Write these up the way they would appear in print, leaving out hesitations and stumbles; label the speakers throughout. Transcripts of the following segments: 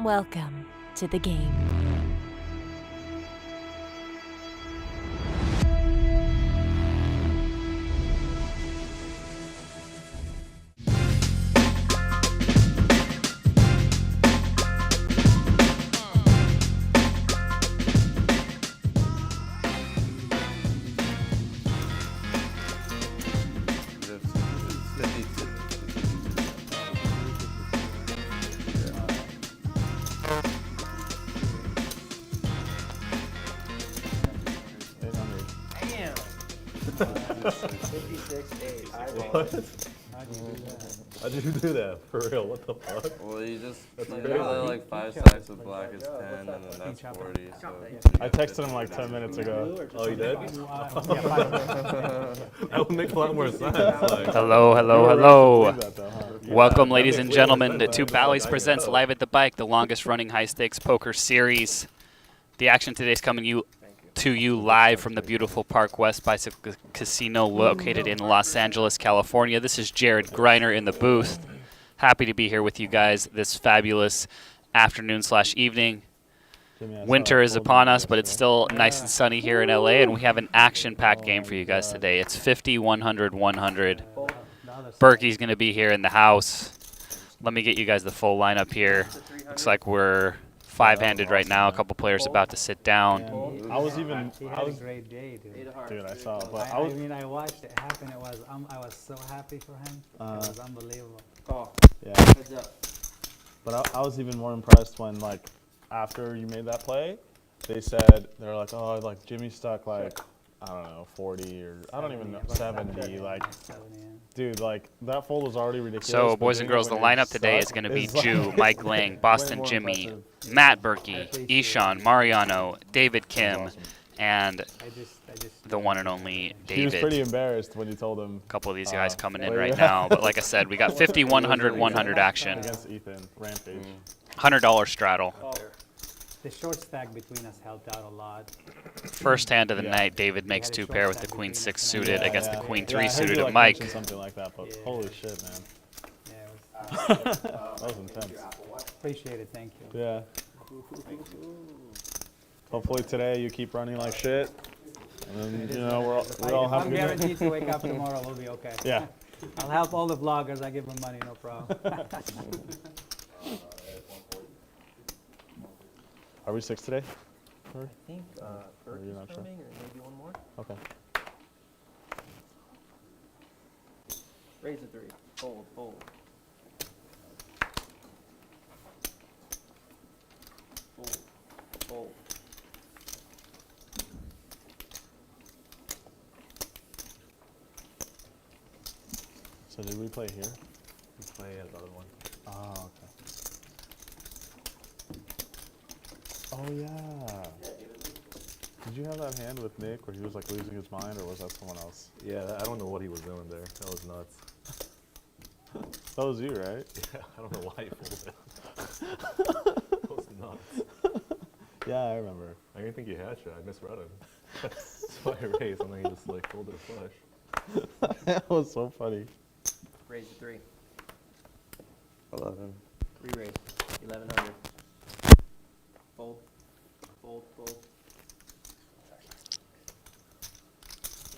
Speaker 1: Welcome to the game.
Speaker 2: What? How'd you do that? For real? What the fuck?
Speaker 3: Well, you just
Speaker 2: That's
Speaker 3: you
Speaker 2: crazy.
Speaker 3: know that like 5 stacks of black is 10, and then that's 40. So
Speaker 4: I texted him like 10 minutes ago.
Speaker 2: Oh, you did?
Speaker 4: Yeah,
Speaker 2: That would make a lot more sense. Like,
Speaker 5: Hello, hello,
Speaker 4: You were
Speaker 5: hello.
Speaker 4: right to believe that, though, huh?
Speaker 5: Welcome,
Speaker 2: that
Speaker 5: ladies
Speaker 2: makes
Speaker 5: and
Speaker 2: way more
Speaker 5: gentlemen,
Speaker 2: sense.
Speaker 5: to
Speaker 2: I was
Speaker 5: Bally's
Speaker 2: like,
Speaker 5: Presents
Speaker 2: yo.
Speaker 5: Live at the Bike, the longest running high stakes poker series. The action today is coming to you live from the beautiful Park West Bicycle Casino located in Los Angeles, California. This is Jared Greiner in the booth. Happy to be here with you guys this fabulous afternoon/evening.
Speaker 4: Jimmy, I saw
Speaker 5: Winter
Speaker 4: that
Speaker 5: is
Speaker 4: cold
Speaker 5: upon
Speaker 4: one
Speaker 5: us, but it's
Speaker 4: yesterday.
Speaker 5: still nice and sunny here in LA, and we have an action-packed
Speaker 4: Oh
Speaker 5: game
Speaker 4: my
Speaker 5: for you guys
Speaker 4: God.
Speaker 5: today. It's 50, 100, 100. Berkey's going to be here in the house. Let me get you guys the full lineup here. Looks like we're five-handed right now. A couple players about to sit down.
Speaker 4: And I was even,
Speaker 6: He
Speaker 4: I
Speaker 6: had a
Speaker 4: was,
Speaker 6: great day, dude.
Speaker 4: dude, I saw it, but
Speaker 6: I mean, I watched it happen. I was so happy for him. It was unbelievable.
Speaker 4: yeah. But I was even more impressed when, like, after you made that play, they were like, oh, like, Jimmy stuck, like, I don't know, 40 or, I don't even know, 70, like, dude, like, that fold was already ridiculous.
Speaker 5: So,
Speaker 4: but
Speaker 5: boys
Speaker 4: doing
Speaker 5: and
Speaker 4: it
Speaker 5: girls, the
Speaker 4: when you're
Speaker 5: lineup today is
Speaker 4: stuck
Speaker 5: going to be
Speaker 4: is, like,
Speaker 5: Jew, Mike Lang, Boston
Speaker 4: more
Speaker 5: Jimmy,
Speaker 4: impressive.
Speaker 5: Matt Berkey, Eshaan, Mariano, David Kim,
Speaker 4: awesome.
Speaker 5: and
Speaker 6: I just
Speaker 5: the one and only
Speaker 4: He was pretty
Speaker 5: David.
Speaker 4: embarrassed when you told him
Speaker 5: A couple of these guys coming in
Speaker 4: wait,
Speaker 5: right
Speaker 4: yeah.
Speaker 5: now. But like I said, we got 50, 100, 100 action.
Speaker 4: against Ethan, Rampage.
Speaker 5: $100 straddle.
Speaker 6: the short stack between us helped out a lot.
Speaker 5: First hand of the
Speaker 4: Yeah.
Speaker 5: night, David makes
Speaker 6: had a
Speaker 5: two
Speaker 6: short
Speaker 5: pair with
Speaker 6: stack
Speaker 5: the queen
Speaker 6: between
Speaker 5: six
Speaker 6: us and
Speaker 5: suited
Speaker 6: then-
Speaker 5: against the
Speaker 6: Yeah,
Speaker 5: queen
Speaker 6: yeah.
Speaker 5: three
Speaker 4: I heard
Speaker 5: suited
Speaker 4: you,
Speaker 5: of
Speaker 4: like,
Speaker 5: Mike.
Speaker 4: mentioned something like that, but
Speaker 6: Yeah.
Speaker 4: holy shit, man.
Speaker 6: Yeah, it was,
Speaker 4: That was intense.
Speaker 6: appreciate it. Thank you.
Speaker 4: Yeah. Hopefully today you keep running like shit, and then, you know, we're all
Speaker 6: If I'm
Speaker 4: happy.
Speaker 6: guaranteed to wake up tomorrow, we'll be okay.
Speaker 4: Yeah.
Speaker 6: I'll help all the vloggers. I give them money, no problem.
Speaker 4: Are we 6 today?
Speaker 7: I think
Speaker 4: you're
Speaker 7: Berkey's
Speaker 4: not sure?
Speaker 7: coming, or maybe one more.
Speaker 4: Okay.
Speaker 7: Raise a 3. Fold, fold. Fold, fold.
Speaker 4: So did we play here?
Speaker 2: We play another one.
Speaker 4: Oh, okay. Oh yeah. Did you have that hand with Nick where he was like losing his mind, or was that someone else?
Speaker 2: Yeah, I don't know what he was doing there. That was nuts.
Speaker 4: That was you, right?
Speaker 2: Yeah, I don't know why he folded. That was nuts.
Speaker 4: Yeah, I remember.
Speaker 2: I didn't think he had shit. I misread him. So I raised, and then he just like folded a flush.
Speaker 4: That was so funny.
Speaker 7: Raise a 3.
Speaker 3: 11.
Speaker 7: Re-raise. 1100. Fold, fold, fold.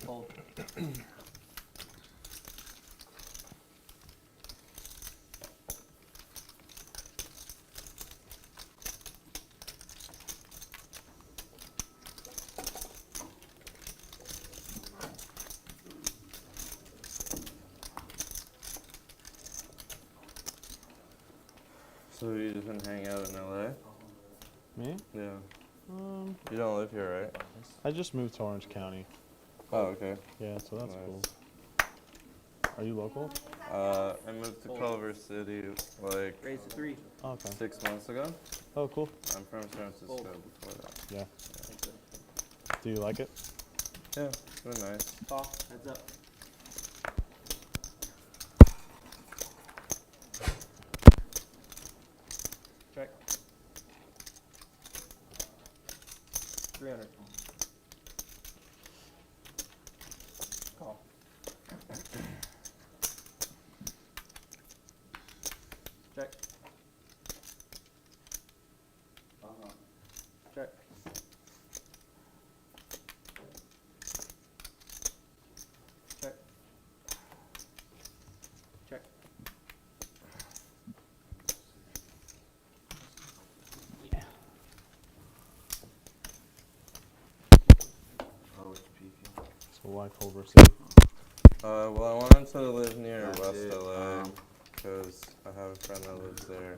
Speaker 7: Fold.
Speaker 3: So you just been hanging out in LA?
Speaker 4: Me?
Speaker 3: Yeah. You don't live here, right?
Speaker 4: I just moved to Orange County.
Speaker 3: Oh, okay.
Speaker 4: Yeah, so that's
Speaker 3: Nice.
Speaker 4: cool. Are you local?
Speaker 3: I moved to Culver City like
Speaker 7: Raise a 3.
Speaker 4: Oh, okay.
Speaker 3: 6 months ago.
Speaker 4: Oh, cool.
Speaker 3: I'm from San Francisco before that.
Speaker 4: Yeah. Do you like it?
Speaker 3: Yeah, it's been nice.
Speaker 7: Call. Heads up. Check. 300. Call. Check. Check. Check. Check.
Speaker 4: So why Culver City?
Speaker 3: Well, I wanted to live near West LA because I have a friend that lives there.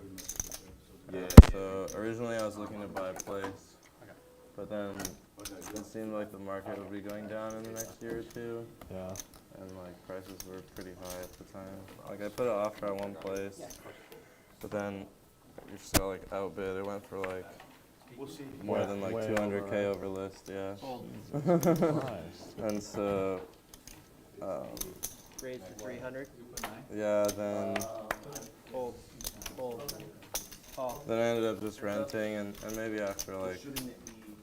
Speaker 3: Yeah. So originally I was looking to buy a place, but then it seemed like the market would be going down in the next year or two,
Speaker 4: Yeah.
Speaker 3: and like prices were pretty high at the time. Like I put an offer at one place, but then it just got like outbid. It went for like more than like
Speaker 4: Way
Speaker 3: 200K over list. Yeah.
Speaker 4: Nice.
Speaker 3: And so.
Speaker 7: Raise to 300.
Speaker 3: Yeah, then
Speaker 7: Hold. Hold. Call.
Speaker 3: I ended up just renting, and maybe after like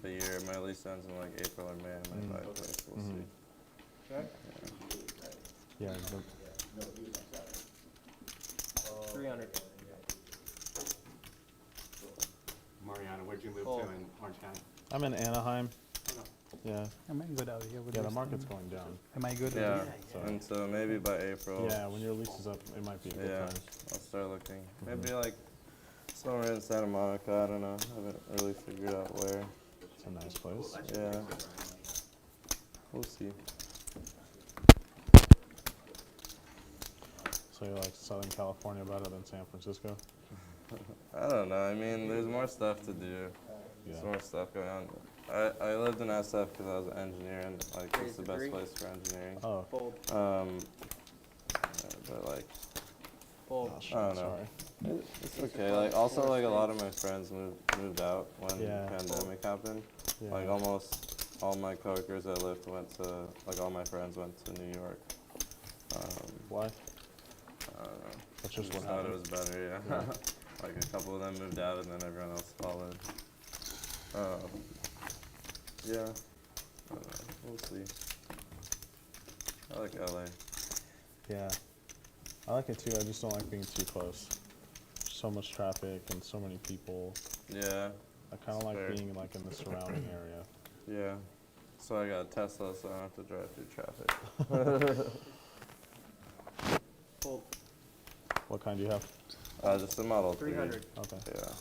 Speaker 3: a year, my lease ends in like April or May, I might buy a place. We'll see.
Speaker 7: Check.
Speaker 4: Yeah.
Speaker 7: 300.
Speaker 8: Mariana, where'd you move
Speaker 7: Oh.
Speaker 8: to in Orange County?
Speaker 4: I'm in Anaheim. Yeah.
Speaker 6: Am I good out here with
Speaker 4: Yeah,
Speaker 6: this
Speaker 4: the market's
Speaker 6: thing?
Speaker 4: going down.
Speaker 6: Am I good?
Speaker 3: Yeah,
Speaker 6: With this?
Speaker 4: So-
Speaker 3: and so maybe by April,
Speaker 4: Yeah, when your lease is up, it might be a good
Speaker 3: yeah,
Speaker 4: time.
Speaker 3: I'll start looking. Maybe like somewhere in Santa Monica. I don't know. I haven't really figured out where.
Speaker 4: It's a nice place.
Speaker 3: Yeah, we'll see.
Speaker 4: So you like Southern California better than San Francisco?
Speaker 3: I don't know. I mean, there's more stuff to do.
Speaker 4: Yeah.
Speaker 3: There's more stuff going on. I lived in SF because I was an engineer, and like it's the best
Speaker 7: Raise to
Speaker 3: place for engineering.
Speaker 4: Oh,
Speaker 7: Fold.
Speaker 3: But like.
Speaker 7: Fold.
Speaker 3: I don't know.
Speaker 4: sorry.
Speaker 3: It's okay. Like also like a lot of my friends moved out when
Speaker 4: Yeah.
Speaker 3: the pandemic happened.
Speaker 4: Yeah.
Speaker 3: Like almost all my coworkers at Lyft went to like all my friends went to New York.
Speaker 4: Why?
Speaker 3: I don't know.
Speaker 4: That's just what
Speaker 3: thought it
Speaker 4: happened.
Speaker 3: was better. Yeah. Like a couple of them moved out and then everyone else followed. Yeah. I don't know. We'll see. I like LA.
Speaker 4: Yeah. I like it too. I just don't like being too close. So much traffic and so many people.
Speaker 3: Yeah.
Speaker 4: I kind of like
Speaker 3: Fair.
Speaker 4: being like in the surrounding area.
Speaker 3: Yeah. So I got a Tesla, so I don't have to drive through traffic.
Speaker 7: Fold.
Speaker 4: What kind do you have?
Speaker 3: Just a Model 3.
Speaker 7: 300.
Speaker 4: Okay.
Speaker 3: Yeah.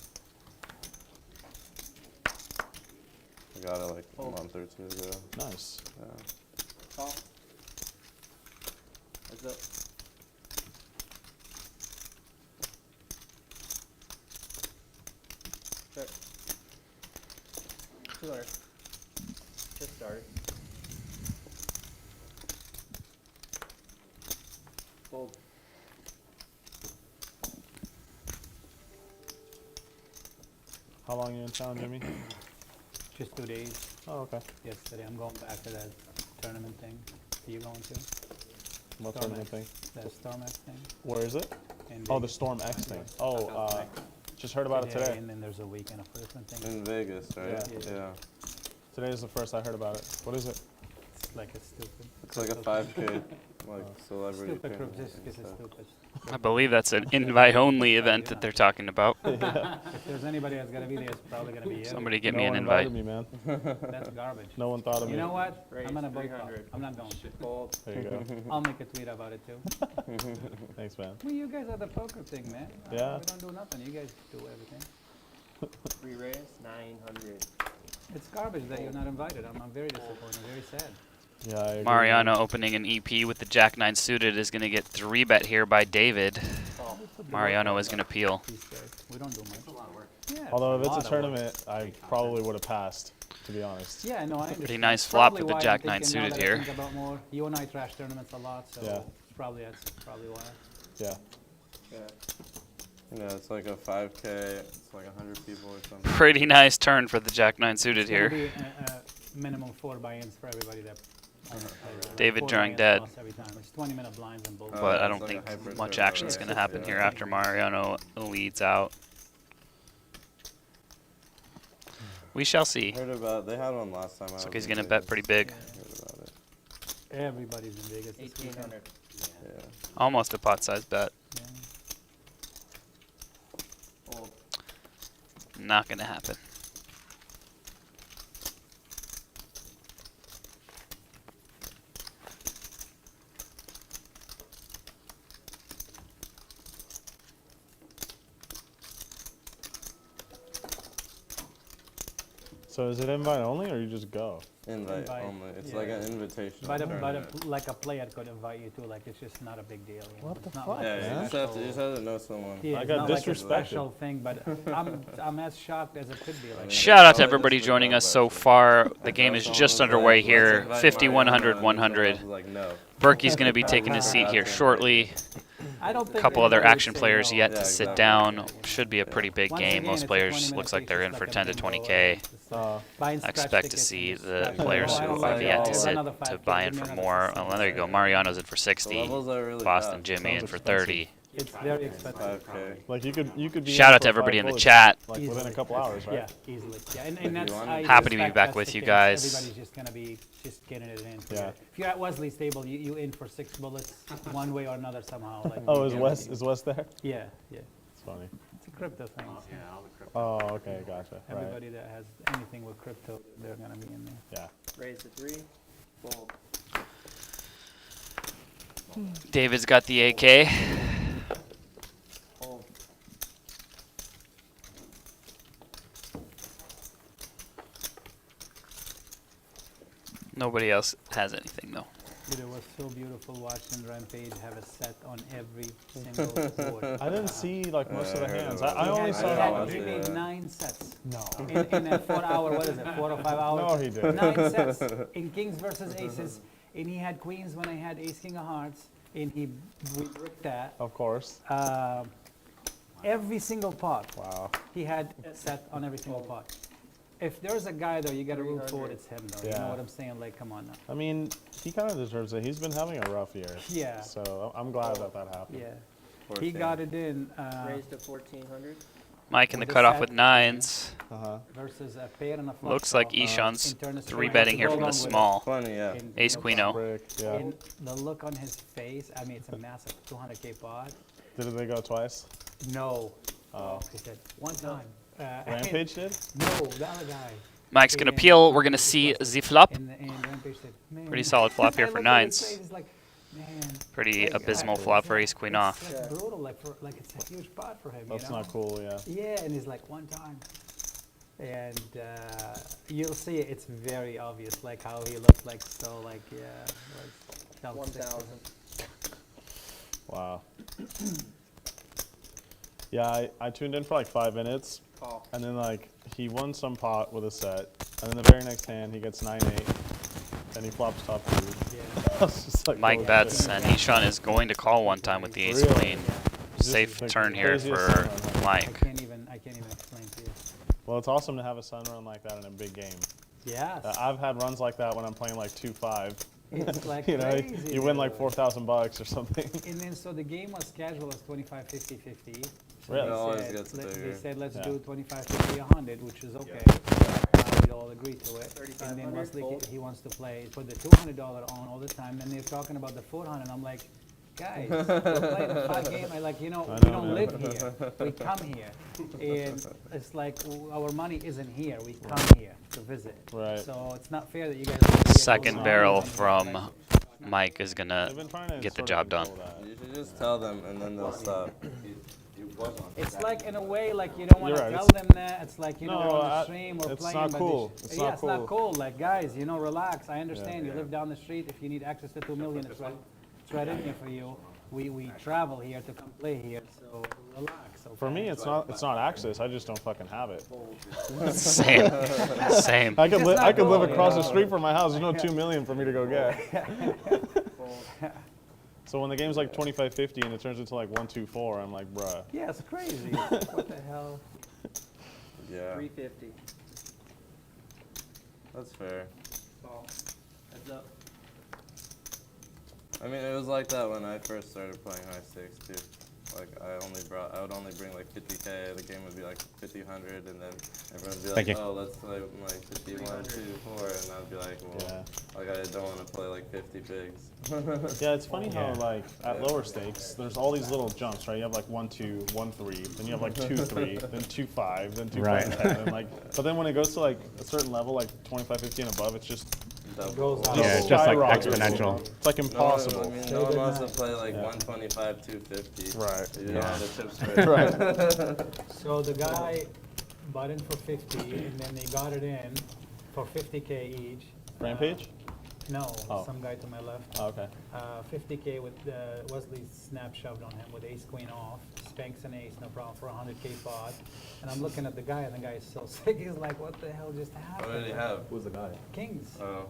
Speaker 3: I got it like a
Speaker 7: Hold.
Speaker 3: month or two ago.
Speaker 4: Nice.
Speaker 3: Yeah.
Speaker 7: Call. Heads up. Check. 200. Just started. Fold.
Speaker 4: How long are you in town, Jimmy?
Speaker 6: Just 2 days.
Speaker 4: Oh, okay.
Speaker 6: Yesterday, I'm going back to that tournament thing. Are you going to?
Speaker 4: What
Speaker 6: Storm
Speaker 4: tournament
Speaker 6: X.
Speaker 4: thing?
Speaker 6: That Storm X thing?
Speaker 4: Where is it?
Speaker 6: In
Speaker 4: Oh, the
Speaker 6: Vegas
Speaker 4: Storm X thing. Oh, just heard about it today.
Speaker 6: And then there's a weekend of person thing.
Speaker 3: In Vegas, right?
Speaker 4: Yeah.
Speaker 3: Yeah.
Speaker 4: Today is the first I heard about it. What is it?
Speaker 6: It's like a stupid.
Speaker 3: It's like a 5K, like celebrity
Speaker 6: Stupid group
Speaker 3: pin
Speaker 6: just
Speaker 3: and
Speaker 6: because it's
Speaker 3: stuff.
Speaker 6: stupid.
Speaker 5: I believe that's an invite-only event that they're talking about.
Speaker 6: If there's anybody that's gonna be there, it's probably gonna be you.
Speaker 5: Somebody get
Speaker 4: no
Speaker 5: me an
Speaker 4: one
Speaker 5: invite.
Speaker 4: invited me, man.
Speaker 6: That's garbage.
Speaker 4: No one thought of me.
Speaker 6: You know what?
Speaker 7: Raise
Speaker 6: I'm gonna boycott.
Speaker 7: 300.
Speaker 6: I'm not going.
Speaker 7: Fold.
Speaker 4: There you go.
Speaker 6: I'll make a tweet about it too.
Speaker 4: Thanks, man.
Speaker 6: Well, you guys are the poker thing, man.
Speaker 4: Yeah.
Speaker 6: We don't do nothing. You guys do everything.
Speaker 7: Re-raise 900.
Speaker 6: It's garbage that you're not invited. I'm very disappointed. Very sad.
Speaker 4: Yeah, I agree.
Speaker 5: Mariano opening an EP with the Jack 9 suited is going to get 3-bet here by David.
Speaker 7: Call.
Speaker 5: Mariano is going to peel.
Speaker 6: These guys. We don't do much.
Speaker 8: It's a lot of work.
Speaker 6: Yeah.
Speaker 4: Although if
Speaker 6: lot
Speaker 4: it's a
Speaker 6: of work.
Speaker 4: tournament, I probably would have passed, to be honest.
Speaker 6: Yeah, no, I understand.
Speaker 5: Pretty nice flop
Speaker 6: Probably
Speaker 5: with the
Speaker 6: why I'm
Speaker 5: Jack 9
Speaker 6: thinking now
Speaker 5: suited
Speaker 6: that I
Speaker 5: here.
Speaker 6: think about more. You and I trash tournaments a lot, so
Speaker 4: Yeah.
Speaker 6: that's probably why.
Speaker 4: Yeah.
Speaker 7: Yeah.
Speaker 3: You know, it's like a 5K, it's like 100 people or something.
Speaker 5: Pretty nice turn for the Jack 9 suited
Speaker 6: It's gonna
Speaker 5: here.
Speaker 6: be minimum 4 buy-ins for everybody that.
Speaker 5: David
Speaker 6: 4
Speaker 5: drawing
Speaker 6: buy-ins
Speaker 5: dead.
Speaker 6: lost every time. It's 20-minute blinds and both.
Speaker 5: But I
Speaker 3: it's
Speaker 5: don't
Speaker 3: like a
Speaker 5: think
Speaker 3: hybrid
Speaker 5: much
Speaker 3: turbo,
Speaker 5: action's
Speaker 3: right?
Speaker 5: going to happen
Speaker 3: Yeah.
Speaker 5: here after Mariano leads out. We shall see.
Speaker 3: Heard about, they had one last time. I
Speaker 5: Looks like
Speaker 3: was
Speaker 5: he's
Speaker 3: in
Speaker 5: going to bet
Speaker 3: Vegas.
Speaker 5: pretty big.
Speaker 3: Heard about it.
Speaker 6: Everybody's in Vegas this weekend.
Speaker 7: 1800.
Speaker 3: Yeah.
Speaker 5: Almost a pot-sized bet.
Speaker 6: Yeah.
Speaker 7: Fold.
Speaker 5: Not going to happen.
Speaker 4: So is it invite only, or you just go?
Speaker 3: Invite
Speaker 6: Invite,
Speaker 3: only. It's
Speaker 6: yeah.
Speaker 3: like an invitation.
Speaker 6: But
Speaker 3: tournament.
Speaker 6: like a player could invite you too. Like it's just not a big deal. You know?
Speaker 4: What
Speaker 6: It's
Speaker 4: the
Speaker 6: not
Speaker 4: fuck,
Speaker 6: like
Speaker 3: Yeah,
Speaker 6: a
Speaker 3: you just have to know someone.
Speaker 6: Yeah,
Speaker 4: I
Speaker 6: it's
Speaker 4: got
Speaker 6: not like a
Speaker 4: disrespected.
Speaker 6: special thing, but I'm as shocked as it could be. Like
Speaker 5: Shout out to
Speaker 3: Probably
Speaker 5: everybody
Speaker 3: just
Speaker 5: joining us so
Speaker 3: actually.
Speaker 5: far. The
Speaker 3: If
Speaker 5: game is
Speaker 3: someone
Speaker 5: just
Speaker 3: was
Speaker 5: underway
Speaker 3: like,
Speaker 5: here.
Speaker 3: "Let's invite
Speaker 5: 50,
Speaker 3: Mariano,"
Speaker 5: 100,
Speaker 3: and someone
Speaker 5: 100.
Speaker 3: else was like, no.
Speaker 5: Berkey's going to be taking his seat here shortly.
Speaker 6: I don't
Speaker 5: A
Speaker 6: think
Speaker 5: couple other
Speaker 6: anybody would
Speaker 5: action
Speaker 6: say
Speaker 5: players
Speaker 6: no.
Speaker 5: yet
Speaker 3: Yeah,
Speaker 5: to sit
Speaker 3: exactly.
Speaker 5: down. Should be a pretty big
Speaker 6: Once
Speaker 5: game.
Speaker 6: again,
Speaker 5: Most
Speaker 6: it's a
Speaker 5: players
Speaker 6: 20-minute
Speaker 5: looks like
Speaker 6: piece,
Speaker 5: they're
Speaker 6: it's
Speaker 5: in for
Speaker 6: like a
Speaker 5: 10 to
Speaker 6: bingo,
Speaker 5: 20K.
Speaker 6: Buying
Speaker 5: I
Speaker 6: scratch
Speaker 5: expect to
Speaker 6: tickets
Speaker 5: see
Speaker 6: and
Speaker 5: the
Speaker 6: scratch
Speaker 5: players
Speaker 6: tickets.
Speaker 3: I
Speaker 5: who
Speaker 3: don't
Speaker 5: have
Speaker 3: like
Speaker 5: yet
Speaker 3: all
Speaker 5: to
Speaker 3: of
Speaker 5: sit
Speaker 3: it.
Speaker 6: Another
Speaker 5: to
Speaker 6: 5K,
Speaker 5: buy in
Speaker 6: give me
Speaker 5: for
Speaker 6: another
Speaker 5: more.
Speaker 6: 50.
Speaker 5: Oh, there you go. Mariano's in for
Speaker 3: The
Speaker 5: 60.
Speaker 3: levels are really
Speaker 5: Boston
Speaker 3: fast.
Speaker 5: Jimmy in
Speaker 4: Sounds
Speaker 5: for
Speaker 4: expensive.
Speaker 5: 30.
Speaker 6: It's very expensive.
Speaker 3: 5K.
Speaker 4: Like you could be.
Speaker 5: Shout
Speaker 4: in
Speaker 5: out to
Speaker 4: for
Speaker 5: everybody
Speaker 4: 5
Speaker 5: in the
Speaker 4: bullets,
Speaker 5: chat.
Speaker 4: Like within a
Speaker 6: Easily.
Speaker 4: couple hours, right?
Speaker 6: Yeah, easily. Yeah, and that's
Speaker 3: want
Speaker 6: I
Speaker 3: to.
Speaker 5: Happy to be
Speaker 6: respect
Speaker 5: back
Speaker 6: us
Speaker 5: with you
Speaker 6: because
Speaker 5: guys.
Speaker 6: Everybody's just gonna be just getting it in. For
Speaker 4: Yeah.
Speaker 6: you. If you're at Wesley's table, you in for 6 bullets, one way or another somehow. Like
Speaker 4: Oh,
Speaker 6: you
Speaker 4: is
Speaker 6: guarantee.
Speaker 4: Wes there?
Speaker 6: Yeah, yeah.
Speaker 4: It's funny.
Speaker 6: It's a crypto thing.
Speaker 8: Yeah, all the crypto.
Speaker 4: Oh, okay, gotcha. Right.
Speaker 6: Everybody that has anything with crypto, they're gonna be in there.
Speaker 4: Yeah.
Speaker 7: Raise the 3. Fold.
Speaker 5: David's got the AK.
Speaker 7: Fold.
Speaker 5: Nobody else has anything though.
Speaker 6: Dude, it was so beautiful watching Rampage have a set on every single board.
Speaker 4: I didn't see like most of the
Speaker 3: I heard
Speaker 4: hands.
Speaker 3: about
Speaker 4: I
Speaker 3: that.
Speaker 4: only
Speaker 6: He
Speaker 4: saw
Speaker 6: had,
Speaker 4: that
Speaker 3: watch
Speaker 4: one.
Speaker 6: he
Speaker 3: it,
Speaker 6: made
Speaker 3: yeah.
Speaker 6: 9 sets
Speaker 4: No.
Speaker 6: in a 4 hour, what is it, 4 or 5 hours?
Speaker 4: No, he didn't.
Speaker 6: 9 sets in kings versus aces, and he had queens when I had ace king of hearts, and we bricked that.
Speaker 4: Of course.
Speaker 6: Every single pot,
Speaker 4: Wow.
Speaker 6: he had a set on every single pot. If there's a guy though, you got to root for it, it's him though. You
Speaker 4: Yeah.
Speaker 6: know what I'm saying? Like, come on now.
Speaker 4: I mean, he kind of deserves it. He's been having a rough year.
Speaker 6: Yeah.
Speaker 4: So I'm glad that happened.
Speaker 6: Yeah,
Speaker 3: 14.
Speaker 6: he got it in
Speaker 7: Raise to 1400.
Speaker 5: Mike in the
Speaker 6: With the
Speaker 5: cutoff
Speaker 6: set.
Speaker 5: with 9s.
Speaker 4: Uh-huh.
Speaker 6: versus a pair and a flop.
Speaker 5: Looks like
Speaker 6: draw,
Speaker 5: Eshaan's
Speaker 6: in turn is
Speaker 5: 3
Speaker 6: trying
Speaker 5: betting
Speaker 6: to
Speaker 5: here
Speaker 6: go
Speaker 5: from the
Speaker 6: along with it.
Speaker 5: small.
Speaker 3: Funny, yeah.
Speaker 6: In-
Speaker 5: Ace
Speaker 6: no
Speaker 5: queen
Speaker 6: problem.
Speaker 5: O.
Speaker 4: Brick, yeah.
Speaker 6: And the look on his face, I mean, it's a massive 200K pot.
Speaker 4: Did they go twice?
Speaker 6: No.
Speaker 4: Oh.
Speaker 6: He said, one time.
Speaker 4: Rampage did?
Speaker 6: No, the other guy.
Speaker 5: Mike's gonna peel. We're gonna see the flop.
Speaker 6: And Rampage said, man.
Speaker 5: Pretty solid flop here
Speaker 6: I
Speaker 5: for
Speaker 6: looked at his
Speaker 5: 9s.
Speaker 6: face, he's like, man.
Speaker 5: Pretty
Speaker 6: this
Speaker 5: abysmal
Speaker 6: guy
Speaker 5: flop
Speaker 6: is
Speaker 5: for
Speaker 6: like-
Speaker 5: ace queen
Speaker 6: it's
Speaker 5: off.
Speaker 6: like brutal, like it's a huge pot for him.
Speaker 4: That's
Speaker 6: you know?
Speaker 4: not cool, yeah.
Speaker 6: Yeah, and he's like, one time. And you'll see it's very obvious, like how he looked like, so like, yeah. Felt sick.
Speaker 7: 1000.
Speaker 4: Wow. Yeah, I tuned in for like 5 minutes,
Speaker 7: Call.
Speaker 4: and then like he won some pot with a set, and then the very next hand he gets 9-8, and he flops top 2.
Speaker 6: Yeah.
Speaker 4: I was just like,
Speaker 5: Mike
Speaker 4: holy
Speaker 5: bets,
Speaker 4: shit.
Speaker 5: and Eshaan is going to call one time with the ace
Speaker 4: Really?
Speaker 5: queen.
Speaker 4: Just
Speaker 5: Safe
Speaker 4: like
Speaker 5: turn
Speaker 4: the
Speaker 5: here
Speaker 4: craziest
Speaker 5: for
Speaker 4: sun run, huh?
Speaker 6: I
Speaker 5: Mike.
Speaker 6: can't even explain to you.
Speaker 4: Well, it's awesome to have a sun run like that in a big game.
Speaker 6: Yes.
Speaker 4: I've had runs like that when I'm playing like 2-5.
Speaker 6: It's like
Speaker 4: You know,
Speaker 6: crazy.
Speaker 4: you win like
Speaker 6: dude.
Speaker 4: $4,000 or something.
Speaker 6: And then so the game was scheduled as 25, 50, 50. So
Speaker 4: Really?
Speaker 3: It always
Speaker 6: they
Speaker 3: gets
Speaker 6: said,
Speaker 3: bigger.
Speaker 6: they said let's
Speaker 4: Yeah.
Speaker 6: do 25, 50, 100, which is okay. We all agreed to it. And then
Speaker 7: 3,500
Speaker 6: Wesley,
Speaker 7: fold.
Speaker 6: he wants to play, put the $200 on all the time. And they're talking about the 400. I'm like, guys, we're playing a 5 game. I like, you know,
Speaker 4: I
Speaker 6: we
Speaker 4: know,
Speaker 6: don't
Speaker 4: man.
Speaker 6: live here. We come here. And it's like our money isn't here. We come here to visit.
Speaker 4: Right.
Speaker 6: So it's not fair that you guys don't see it
Speaker 5: Second
Speaker 6: all
Speaker 5: barrel
Speaker 6: the time.
Speaker 5: from Mike is gonna
Speaker 4: They've been trying to
Speaker 5: get the
Speaker 4: sort of
Speaker 5: job done.
Speaker 4: control that.
Speaker 3: You should just tell them, and then they'll stop.
Speaker 6: It's like in a way like you don't want
Speaker 4: You're
Speaker 6: to
Speaker 4: right,
Speaker 6: tell
Speaker 4: it's-
Speaker 6: them that. It's like, you know,
Speaker 4: No,
Speaker 6: we're on the
Speaker 4: I-
Speaker 6: stream, we're
Speaker 4: it's
Speaker 6: playing.
Speaker 4: not
Speaker 6: but
Speaker 4: cool.
Speaker 6: It's,
Speaker 4: It's
Speaker 6: yeah,
Speaker 4: not
Speaker 6: it's not
Speaker 4: cool.
Speaker 6: cool. Like, guys, you know, relax. I understand. You
Speaker 3: yeah.
Speaker 6: live down the street. If you need access to 2 million, it's right in here for you. We travel here to come play here, so relax. Okay?
Speaker 4: For me, it's not access. I just don't fucking have it.
Speaker 5: Same. Same.
Speaker 4: I could
Speaker 6: It's
Speaker 4: live
Speaker 6: not
Speaker 4: cool,
Speaker 6: cool,
Speaker 4: across
Speaker 6: yeah.
Speaker 4: the street from my house. There's no 2 million for me to go get.
Speaker 7: Fold.
Speaker 4: So when the game's like 25-50 and it turns into like 1-2-4, I'm like, bruh.
Speaker 6: Yeah, it's crazy. What the hell?
Speaker 3: Yeah,
Speaker 7: 350.
Speaker 3: that's fair.
Speaker 7: Call. Heads up.
Speaker 3: I mean, it was like that when I first started playing high stakes too. Like I would only bring like 50K. The game would be like 50, 100, and then everyone would be like,
Speaker 4: Thank you.
Speaker 3: oh, let's play like 51, 2, 4, and I'd be like, well,
Speaker 4: Yeah.
Speaker 3: like I don't want to play like 50 bigs.
Speaker 4: Yeah, it's funny how like at lower stakes, there's all these little jumps, right? You have like 1-2, 1-3, then you have like 2-3, then 2-5, then 2-5, and like. But then when it goes to like a certain level, like 25-50 and above, it's just
Speaker 6: Goes out.
Speaker 9: Yeah, it's just like
Speaker 4: skyrockets.
Speaker 9: exponential.
Speaker 4: It's like impossible.
Speaker 3: No, I mean, no one wants to
Speaker 6: night.
Speaker 3: play like
Speaker 4: Yeah.
Speaker 3: 125, 250.
Speaker 4: Right.
Speaker 3: You don't have the chip spread.
Speaker 4: Right.
Speaker 6: So the guy bought in for 50, and then they got it in for 50K each.
Speaker 4: Rampage?
Speaker 6: No,
Speaker 4: Oh.
Speaker 6: some guy to my left.
Speaker 4: Oh, okay.
Speaker 6: 50K with Wesley's snap shoved on him with ace queen off. Spanks an ace, no problem, for 100K pot. And I'm looking at the guy, and the guy is so sick. He's like, what the hell just happened?
Speaker 3: What did he have?
Speaker 2: Who's the guy?
Speaker 6: Kings.
Speaker 3: Oh.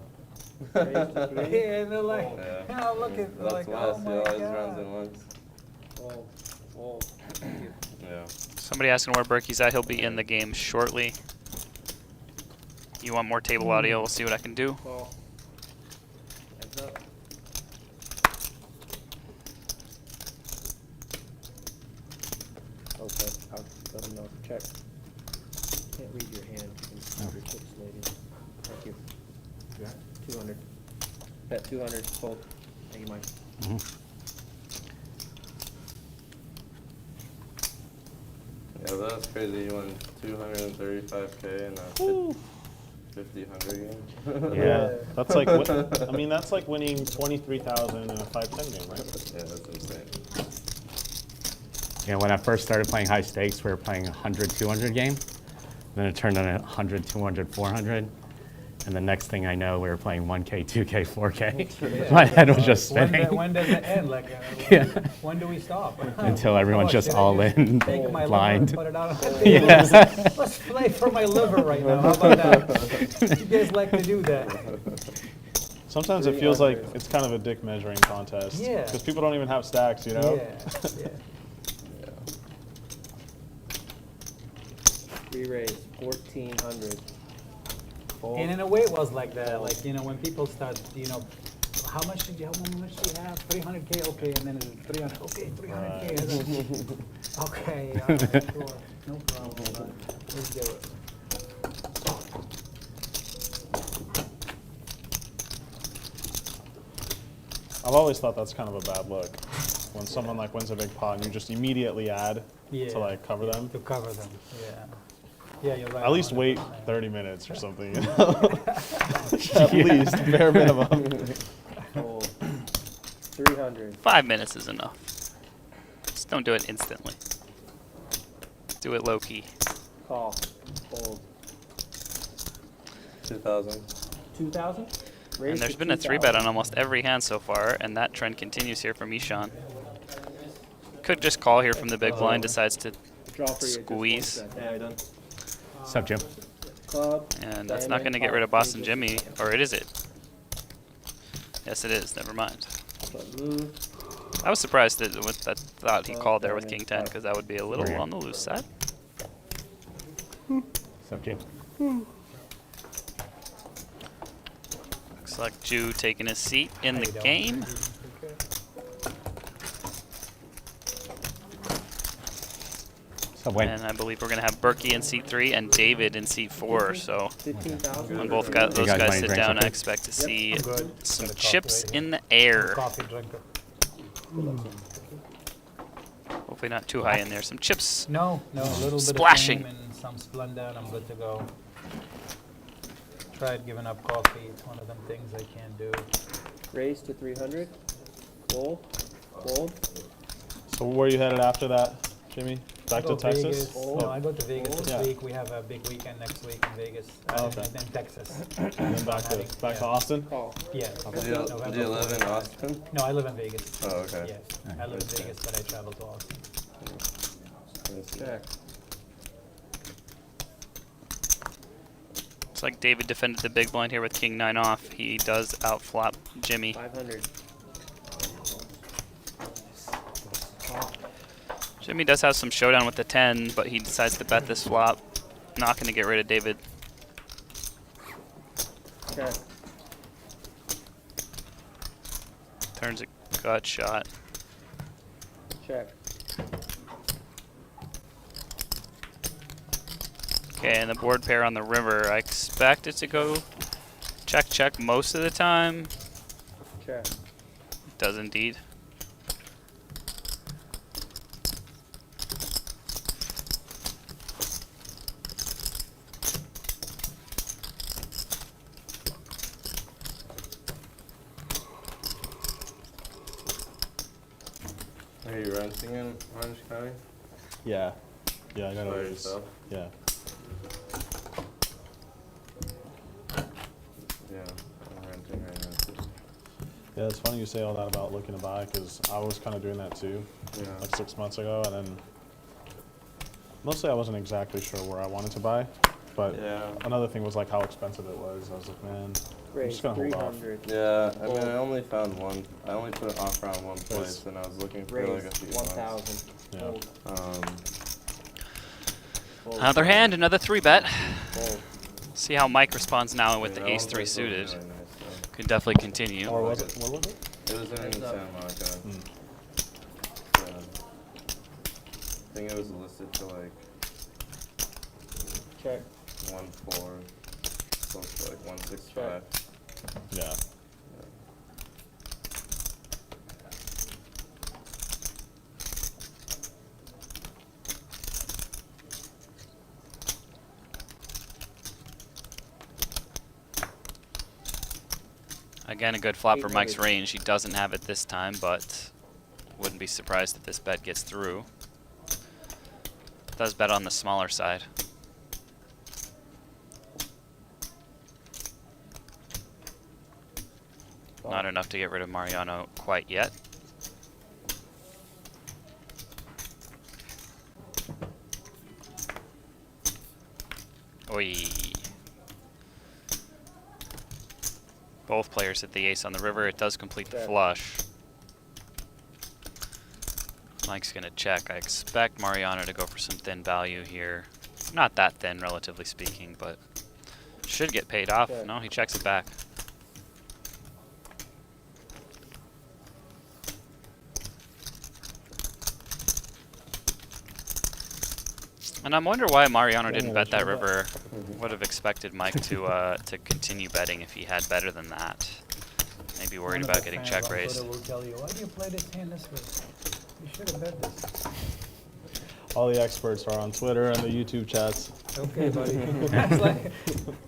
Speaker 6: Yeah, and they're like,
Speaker 3: Yeah.
Speaker 6: you know, look at,
Speaker 3: That's
Speaker 6: like,
Speaker 3: Wes.
Speaker 6: oh
Speaker 3: He
Speaker 6: my
Speaker 3: always
Speaker 6: God.
Speaker 3: runs in once.
Speaker 7: Fold. Fold. Thank you.
Speaker 3: Yeah.
Speaker 5: Somebody asking where Berkey's at. He'll be in the game shortly. You want more table audio? We'll see what I can do.
Speaker 7: Call. Heads up. Okay, I'll let him know. Check. Can't read your hand. You can read your chips, lady. Thank you. 200. Bet 200. Fold. Thank you, Mike.
Speaker 3: Yeah, that's crazy. You won 235K in a 50-100 game.
Speaker 4: Yeah. That's like, I mean, that's like winning 23,000 in a 5-10 game, right?
Speaker 3: Yeah, that's insane.
Speaker 9: Yeah, when I first started playing high stakes, we were playing 100, 200 game. Then it turned on 100, 200, 400. And the next thing I know, we were playing 1K, 2K, 4K. My head was just spinning
Speaker 6: When does it end? Like,
Speaker 9: Yeah.
Speaker 6: when do we stop?
Speaker 9: until everyone's
Speaker 6: Oh,
Speaker 9: just
Speaker 6: should I
Speaker 9: all
Speaker 6: just
Speaker 9: in,
Speaker 6: Take my liver
Speaker 9: blind.
Speaker 6: and put it out on the table. Let's play for my liver right now. How about that? You guys like to do that?
Speaker 4: Sometimes it feels like it's kind of a dick measuring contest.
Speaker 6: Yeah.
Speaker 4: Because people don't even have stacks, you know?
Speaker 6: Yeah.
Speaker 7: Re-raise. 1,400. Fold.
Speaker 6: And in a way, it was like that. Like, you know, when people start, you know, how much do you have? 300K, okay, and then it's 300. Okay, 300K. and then- Okay, sure, no problem. Let's do it.
Speaker 4: I've always thought that's kind of a bad look. When someone like wins a big pot and you just immediately add
Speaker 6: Yeah.
Speaker 4: to like cover them.
Speaker 6: To cover them, yeah. Yeah, you're right.
Speaker 4: At least wait
Speaker 6: 100%.
Speaker 4: 30 minutes or something, you know? At least, bare minimum.
Speaker 7: Fold. 300.
Speaker 5: 5 minutes is enough. Just don't do it instantly. Do it low key.
Speaker 7: Call. Fold.
Speaker 3: 2,000.
Speaker 7: 2,000.
Speaker 5: And there's been a 3-bet on almost every hand so far, and that trend continues here from Eshaan. Could just call here from the big blind, decides to
Speaker 7: Draw for you.
Speaker 5: squeeze.
Speaker 7: Yeah, done.
Speaker 9: What's up, Jim?
Speaker 7: Club.
Speaker 5: And that's not going to get rid of Boston Jimmy, or it is it? Yes, it is. Never mind.
Speaker 7: Club move.
Speaker 5: I was surprised that I thought he called there with King 10, because that would be a little on the loose side.
Speaker 9: What's up, Jim?
Speaker 5: Looks like Jew taking his seat in
Speaker 6: How
Speaker 5: the
Speaker 6: you doing?
Speaker 5: game.
Speaker 6: Okay.
Speaker 9: What's up, Wayne?
Speaker 5: And I believe we're going to have Berkey in seat 3 and David in seat 4. So
Speaker 7: 15,000.
Speaker 5: when both those
Speaker 9: guys
Speaker 5: guys
Speaker 9: wanna
Speaker 5: sit
Speaker 9: drink
Speaker 5: down, I
Speaker 9: something?
Speaker 5: expect to see
Speaker 6: I'm good.
Speaker 5: some
Speaker 6: Got a coffee
Speaker 5: chips
Speaker 6: right here.
Speaker 5: in the air.
Speaker 6: Coffee drinker.
Speaker 5: Hopefully not too high in there. Some chips.
Speaker 6: No, a little bit
Speaker 5: Splashing.
Speaker 6: of cream and some Splenda, and I'm good to go. Tried giving up coffee. It's one of them things I can't do.
Speaker 7: Raise to 300. Fold. Fold.
Speaker 4: So where are you headed after that, Jimmy? Back
Speaker 6: I
Speaker 4: to
Speaker 6: go
Speaker 4: Texas?
Speaker 6: Vegas.
Speaker 4: Oh.
Speaker 6: No, I go to Vegas this
Speaker 4: Yeah.
Speaker 6: week. We have a big weekend next week in Vegas.
Speaker 4: Oh, okay.
Speaker 6: And then Texas.
Speaker 4: And then back to
Speaker 6: Yeah.
Speaker 4: Austin?
Speaker 7: Call.
Speaker 6: Yeah.
Speaker 3: Do you live in Austin?
Speaker 6: No, I live in Vegas.
Speaker 3: Oh, okay.
Speaker 6: Yeah, I live in Vegas, but I travel to Austin.
Speaker 7: Check.
Speaker 5: Looks like David defended the big blind here with King 9 off. He does outflop Jimmy.
Speaker 7: 500.
Speaker 5: Jimmy does have some showdown with the 10, but he decides to bet this flop. Not going to get rid of David.
Speaker 7: Check.
Speaker 5: Turns a gut shot.
Speaker 7: Check.
Speaker 5: Okay, and the board pair on the river. I expect it to go check, check most of the time.
Speaker 7: Check.
Speaker 5: It does indeed.
Speaker 3: Are you renting in Orange County?
Speaker 4: Yeah. Yeah, I got
Speaker 3: By
Speaker 4: to
Speaker 3: yourself?
Speaker 4: Yeah. Yeah, it's funny you say all that about looking to buy, because I was kind of doing that too,
Speaker 3: Yeah.
Speaker 4: like 6 months ago, and then mostly I wasn't exactly sure where I wanted to buy, but
Speaker 3: Yeah.
Speaker 4: another thing was like how expensive it was. I was like, man, I'm
Speaker 7: Raise
Speaker 4: just gonna hold off.
Speaker 7: 300.
Speaker 3: Yeah, I mean, I only found one. I only put an offer on one place,
Speaker 4: Yes.
Speaker 3: and I was looking for
Speaker 7: Raise
Speaker 3: like a few months.
Speaker 7: 1,000.
Speaker 4: Yeah.
Speaker 7: Fold. Fold.
Speaker 5: Another hand, another 3-bet.
Speaker 7: Fold.
Speaker 5: See how Mike responds now with
Speaker 3: I
Speaker 5: the
Speaker 3: mean, that
Speaker 5: ace
Speaker 3: one
Speaker 5: 3
Speaker 3: place was
Speaker 5: suited.
Speaker 3: really nice, though.
Speaker 5: Could definitely continue.
Speaker 4: Or was it? Where was it?
Speaker 3: It was in
Speaker 7: Heads up.
Speaker 3: Santa Monica.
Speaker 4: Hmm.
Speaker 3: I think it was listed to like
Speaker 7: Check.
Speaker 3: 1.4, close to like 1.65.
Speaker 4: Yeah.
Speaker 5: Again, a good flop for
Speaker 7: 800.
Speaker 5: Mike's range. He doesn't have it this time, but wouldn't be surprised if this bet gets through. Does bet on the smaller side. Not enough to get rid of Mariano quite yet. Oi. Both players hit the ace on the river. It does complete the
Speaker 7: Check.
Speaker 5: flush. Mike's gonna check. I expect Mariano to go for some thin value here. Not that thin, relatively speaking, but should get paid off.
Speaker 7: Check.
Speaker 5: No, he checks it back. And I'm wondering why Mariano didn't bet that river. Would have expected Mike to continue betting if he had better than that. Maybe worried
Speaker 6: One of
Speaker 5: about
Speaker 6: the
Speaker 5: getting
Speaker 6: fans
Speaker 5: check
Speaker 6: on
Speaker 5: raised.
Speaker 6: Twitter will tell you, why do you play this hand this way? You should have bet this.
Speaker 4: All the experts are on Twitter and the YouTube chats.
Speaker 6: Okay, buddy. That's like,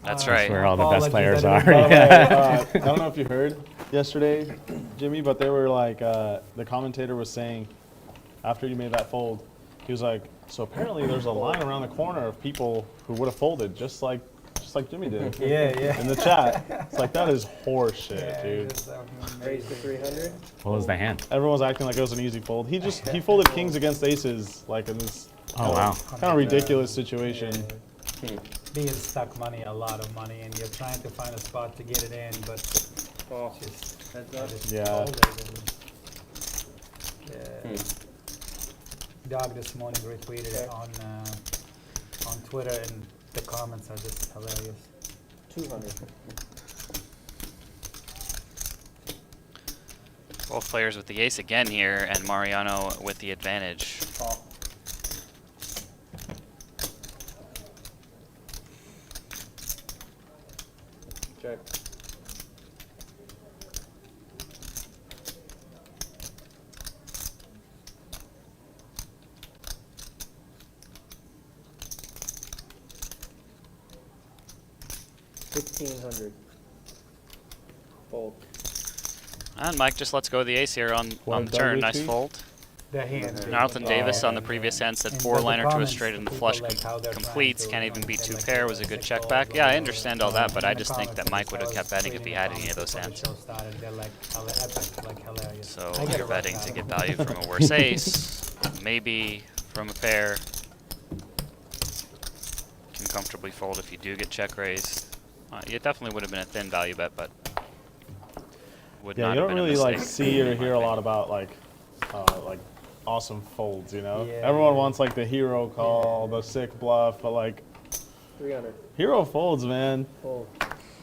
Speaker 5: That's
Speaker 6: uh,
Speaker 5: right.
Speaker 9: Where all the best
Speaker 6: apologies,
Speaker 9: players
Speaker 6: I
Speaker 9: are.
Speaker 6: didn't know
Speaker 9: Yeah.
Speaker 4: I don't know if you heard yesterday, Jimmy, but they were like, the commentator was saying, after you made that fold, he was like, so apparently there's a line around the corner of people who would have folded, just like Jimmy did.
Speaker 6: Yeah.
Speaker 4: In the chat. It's like, that is horse shit,
Speaker 6: Yeah,
Speaker 4: dude.
Speaker 6: just,
Speaker 7: Raise to 300.
Speaker 9: What was the hand?
Speaker 4: Everyone was acting like it was an easy fold. He folded kings against aces, like in this
Speaker 9: Oh, wow.
Speaker 4: kind of ridiculous situation.
Speaker 6: being stuck money, a lot of money, and you're trying to find a spot to get it in, but
Speaker 7: Oh,
Speaker 6: just,
Speaker 7: heads up.
Speaker 6: just
Speaker 4: Yeah.
Speaker 6: fold it. And, Doug this morning retweeted it on Twitter, and the comments are just hilarious.
Speaker 7: 200.
Speaker 5: Both players with the ace again here, and Mariano with the advantage.
Speaker 7: Call. Check. $1,500. Fold.
Speaker 5: And Mike just lets go of the ace here on
Speaker 4: Well
Speaker 5: the turn.
Speaker 4: done,
Speaker 5: Nice
Speaker 4: VP.
Speaker 5: fold.
Speaker 6: The hand.
Speaker 5: Narleton Davis on the
Speaker 6: yeah.
Speaker 5: previous hand said
Speaker 6: And
Speaker 5: four
Speaker 6: the
Speaker 5: liner to a
Speaker 6: comments,
Speaker 5: straight and the
Speaker 6: people
Speaker 5: flush
Speaker 6: like how they're trying
Speaker 5: completes.
Speaker 6: to,
Speaker 5: Can't even beat
Speaker 6: they
Speaker 5: two
Speaker 6: like
Speaker 5: pair
Speaker 6: the
Speaker 5: was a good
Speaker 6: six
Speaker 5: check
Speaker 6: balls
Speaker 5: back.
Speaker 6: or
Speaker 5: Yeah, I
Speaker 6: whatever.
Speaker 5: understand all that, but I
Speaker 6: In the
Speaker 5: just think that
Speaker 6: comments,
Speaker 5: Mike would have
Speaker 6: I
Speaker 5: kept
Speaker 6: was
Speaker 5: betting if he
Speaker 6: reading
Speaker 5: had
Speaker 6: the
Speaker 5: any of those
Speaker 6: comments
Speaker 5: hands.
Speaker 6: before the show started. They're like, epic, like hilarious.
Speaker 5: So
Speaker 6: I get
Speaker 5: you're
Speaker 6: a
Speaker 5: betting
Speaker 6: rush
Speaker 5: to
Speaker 6: out
Speaker 5: get
Speaker 6: of it.
Speaker 5: value from a worse ace, maybe from a pair. Can comfortably fold if you do get check raised. It definitely would have been a thin value bet, but would
Speaker 4: Yeah,
Speaker 5: not
Speaker 4: you
Speaker 5: have
Speaker 4: don't
Speaker 5: been
Speaker 4: really
Speaker 5: a
Speaker 4: like
Speaker 5: mistake,
Speaker 4: see or
Speaker 5: in my
Speaker 4: hear a lot
Speaker 5: opinion.
Speaker 4: about like awesome folds, you know?
Speaker 6: Yeah,
Speaker 4: Everyone
Speaker 6: yeah.
Speaker 4: wants like the hero call, the sick bluff, but like
Speaker 7: 300.
Speaker 4: hero folds, man.
Speaker 7: Fold.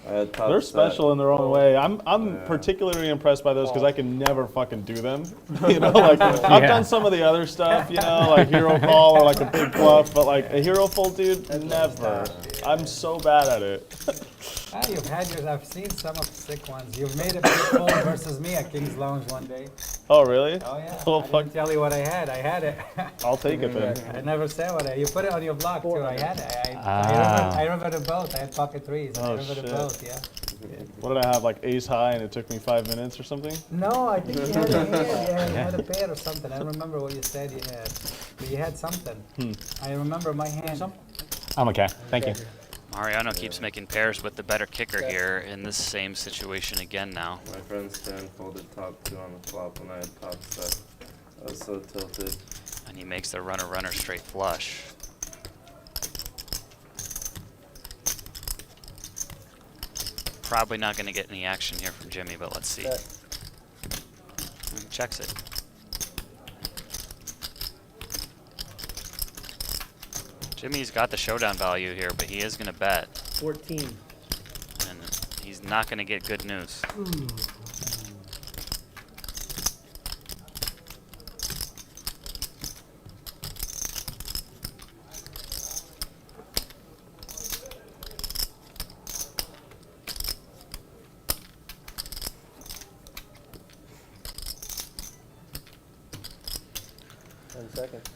Speaker 3: I had top
Speaker 4: They're
Speaker 3: set.
Speaker 4: special in their own way. I'm
Speaker 3: Yeah.
Speaker 4: particularly impressed by those because I can never fucking do them. You know, like I've done some of the other stuff, you know, like hero call or like a big bluff, but like a hero fold, dude, never. I'm so bad at it.
Speaker 6: Ah, you've had yours. I've seen some of the sick ones. You've made a big fold versus me at King's Lounge one day.
Speaker 4: Oh, really?
Speaker 6: Oh yeah.
Speaker 4: Well,
Speaker 6: I
Speaker 4: fuck.
Speaker 6: didn't tell you what I had. I had it.
Speaker 4: I'll take it then.
Speaker 6: I never said what you put it on your blog too. I had it. I remember the both. I had pocket threes. I
Speaker 4: Oh,
Speaker 6: remember the
Speaker 4: shit.
Speaker 6: both. Yeah.
Speaker 4: What did I have, like ace high, and it took me 5 minutes or something?
Speaker 6: No, I think you had a hand. You had a pair or something. I don't remember what you said you had. But you had something. I remember my hand.
Speaker 9: I'm okay. Thank you.
Speaker 5: Mariano keeps making pairs with the better kicker here in this same situation again now.
Speaker 3: My friend's turn folded top 2 on the flop when I had top set. I was so tilted.
Speaker 5: And he makes the runner straight flush. Probably not going to get any action here from Jimmy, but let's see. Checks it. Jimmy's got the showdown value here, but he is going to bet.
Speaker 7: 14.
Speaker 5: And he's not going to get good news.
Speaker 7: Seconds.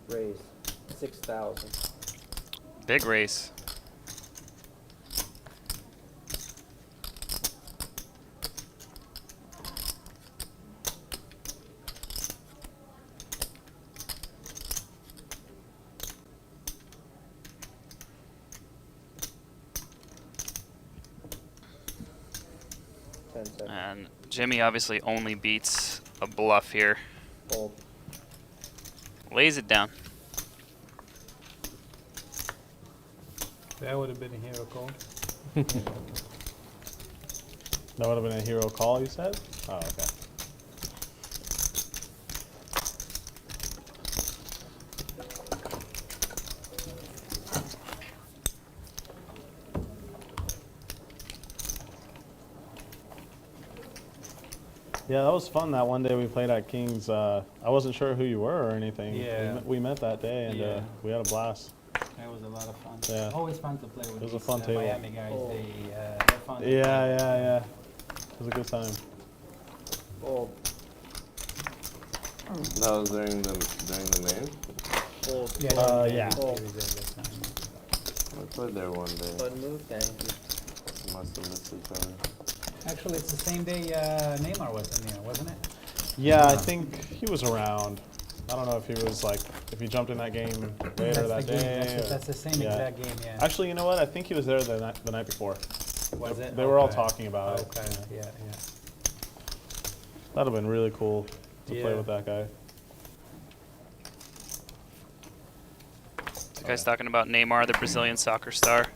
Speaker 7: Raise 6,000.
Speaker 5: Big race. And Jimmy obviously only beats a bluff here.
Speaker 7: Fold.
Speaker 5: Lays it down.
Speaker 6: That would have been a hero call.
Speaker 4: That would have been a hero call, you said? Oh, okay. Yeah, that was fun. That one day we played at King's. I wasn't sure who you were or anything.
Speaker 6: Yeah.
Speaker 4: We met that day and
Speaker 6: Yeah.
Speaker 4: We had a blast.
Speaker 6: That was a lot of fun.
Speaker 4: Yeah.
Speaker 6: Always fun to play with
Speaker 4: It was a
Speaker 6: these
Speaker 4: fun table.
Speaker 6: Miami guys.
Speaker 7: Oh.
Speaker 6: They're fun. to
Speaker 4: Yeah,
Speaker 6: play.
Speaker 4: yeah. It was a good time.
Speaker 7: Fold.
Speaker 3: That was during the main.
Speaker 7: Fold.
Speaker 6: Yeah.
Speaker 4: Yeah.
Speaker 7: Fold.
Speaker 3: I played there one day.
Speaker 7: Fun move. Thank you.
Speaker 3: Must have missed each other.
Speaker 6: Actually, it's the same day Neymar was in here, wasn't it?
Speaker 4: Yeah, I think he was around. I don't know if he was like, if he jumped in that game later that
Speaker 6: That's the game.
Speaker 4: day.
Speaker 6: That's the same
Speaker 4: yeah.
Speaker 6: exact game, yeah.
Speaker 4: Actually, you know what? I think he was there the night before.
Speaker 6: Was it?
Speaker 4: They were all
Speaker 6: Okay.
Speaker 4: talking about
Speaker 6: Okay,
Speaker 4: it.
Speaker 6: yeah.
Speaker 4: That'd have been really cool to play
Speaker 6: Yeah.
Speaker 4: with that guy.
Speaker 5: This guy's talking about Neymar, the Brazilian soccer star.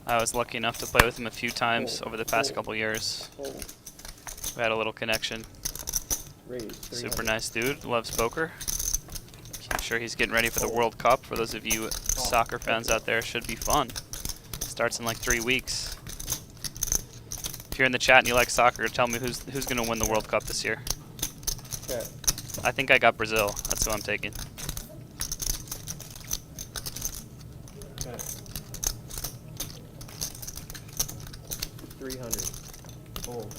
Speaker 5: I was lucky enough to play with him a few times over the past couple years.
Speaker 7: Fold.
Speaker 5: We had a little connection.
Speaker 7: Raise.
Speaker 5: Super
Speaker 7: 300.
Speaker 5: nice dude, loves poker. I'm sure he's getting ready for the World Cup. For those of you soccer fans out there, should be fun. Starts in like 3 weeks. If you're in the chat and you like soccer, tell me who's going to win the World Cup this year.
Speaker 7: Check.
Speaker 5: I think I got Brazil. That's who I'm taking.
Speaker 7: Check. 300. Fold.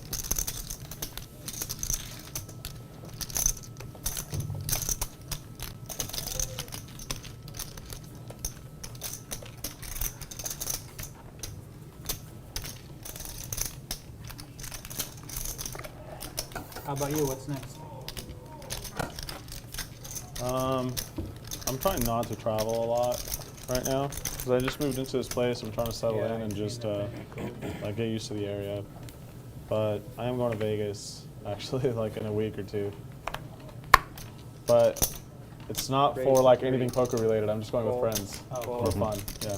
Speaker 6: How about you? What's next?
Speaker 4: I'm trying not to travel a lot right now because I just moved into this place. I'm trying to settle in and just like get used to the area. But I am going to Vegas actually, like in a week or two. But it's not for like anything poker related. I'm just going with friends for fun. Yeah.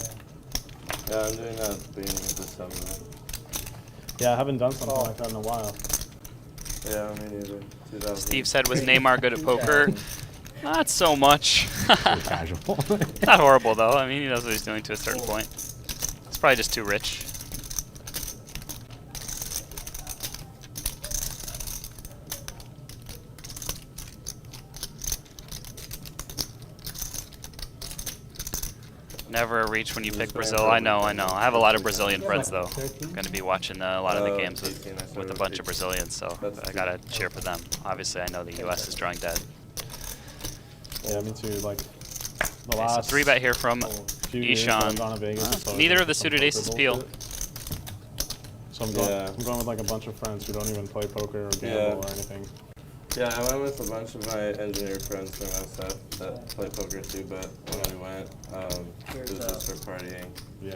Speaker 3: Yeah, I'm doing that at the beginning of December.
Speaker 4: Yeah, I haven't done something like that in a while.
Speaker 3: Yeah, me neither. 2000.
Speaker 5: Steve said, was Neymar good at poker? Not so much.
Speaker 9: Casual.
Speaker 5: Not horrible, though. I mean, he knows what he's doing to a certain point. It's probably just too rich. Never a reach when you pick Brazil. I know. I have a lot of Brazilian friends, though. I'm going to be watching a lot of the games with a bunch of Brazilians, so I got to cheer for them. Obviously, I know the U.S. is drawing dead.
Speaker 4: Yeah, me too. Like the
Speaker 5: Okay, so
Speaker 4: last
Speaker 5: 3-bet here from
Speaker 4: few years that I've
Speaker 5: Eshaan.
Speaker 4: gone to Vegas, so
Speaker 5: Neither
Speaker 4: I've
Speaker 5: of the
Speaker 4: done
Speaker 5: suited
Speaker 4: poker
Speaker 5: aces appeal.
Speaker 4: bullshit. So I'm going with like a bunch of friends who don't even play poker or gamble or anything.
Speaker 3: Yeah, I went with a bunch of my engineer friends from SF that play poker too, but when we went, it was just for partying.
Speaker 4: Yeah.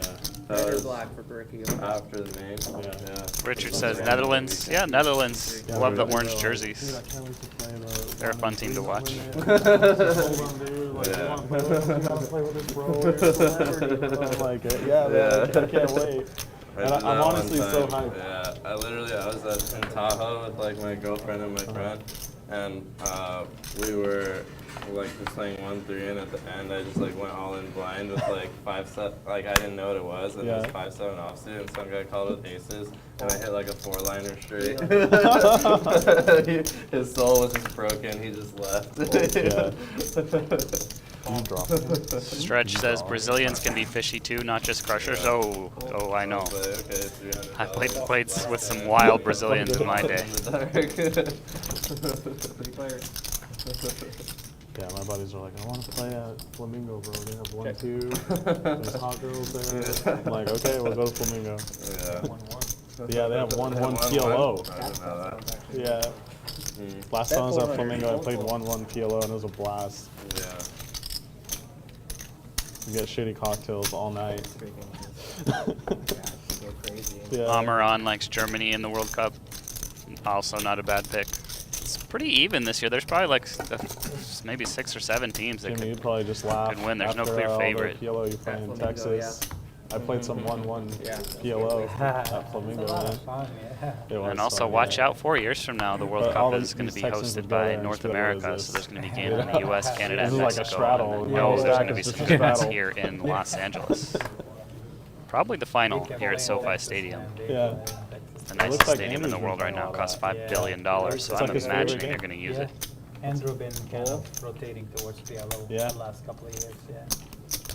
Speaker 3: That
Speaker 7: Red or
Speaker 3: was
Speaker 7: black for Berkey?
Speaker 3: after the main.
Speaker 4: Yeah.
Speaker 5: Richard says Netherlands. Yeah, Netherlands.
Speaker 4: Yeah,
Speaker 5: Love the
Speaker 4: really
Speaker 5: orange
Speaker 4: good.
Speaker 5: jerseys.
Speaker 4: Dude, I can't wait to play the
Speaker 5: They're a fun team to watch.
Speaker 4: Hold on, dude. Like,
Speaker 3: Yeah.
Speaker 4: you wanna play with us? You gotta play with us, bro. You're a celebrity. I'm like, yeah, man, I can't wait.
Speaker 3: I
Speaker 4: And
Speaker 3: did
Speaker 4: I'm
Speaker 3: that one
Speaker 4: honestly so
Speaker 3: time.
Speaker 4: hyped.
Speaker 3: Yeah, I was in Tahoe with like my girlfriend and my friend, and we were like just playing 1-3, and at the end I just like went all in blind with like 5-7. Like I didn't know what it was, and it was
Speaker 4: Yeah.
Speaker 3: 5-7 offsuit, and some guy called with aces, and I hit like a 4-liner straight. His soul was just broken. He just left.
Speaker 4: Yeah. You drop it.
Speaker 5: Stretch says Brazilians can be fishy too, not just crushers. Oh, I know.
Speaker 3: Okay,
Speaker 5: I played with some wild Brazilians in my day.
Speaker 4: Yeah, my buddies are like, I want to play at Flamingo, bro. They have 1-2. There's hot girls there. I'm like, okay, we'll go to Flamingo.
Speaker 3: Yeah.
Speaker 4: Yeah, they have 1-1 PLO.
Speaker 3: I didn't know that.
Speaker 4: Yeah. Last time I was at Flamingo, I played 1-1 PLO, and it was a blast.
Speaker 3: Yeah.
Speaker 4: You get shitty cocktails all night.
Speaker 7: Go crazy.
Speaker 4: Yeah.
Speaker 5: Amaran likes Germany in the World Cup. Also not a bad pick. It's pretty even this year. There's probably like maybe 6 or 7 teams that
Speaker 4: Jimmy,
Speaker 5: could.
Speaker 4: you'd probably just laugh.
Speaker 5: could win. There's no
Speaker 4: after
Speaker 5: clear
Speaker 4: all the
Speaker 5: favorite.
Speaker 4: PLO you play in
Speaker 7: Flamingo,
Speaker 4: Texas. I played some 1-1 PLO at Flamingo,
Speaker 6: It's a lot
Speaker 4: man.
Speaker 6: of fun, yeah.
Speaker 4: It was
Speaker 5: And also
Speaker 4: fun,
Speaker 5: watch
Speaker 4: yeah.
Speaker 5: out 4 years from now. The World
Speaker 4: But all
Speaker 5: Cup
Speaker 4: these-
Speaker 5: is going to
Speaker 4: these
Speaker 5: be
Speaker 4: Texans would
Speaker 5: hosted
Speaker 4: go there
Speaker 5: by
Speaker 4: and
Speaker 5: North
Speaker 4: just be like, what
Speaker 5: America,
Speaker 4: is
Speaker 5: so
Speaker 4: this?
Speaker 5: there's going to be games in the U.S., Canada,
Speaker 4: This
Speaker 5: and
Speaker 4: is like a
Speaker 5: Mexico.
Speaker 4: straddle.
Speaker 5: And then
Speaker 4: No,
Speaker 5: there's
Speaker 4: stack
Speaker 5: going to be
Speaker 4: is
Speaker 5: some
Speaker 4: just a
Speaker 5: events
Speaker 4: straddle.
Speaker 5: here in Los Angeles. Probably the final here at SoFi Stadium.
Speaker 4: Yeah.
Speaker 5: The
Speaker 4: looks
Speaker 5: nicest
Speaker 4: like
Speaker 5: stadium in the
Speaker 4: Andrew's
Speaker 5: world
Speaker 4: been
Speaker 5: right now.
Speaker 4: playing
Speaker 5: Costs
Speaker 4: all
Speaker 5: $5
Speaker 6: that.
Speaker 5: billion,
Speaker 6: Yeah.
Speaker 5: so
Speaker 4: It's
Speaker 5: I'm
Speaker 4: like his favorite
Speaker 5: imagining
Speaker 4: game.
Speaker 5: they're going to use
Speaker 6: Yeah.
Speaker 5: it.
Speaker 6: Andrew been kind of rotating towards PLO
Speaker 4: Yeah.
Speaker 6: the last couple of years, yeah.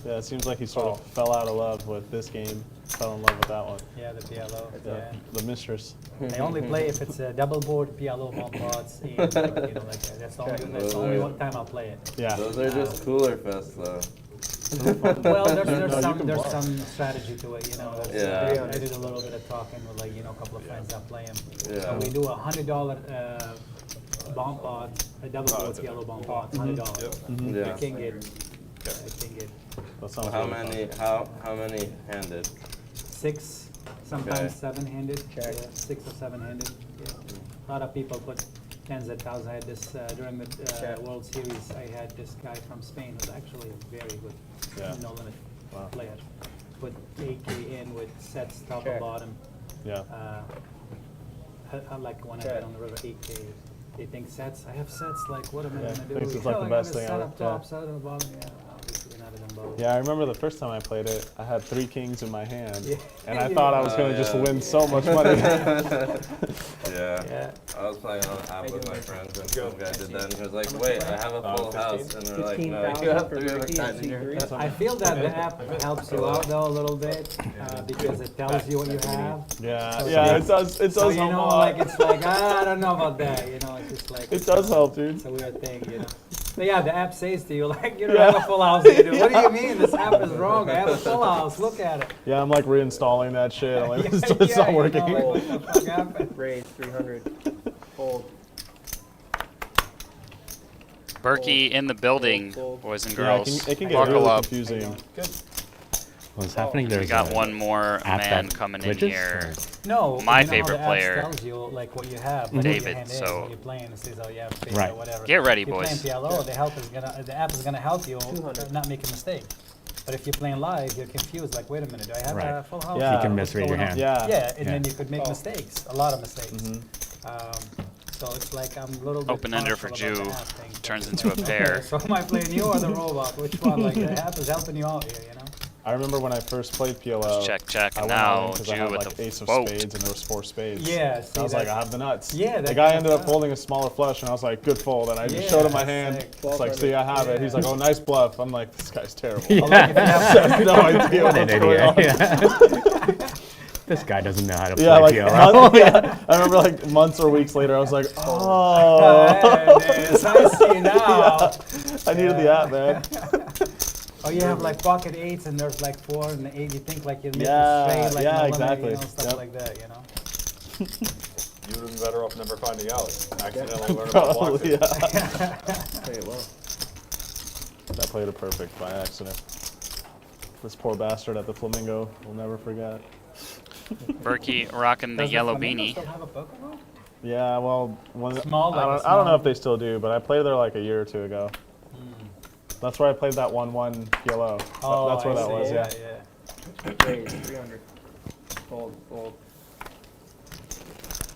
Speaker 4: Yeah, it seems like he sort of fell out of love with this game, fell in love with that one.
Speaker 6: Yeah, the PLO,
Speaker 4: Yeah,
Speaker 6: yeah.
Speaker 4: the mistress.
Speaker 6: I only play if it's a double board PLO bomb pots, and like, that's the only one time I'll play it.
Speaker 4: Yeah.
Speaker 3: Those are just cooler fests, though.
Speaker 6: Well,
Speaker 4: No, you can
Speaker 6: there's
Speaker 4: bluff.
Speaker 6: some strategy to it, you know.
Speaker 3: Yeah.
Speaker 6: I did a little bit of talking with a couple of friends that play them.
Speaker 3: Yeah.
Speaker 6: So we do $100 bomb pot, a double board PLO bomb pot, $100.
Speaker 3: Yeah.
Speaker 6: I can get.
Speaker 4: That sounds
Speaker 3: How
Speaker 4: really
Speaker 3: many?
Speaker 4: fun.
Speaker 3: How many handed?
Speaker 6: 6, sometimes
Speaker 3: Okay.
Speaker 6: 7-handed. Yeah, 6 or 7-handed. Yeah. A lot of people put tens of thousands. I had this during the World Series. I had this guy from Spain who's actually a very good no limit player. Put 8K in with sets top and bottom.
Speaker 4: Yeah.
Speaker 6: I like when I bet on the river 8K. They think sets. I have sets. Like, what am I
Speaker 4: Yeah,
Speaker 6: gonna do?
Speaker 4: thinks it's like the
Speaker 6: I
Speaker 4: best
Speaker 6: have a
Speaker 4: thing
Speaker 6: set
Speaker 4: ever.
Speaker 6: up top, set up bottom. Yeah, obviously none of them both.
Speaker 4: Yeah, I remember the first time I played it, I had 3 kings in my hand,
Speaker 6: Yeah.
Speaker 4: and I thought I was going to just
Speaker 3: yeah.
Speaker 4: win so much money.
Speaker 3: Yeah.
Speaker 6: Yeah.
Speaker 3: I was playing on an app with my friends, and some guy did that, and he was like, "Wait, I have a full house," and we're like, "No, you have 3 of a kind in your house."
Speaker 6: I feel that the app helps you out though a little bit because it tells you what you have.
Speaker 4: Yeah,
Speaker 6: So
Speaker 4: yeah,
Speaker 6: it's-
Speaker 4: it does. It does
Speaker 6: So you
Speaker 4: help a
Speaker 6: know,
Speaker 4: lot.
Speaker 6: like it's like I don't know about that. You know, it's just like
Speaker 4: It does help, dude.
Speaker 6: it's a weird thing. You know. But yeah, the app says to you like you don't have a full house. You do. What do you mean? This app is wrong. I have a full house. Look at it.
Speaker 4: Yeah, I'm like reinstalling that shit. I'm like,
Speaker 6: Yeah,
Speaker 4: it's not
Speaker 6: you
Speaker 4: working.
Speaker 6: know, like, what the fuck happened?
Speaker 7: Raise 300. Fold.
Speaker 5: Berkey in the building, boys and
Speaker 4: Yeah,
Speaker 5: girls.
Speaker 4: it can get
Speaker 5: Buckle
Speaker 4: really
Speaker 5: up.
Speaker 4: confusing.
Speaker 9: What's happening? There's
Speaker 5: We got
Speaker 9: a
Speaker 5: one more
Speaker 9: app
Speaker 5: man
Speaker 9: that
Speaker 5: coming in
Speaker 9: glitches,
Speaker 5: here.
Speaker 6: No,
Speaker 5: My
Speaker 6: you know,
Speaker 5: favorite
Speaker 6: the app
Speaker 5: player,
Speaker 6: tells you like what you have, like,
Speaker 5: David,
Speaker 6: What your hand is
Speaker 5: so-
Speaker 6: when you're playing, it says, oh, you have space
Speaker 9: Right.
Speaker 6: or whatever.
Speaker 5: Get ready,
Speaker 6: if you're
Speaker 5: boys.
Speaker 6: playing PLO, the app is gonna help you not make a mistake. But if you're playing live, you're confused. Like, wait a minute, do I have
Speaker 9: Right.
Speaker 6: a full house?
Speaker 4: Yeah. You
Speaker 9: can
Speaker 6: What's
Speaker 9: misread your
Speaker 6: going on?
Speaker 9: hand.
Speaker 4: Yeah.
Speaker 6: Yeah, and
Speaker 9: Yeah.
Speaker 6: then you could make mistakes, a lot of mistakes.
Speaker 4: Mm-hmm.
Speaker 6: So it's like I'm a little bit
Speaker 5: Open ender for
Speaker 6: partial about
Speaker 5: Jew
Speaker 6: the app thing.
Speaker 5: turns
Speaker 6: It's
Speaker 5: into a
Speaker 6: like,
Speaker 5: pair.
Speaker 6: okay, so am I playing you or the robot? Which one? Like the app is helping you out here, you know?
Speaker 4: I remember when I first played PLO.
Speaker 5: Check, check,
Speaker 4: I
Speaker 5: and
Speaker 4: went all in
Speaker 5: now
Speaker 4: 'cause I
Speaker 5: Jew
Speaker 4: had
Speaker 5: with
Speaker 4: like
Speaker 5: the
Speaker 4: ace of
Speaker 5: vote.
Speaker 4: spades and there was 4 spades.
Speaker 6: Yeah,
Speaker 4: And
Speaker 6: see,
Speaker 4: I was like, I
Speaker 6: that's-
Speaker 4: have the nuts.
Speaker 6: Yeah,
Speaker 4: The
Speaker 6: that
Speaker 4: guy
Speaker 6: kind of
Speaker 4: ended up
Speaker 6: stuff.
Speaker 4: folding a smaller flush, and I was like, good fold. And I just
Speaker 6: Yeah,
Speaker 4: showed him my
Speaker 6: that's
Speaker 4: hand.
Speaker 6: sick.
Speaker 4: It's like, see, I have it. He's like, oh, nice bluff. I'm like, this guy's terrible.
Speaker 6: Like, if you have-
Speaker 4: I have no idea
Speaker 9: What an
Speaker 4: what's going
Speaker 9: idiot.
Speaker 4: on.
Speaker 9: Yeah. This guy doesn't know how to
Speaker 4: Yeah,
Speaker 9: play
Speaker 4: like
Speaker 9: PLO.
Speaker 4: yeah. I remember like months or weeks later, I was like, oh,
Speaker 6: There it is. I see now.
Speaker 4: I needed the app, man.
Speaker 6: Oh, you have like pocket 8s and there's like 4 and 8. You think like you're making
Speaker 4: Yeah,
Speaker 6: straight, like
Speaker 4: yeah,
Speaker 6: no limit,
Speaker 4: exactly.
Speaker 6: you know, stuff
Speaker 4: Yep.
Speaker 6: like that, you know.
Speaker 2: You would have been better off never finding out. Accidentally learn about
Speaker 4: Probably,
Speaker 2: blocking.
Speaker 4: yeah.
Speaker 7: Play it well.
Speaker 4: I played it perfect by accident. This poor bastard at the Flamingo will never forget.
Speaker 5: Berkey rocking the
Speaker 6: Does
Speaker 5: yellow
Speaker 6: Flamingo
Speaker 5: beanie.
Speaker 6: still have a Pokemon?
Speaker 4: Yeah, well,
Speaker 6: Small, like a
Speaker 4: I don't know
Speaker 6: small-
Speaker 4: if they still do, but I played there like a year or two ago. That's where I played that 1-1 PLO.
Speaker 6: Oh,
Speaker 4: That's where
Speaker 6: I
Speaker 4: that was,
Speaker 6: see,
Speaker 4: yeah.
Speaker 7: Raise 300. Fold, fold.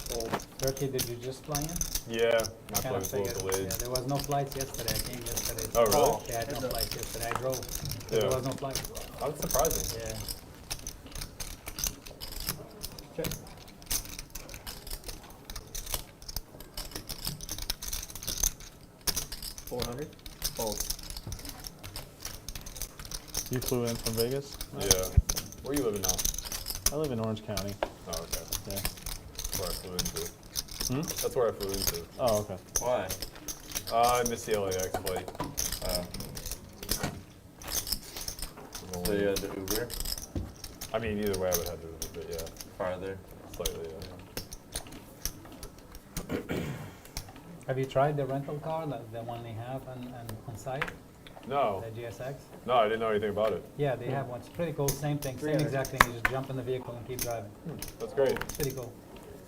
Speaker 7: Fold.
Speaker 6: Berkey, did you just fly in?
Speaker 2: Yeah, my
Speaker 6: Kind
Speaker 2: play
Speaker 6: of
Speaker 2: was a little
Speaker 6: figured.
Speaker 2: delayed.
Speaker 6: Yeah, there was no flights yesterday. I came yesterday.
Speaker 2: Oh, really?
Speaker 6: Yeah, I had no flights yesterday. I drove.
Speaker 2: Yeah.
Speaker 6: There was no flights.
Speaker 2: That's surprising.
Speaker 6: Yeah.
Speaker 7: Check. $400. Fold.
Speaker 4: You flew in from Vegas?
Speaker 2: Yeah. Where you living now?
Speaker 4: I live in Orange County.
Speaker 2: Oh, okay.
Speaker 4: Yeah.
Speaker 2: That's where I flew into.
Speaker 4: Hmm?
Speaker 2: That's where I flew into.
Speaker 4: Oh, okay.
Speaker 3: Why?
Speaker 2: I missed the LAX flight.
Speaker 3: So you had to Uber
Speaker 2: I mean, either way, I would have to Uber, but yeah,
Speaker 3: farther.
Speaker 2: slightly.
Speaker 6: Have you tried the rental car, like the one they have on site,
Speaker 2: No,
Speaker 6: the GSX?
Speaker 2: no, I didn't know anything about it.
Speaker 6: Yeah, they have one. It's pretty cool. Same thing, same
Speaker 7: 300.
Speaker 6: exact thing. You just jump in the vehicle and keep driving.
Speaker 2: That's great.
Speaker 6: Pretty cool.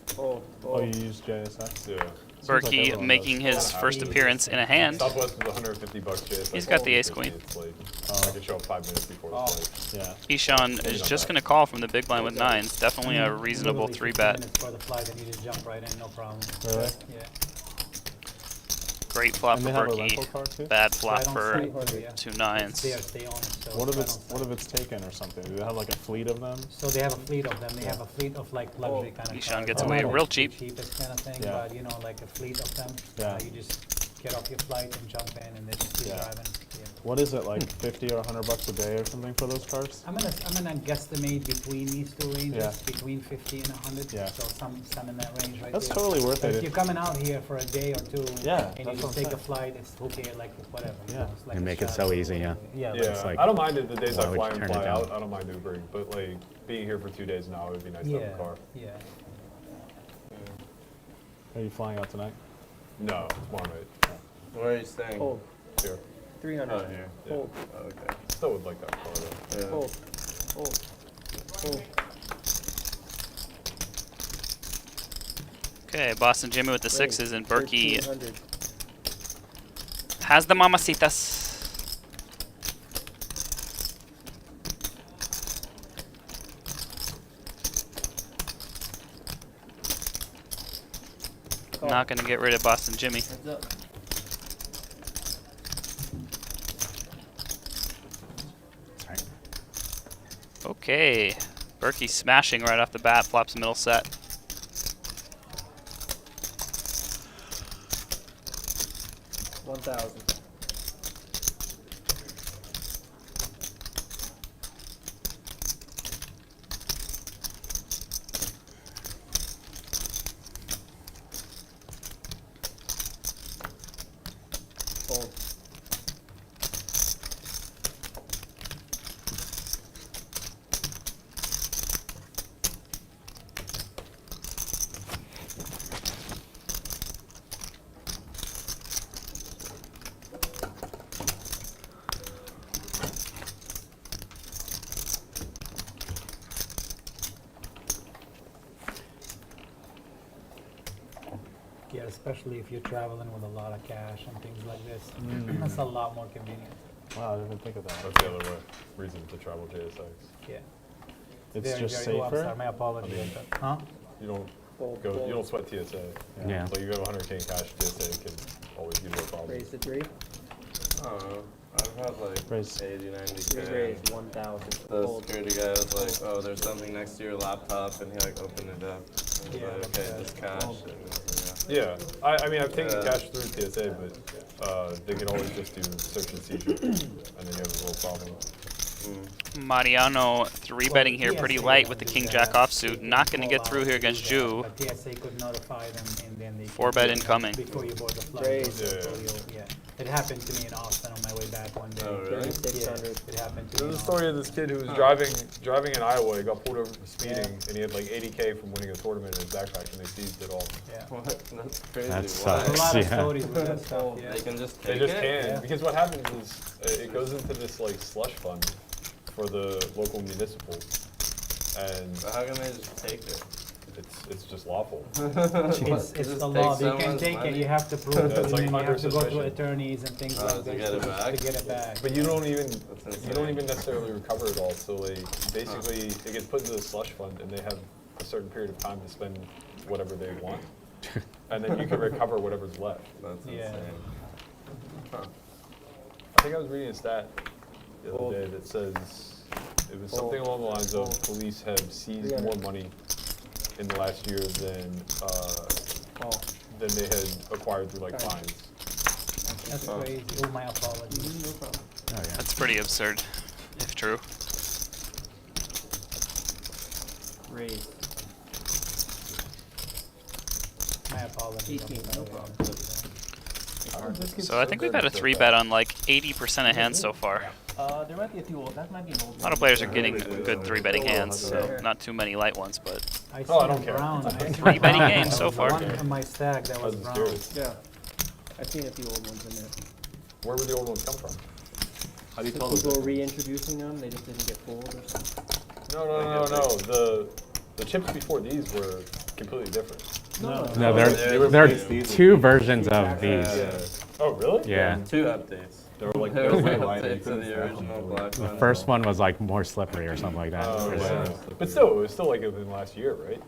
Speaker 7: Fold,
Speaker 4: Oh,
Speaker 7: fold.
Speaker 4: you used JSX?
Speaker 2: Yeah.
Speaker 5: Berkey
Speaker 4: everyone
Speaker 5: making his first appearance in a hand.
Speaker 2: Southwest was $150 JSX.
Speaker 5: He's got the ace
Speaker 2: 150.
Speaker 5: queen.
Speaker 2: It's like,
Speaker 4: Oh.
Speaker 2: I could show up 5 minutes before the
Speaker 6: Oh.
Speaker 2: flight.
Speaker 4: Yeah.
Speaker 5: Eshaan is just going to call from the big blind with nines. Definitely a reasonable
Speaker 6: Literally
Speaker 5: 3
Speaker 6: 15
Speaker 5: bet.
Speaker 6: minutes for the flight and you just jump right in, no problem.
Speaker 4: Really?
Speaker 6: Yeah.
Speaker 5: Great flop
Speaker 4: And
Speaker 5: for
Speaker 4: they have a rental
Speaker 5: Berkey.
Speaker 4: car too?
Speaker 5: Bad flop
Speaker 6: Right on
Speaker 5: for
Speaker 6: site, yeah.
Speaker 5: 2
Speaker 6: It's
Speaker 5: nines.
Speaker 6: there, they own it. So
Speaker 4: What if
Speaker 6: right
Speaker 4: it's
Speaker 6: on
Speaker 4: what
Speaker 6: site.
Speaker 4: if it's taken or something? Do they have like a fleet of them?
Speaker 6: So they have a fleet of them. They have a fleet of like luxury kind of
Speaker 5: Eshaan
Speaker 6: cars.
Speaker 5: gets
Speaker 6: Not
Speaker 5: away
Speaker 6: like
Speaker 5: real
Speaker 6: the
Speaker 5: cheap.
Speaker 6: cheapest kind of thing,
Speaker 4: Yeah.
Speaker 6: but you know, like a fleet of them.
Speaker 4: Yeah.
Speaker 6: You just get off your flight and jump in and then just keep
Speaker 4: Yeah.
Speaker 6: driving. Yeah.
Speaker 4: What is it, like 50 or $100 a day or something for those cars?
Speaker 6: I'm gonna guesstimate between these two ranges,
Speaker 4: Yeah.
Speaker 6: between 50 and 100.
Speaker 4: Yeah.
Speaker 6: So some in that range right
Speaker 4: That's
Speaker 6: there.
Speaker 4: totally worth
Speaker 6: But
Speaker 4: it.
Speaker 6: if you're coming out here for a day or two,
Speaker 4: Yeah,
Speaker 6: and you
Speaker 4: that's
Speaker 6: just
Speaker 4: what I'm
Speaker 6: take a
Speaker 4: saying.
Speaker 6: flight, it's okay, like whatever. you
Speaker 4: Yeah.
Speaker 6: know, it's like
Speaker 9: You
Speaker 6: a
Speaker 9: make it
Speaker 6: shot.
Speaker 9: so easy, yeah.
Speaker 6: Yeah.
Speaker 2: Yeah,
Speaker 9: like,
Speaker 2: I don't mind it the days
Speaker 9: why
Speaker 2: I
Speaker 9: would
Speaker 2: fly
Speaker 9: you
Speaker 2: and
Speaker 9: turn it
Speaker 2: fly
Speaker 9: down?
Speaker 2: out. I don't mind Ubering, but like being here for 2 days now, it would be nice to have a
Speaker 6: Yeah.
Speaker 2: car.
Speaker 6: Yeah.
Speaker 4: Are you flying out tonight?
Speaker 2: No, tomorrow night.
Speaker 3: Where are you staying?
Speaker 7: Fold.
Speaker 2: Here.
Speaker 7: 300.
Speaker 3: Oh, here.
Speaker 2: Yeah.
Speaker 7: Fold.
Speaker 3: Oh, okay.
Speaker 2: Still would like that car though.
Speaker 3: Yeah.
Speaker 7: Fold. Fold. Fold.
Speaker 5: Okay, Boston Jimmy with the
Speaker 7: Raise.
Speaker 5: sixes and Berkey
Speaker 7: 1300.
Speaker 5: has the mamacitas.
Speaker 7: Call.
Speaker 5: Not going to get rid of Boston Jimmy.
Speaker 7: Heads up.
Speaker 5: Okay, Berkey smashing right off the bat, flops middle set.
Speaker 7: $1,000. Fold.
Speaker 6: Yeah, especially if you're traveling with a lot of cash and things like this. That's a lot more convenient.
Speaker 4: Wow, I didn't even think of that.
Speaker 2: That's the other way. Reason to travel JSX.
Speaker 6: Yeah.
Speaker 4: It's
Speaker 6: Very,
Speaker 4: just
Speaker 6: very well. I'm
Speaker 4: safer?
Speaker 6: sorry, my apologies.
Speaker 2: I mean-
Speaker 6: Huh?
Speaker 2: You don't
Speaker 7: Fold.
Speaker 2: go.
Speaker 7: Fold.
Speaker 2: You don't sweat TSA.
Speaker 9: Yeah.
Speaker 2: Like you go 100K in cash, TSA can always give you a problem.
Speaker 7: Raise the 3.
Speaker 3: I don't know. I've had like
Speaker 4: Raise.
Speaker 3: 80, 90
Speaker 7: 3
Speaker 3: K.
Speaker 7: raise 1,000.
Speaker 3: The
Speaker 7: Fold.
Speaker 3: security guy was like, "Oh, there's something next to your laptop," and he like opened it up. And he
Speaker 6: Yeah,
Speaker 3: was like, "Okay,
Speaker 6: that's
Speaker 3: just cash."
Speaker 6: fold.
Speaker 3: And,
Speaker 2: Yeah, I mean I've taken
Speaker 3: Yeah.
Speaker 2: cash through TSA, but they can always just do search and seizure, and then you have a little problem.
Speaker 5: Mariano 3-betting here pretty
Speaker 6: TSA
Speaker 5: light with the
Speaker 6: won't
Speaker 5: king
Speaker 6: do
Speaker 5: jack
Speaker 6: that.
Speaker 5: offsuit.
Speaker 6: They
Speaker 5: Not
Speaker 6: can
Speaker 5: going to get
Speaker 6: call
Speaker 5: through
Speaker 6: out
Speaker 5: here
Speaker 6: to do
Speaker 5: against
Speaker 6: that,
Speaker 5: Jew.
Speaker 6: But TSA could notify them and then they.
Speaker 5: 4-bet
Speaker 6: can-
Speaker 5: incoming.
Speaker 6: Before you board the flight.
Speaker 7: Raise.
Speaker 6: so
Speaker 2: Yeah.
Speaker 6: yeah. It happened to me in Austin on my way back one day.
Speaker 3: Oh, really?
Speaker 7: 600.
Speaker 6: It happened to me.
Speaker 2: There's a
Speaker 6: in
Speaker 2: story of this kid who was driving in Iowa. He got pulled over for speeding, and he had like 80K from winning a tournament in his backpack, and they seized it all.
Speaker 6: Yeah.
Speaker 3: What? That's crazy.
Speaker 9: That
Speaker 3: Why?
Speaker 6: There's a
Speaker 9: sucks.
Speaker 6: lot of
Speaker 9: Yeah.
Speaker 6: stories with that stuff. Yeah.
Speaker 3: They can just
Speaker 2: They
Speaker 3: take
Speaker 2: just
Speaker 3: it?
Speaker 2: can,
Speaker 6: Yeah.
Speaker 2: because what happens is it goes into this like slush fund for the local municipal, and
Speaker 3: But how can they just take it?
Speaker 2: it's just lawful.
Speaker 6: It's
Speaker 3: Just
Speaker 6: the
Speaker 3: take
Speaker 6: law. You can
Speaker 3: someone's
Speaker 6: take it.
Speaker 3: money?
Speaker 6: You have to prove
Speaker 2: Yeah,
Speaker 6: it,
Speaker 2: it's
Speaker 6: and
Speaker 2: like
Speaker 6: then you
Speaker 2: under
Speaker 6: have to go through
Speaker 2: suspicion.
Speaker 6: attorneys and things
Speaker 3: Oh,
Speaker 6: like
Speaker 3: to
Speaker 6: this
Speaker 3: get it back?
Speaker 6: to get it back.
Speaker 2: But you don't even
Speaker 3: That's
Speaker 2: you don't
Speaker 3: insane.
Speaker 2: even necessarily recover it all. So like basically it gets put into the slush fund, and they have a certain period of time to spend whatever they want, and then you can recover whatever's left.
Speaker 3: That's
Speaker 6: Yeah.
Speaker 3: insane. Huh.
Speaker 2: I think I was reading a stat the other day that says it was something along the lines of police have seized more money in the last year than they had acquired through like fines.
Speaker 6: That's crazy. Oh, my apologies.
Speaker 7: No problem.
Speaker 9: Oh, yeah.
Speaker 5: That's pretty absurd, if true.
Speaker 7: Raise.
Speaker 6: My apologies.
Speaker 7: 18, no problem.
Speaker 5: So I think we've had a 3-bet on like 80% of hands so far.
Speaker 7: There might be a few old. That might be an old.
Speaker 5: A lot of players are getting good 3-betting hands, so not too many light ones, but
Speaker 6: I
Speaker 2: Oh, I
Speaker 6: see
Speaker 2: don't
Speaker 6: a
Speaker 2: care.
Speaker 6: brown. I see a
Speaker 5: 3-betting
Speaker 6: brown.
Speaker 5: games
Speaker 6: There
Speaker 5: so
Speaker 6: was
Speaker 5: far.
Speaker 6: One in my stack that
Speaker 2: I
Speaker 6: was
Speaker 2: was
Speaker 6: brown.
Speaker 2: curious.
Speaker 7: Yeah. I've seen a few old ones in there.
Speaker 2: Where would the old ones come from? How do you tell
Speaker 7: People
Speaker 2: them?
Speaker 7: reintroducing them, they just didn't get pulled or something.
Speaker 2: No. The chips before these were completely different.
Speaker 9: No,
Speaker 3: They were
Speaker 9: there are
Speaker 3: based-
Speaker 9: two versions of these.
Speaker 2: Oh, really?
Speaker 9: Yeah.
Speaker 3: 2 updates.
Speaker 2: They were like
Speaker 3: There was
Speaker 2: way
Speaker 3: like
Speaker 2: lighter. You
Speaker 3: updates to
Speaker 2: couldn't
Speaker 3: the
Speaker 2: stack them
Speaker 3: original
Speaker 2: fully.
Speaker 3: black
Speaker 9: The
Speaker 3: one.
Speaker 9: first one was like more slippery or something like that.
Speaker 2: Oh,
Speaker 9: Or
Speaker 2: yeah.
Speaker 9: something.
Speaker 2: But still, it was still like within last year, right?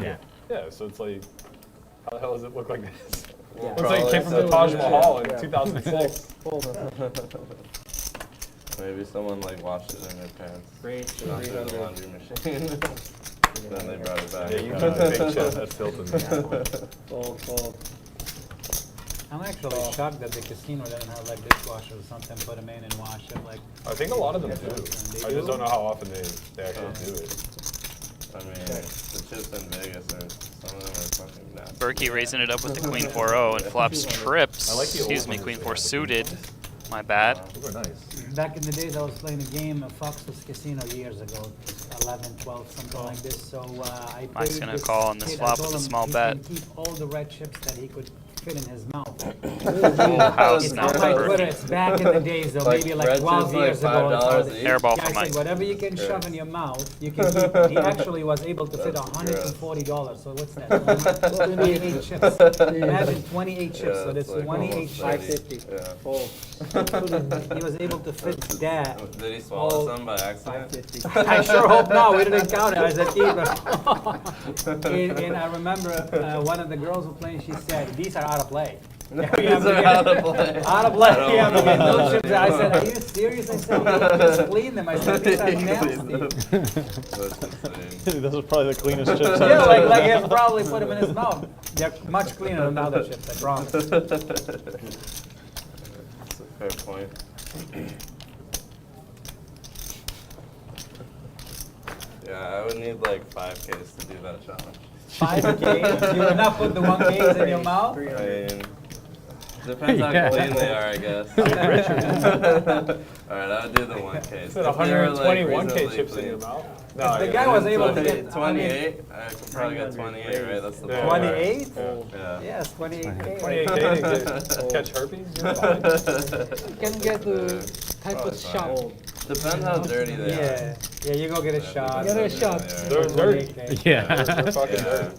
Speaker 9: Yeah.
Speaker 2: Yeah, so it's like, how the hell does it look like this?
Speaker 7: Yeah.
Speaker 2: Looks like it came from the Taj Mahal in 2006.
Speaker 3: Maybe someone like washed it in their pants.
Speaker 7: Raise to
Speaker 3: Not in the
Speaker 7: 300.
Speaker 3: laundry machine. Then they brought it back.
Speaker 2: Yeah, you put the big chip, that's tilted.
Speaker 7: Fold, fold.
Speaker 6: I'm actually shocked that the casino doesn't have like dishwashers or something. Put them in and wash it. Like
Speaker 2: I think a lot of them do.
Speaker 6: They
Speaker 2: I
Speaker 6: do?
Speaker 2: just don't know how often they actually do it.
Speaker 3: I mean, the chips in Vegas are, some of them are fucking nasty.
Speaker 5: Berkey raising it up with the Queen 4-0 and flops trips.
Speaker 2: I like the old
Speaker 5: Excuse me,
Speaker 2: ones.
Speaker 5: Queen 4 suited. My bad.
Speaker 2: Those are nice.
Speaker 6: back in the days, I was playing a game at Fox's Casino years ago, 11, 12, something like this. So I
Speaker 5: Mike's
Speaker 6: paid
Speaker 5: gonna
Speaker 6: this
Speaker 5: call on this
Speaker 6: kid,
Speaker 5: flop
Speaker 6: I told
Speaker 5: with a
Speaker 6: him
Speaker 5: small
Speaker 6: he
Speaker 5: bet.
Speaker 6: can keep all the red chips that he could fit in his mouth.
Speaker 5: Full house
Speaker 6: It's
Speaker 5: now
Speaker 6: on
Speaker 5: for
Speaker 6: my Twitter.
Speaker 5: Berkey.
Speaker 6: It's back in the days, though, maybe like
Speaker 3: red
Speaker 6: 12
Speaker 3: chips,
Speaker 6: years
Speaker 3: like
Speaker 6: ago.
Speaker 3: $5
Speaker 6: It's
Speaker 3: each?
Speaker 5: Airball
Speaker 6: yeah,
Speaker 5: for
Speaker 6: I
Speaker 5: Mike.
Speaker 6: said, whatever you can shove in your mouth, you can keep. He actually was able to fit $140. So what's that? 28 chips. Imagine 28 chips. So that's 28 chips.
Speaker 7: 550.
Speaker 3: Yeah.
Speaker 7: Fold.
Speaker 6: He was able to fit that.
Speaker 3: Did he swallow
Speaker 6: Oh,
Speaker 3: some by accident?
Speaker 7: 550.
Speaker 6: I sure hope not. We didn't count it as a keeper. and I remember one of the girls who playing, she said, "These are out of play."
Speaker 3: These are out of play.
Speaker 6: Out of play. Yeah, we get no chips. I said, "Are you serious?" I said, "You just clean them." I said, "These are nasty."
Speaker 3: That's insane.
Speaker 4: Those are probably the cleanest chips.
Speaker 6: Yeah, like he probably put them in his mouth. They're much cleaner than other chips. I promise.
Speaker 3: That's a fair point. Yeah, I would need like 5Ks to do that challenge.
Speaker 6: 5K. You would not put the 1Ks in your mouth.
Speaker 3: I mean, depends how
Speaker 9: Yeah.
Speaker 3: clean they are, I guess. Alright, I'll do the 1Ks.
Speaker 2: Is it 121K chips in your mouth? No,
Speaker 6: The
Speaker 2: yeah.
Speaker 6: guy was able to get
Speaker 3: 28? I could probably get 28, right? That's the
Speaker 2: Yeah.
Speaker 3: ballpark.
Speaker 6: 28?
Speaker 3: Yeah.
Speaker 6: Yes, 28K.
Speaker 2: 28K to catch herpes? You're fine.
Speaker 6: You can get the type
Speaker 3: Probably
Speaker 6: of
Speaker 3: fine.
Speaker 6: shot.
Speaker 3: Depends how dirty they
Speaker 6: Yeah, yeah, you go get a shot.
Speaker 3: Get a shot.
Speaker 2: They're dirty.
Speaker 6: 28K.
Speaker 9: Yeah.
Speaker 2: They're fucking
Speaker 3: Yeah.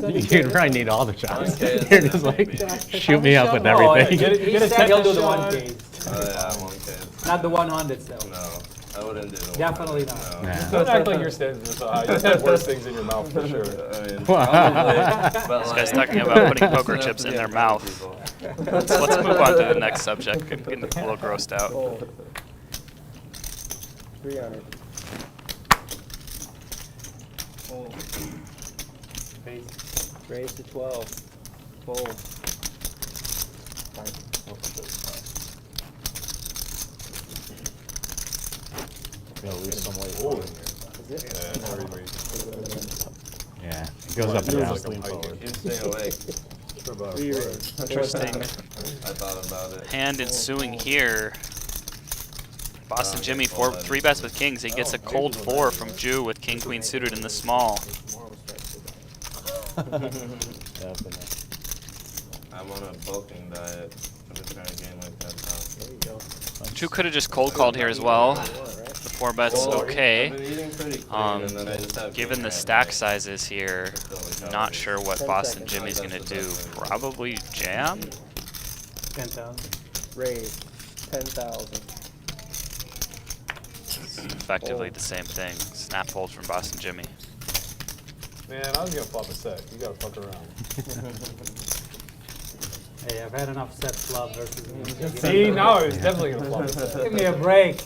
Speaker 2: dirty.
Speaker 9: You'd probably need all the shots.
Speaker 3: 1K is
Speaker 9: You're just
Speaker 3: enough,
Speaker 9: like,
Speaker 3: maybe.
Speaker 9: shoot me up with
Speaker 6: Oh, yeah,
Speaker 9: everything.
Speaker 6: he said he'll do the 1K,
Speaker 3: Oh yeah, 1K.
Speaker 6: not the 100 still.
Speaker 3: No, I wouldn't do the
Speaker 6: Definitely
Speaker 3: 100,
Speaker 6: not.
Speaker 3: no.
Speaker 9: Nah.
Speaker 2: Don't act like your standards are so high. You've had worse things in your mouth for sure.
Speaker 3: I mean,
Speaker 9: Wow.
Speaker 3: probably, but
Speaker 5: This guy's
Speaker 3: like,
Speaker 5: talking about putting poker
Speaker 3: enough
Speaker 5: chips
Speaker 3: to
Speaker 5: in
Speaker 3: get
Speaker 5: their
Speaker 3: mad at
Speaker 5: mouth.
Speaker 3: people.
Speaker 5: Let's move on to the next subject. I'm getting a little grossed out.
Speaker 7: Fold. 300. Fold. Raise to 12. Fold.
Speaker 4: Gonna lose some weight.
Speaker 7: Is it?
Speaker 9: Yeah, it goes up and
Speaker 4: You're
Speaker 9: down.
Speaker 4: just lean forward.
Speaker 3: Keep staying awake.
Speaker 7: Three raise.
Speaker 5: Interesting.
Speaker 3: I thought about it.
Speaker 5: Hand ensuing here. Boston Jimmy, 3 bets with kings. He gets a cold 4 from Jew with king queen suited in the small.
Speaker 4: Definitely.
Speaker 3: I'm on a bulking diet. I'm just trying to gain like 10 pounds.
Speaker 7: There you go.
Speaker 5: Jew could have just cold called here as well. The 4 bets
Speaker 3: Well,
Speaker 5: okay.
Speaker 3: I've been eating pretty clean, and then I just have
Speaker 5: Given the
Speaker 3: gain
Speaker 5: stack
Speaker 3: right
Speaker 5: sizes here, not sure what
Speaker 7: 10
Speaker 5: Boston
Speaker 7: seconds.
Speaker 5: Jimmy's gonna do. Probably jam.
Speaker 6: 10,000.
Speaker 7: Raise 10,000.
Speaker 5: Effectively the same thing. Snap fold from Boston Jimmy.
Speaker 2: Man, I was gonna flop a set. You gotta fuck around.
Speaker 6: Hey, I've had enough set flop versus me.
Speaker 2: See, now I was definitely gonna flop a set.
Speaker 6: Give me a break.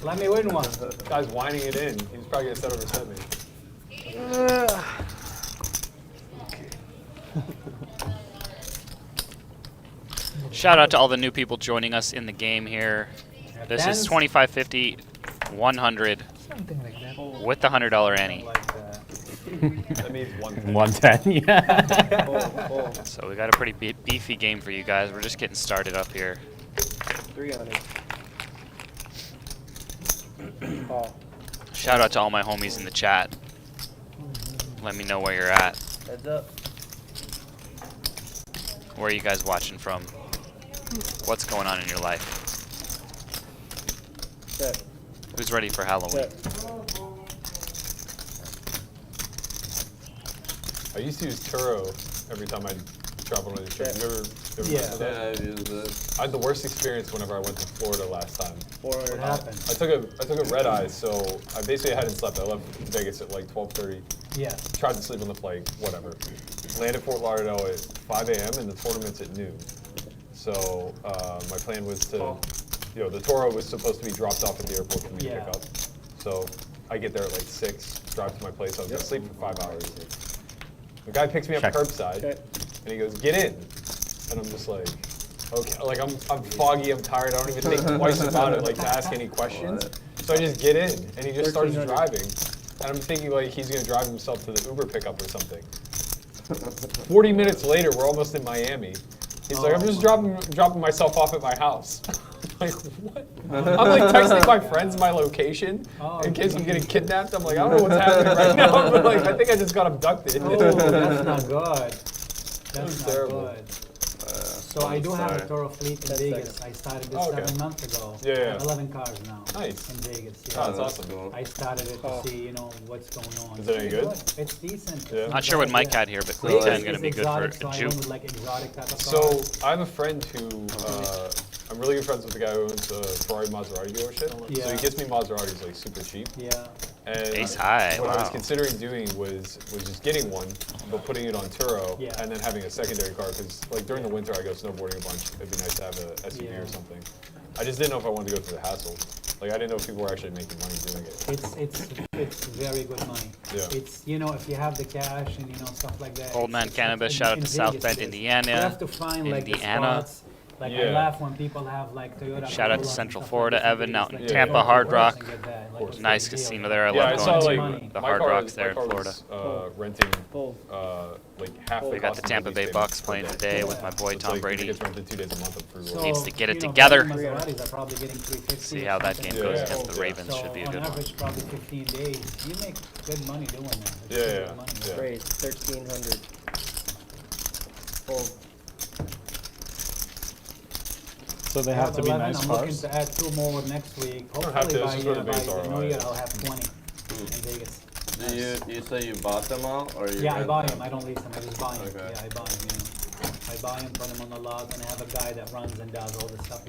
Speaker 6: Let me win one.
Speaker 2: Guy's whining it in. He's probably gonna set over set me.
Speaker 5: Shout out to all the new people joining us in the game here. This is 2550, 100
Speaker 6: Something like that.
Speaker 5: with the $100 ante.
Speaker 6: Like that.
Speaker 2: That means 110.
Speaker 9: 110, yeah.
Speaker 5: So we got a pretty beefy game for you guys. We're just getting started up here.
Speaker 7: 300. Call.
Speaker 5: Shout out to all my homies in the chat. Let me know where you're at.
Speaker 7: Heads up.
Speaker 5: Where are you guys watching from? What's going on in your life?
Speaker 7: Check.
Speaker 5: Who's ready for Halloween?
Speaker 7: Check.
Speaker 2: I used to use Turo every time I traveled on the trip. You ever
Speaker 6: Yeah.
Speaker 2: messed with that?
Speaker 3: Yeah, I've used it.
Speaker 2: I had the worst experience whenever I went to Florida last time.
Speaker 7: 400.
Speaker 6: What happened?
Speaker 2: I took a red eye, so I basically hadn't slept. I left Vegas at like 12:30.
Speaker 6: Yeah.
Speaker 2: Tried to sleep on the flight, whatever. Landed Fort Lauderdale at 5 a.m. and the tournament's at noon. So my plan was to, the Toro was supposed to be dropped off at the airport for me to
Speaker 6: Yeah.
Speaker 2: pick up. So I get there at like 6, drive to my place. I was gonna sleep for 5 hours. The guy picks me up
Speaker 9: Check.
Speaker 2: curbside,
Speaker 7: Okay.
Speaker 2: and he goes, "Get in," and I'm just like, okay, like I'm foggy, I'm tired. I don't even think twice about it, like to ask any questions. So I just get in, and he just starts
Speaker 7: 1300.
Speaker 2: driving, and I'm thinking like he's gonna drive himself to the Uber pickup or something. 40 minutes later, we're almost in Miami. He's like, I'm just dropping myself off at my house. I'm like, what? I'm like texting my friends my location in case I'm getting kidnapped. I'm like, I don't know what's happening right now, but like, I think I just got abducted.
Speaker 6: Oh, that's not good. That's
Speaker 2: was
Speaker 6: not
Speaker 2: terrible.
Speaker 6: good. So I do have a Toro fleet in
Speaker 7: 10
Speaker 6: Vegas.
Speaker 7: seconds.
Speaker 6: I started this
Speaker 2: Oh, okay.
Speaker 6: 7 months ago.
Speaker 2: Yeah,
Speaker 6: I
Speaker 2: yeah.
Speaker 6: have 11 cars now.
Speaker 2: Nice.
Speaker 6: In Vegas.
Speaker 2: Oh,
Speaker 6: Yeah.
Speaker 2: that's awesome.
Speaker 3: Cool.
Speaker 6: I started it
Speaker 7: Oh.
Speaker 6: to see, what's going on.
Speaker 2: Is it any good?
Speaker 6: It's decent.
Speaker 2: Yeah.
Speaker 6: It's
Speaker 5: Not sure what
Speaker 6: bad,
Speaker 5: Mike
Speaker 6: yeah.
Speaker 5: had here, but
Speaker 3: So
Speaker 5: Queen 10
Speaker 3: it's
Speaker 5: going to be good for
Speaker 6: exotic, so
Speaker 5: a
Speaker 6: I
Speaker 5: Jew.
Speaker 6: went with like exotic type of
Speaker 2: So
Speaker 6: cars.
Speaker 2: I have a friend who I'm really good friends with the guy who owns a Ferrari Maserati dealership. So
Speaker 6: Yeah.
Speaker 2: he gets me Maseratis like super cheap.
Speaker 6: Yeah.
Speaker 2: And
Speaker 5: Ace high,
Speaker 2: what I was
Speaker 5: wow.
Speaker 2: considering doing was just getting one, but putting it on Turo,
Speaker 6: Yeah.
Speaker 2: and then having a secondary car. Because like during the winter I go snowboarding a bunch. It'd be nice to have a SUV
Speaker 6: Yeah.
Speaker 2: or something. I just didn't know if I wanted to go through the hassle. Like I didn't know if people were actually making money doing it.
Speaker 6: It's very good money.
Speaker 2: Yeah.
Speaker 6: It's if you have the cash and stuff like that.
Speaker 5: Old Man
Speaker 6: it's
Speaker 5: Cannabis,
Speaker 6: in-
Speaker 5: shout out
Speaker 6: in
Speaker 5: to South
Speaker 6: Vegas
Speaker 5: Bend,
Speaker 6: it is.
Speaker 5: Indiana.
Speaker 6: You have to find like the
Speaker 5: Indiana.
Speaker 6: spots. Like I
Speaker 2: Yeah.
Speaker 6: laugh when people have like Toyota.
Speaker 5: Shout out to
Speaker 6: Corolla and
Speaker 5: Central
Speaker 6: stuff
Speaker 5: Florida,
Speaker 6: like this in
Speaker 5: Evan,
Speaker 6: Vegas,
Speaker 5: out in
Speaker 6: like,
Speaker 5: Tampa,
Speaker 6: you go
Speaker 5: Hard
Speaker 6: to work
Speaker 5: Rock.
Speaker 6: and get that, like, it's
Speaker 5: Nice
Speaker 6: a big deal.
Speaker 5: casino there. I
Speaker 2: Yeah, I
Speaker 5: love
Speaker 2: saw
Speaker 5: going
Speaker 2: like
Speaker 6: money.
Speaker 5: to the
Speaker 2: my
Speaker 5: Hard
Speaker 2: car
Speaker 5: Rocks
Speaker 2: was-
Speaker 5: there in
Speaker 2: my car
Speaker 5: Florida.
Speaker 2: was, renting
Speaker 7: Full.
Speaker 2: like half the
Speaker 5: We got
Speaker 2: cost
Speaker 5: the
Speaker 2: of
Speaker 5: Tampa
Speaker 2: movie
Speaker 5: Bay
Speaker 2: payments
Speaker 5: Bucks
Speaker 2: per
Speaker 5: playing
Speaker 2: day.
Speaker 5: today with my boy
Speaker 2: It's
Speaker 5: Tom
Speaker 2: like,
Speaker 5: Brady.
Speaker 2: It gets rented 2 days a month up through.
Speaker 6: So,
Speaker 5: Needs to get it
Speaker 6: you know,
Speaker 5: together.
Speaker 6: Maseratis are probably getting 350.
Speaker 5: See how that game
Speaker 2: Yeah.
Speaker 5: goes
Speaker 2: Yeah.
Speaker 5: against the
Speaker 2: Yeah.
Speaker 5: Ravens.
Speaker 6: So
Speaker 5: Should be a
Speaker 6: on
Speaker 5: good one.
Speaker 6: average, probably 15 days. You make good money doing that. It's
Speaker 2: Yeah,
Speaker 6: good
Speaker 2: yeah,
Speaker 6: money.
Speaker 2: yeah.
Speaker 7: Raise 1,300. Full.
Speaker 4: So they
Speaker 6: I
Speaker 4: have to be
Speaker 6: 11.
Speaker 4: nice
Speaker 6: I'm looking
Speaker 4: cars.
Speaker 6: to add 2 more next week.
Speaker 2: don't have to,
Speaker 6: Hopefully
Speaker 2: this
Speaker 6: by,
Speaker 2: is where the
Speaker 6: by
Speaker 2: bigs are,
Speaker 6: the new
Speaker 2: right?
Speaker 6: year I'll have 20 in Vegas.
Speaker 3: You say you bought them all, or you
Speaker 6: Yeah, I
Speaker 3: rent
Speaker 6: buy
Speaker 3: them?
Speaker 6: them. I don't lease them. I just buy them.
Speaker 3: Okay.
Speaker 6: Yeah, I buy them. I buy them, put them on the lot, and I have a guy that runs and does all the stuff.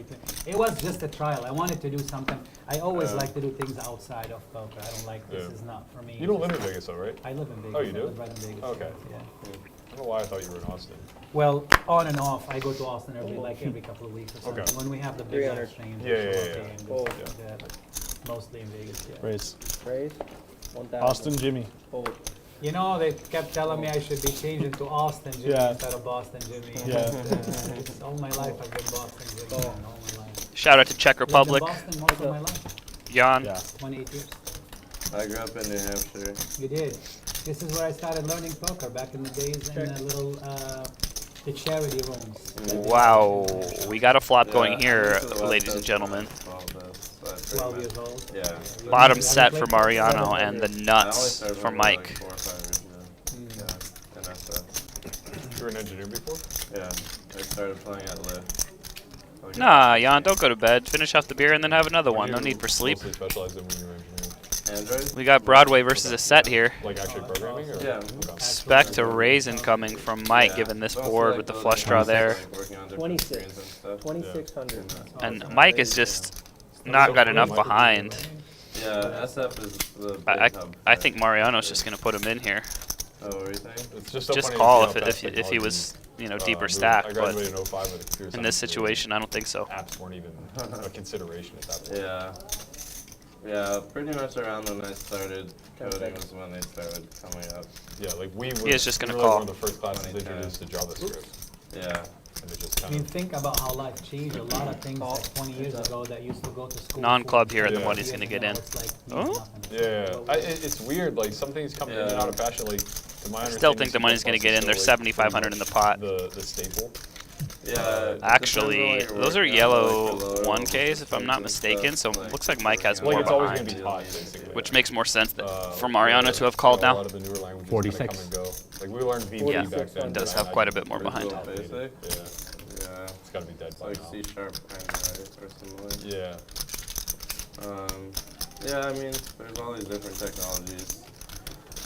Speaker 6: It was just a trial. I wanted to do something. I always like to do things outside of poker. I don't like this
Speaker 2: Yeah.
Speaker 6: is not for me.
Speaker 2: You don't live in Vegas though, right?
Speaker 6: I live in Vegas.
Speaker 2: Oh, you
Speaker 6: I
Speaker 2: do?
Speaker 6: live right in Vegas.
Speaker 2: Okay.
Speaker 6: Yeah.
Speaker 2: I don't know why I thought you were in Austin.
Speaker 6: Well, on and off. I go to Austin every couple of weeks or something.
Speaker 2: Okay.
Speaker 6: When we have the big
Speaker 7: 300.
Speaker 6: live streams.
Speaker 2: Yeah,
Speaker 6: or
Speaker 2: yeah,
Speaker 6: so,
Speaker 2: yeah,
Speaker 6: okay,
Speaker 2: yeah.
Speaker 6: and
Speaker 7: Full.
Speaker 6: stuff like that. Mostly in Vegas. Yeah.
Speaker 4: Race.
Speaker 7: Raise 1,000.
Speaker 4: Austin Jimmy.
Speaker 7: Full.
Speaker 6: You know, they kept telling me I should be changing to Austin Jimmy
Speaker 4: Yeah.
Speaker 6: instead of Boston Jimmy.
Speaker 4: Yeah.
Speaker 6: It's all my life I've been Boston Jimmy. man, all my life.
Speaker 5: Shout out to Czech
Speaker 6: Lived in
Speaker 5: Republic.
Speaker 6: Boston most of my life.
Speaker 5: Jan.
Speaker 4: Yeah.
Speaker 6: 28 years.
Speaker 3: I grew up in New Hampshire.
Speaker 6: You did. This is where I started learning poker back in the days in a little The charity rooms.
Speaker 5: Wow, we got a flop going
Speaker 3: Yeah,
Speaker 5: here,
Speaker 3: I went to the
Speaker 5: ladies
Speaker 3: West
Speaker 5: and
Speaker 3: Coast when I
Speaker 5: gentlemen.
Speaker 3: was 12, so I
Speaker 6: 12
Speaker 3: pretty
Speaker 6: years
Speaker 3: much-
Speaker 6: old.
Speaker 3: Yeah.
Speaker 5: Bottom
Speaker 6: you
Speaker 5: set
Speaker 6: played
Speaker 5: for Mariano
Speaker 3: 700.
Speaker 5: and the
Speaker 3: I only
Speaker 5: nuts
Speaker 3: started
Speaker 5: for
Speaker 3: playing
Speaker 5: Mike.
Speaker 3: like 4 or 5 years ago. Yeah, in SF.
Speaker 2: You were an engineer before?
Speaker 3: Yeah, I started playing at Lyft. Like
Speaker 5: Nah, Jan, don't go to bed. Finish off the beer and then have another
Speaker 2: What
Speaker 5: one.
Speaker 2: do
Speaker 5: No
Speaker 2: you
Speaker 5: need for sleep.
Speaker 2: Mostly specialize in when you were engineering?
Speaker 3: Android?
Speaker 5: We got Broadway versus a set here.
Speaker 2: Like actually programming? Or?
Speaker 3: Yeah.
Speaker 2: Okay.
Speaker 5: Expect a raise incoming from Mike,
Speaker 3: Yeah.
Speaker 5: given this
Speaker 3: It's also,
Speaker 5: board
Speaker 3: like,
Speaker 5: with the
Speaker 3: building
Speaker 5: flush draw
Speaker 3: apps,
Speaker 5: there.
Speaker 3: like, working on different screens and
Speaker 7: 26.
Speaker 3: stuff.
Speaker 7: 2600.
Speaker 5: And Mike is just not got enough behind.
Speaker 3: Yeah, SF is the big
Speaker 5: I
Speaker 3: hub.
Speaker 5: think Mariano's just going to put him in here.
Speaker 3: Oh, what do you think?
Speaker 2: It's just so
Speaker 5: Just
Speaker 2: funny
Speaker 5: call
Speaker 2: to see how fast
Speaker 5: if he
Speaker 2: technology
Speaker 5: was, you know, deeper
Speaker 2: moves.
Speaker 5: stack.
Speaker 2: I
Speaker 5: But
Speaker 2: graduated in 05 with a computer
Speaker 5: in this
Speaker 2: science degree.
Speaker 5: situation, I don't think so.
Speaker 2: Apps weren't even a consideration at that point.
Speaker 3: Yeah. Yeah, pretty much around when I started coding was when they started coming up.
Speaker 2: Yeah, like we were,
Speaker 5: He is just gonna
Speaker 2: we were like
Speaker 5: call.
Speaker 2: one of the first classes
Speaker 3: 2010.
Speaker 2: introduced to JavaScript.
Speaker 3: Yeah.
Speaker 2: And it just
Speaker 6: I
Speaker 2: kind
Speaker 6: mean,
Speaker 2: of,
Speaker 6: think about how life changed. A lot of things like 20 years ago that used to go to school.
Speaker 5: Non-club
Speaker 6: for
Speaker 5: here, and the
Speaker 2: Yeah.
Speaker 5: money's going to
Speaker 6: years,
Speaker 5: get
Speaker 6: now
Speaker 5: in.
Speaker 6: it's like
Speaker 5: Oh?
Speaker 6: means nothing.
Speaker 2: yeah, it's weird, like some things come in and out of fashion, like to my
Speaker 5: I
Speaker 2: understanding.
Speaker 5: still think the money's
Speaker 2: C++
Speaker 5: going to get
Speaker 2: is
Speaker 5: in. There's
Speaker 2: still, like,
Speaker 5: 7,500 in the pot.
Speaker 2: The staple.
Speaker 3: Yeah. it depends on
Speaker 5: Actually,
Speaker 3: what you're
Speaker 5: those are
Speaker 3: working on,
Speaker 5: yellow
Speaker 3: like the lower
Speaker 5: 1Ks,
Speaker 3: levels
Speaker 5: if I'm not
Speaker 3: and
Speaker 5: mistaken,
Speaker 3: stuff,
Speaker 5: so it looks like Mike has
Speaker 3: working
Speaker 5: more
Speaker 2: Like it's always gonna
Speaker 5: behind,
Speaker 2: be pot, basically.
Speaker 5: which makes more sense for
Speaker 2: Uh,
Speaker 5: Mariano to have called
Speaker 2: A
Speaker 5: now.
Speaker 2: lot of the newer languages
Speaker 9: 46.
Speaker 2: kinda come and go. Like we learned VPIP
Speaker 5: Yeah,
Speaker 2: back then.
Speaker 5: it does
Speaker 2: but
Speaker 5: have
Speaker 2: I
Speaker 5: quite a
Speaker 2: imagine
Speaker 5: bit more
Speaker 2: it's
Speaker 5: behind.
Speaker 3: Visual
Speaker 2: outdated.
Speaker 3: Basic?
Speaker 2: Yeah,
Speaker 3: Yeah.
Speaker 2: it's gotta be dead
Speaker 3: It's
Speaker 2: by
Speaker 3: like
Speaker 2: now.
Speaker 3: C# primary or similar.
Speaker 2: Yeah.
Speaker 3: Yeah, I mean, there's all these different technologies.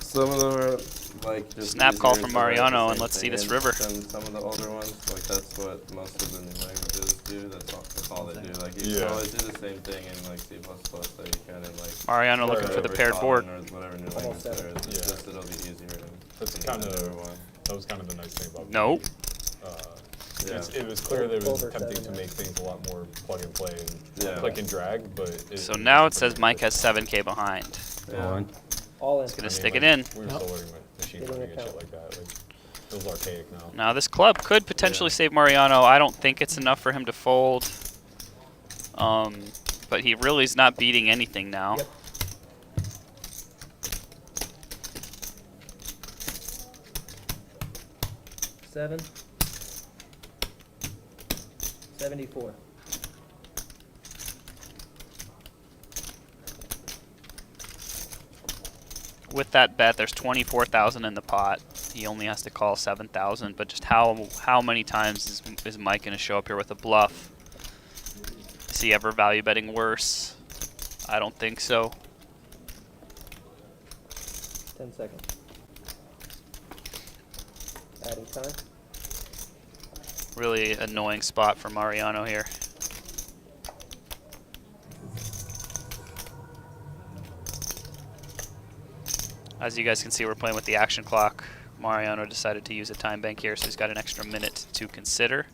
Speaker 3: Some of them are like just
Speaker 5: Snap call
Speaker 3: easier
Speaker 5: from
Speaker 3: to write the
Speaker 5: Mariano, and
Speaker 3: same
Speaker 5: let's see
Speaker 3: thing
Speaker 5: this
Speaker 3: in
Speaker 5: river.
Speaker 3: Than some of the older ones, like that's what most of the new languages do. That's all they do. Like you
Speaker 2: Yeah.
Speaker 3: can always do the same thing in like C++ that you can in like
Speaker 5: Mariano looking for the
Speaker 3: whatever
Speaker 5: paired board.
Speaker 3: Kotlin or whatever new language there is. It's
Speaker 2: Yeah.
Speaker 3: just it'll be easier.
Speaker 2: That's
Speaker 3: in
Speaker 2: kind
Speaker 3: the newer
Speaker 2: of
Speaker 3: one.
Speaker 2: that was kind of the nice thing about
Speaker 5: No.
Speaker 3: Yeah.
Speaker 2: it was clear that it was
Speaker 7: Over
Speaker 2: attempting
Speaker 7: 7,
Speaker 2: to make things a lot more plug and play and
Speaker 3: Yeah.
Speaker 2: click and drag, but
Speaker 5: So now it says Mike has 7K behind.
Speaker 3: Yeah.
Speaker 7: All in.
Speaker 5: He's going to stick it in.
Speaker 2: We were still learning machine
Speaker 7: Getting
Speaker 2: learning and shit
Speaker 7: account.
Speaker 2: like that. Like it was archaic now.
Speaker 5: Now this club could potentially save Mariano. I don't think it's enough for him to fold. But he really is not beating anything now.
Speaker 7: Yep. Seven. 74.
Speaker 5: With that bet, there's 24,000 in the pot. He only has to call 7,000. But just how many times is Mike going to show up here with a bluff? Is he ever value betting worse? I don't think so.
Speaker 7: 10 seconds. Adding time.
Speaker 5: Really annoying spot for Mariano here. As you guys can see, we're playing with the action clock. Mariano decided to use a time bank here, so he's got an extra minute to consider.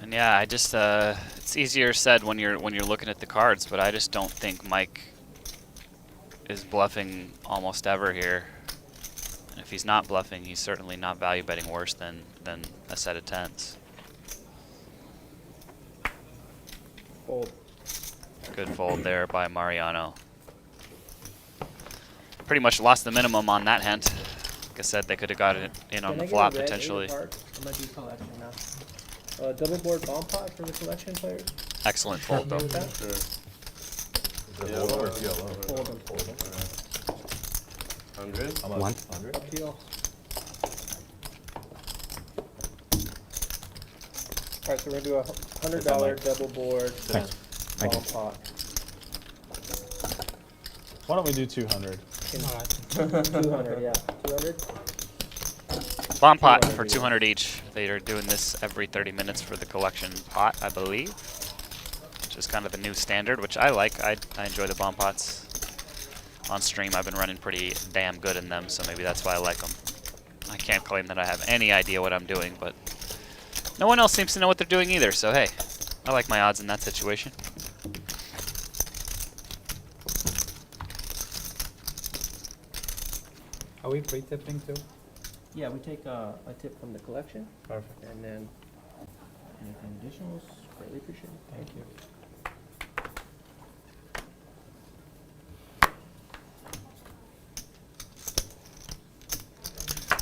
Speaker 5: And yeah, I just it's easier said when you're looking at the cards, but I just don't think Mike is bluffing almost ever here. And if he's not bluffing, he's certainly not value betting worse than a set of tens.
Speaker 7: Fold.
Speaker 5: Good fold there by Mariano. Pretty much lost the minimum on that hand. Like I said, they could have got it in on
Speaker 7: Can
Speaker 5: the
Speaker 7: I get a
Speaker 5: flop
Speaker 7: red
Speaker 5: potentially.
Speaker 7: 8 card? I'm gonna do collection now. Double board bomb pot for the collection players.
Speaker 5: Excellent fold though.
Speaker 7: Okay with that?
Speaker 3: Sure.
Speaker 2: Is it low or PLO?
Speaker 7: Fold them. Fold them.
Speaker 3: 100?
Speaker 9: One.
Speaker 7: Up to y'all. Alright, so we're gonna do a $100 double board
Speaker 9: Thanks. Thank
Speaker 7: bomb
Speaker 9: you.
Speaker 7: pot.
Speaker 4: Why don't we do 200?
Speaker 7: 200, yeah. 200?
Speaker 5: Bomb pot for 200 each. They are doing this every 30 minutes for the collection pot, I believe. Which is kind of the new standard, which I like. I enjoy the bomb pots. On stream, I've been running pretty damn good in them, so maybe that's why I like them. I can't claim that I have any idea what I'm doing, but no one else seems to know what they're doing either, so hey, I like my odds in that situation.
Speaker 6: Are we pre-tipping too?
Speaker 7: Yeah, we take a tip from the collection,
Speaker 6: Perfect.
Speaker 7: and then anything additional is greatly appreciated.
Speaker 6: Thank you.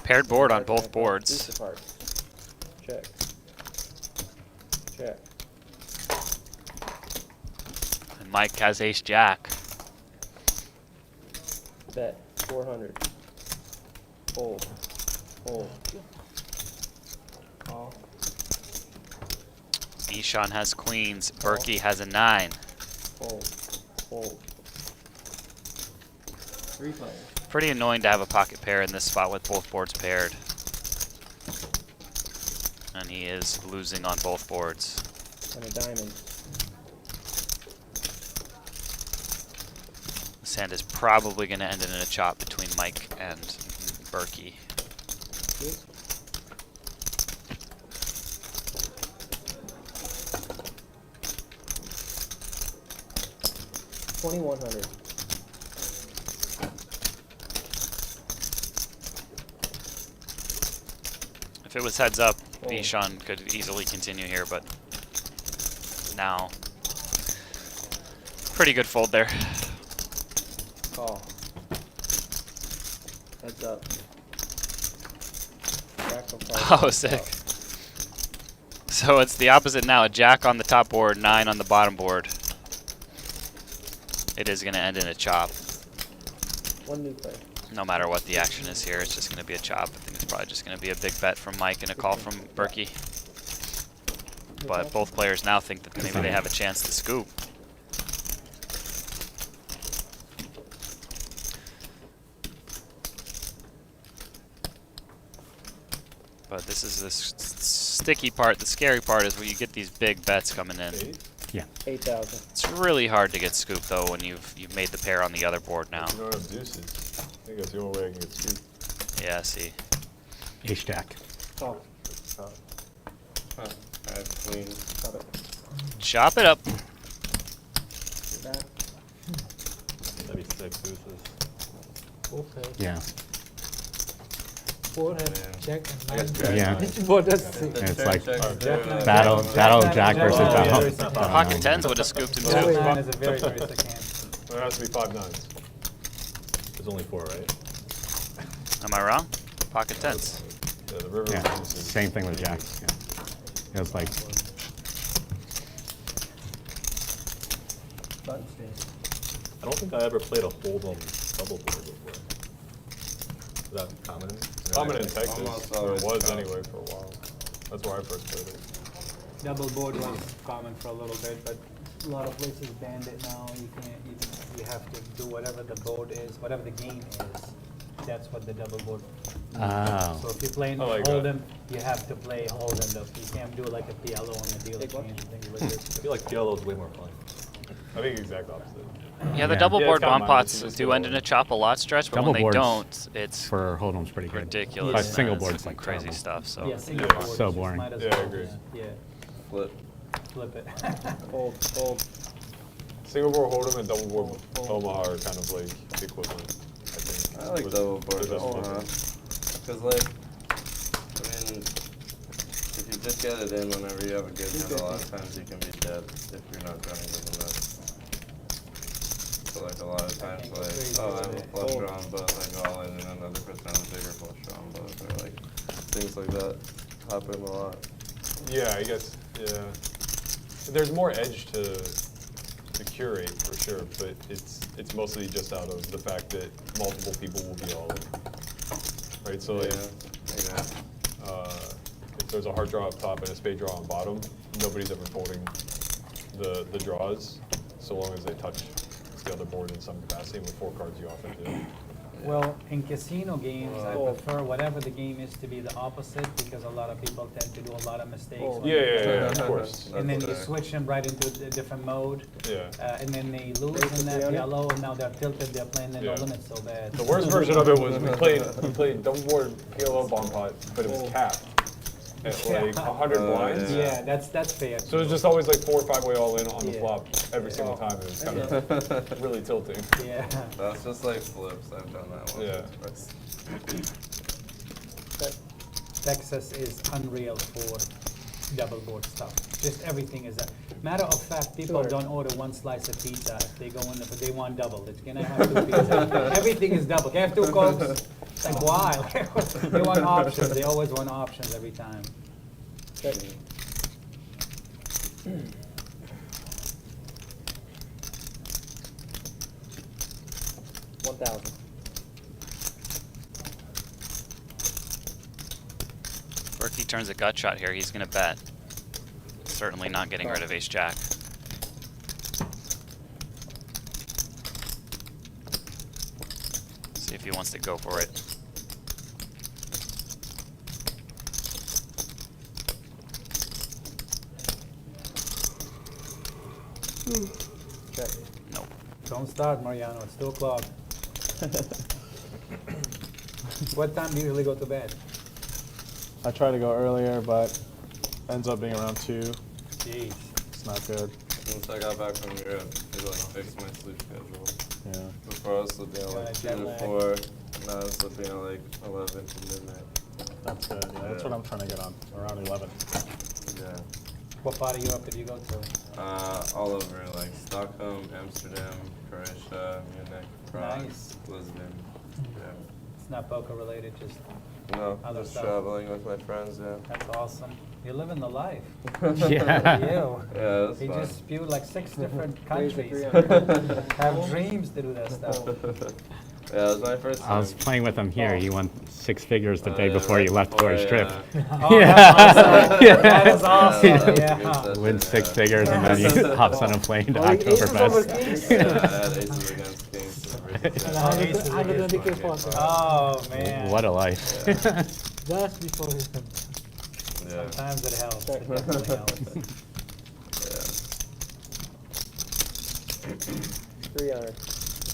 Speaker 5: Paired board on both boards.
Speaker 7: Deuce of hearts. Check. Check.
Speaker 5: And Mike has ace jack.
Speaker 7: Bet 400. Fold. Fold. Call.
Speaker 5: Eshaan has queens. Berkey has a 9.
Speaker 7: Fold. Fold. 3 players.
Speaker 5: Pretty annoying to have a pocket pair in this spot with both boards paired. And he is losing on both boards.
Speaker 7: And a diamond.
Speaker 5: This hand is probably going to end in a chop between Mike and Berkey.
Speaker 7: Good. $2,100.
Speaker 5: If it was heads up, Eshaan could easily continue here, but now, pretty good fold there.
Speaker 7: Call. Heads up. Jack of hearts.
Speaker 5: Oh, sick. So it's the opposite now. A jack on the top board, 9 on the bottom board. It is going to end in a chop.
Speaker 7: One new player.
Speaker 5: No matter what the action is here, it's just going to be a chop. I think it's probably just going to be a big bet from Mike and a call from Berkey. But both players now think that maybe they have a chance to scoop. But this is the sticky part. The scary part is when you get these big bets coming in.
Speaker 7: 8,000.
Speaker 5: It's really hard to get scooped though when you've made the pair on the other board now.
Speaker 2: You don't have deuces. I think that's the only way I can get scooped.
Speaker 5: Yeah, see.
Speaker 9: Ace jack.
Speaker 7: Call.
Speaker 3: I have queens.
Speaker 7: Got it.
Speaker 5: Chop it up.
Speaker 7: You're back.
Speaker 4: That'd be 6 deuces.
Speaker 6: Okay.
Speaker 9: Yeah.
Speaker 6: 4 have check and 9.
Speaker 9: Yeah.
Speaker 6: What does it?
Speaker 9: And it's like
Speaker 6: Definitely.
Speaker 9: battle jack versus
Speaker 6: Oh,
Speaker 9: battle.
Speaker 6: yeah.
Speaker 5: Pocket tens would have scooped him
Speaker 6: Jack
Speaker 5: too.
Speaker 6: 9 is a very, very sick hand.
Speaker 2: There has to be 5 nines.
Speaker 4: There's only 4, right?
Speaker 5: Am I wrong? Pocket tens.
Speaker 2: Yeah, the river
Speaker 9: Yeah.
Speaker 2: of deuces.
Speaker 9: Same thing with jacks. Yeah. It was like
Speaker 7: Button stays.
Speaker 4: I don't think I ever played a hold'em double board before. Is that common?
Speaker 2: Common in Texas.
Speaker 3: Almost
Speaker 2: Or it
Speaker 3: always
Speaker 2: was
Speaker 3: common.
Speaker 2: anyway for a while. That's where I first played it.
Speaker 6: Double board was common for a little bit, but a lot of places banned it now. You can't even, you have to do whatever the board is, whatever the game is. That's what the double board.
Speaker 9: oh.
Speaker 6: So if you're playing
Speaker 2: I like that.
Speaker 6: Hold'em, you have to play Hold'em. Though. You can't do like a PLO on the dealer
Speaker 7: Big one.
Speaker 6: change and things like
Speaker 4: I
Speaker 6: this.
Speaker 4: feel like PLO is way more fun.
Speaker 2: I think exact opposite.
Speaker 5: Yeah, the
Speaker 9: Yeah.
Speaker 5: double
Speaker 2: Yeah,
Speaker 5: board
Speaker 2: it's kinda
Speaker 5: bomb
Speaker 2: mine,
Speaker 5: pots
Speaker 2: but you just
Speaker 5: do
Speaker 2: get
Speaker 5: end in a chop a lot, Stretch, but
Speaker 9: Double
Speaker 5: when they
Speaker 9: boards
Speaker 5: don't, it's
Speaker 9: for hold'em's pretty good.
Speaker 5: ridiculous.
Speaker 6: Yeah.
Speaker 5: man.
Speaker 9: Single
Speaker 5: It's
Speaker 9: board's
Speaker 5: some
Speaker 9: like
Speaker 5: crazy
Speaker 9: terrible.
Speaker 5: stuff. So
Speaker 6: Yeah, single
Speaker 2: Yeah.
Speaker 6: board.
Speaker 9: So
Speaker 6: you just
Speaker 9: boring.
Speaker 6: might as
Speaker 2: Yeah, I
Speaker 6: well,
Speaker 2: agree.
Speaker 6: Yeah,
Speaker 3: Flip.
Speaker 6: flip it.
Speaker 7: Fold. Fold.
Speaker 2: Single board Hold'em and double board Omaha are kind of like the equivalent, I think.
Speaker 3: I like
Speaker 2: With-
Speaker 3: double board
Speaker 2: with this
Speaker 3: Omaha.
Speaker 2: one.
Speaker 3: Because, like, I mean, if you just get it in whenever you have a good hand, a lot of times you can be dead if you're not running to the net. So, like, a lot of times, like, oh, I have a flush drawn, but I go all in, and another person has a bigger flush drawn, but, or, like, things like that happen a lot.
Speaker 2: Yeah, I guess, yeah. There's more edge to curate for sure, but it's mostly just out of the fact that multiple people will be all in. Right, so like, if there's a heart draw up top and a spade draw on bottom, nobody's ever folding the draws, so long as they touch the other board in some capacity. With 4 cards, you often do.
Speaker 6: Well, in casino games, I prefer whatever the game is to be the opposite because a lot of people tend to do a lot of mistakes.
Speaker 7: Oh.
Speaker 6: on
Speaker 2: Yeah,
Speaker 6: it.
Speaker 2: of course.
Speaker 6: And then you
Speaker 3: That's
Speaker 6: switch them right into a different mode,
Speaker 2: Yeah.
Speaker 6: and then they lose in that PLO, and now they're tilted, they're playing the no
Speaker 2: Yeah.
Speaker 6: limit so bad.
Speaker 2: The worst version of it was we played double board PLO bomb pot, but it was capped. at like 100 blinds.
Speaker 6: Yeah, that's fair.
Speaker 2: So it's just always like 4 or 5 way all in on the flop every single time. It was kind of really tilting.
Speaker 6: Yeah.
Speaker 3: That's just like flips. I've done that one.
Speaker 2: Yeah.
Speaker 6: Texas is unreal for double board stuff. Just everything is that. Matter of fact, people don't order one slice of pizza if they go in there, but they want double. It's gonna have 2 pizzas. Everything is double. Can I have 2 Cokes? It's like, why? They want options. They always want options every time.
Speaker 7: Okay. 1,000.
Speaker 5: Berkey turns a gut shot here. He's going to bet. Certainly not getting rid of ace jack. See if he wants to go for it.
Speaker 7: Check.
Speaker 5: Nope.
Speaker 6: Don't start, Mariano. It's 2 o'clock. What time do you usually go to bed?
Speaker 4: I try to go earlier, but ends up being around 2.
Speaker 6: Jeez.
Speaker 4: It's not good.
Speaker 3: Since I got back from Europe, they like fixed my sleep schedule.
Speaker 4: Yeah.
Speaker 3: Before I was sleeping at like 2
Speaker 6: jet
Speaker 3: to
Speaker 6: lag.
Speaker 3: 4, now I was sleeping at like 11 to midnight.
Speaker 4: That's good. Yeah, that's what I'm trying to get on, around 11.
Speaker 3: Yeah.
Speaker 6: What part of Europe did you go to?
Speaker 3: All over, like Stockholm, Amsterdam, Croatia, Munich, Prague,
Speaker 6: Nice.
Speaker 3: Lisbon. Yeah.
Speaker 6: It's not poker related, just
Speaker 3: No,
Speaker 6: Other
Speaker 3: just
Speaker 6: stuff.
Speaker 3: traveling with my friends, yeah.
Speaker 6: that's awesome. You're living the life.
Speaker 9: Yeah.
Speaker 6: You.
Speaker 3: Yeah, that's
Speaker 6: He
Speaker 3: fun.
Speaker 6: just spewed like 6 different
Speaker 7: Raise the
Speaker 6: countries.
Speaker 7: 300.
Speaker 6: Have dreams to do that stuff.
Speaker 3: Yeah, it was my first time.
Speaker 9: I was playing with him here. He won 6 figures the day
Speaker 3: yeah,
Speaker 9: before
Speaker 3: right
Speaker 9: you left for his
Speaker 3: before,
Speaker 9: trip.
Speaker 6: Oh, that's awesome. That is awesome.
Speaker 3: that was a
Speaker 6: Yeah.
Speaker 3: good session,
Speaker 9: Wins 6
Speaker 3: yeah.
Speaker 9: figures and then he hops on a plane to
Speaker 7: Oh, aces over
Speaker 9: Oktoberfest.
Speaker 7: kings?
Speaker 3: Yeah, I had aces against kings.
Speaker 7: And
Speaker 3: Yeah.
Speaker 7: 120K pot.
Speaker 6: Oh, man.
Speaker 9: What a life.
Speaker 7: That's before his
Speaker 3: Yeah.
Speaker 6: Sometimes it helps. It definitely helps.
Speaker 3: Yeah.
Speaker 7: 300.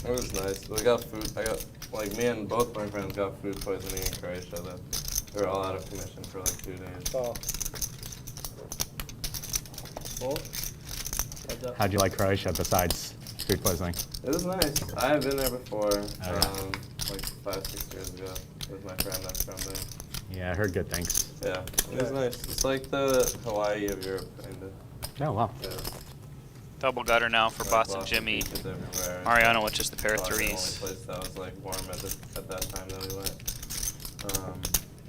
Speaker 3: It was nice. We got food. Like, me and both my friends got food poisoning in Croatia. They were all out of commission for like 2 days.
Speaker 7: Call. Fold. Heads up.
Speaker 9: How'd you like Croatia besides food poisoning?
Speaker 3: It was nice. I have been there before,
Speaker 9: yeah.
Speaker 3: like 5, 6 years ago with my friend that's from there.
Speaker 9: Yeah, I heard good things.
Speaker 3: Yeah, it was nice. It's like the Hawaii of Europe, kind of.
Speaker 9: Oh, wow.
Speaker 3: Yeah.
Speaker 5: Double gutter now for
Speaker 3: Like
Speaker 5: Boston
Speaker 3: lots of
Speaker 5: Jimmy.
Speaker 3: beaches everywhere.
Speaker 5: Mariano with just a pair of
Speaker 3: Probably
Speaker 5: threes.
Speaker 3: The only place that was like warm at that time that we went.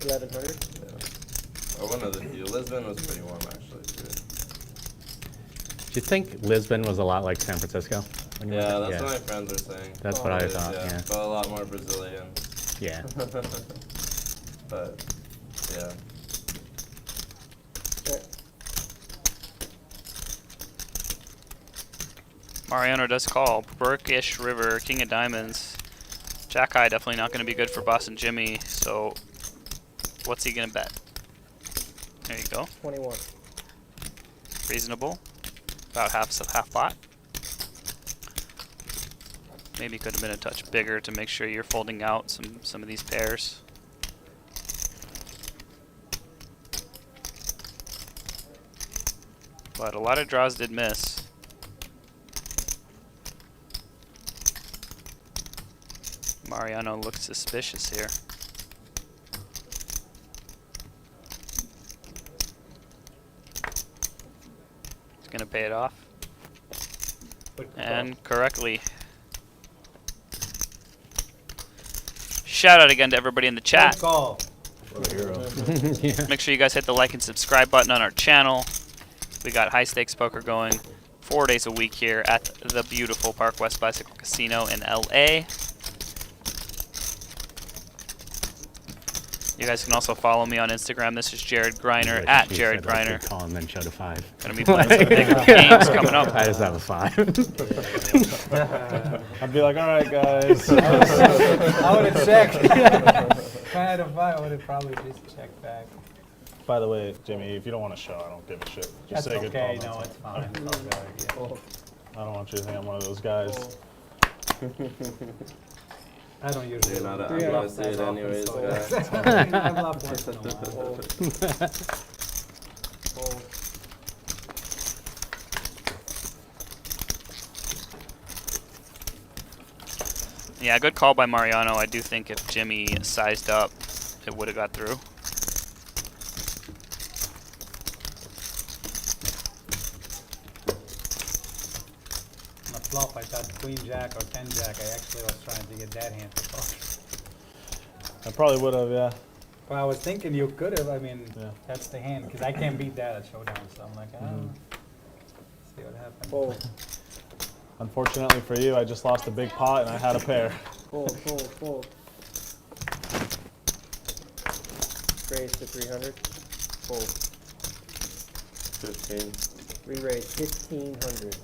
Speaker 7: 1100.
Speaker 3: Yeah. Or one of the few. Lisbon was pretty warm actually too.
Speaker 9: Do you think Lisbon was a lot like San Francisco? when you went
Speaker 3: Yeah,
Speaker 9: there?
Speaker 3: that's what my friends were saying.
Speaker 9: That's what I
Speaker 3: It is,
Speaker 9: thought, yeah.
Speaker 3: But a lot more Brazilian.
Speaker 9: Yeah.
Speaker 3: But yeah.
Speaker 7: Check.
Speaker 5: Mariano does call. Burkish River, King of Diamonds. Jack high definitely not going to be good for Boston Jimmy. So what's he going to bet? There you go.
Speaker 7: 21.
Speaker 5: Reasonable. About half pot. Maybe could have been a touch bigger to make sure you're folding out some of these pairs. But a lot of draws did miss. Mariano looks suspicious here. He's gonna pay it off. And correctly. Shout out again to everybody in the chat.
Speaker 6: Good call.
Speaker 5: Make sure you guys hit the like and subscribe button on our channel. We got high stakes poker going 4 days a week here at the beautiful Park West Bicycle Casino in LA. You guys can also follow me on Instagram. This is Jared Griner
Speaker 9: Like
Speaker 5: at
Speaker 9: she
Speaker 5: Jared
Speaker 9: said, like,
Speaker 5: Griner.
Speaker 9: good call and then showed a 5.
Speaker 5: Gonna be playing some big games coming up.
Speaker 9: I just have a 5.
Speaker 4: I'd be like, all right, guys.
Speaker 6: I would have checked. If I had a 5, I would have probably just checked back.
Speaker 4: By the way, Jimmy, if you don't want to show, I don't give a shit. Just
Speaker 6: That's
Speaker 4: say good call.
Speaker 6: okay.
Speaker 4: that's
Speaker 6: No,
Speaker 4: all.
Speaker 6: it's fine. It's all good. Yeah.
Speaker 4: I don't want you to think I'm one of those guys.
Speaker 6: I don't usually.
Speaker 3: You're not
Speaker 6: I
Speaker 3: I'm
Speaker 6: bluff
Speaker 3: gonna say it
Speaker 6: that often,
Speaker 3: anyways,
Speaker 6: so-
Speaker 3: guys.
Speaker 6: I bluff once in a while.
Speaker 5: Yeah, good call by Mariano. I do think if Jimmy sized up, it would have got through.
Speaker 6: On the flop, I thought queen jack or 10 jack. I actually was trying to get that hand to call.
Speaker 4: I probably would have, yeah.
Speaker 6: Well, I was thinking you could have. I mean,
Speaker 4: Yeah.
Speaker 6: that's the hand because I can't beat that at showdown. So I'm like, see what happens.
Speaker 7: Fold,
Speaker 4: Unfortunately for you, I just lost a big pot and I had a pair.
Speaker 7: fold, fold, fold. Raise to 300. Fold.
Speaker 3: 15.
Speaker 7: Re-raise 1500.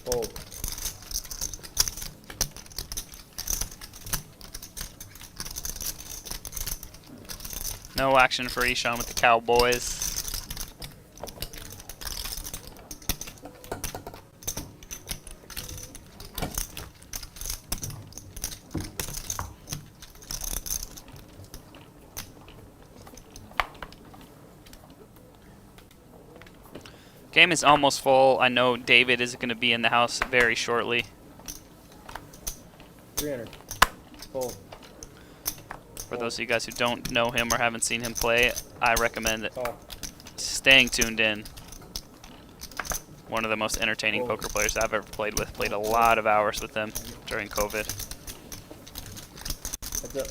Speaker 7: Fold.
Speaker 5: No action for Eshaan with the Cowboys. Game is almost full. I know David is going to be in the house very shortly.
Speaker 7: 300. Fold.
Speaker 5: For those of you guys who don't know him or haven't seen him play, I recommend
Speaker 7: Call.
Speaker 5: staying tuned in. One of the most entertaining poker players I've ever played with. Played a lot of hours with him during COVID.
Speaker 7: Heads up.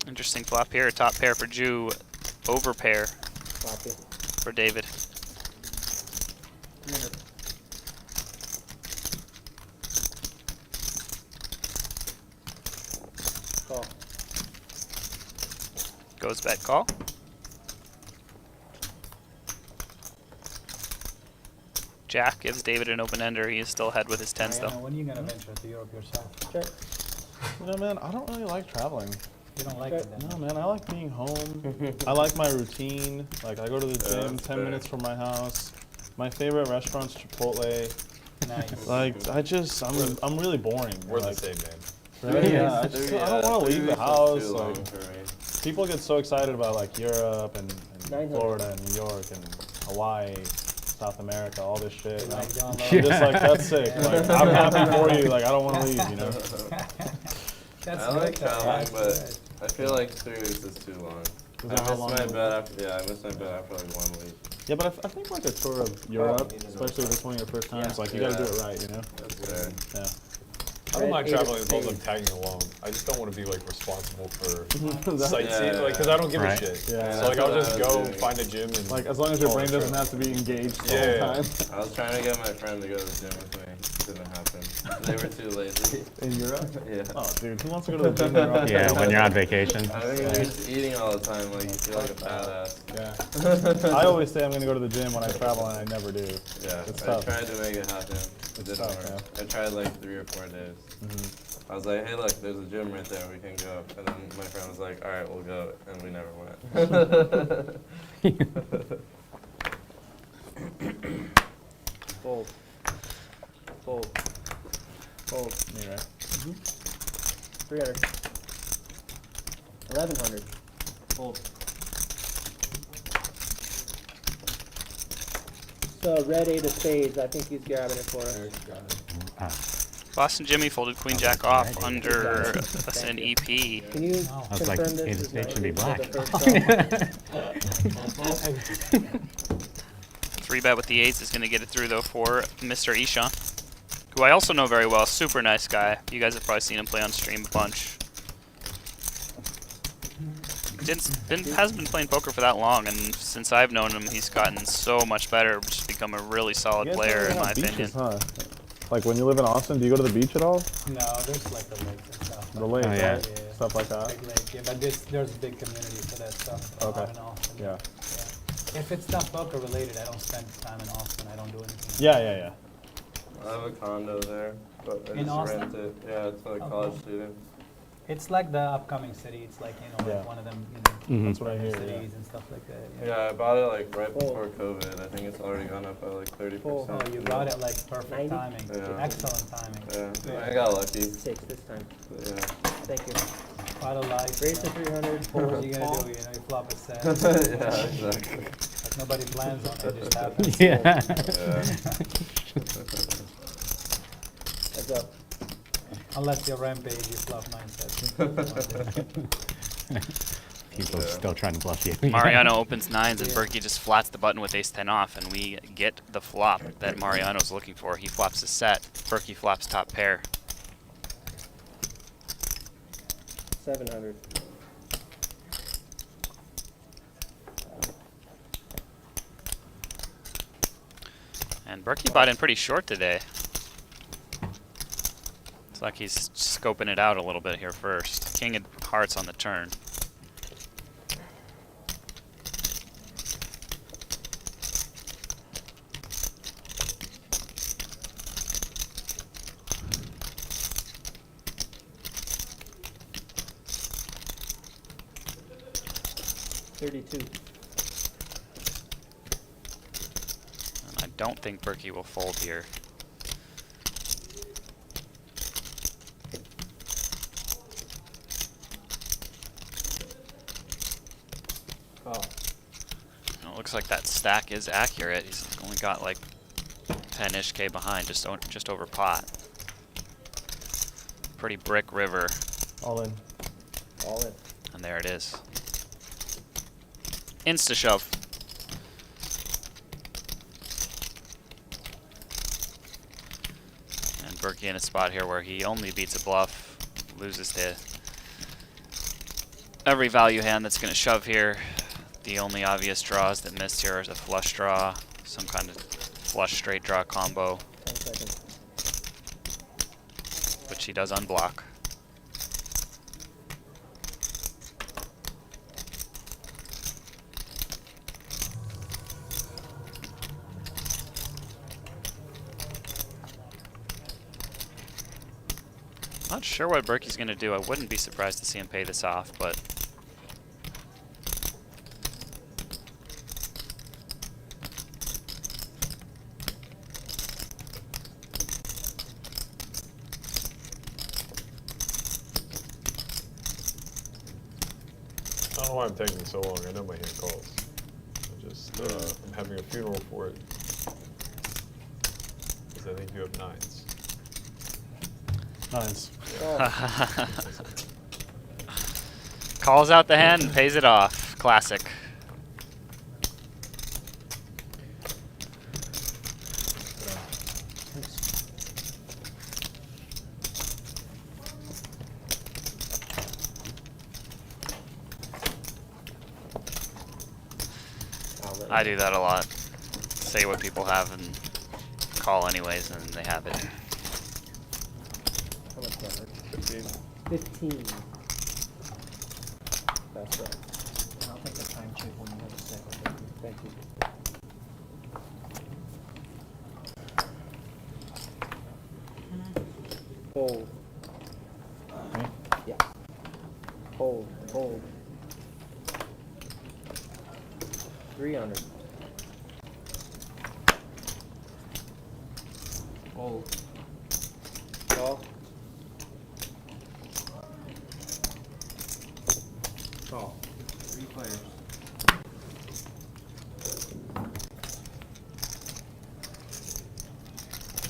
Speaker 5: Interesting flop here. Top pair for Jew, over pair
Speaker 7: Copy.
Speaker 5: for David.
Speaker 7: 300. Call.
Speaker 5: Goes bet call. Jack gives David an open ender. He is still ahead with his tens
Speaker 6: Mariano,
Speaker 5: though.
Speaker 6: when are you gonna venture to Europe yourself?
Speaker 7: Check.
Speaker 4: You know, man, I don't really like traveling.
Speaker 6: You don't like it then?
Speaker 4: No, man, I like being home. I like my routine. Like, I go to the gym
Speaker 3: that's
Speaker 4: 10
Speaker 3: fair.
Speaker 4: minutes from my house. My favorite restaurant's Chipotle.
Speaker 6: Nice.
Speaker 4: Like, I'm really boring.
Speaker 2: We're
Speaker 4: like,
Speaker 2: the same, man.
Speaker 4: Really? Yeah, I don't want to leave the house.
Speaker 3: Too long
Speaker 4: Like,
Speaker 3: for me.
Speaker 4: people get so excited about like Europe and
Speaker 7: 900.
Speaker 4: Florida and New York and Hawaii, South America, all this shit. And
Speaker 6: Like,
Speaker 4: I'm
Speaker 6: don't
Speaker 4: I'm just like, that's sick. Like, I'm happy for you. Like, I don't want to leave, you know?
Speaker 6: That's
Speaker 3: I like
Speaker 6: good, though.
Speaker 3: traveling,
Speaker 6: That's
Speaker 3: but I feel like 3 weeks is too long.
Speaker 4: Is
Speaker 3: I
Speaker 4: that how
Speaker 3: missed
Speaker 4: long
Speaker 3: my
Speaker 4: it
Speaker 3: bet after, yeah, I missed my bet after like 1 week.
Speaker 4: Yeah, but I think like a tour of Europe, especially if it's one of your first times, like you gotta do it right, you know?
Speaker 3: That's fair.
Speaker 4: Yeah.
Speaker 2: I don't mind
Speaker 7: Red, eight of
Speaker 2: traveling as long as I'm
Speaker 7: spades.
Speaker 2: tagging along. I just don't want to be like responsible for
Speaker 4: That-
Speaker 2: sightseeing,
Speaker 3: Yeah.
Speaker 2: like, because I don't give
Speaker 9: Right.
Speaker 2: a shit.
Speaker 4: Yeah.
Speaker 2: So like, I'll
Speaker 3: That's
Speaker 2: just
Speaker 3: what I
Speaker 2: go
Speaker 3: was doing.
Speaker 2: find a gym and
Speaker 4: Like, as long as your
Speaker 2: call it
Speaker 4: brain
Speaker 2: a
Speaker 4: doesn't
Speaker 2: trip.
Speaker 4: have to be engaged the
Speaker 2: Yeah.
Speaker 4: whole time.
Speaker 3: I was trying to get my friend to go to the gym with me. Didn't happen. They were too lazy.
Speaker 4: In Europe?
Speaker 3: Yeah.
Speaker 4: Oh, dude, who wants to go to the gym in Europe?
Speaker 9: Yeah, when you're on vacation.
Speaker 3: I mean, you're just eating all the time, like you feel like a badass.
Speaker 4: Yeah. I always say I'm gonna go to the gym when I travel, and I never do.
Speaker 3: Yeah,
Speaker 4: It's
Speaker 3: I
Speaker 4: tough.
Speaker 3: tried to make it happen. It
Speaker 4: It's
Speaker 3: didn't
Speaker 4: tough,
Speaker 3: work.
Speaker 4: yeah.
Speaker 3: I tried like 3 or 4 days. I was like, hey, look, there's a gym right there. We can go. And then my friend was like, all right, we'll go. And we never went.
Speaker 7: Fold. Fold. Fold.
Speaker 4: Me, right?
Speaker 7: 300. 1100. Fold. So red 8 of spades. I think he's grabbing it for us.
Speaker 5: Boston Jimmy folded Queen Jack off under an EP.
Speaker 7: Can you
Speaker 9: I was like,
Speaker 7: confirm this?
Speaker 9: hey, this
Speaker 7: is
Speaker 9: stage
Speaker 7: not
Speaker 9: should be
Speaker 7: for
Speaker 9: black.
Speaker 7: the first shot?
Speaker 5: 3-bet with the eights is going to get it through, though, for Mr. Eshaan, who I also know very well. Super nice guy. You guys have probably seen him play on stream a bunch. Hasn't been playing poker for that long, and since I've known him, he's gotten so much better. Just become a really solid
Speaker 4: You guys
Speaker 5: player,
Speaker 4: don't
Speaker 5: in
Speaker 4: really
Speaker 5: my
Speaker 4: have
Speaker 5: opinion.
Speaker 4: beaches, huh? Like when you live in Austin, do you go to the beach at all?
Speaker 6: No, there's like the lake and stuff.
Speaker 4: The lake,
Speaker 9: Oh, yeah.
Speaker 4: right? Stuff like that.
Speaker 6: Big lake, yeah, but there's a big community for that stuff.
Speaker 4: Okay.
Speaker 6: Out in Austin.
Speaker 4: Yeah.
Speaker 6: If it's not poker related, I don't spend time in Austin. I don't do anything.
Speaker 4: Yeah, yeah, yeah.
Speaker 3: I have a condo there, but I
Speaker 6: In
Speaker 3: just
Speaker 6: Austin?
Speaker 3: rent it. Yeah, it's like
Speaker 6: Oh,
Speaker 3: college
Speaker 6: cool.
Speaker 3: students.
Speaker 6: It's like the upcoming city. It's like,
Speaker 4: Yeah.
Speaker 6: like one of them,
Speaker 4: That's what I hear.
Speaker 6: cities
Speaker 4: Yeah.
Speaker 6: and stuff like that.
Speaker 3: Yeah, I bought it like right
Speaker 7: Fold.
Speaker 3: before COVID. I think it's already gone up by like 30%.
Speaker 7: Fold.
Speaker 6: Oh, you got it like perfect
Speaker 7: 90?
Speaker 6: timing.
Speaker 3: Yeah.
Speaker 6: Excellent timing.
Speaker 3: Yeah, I got lucky.
Speaker 7: 6 this time.
Speaker 3: Yeah.
Speaker 7: Thank you.
Speaker 6: Out of life.
Speaker 7: Raise to 300.
Speaker 6: What are
Speaker 7: Fold.
Speaker 6: you gonna
Speaker 7: Call.
Speaker 6: do? You know, you flop a set.
Speaker 3: Yeah, exactly.
Speaker 6: Like nobody plans on it, it just happens.
Speaker 9: Yeah.
Speaker 7: Heads up.
Speaker 6: Unless you're rampage, you flop 9 sets.
Speaker 9: People still trying to bluff you.
Speaker 5: Mariano opens nines and
Speaker 6: Yeah.
Speaker 5: Berkey just flats the button with ace-10 off, and we get the flop that Mariano's looking for. He flops a set. Berkey flops top pair.
Speaker 7: 700.
Speaker 5: And Berkey bought in pretty short today. It's like he's scoping it out a little bit here first. King of hearts on the turn.
Speaker 7: $32.
Speaker 5: And I don't think Berkey will fold here.
Speaker 2: Oh.
Speaker 5: It looks like that stack is accurate. He's only got like 10-ish K behind, just over pot. Pretty brick river,
Speaker 4: All in.
Speaker 7: All in.
Speaker 5: and there it is. Insta shove. And Berkey in a spot here where he only beats a bluff, loses to every value hand that's going to shove here. The only obvious draws that missed here is a flush draw, some kind of flush straight draw combo,
Speaker 7: 10 seconds.
Speaker 5: which he does unblock. Not sure what Berkey's going to do. I wouldn't be surprised to see him pay this off, but
Speaker 2: I don't know why I'm taking so long. I know my hand calls. I'm having a funeral for it. Because I think you have 9s.
Speaker 4: Nines.
Speaker 7: Oh,
Speaker 5: calls out the hand and pays it off. Classic. I do that a lot. Say what people have and call anyways, and they have it.
Speaker 7: how much that hurt?
Speaker 2: 15.
Speaker 7: 15. That's right.
Speaker 6: I'll take a time check when you have a second.
Speaker 7: Thank you. Fold. Yeah. Fold. Fold. 300. Fold. Call. Call. 3 players.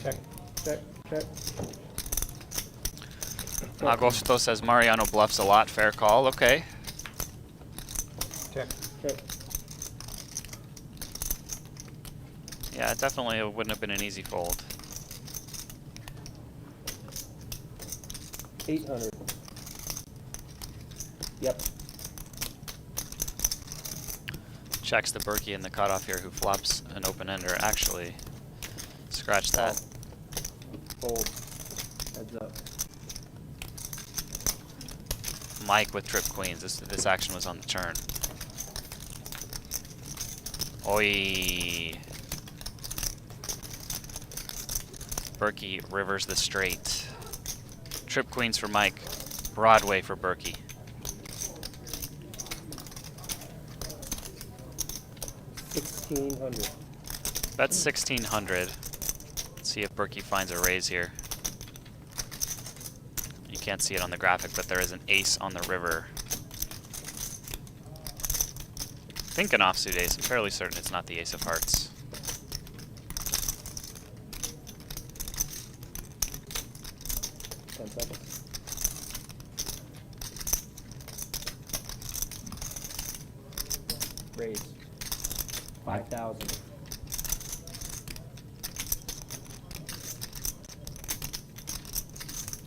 Speaker 6: Check.
Speaker 7: Check. Check.
Speaker 5: Agosto says Mariano bluffs a lot. Fair call. Okay.
Speaker 6: Check.
Speaker 7: Check.
Speaker 5: Yeah, it definitely wouldn't have been an easy fold.
Speaker 7: 800. Yep.
Speaker 5: Checks the Berkey in the cutoff here, who flops an open ender. Actually, scratch that.
Speaker 7: Fold. Heads up.
Speaker 5: Mike with trip queens. This action was on the turn. Oi. Berkey rivers the straight. Trip queens for Mike. Broadway for Berkey.
Speaker 7: $1,600.
Speaker 5: That's 1,600. Let's see if Berkey finds a raise here. You can't see it on the graphic, but there is an ace on the river. I think an offsuit ace. I'm fairly certain it's not the ace of hearts.
Speaker 7: Seconds. Raise. 5,000.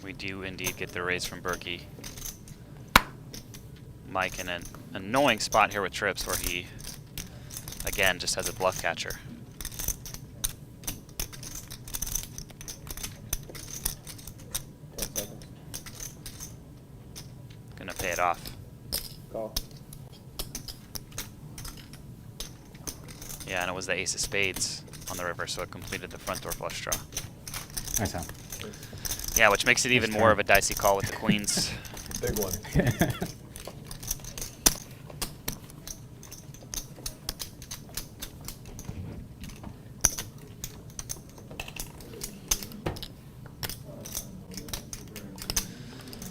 Speaker 5: We do indeed get the raise from Berkey. Mike in an annoying spot here with trips where he, again, just has a bluff catcher.
Speaker 7: 10 seconds.
Speaker 5: Gonna pay it off.
Speaker 7: Call.
Speaker 5: Yeah, and it was the ace of spades on the river, so it completed the front door flush draw.
Speaker 9: Nice one.
Speaker 5: Yeah, which makes it even more of a dicey call with the queens.
Speaker 2: Big one.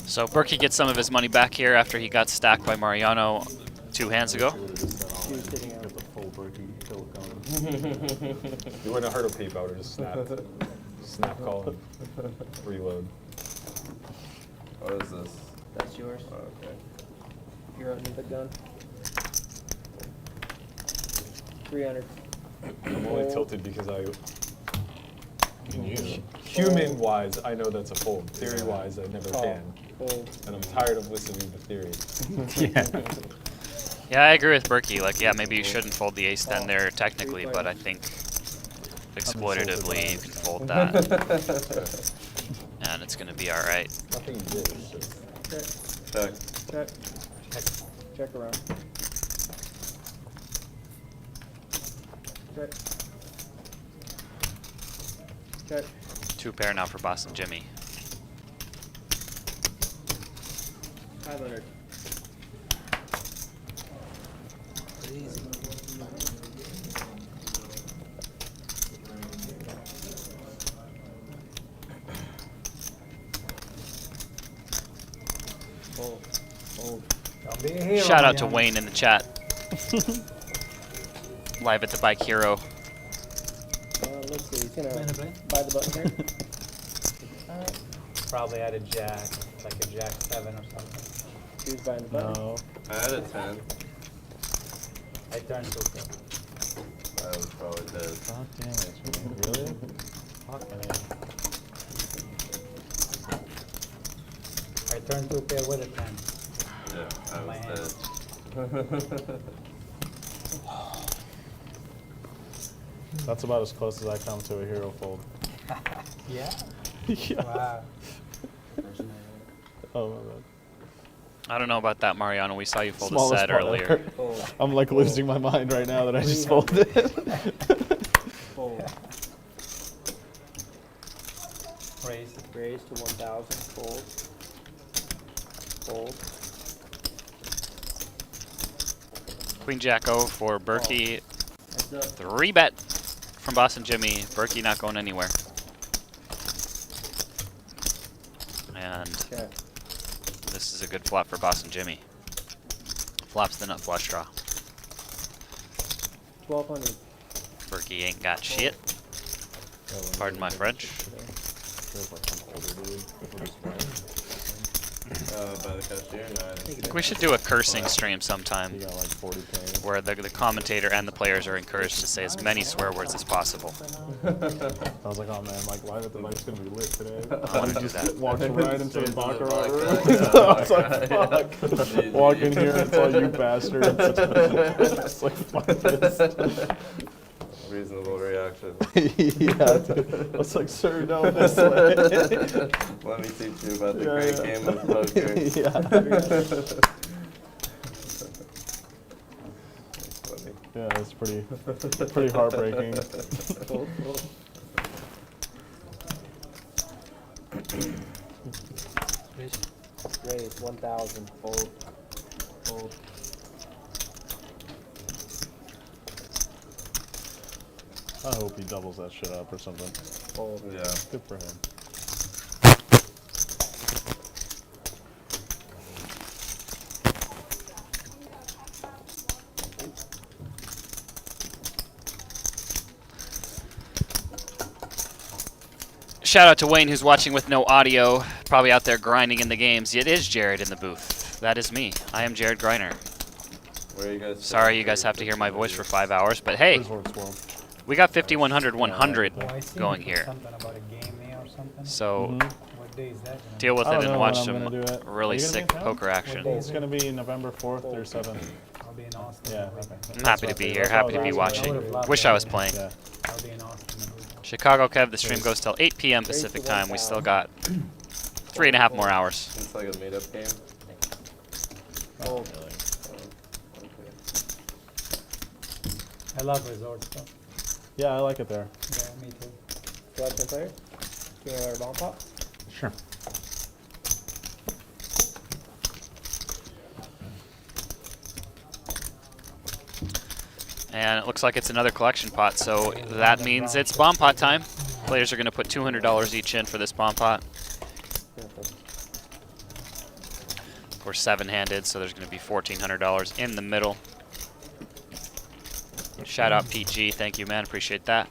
Speaker 5: So Berkey gets some of his money back here after he got stacked by Mariano 2 hands ago.
Speaker 7: He was sitting out.
Speaker 4: Get the full Berkey tilt going.
Speaker 2: You wouldn't have heard a peep. I would have just snapped. Snap call and reload.
Speaker 3: What is this?
Speaker 7: That's yours.
Speaker 3: Oh, okay.
Speaker 7: You're under the gun. 300.
Speaker 2: I'm only tilted because human-wise, I know that's a fold. Theory-wise, I never
Speaker 7: Call.
Speaker 2: can.
Speaker 7: Fold.
Speaker 2: And I'm tired of listening to theory.
Speaker 9: Yeah.
Speaker 5: Yeah, I agree with Berkey. Like, yeah, maybe you shouldn't fold the ace 10 there technically, but I think exploitatively you can fold that. And it's going to be all right.
Speaker 2: Nothing you did. It's just
Speaker 7: Check.
Speaker 3: Check.
Speaker 7: Check around. Check. Check.
Speaker 5: 2 pair now for Boston Jimmy.
Speaker 7: 500. Fold. Fold.
Speaker 6: Don't be a hero,
Speaker 5: Shout out to
Speaker 6: Mariano.
Speaker 5: Wayne in the chat. Live at the Bike Hero.
Speaker 7: Let's see. He's gonna
Speaker 6: Play the play?
Speaker 7: buy the button here. Alright.
Speaker 6: Probably had a jack, like a jack 7 or something.
Speaker 7: He was buying the button.
Speaker 4: No.
Speaker 3: I had a 10.
Speaker 6: I turned to it.
Speaker 3: I was probably dead.
Speaker 4: God damn it, man. Really? Fuck, man.
Speaker 6: I turned to a pair with a 10.
Speaker 3: Yeah, I
Speaker 6: My
Speaker 3: was
Speaker 6: hand.
Speaker 3: dead.
Speaker 4: That's about as close as I come to a hero fold.
Speaker 6: Yeah?
Speaker 4: Yeah.
Speaker 6: Wow.
Speaker 4: Oh, my bad.
Speaker 5: I don't know about that, Mariano. We saw you fold a
Speaker 4: Smallest
Speaker 5: set
Speaker 4: part
Speaker 5: earlier.
Speaker 4: ever.
Speaker 7: Fold.
Speaker 4: I'm like losing my mind right now that I just
Speaker 7: Fold.
Speaker 4: folded.
Speaker 7: Fold.
Speaker 6: Raise.
Speaker 7: Raise to 1,000. Fold. Fold.
Speaker 5: Queen Jack O for Berkey.
Speaker 7: Heads up.
Speaker 5: 3 bet from Boston Jimmy. Berkey not going anywhere. And
Speaker 7: Check.
Speaker 5: this is a good flop for Boston Jimmy. Flops the nut flush draw.
Speaker 7: 1,200.
Speaker 5: Berkey ain't got shit. Pardon my French.
Speaker 3: By the cashier? No, I
Speaker 5: I
Speaker 3: didn't.
Speaker 5: think we should do a cursing stream sometime
Speaker 4: You got like 40K.
Speaker 5: where the commentator and the players are encouraged to say as many swear words as possible.
Speaker 4: I was like, oh man, like, why that the night's gonna be lit today?
Speaker 5: I want to do that.
Speaker 4: Walked right into the
Speaker 3: Straight to the
Speaker 4: baccarat
Speaker 3: vodka,
Speaker 4: room.
Speaker 3: yeah,
Speaker 4: I was like,
Speaker 3: vodka,
Speaker 4: fuck.
Speaker 3: yeah.
Speaker 4: Walk in here and it's all you bastards. It's like, fuck this.
Speaker 3: Reasonable reaction.
Speaker 4: Yeah, dude. I was like, sir, no, this way.
Speaker 3: Let me teach you about the
Speaker 4: Yeah,
Speaker 3: great
Speaker 4: yeah.
Speaker 3: game of poker.
Speaker 4: Yeah.
Speaker 3: Funny.
Speaker 4: Yeah, it's pretty heartbreaking.
Speaker 7: Fold. Fold. Raise 1,000. Fold. Fold.
Speaker 4: I hope he doubles that shit up or something.
Speaker 7: Fold.
Speaker 3: Yeah.
Speaker 4: Good for him.
Speaker 5: Shout out to Wayne, who's watching with no audio, probably out there grinding in the games. It is Jared in the booth. That is me. I am Jared Griner.
Speaker 3: Where are you guys?
Speaker 5: Sorry you guys have to hear my voice for 5 hours, but hey,
Speaker 4: Resorts World.
Speaker 5: we got 5100 100
Speaker 6: Oh, I see
Speaker 5: going
Speaker 6: you put
Speaker 5: here.
Speaker 6: something about a game there or something.
Speaker 5: So
Speaker 6: What day is that gonna be?
Speaker 5: deal with
Speaker 4: I
Speaker 5: it
Speaker 4: don't
Speaker 5: and
Speaker 4: know
Speaker 5: watch
Speaker 4: when
Speaker 5: some
Speaker 4: I'm gonna do it.
Speaker 5: really
Speaker 4: Are you gonna be
Speaker 5: sick
Speaker 4: in town?
Speaker 5: poker action.
Speaker 4: It's gonna be November 4th or 7th.
Speaker 6: I'll be in Austin.
Speaker 4: Yeah.
Speaker 6: that weekend.
Speaker 5: I'm happy to be here, happy to be watching. Wish I was playing.
Speaker 4: Yeah.
Speaker 6: I'll be in Austin. that weekend.
Speaker 5: Chicago Kev, the stream goes till 8 p.m. Pacific time. We still got 3.5 more hours.
Speaker 3: It's like a made-up game.
Speaker 7: Oh,
Speaker 6: I love resorts though.
Speaker 4: Yeah, I like it there.
Speaker 6: Yeah, me too.
Speaker 7: selection player. $200 bomb pop.
Speaker 9: Sure.
Speaker 5: And it looks like it's another collection pot, so that means it's bomb pot time. Players are going to put $200 each in for this bomb pot. We're 7-handed, so there's going to be $1,400 in the middle. Shout out PG, thank you, man, appreciate that.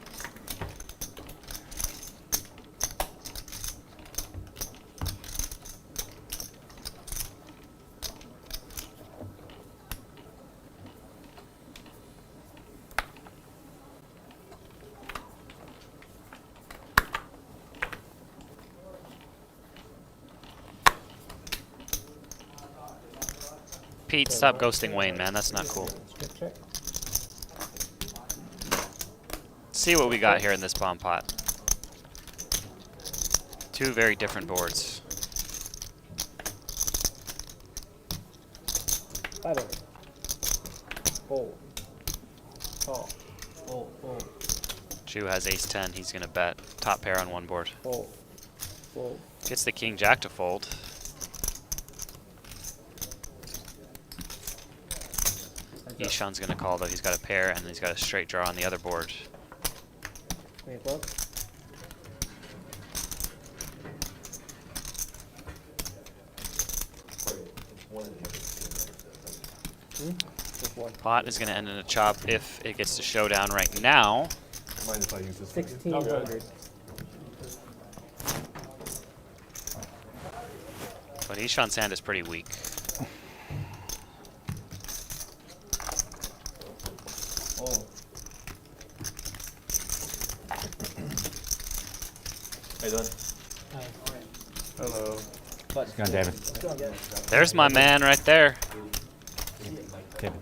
Speaker 5: Pete, stop ghosting Wayne, man. That's not cool.
Speaker 7: Check, check.
Speaker 5: See what we got here in this bomb pot. Two very different boards.
Speaker 7: 500. Fold. Call. Fold, fold,
Speaker 5: Chu has ace-10. He's going to bet. Top pair on one board.
Speaker 7: fold. Fold.
Speaker 5: Gets the king-jack to fold. Eshaan's going to call, though. He's got a pair, and he's got a straight draw on the other board.
Speaker 7: 20 club. Just one.
Speaker 5: Pot is going to end in a chop if it gets to showdown right now.
Speaker 2: Mind if I use this?
Speaker 7: 1600.
Speaker 5: But Eshaan's hand is pretty weak.
Speaker 3: Oh.
Speaker 2: How you doing?
Speaker 3: Hello.
Speaker 9: Go on, David.
Speaker 5: There's my man right there.
Speaker 9: David.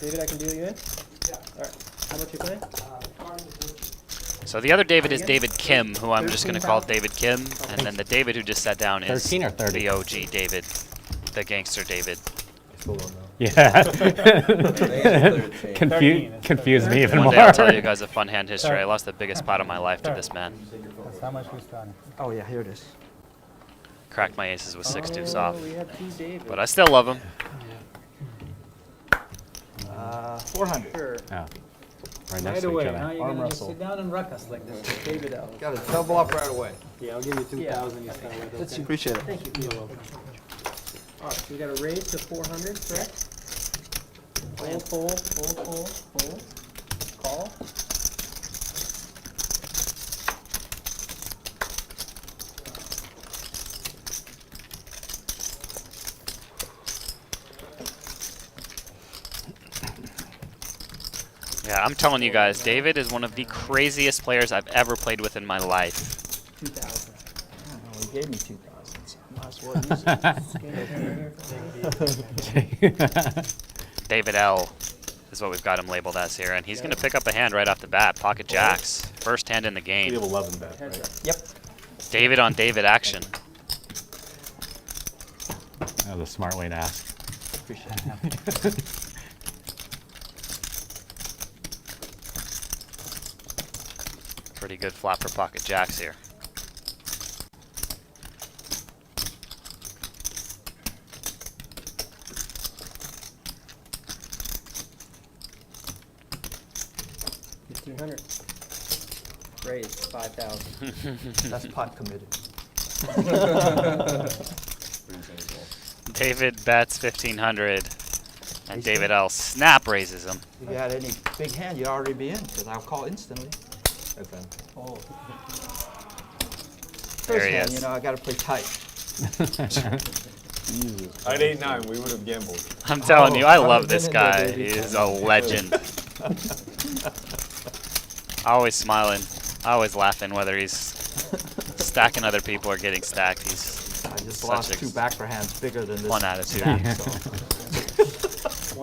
Speaker 7: David, I can deal you in? Yeah. Alright. How much you playing?
Speaker 5: So the other David is David Kim, who I'm just going to call David Kim. And then the David who just sat down is
Speaker 9: 13 or 30?
Speaker 5: the OG David, the gangster David.
Speaker 9: Yeah.
Speaker 3: 13.
Speaker 9: Confuse me even
Speaker 5: One
Speaker 9: more.
Speaker 5: day I'll tell you guys a fun hand history. I lost the biggest pot of my life to this man.
Speaker 6: That's how much we started.
Speaker 7: Oh yeah, here it is.
Speaker 5: Cracked my aces with 6 deuce off.
Speaker 7: We have two David.
Speaker 5: But I still love him.
Speaker 7: 400. Sure.
Speaker 9: Oh. Right
Speaker 6: Right
Speaker 9: next to each
Speaker 6: away,
Speaker 9: other.
Speaker 6: huh? You're
Speaker 4: Arm
Speaker 6: gonna just
Speaker 4: wrestle.
Speaker 6: sit down and ruck us like this.
Speaker 7: David L.
Speaker 2: Got to double up right away.
Speaker 6: Yeah, I'll give you 2,000
Speaker 7: Yeah.
Speaker 6: you start with.
Speaker 7: Let's
Speaker 6: Okay?
Speaker 7: appreciate it.
Speaker 6: Thank you. You're welcome.
Speaker 7: Alright, so we got a raise to 400, correct? Fold, fold. Call.
Speaker 5: Yeah, I'm telling you guys, David is one of the craziest players I've ever played with in my life.
Speaker 7: 2,000.
Speaker 4: Oh, he gave me 2,000. So might as well use it.
Speaker 5: David L is what we've got him labeled as here. And he's going to pick up a hand right off the bat. Pocket jacks. First hand in the
Speaker 4: We
Speaker 5: game.
Speaker 4: have 11 bet,
Speaker 7: Heads
Speaker 4: right?
Speaker 7: up.
Speaker 6: Yep.
Speaker 5: David on David action.
Speaker 9: That was a smart way to ask.
Speaker 6: Appreciate it.
Speaker 5: Pretty good flop for pocket jacks here.
Speaker 7: $1,500. Raise 5,000.
Speaker 6: That's pot committed.
Speaker 3: Reasonable.
Speaker 5: David bets 1,500. And David L. snap raises him.
Speaker 10: If you had any big hand, you'd already be in, because I'll call instantly.
Speaker 2: That's in.
Speaker 10: Oh.
Speaker 5: There
Speaker 10: First
Speaker 5: he
Speaker 10: hand,
Speaker 5: is.
Speaker 10: you know, I got to play tight.
Speaker 2: At 8-9, we would have gambled.
Speaker 5: I'm telling you, I
Speaker 10: Oh,
Speaker 5: love
Speaker 10: I've
Speaker 5: this
Speaker 10: been in there,
Speaker 5: guy.
Speaker 10: baby.
Speaker 5: He is a legend. Always smiling, always laughing, whether he's stacking other people or getting stacked. He's
Speaker 10: I just
Speaker 5: such
Speaker 10: lost
Speaker 5: a
Speaker 10: 2 backhands bigger than this.
Speaker 5: fun attitude.
Speaker 10: stack, so.
Speaker 4: I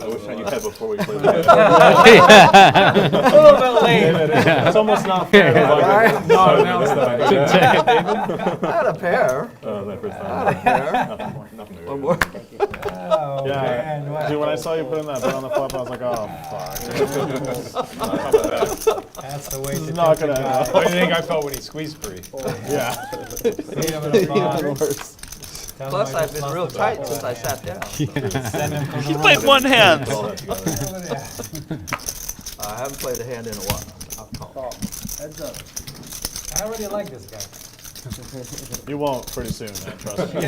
Speaker 4: wish I knew that before we played.
Speaker 6: A little bit late.
Speaker 4: It's almost not fair.
Speaker 2: No, now it's not.
Speaker 10: I had a pair.
Speaker 4: Oh, that first
Speaker 10: I had a pair.
Speaker 4: Nothing to
Speaker 10: One more.
Speaker 6: Oh, man.
Speaker 4: Yeah. Dude, when I saw you put in that bet on the flop, I was like, oh, fuck.
Speaker 6: That's the way
Speaker 4: This
Speaker 6: to
Speaker 4: is not
Speaker 6: take
Speaker 4: gonna
Speaker 6: the
Speaker 4: end
Speaker 2: What do you think I felt when he squeezed free?
Speaker 4: Yeah.
Speaker 6: Beat him in a bond.
Speaker 4: Worse.
Speaker 6: Tell him
Speaker 10: Plus,
Speaker 6: I
Speaker 10: I've
Speaker 6: just
Speaker 10: been
Speaker 6: lost
Speaker 10: real
Speaker 6: the
Speaker 10: tight
Speaker 6: bet.
Speaker 10: since I sat down.
Speaker 6: Send him from
Speaker 5: He
Speaker 6: the
Speaker 5: played
Speaker 6: room.
Speaker 5: one hand.
Speaker 6: Over there.
Speaker 10: I haven't played a hand in a while. I'll call.
Speaker 7: Heads up.
Speaker 6: I already like this guy.
Speaker 4: You won't pretty soon, man, trust me.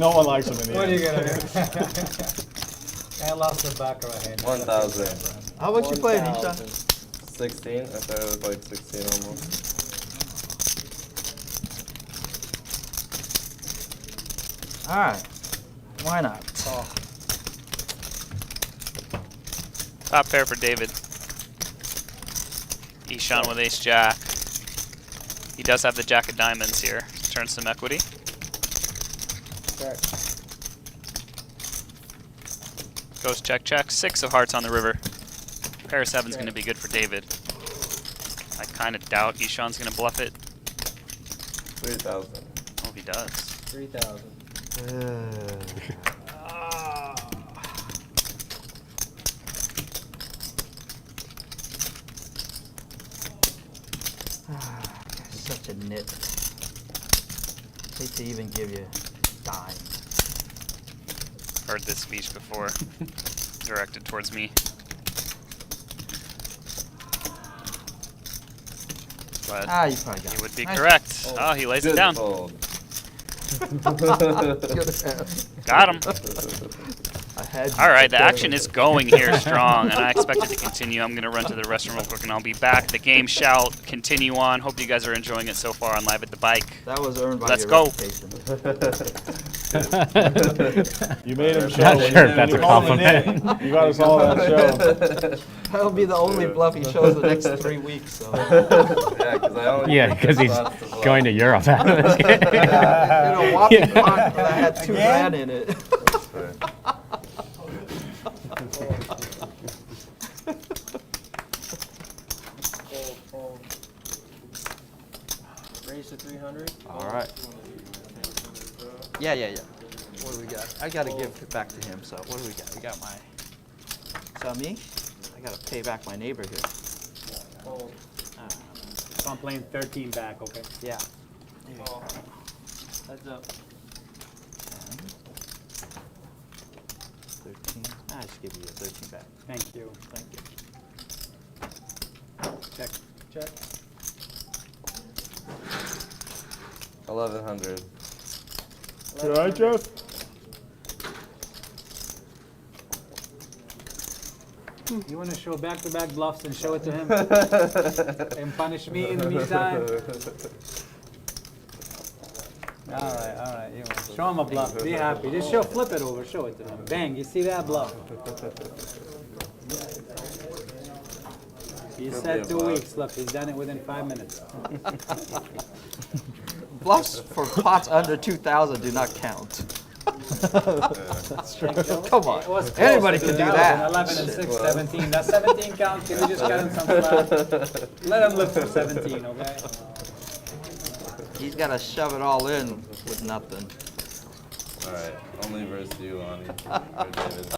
Speaker 4: No one likes him in the
Speaker 6: What are you
Speaker 4: end.
Speaker 6: gonna do? I lost the back of a hand.
Speaker 3: 1,000.
Speaker 10: How much you playing, Eshaan?
Speaker 3: 16. I thought it was like 16 almost.
Speaker 10: All right. Why not?
Speaker 5: Top pair for David. Eshaan with ace jack. He does have the jack of diamonds here. Turn some equity.
Speaker 7: Check.
Speaker 5: Goes check, check. 6 of hearts on the river. Pair of 7's going to be good for David. I kind of doubt Eshaan's going to bluff it.
Speaker 3: 3,000.
Speaker 5: Oh, he does.
Speaker 7: 3,000.
Speaker 10: Such a nit. Hate to even give you dime.
Speaker 5: Heard this speech before. Directed towards me. But
Speaker 10: Ah, you probably got
Speaker 5: he
Speaker 10: it.
Speaker 5: would be
Speaker 10: Nice.
Speaker 5: correct. Oh, he lays it
Speaker 3: Good
Speaker 5: down.
Speaker 3: fold.
Speaker 10: Good hand.
Speaker 5: Got him.
Speaker 10: I had you
Speaker 5: All right, the
Speaker 10: prepared.
Speaker 5: action is going here strong, and I expect it to continue. I'm going to run to the restroom real quick, and I'll be back. The game shall continue on. Hope you guys are enjoying it so far on Live at the Bike.
Speaker 10: That was earned by
Speaker 5: Let's
Speaker 10: your
Speaker 5: go.
Speaker 10: reputation.
Speaker 4: You made him show.
Speaker 9: Not
Speaker 4: when
Speaker 9: sure
Speaker 4: you-
Speaker 9: if that's
Speaker 4: when
Speaker 9: a
Speaker 4: you called him
Speaker 9: compliment.
Speaker 4: in. You got us all that show.
Speaker 10: That'll be the only bluff he shows the next 3 weeks. So.
Speaker 3: Yeah, because I only
Speaker 9: Yeah,
Speaker 3: picked
Speaker 9: because he's
Speaker 3: spots to bluff.
Speaker 9: going to Europe after this game.
Speaker 10: In a whopping pot that had 2 grand in it.
Speaker 3: That's fair.
Speaker 7: Fold, fold. Raise to 300.
Speaker 10: All right. Yeah. What do we got? I got to give it back to him. So what do we got? We got my. So me? I got to pay back my neighbor here.
Speaker 7: Fold.
Speaker 6: So I'm playing 13 back, okay?
Speaker 10: Yeah.
Speaker 7: Heads up.
Speaker 10: 13. I just give you a 13 back.
Speaker 6: Thank you.
Speaker 10: Thank you.
Speaker 6: Check.
Speaker 7: Check.
Speaker 3: 1,100.
Speaker 4: You all right, Jeff?
Speaker 6: You want to show back-to-back bluffs and show it to him? And punish me in the meantime? All right. You want- Show him a bluff. Be happy. Just flip it over. Show it to him. Bang. You see that bluff? He said 2 weeks. Look, he's done it within 5 minutes.
Speaker 10: Bluffs for pots under 2,000 do not count.
Speaker 6: That's true.
Speaker 10: Come on. Anybody can do that.
Speaker 6: 11 and 6, 17. That's 17 count. Can we just cut him some slack? Let him live for 17, okay?
Speaker 10: He's got to shove it all in with nothing.
Speaker 3: All right, only versus you, Lonnie. Or David.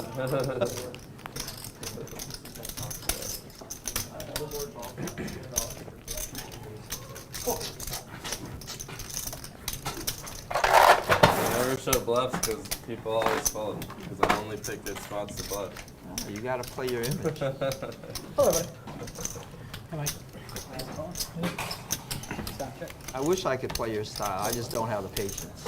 Speaker 3: I never show bluffs because people always fold. Because I only pick good spots to bluff.
Speaker 10: Oh, you got to play your image. I wish I could play your style. I just don't have the patience.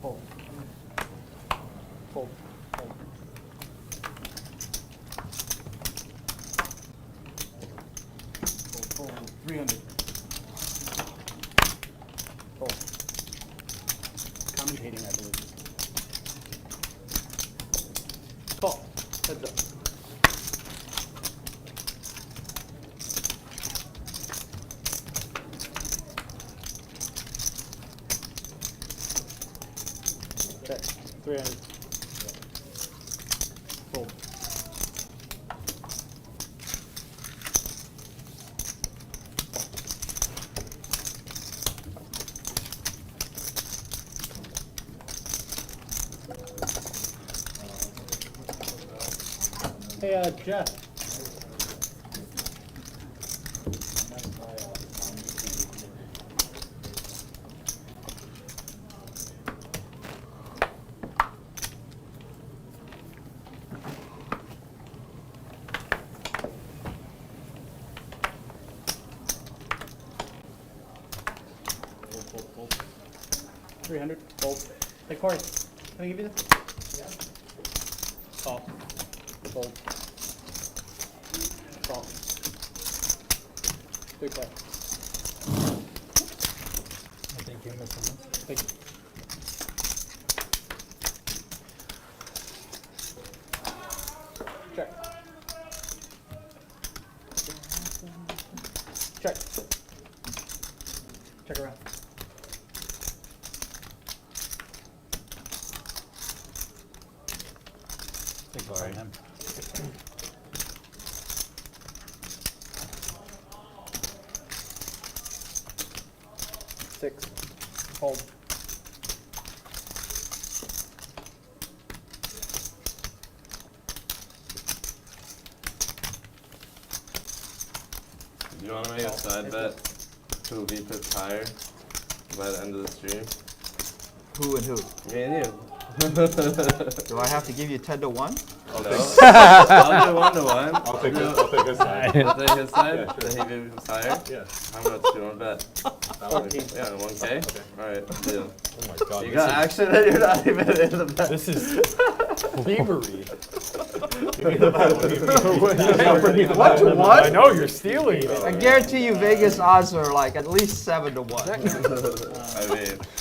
Speaker 6: Hold. Hold. Hold. Hold. 300. Hold. Commentating, I believe. Call. Heads up. Check. 300. Fold. Hey, Jeff. Fold. 300. Fold. Hey, Corey, can I give you this? Yeah. Call. Fold. Call. 3 play. I think you're missing this. Thank you. Check. Check. Check around. Sorry. 6. Hold.
Speaker 3: Do you want to make a side bet? Who VPIP's higher by the end of the stream?
Speaker 10: Who and who?
Speaker 3: Me and you.
Speaker 10: Do I have to give you 10 to 1?
Speaker 3: Oh, no. I'll do 1 to 1.
Speaker 8: I'll take his side.
Speaker 3: I'll take his side.
Speaker 8: Yeah,
Speaker 3: That he VPIP's higher.
Speaker 8: Yeah.
Speaker 3: How much do you want to bet?
Speaker 6: 14.
Speaker 3: Yeah, 1K.
Speaker 8: Okay.
Speaker 3: All right, deal.
Speaker 2: Oh my god.
Speaker 3: You got action and you're not even in the bet.
Speaker 2: This is thievery.
Speaker 10: What to what?
Speaker 2: I know you're stealing though.
Speaker 10: I guarantee you Vegas odds are like at least 7 to 1.
Speaker 3: I mean,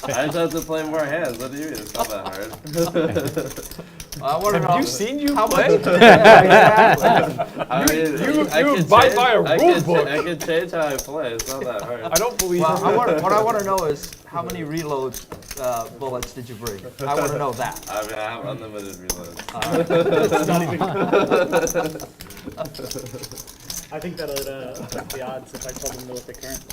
Speaker 3: I just have to play more hands. What do you mean? It's not that hard.
Speaker 10: I want to know.
Speaker 2: Have you seen you
Speaker 10: how
Speaker 2: play?
Speaker 10: much? Yeah, exactly.
Speaker 3: I mean,
Speaker 2: you
Speaker 3: I can
Speaker 2: abide
Speaker 3: change-
Speaker 2: by a
Speaker 3: I
Speaker 2: rule
Speaker 3: can
Speaker 2: book.
Speaker 3: I can change how I play. It's not that hard.
Speaker 2: I don't believe
Speaker 10: Well,
Speaker 2: you.
Speaker 10: what I want to know is how many reload bullets did you bring? I want to know that.
Speaker 3: I mean, I have unlimited reloads.
Speaker 6: I think that'll affect the odds if I told them to look at current.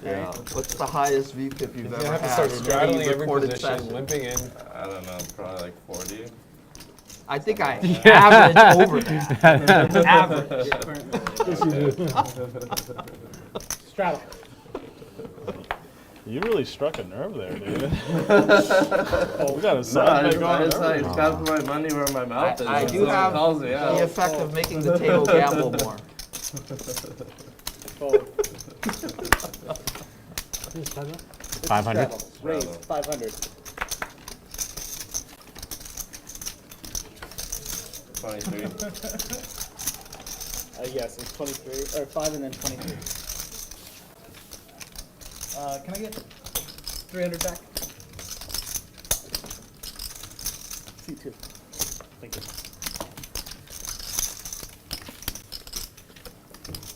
Speaker 10: Yeah. What's the highest VPIP you've
Speaker 2: You
Speaker 10: ever
Speaker 2: have to
Speaker 10: had?
Speaker 2: start
Speaker 10: in any
Speaker 2: straddling every
Speaker 10: recorded
Speaker 2: position,
Speaker 10: session?
Speaker 2: limping in.
Speaker 3: I don't know, probably like 40.
Speaker 10: I think I average over that. Average.
Speaker 6: Straddle.
Speaker 4: You really struck a nerve there, David. We got a
Speaker 3: No,
Speaker 4: side bet
Speaker 3: I
Speaker 4: going
Speaker 3: just
Speaker 4: on.
Speaker 3: like got my money where my mouth is.
Speaker 10: I
Speaker 3: and
Speaker 10: do
Speaker 3: someone
Speaker 10: have
Speaker 3: calls me
Speaker 10: the
Speaker 3: out.
Speaker 10: effect of making the table gamble more.
Speaker 6: Fold.
Speaker 9: 500.
Speaker 6: Straddle. Raise. 500.
Speaker 3: 23.
Speaker 6: Yes, it's 23, or 5 and then 23. Can I get 300 back? C2. Thank you.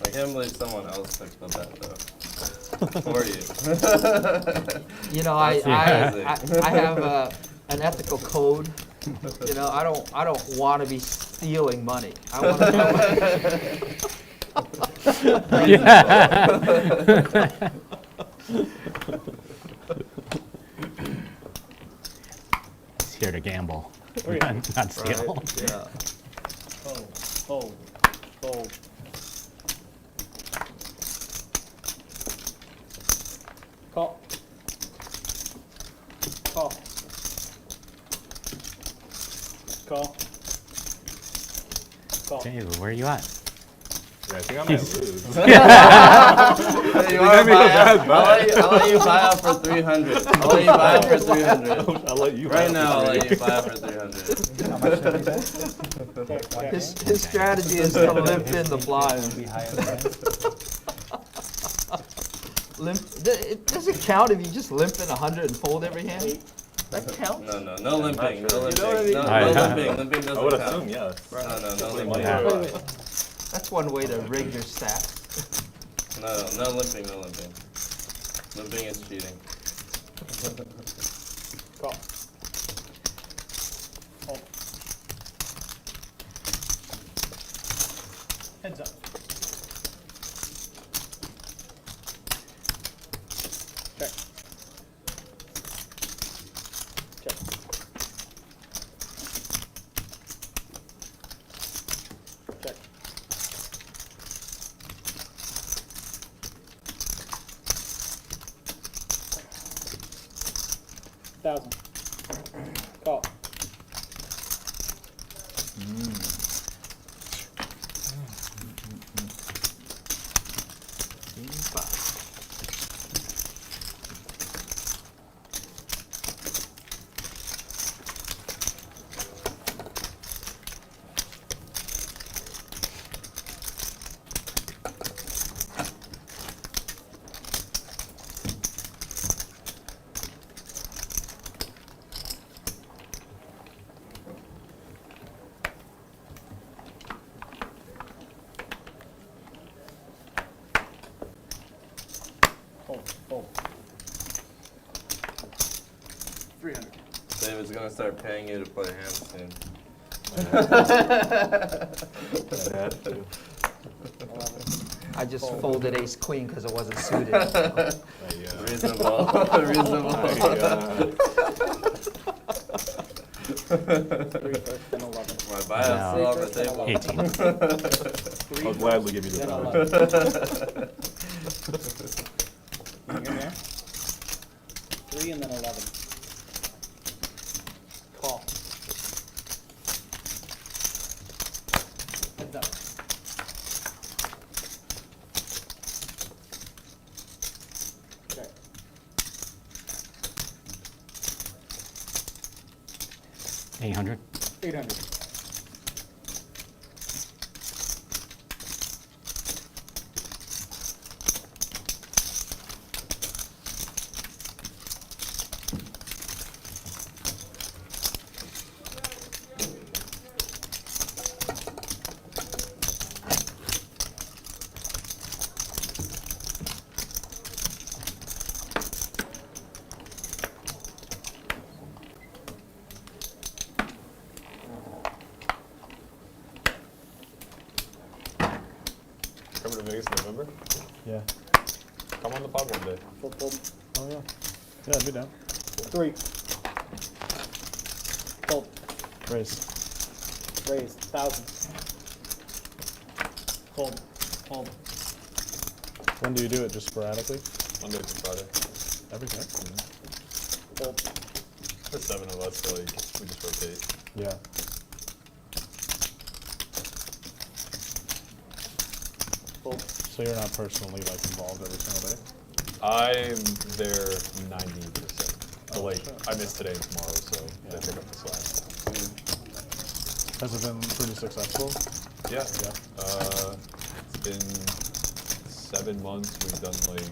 Speaker 3: I can't believe someone else took the bet though. For you.
Speaker 10: You know, I
Speaker 3: That's
Speaker 10: have an ethical code. You know, I don't want to be stealing money. I want to.
Speaker 9: He's here to gamble,
Speaker 6: Three.
Speaker 9: not steal.
Speaker 10: Right? Yeah.
Speaker 6: Fold. Fold. Fold. Call. Call. Call.
Speaker 9: David, where are you at?
Speaker 8: Yeah, I think I might lose.
Speaker 3: Hey, you wanna buy I'll let you buy out for 300. I'll let you buy out for 300.
Speaker 4: I'll let you.
Speaker 3: Right now, I'll let you buy out for 300.
Speaker 10: How much did he say? His strategy is to limp in the blinds. Does it count if you just limp in 100 and fold every hand? That counts?
Speaker 3: No limping. No limping.
Speaker 10: know what I mean?
Speaker 3: No limping. Limping doesn't
Speaker 4: I would
Speaker 3: count.
Speaker 4: assume yes.
Speaker 3: No limping.
Speaker 9: Yeah.
Speaker 10: That's one way to rig your stats.
Speaker 3: No limping. No limping. Limping is cheating.
Speaker 6: Call. Hold. Heads up. Check. Check. Check. 1,000. Call. Hold. 300.
Speaker 3: David's gonna start paying you to play hands soon.
Speaker 10: I just folded ace queen because it wasn't suited.
Speaker 3: Reasonable. Reasonable.
Speaker 6: 3 first, then 11.
Speaker 3: My buyout's still on the table.
Speaker 9: 18.
Speaker 4: I'll gladly give you the
Speaker 6: Then
Speaker 4: time.
Speaker 6: 11. Bring it there. 3 and then 11. Call. Heads up. Okay.
Speaker 9: 800.
Speaker 6: 800.
Speaker 2: Coming to Vegas in November?
Speaker 4: Yeah.
Speaker 2: Come on the pod one day.
Speaker 6: Fold.
Speaker 4: Oh yeah. Yeah, I'd be down.
Speaker 6: 3. Fold.
Speaker 4: Raise.
Speaker 6: Raise. 1,000. Fold. Hold.
Speaker 4: When do you do it? Just sporadically?
Speaker 2: Monday through Friday.
Speaker 4: Every day?
Speaker 6: Fold.
Speaker 2: There's 7 of us, so like we just rotate.
Speaker 4: Yeah.
Speaker 6: Fold.
Speaker 4: So you're not personally like involved every single day?
Speaker 2: I'm there 90%. So like I miss today and tomorrow, so they pick up the slack.
Speaker 4: Has it been pretty successful?
Speaker 2: Yeah.
Speaker 4: Yeah.
Speaker 2: It's been 7 months. We've done like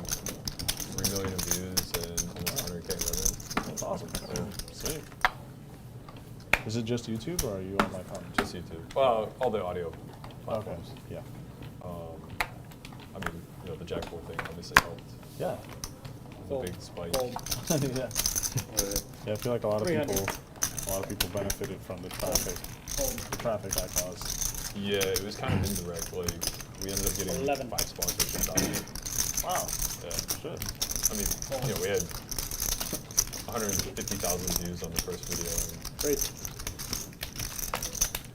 Speaker 2: 3 million of views and almost 100K revenue.
Speaker 4: That's awesome.
Speaker 2: Yeah.
Speaker 4: Sick. Is it just YouTube or are you on like on
Speaker 2: Just YouTube. Well, all the audio
Speaker 4: Okay.
Speaker 2: platforms.
Speaker 4: Yeah.
Speaker 2: I mean, you know, the Jack 4 thing obviously helped.
Speaker 4: Yeah.
Speaker 2: The
Speaker 6: Fold.
Speaker 2: big spike.
Speaker 6: Fold.
Speaker 4: Yeah. Yeah, I feel like a lot of
Speaker 6: 300.
Speaker 4: people benefited from the traffic that caused.
Speaker 2: Yeah, it was kind of indirect. Like we ended up getting
Speaker 6: 11.
Speaker 2: 5 sponsorships out of it.
Speaker 4: Wow.
Speaker 2: Yeah.
Speaker 4: Shit.
Speaker 2: I mean, you know, we had 150,000 views on the first video. And
Speaker 6: Raise.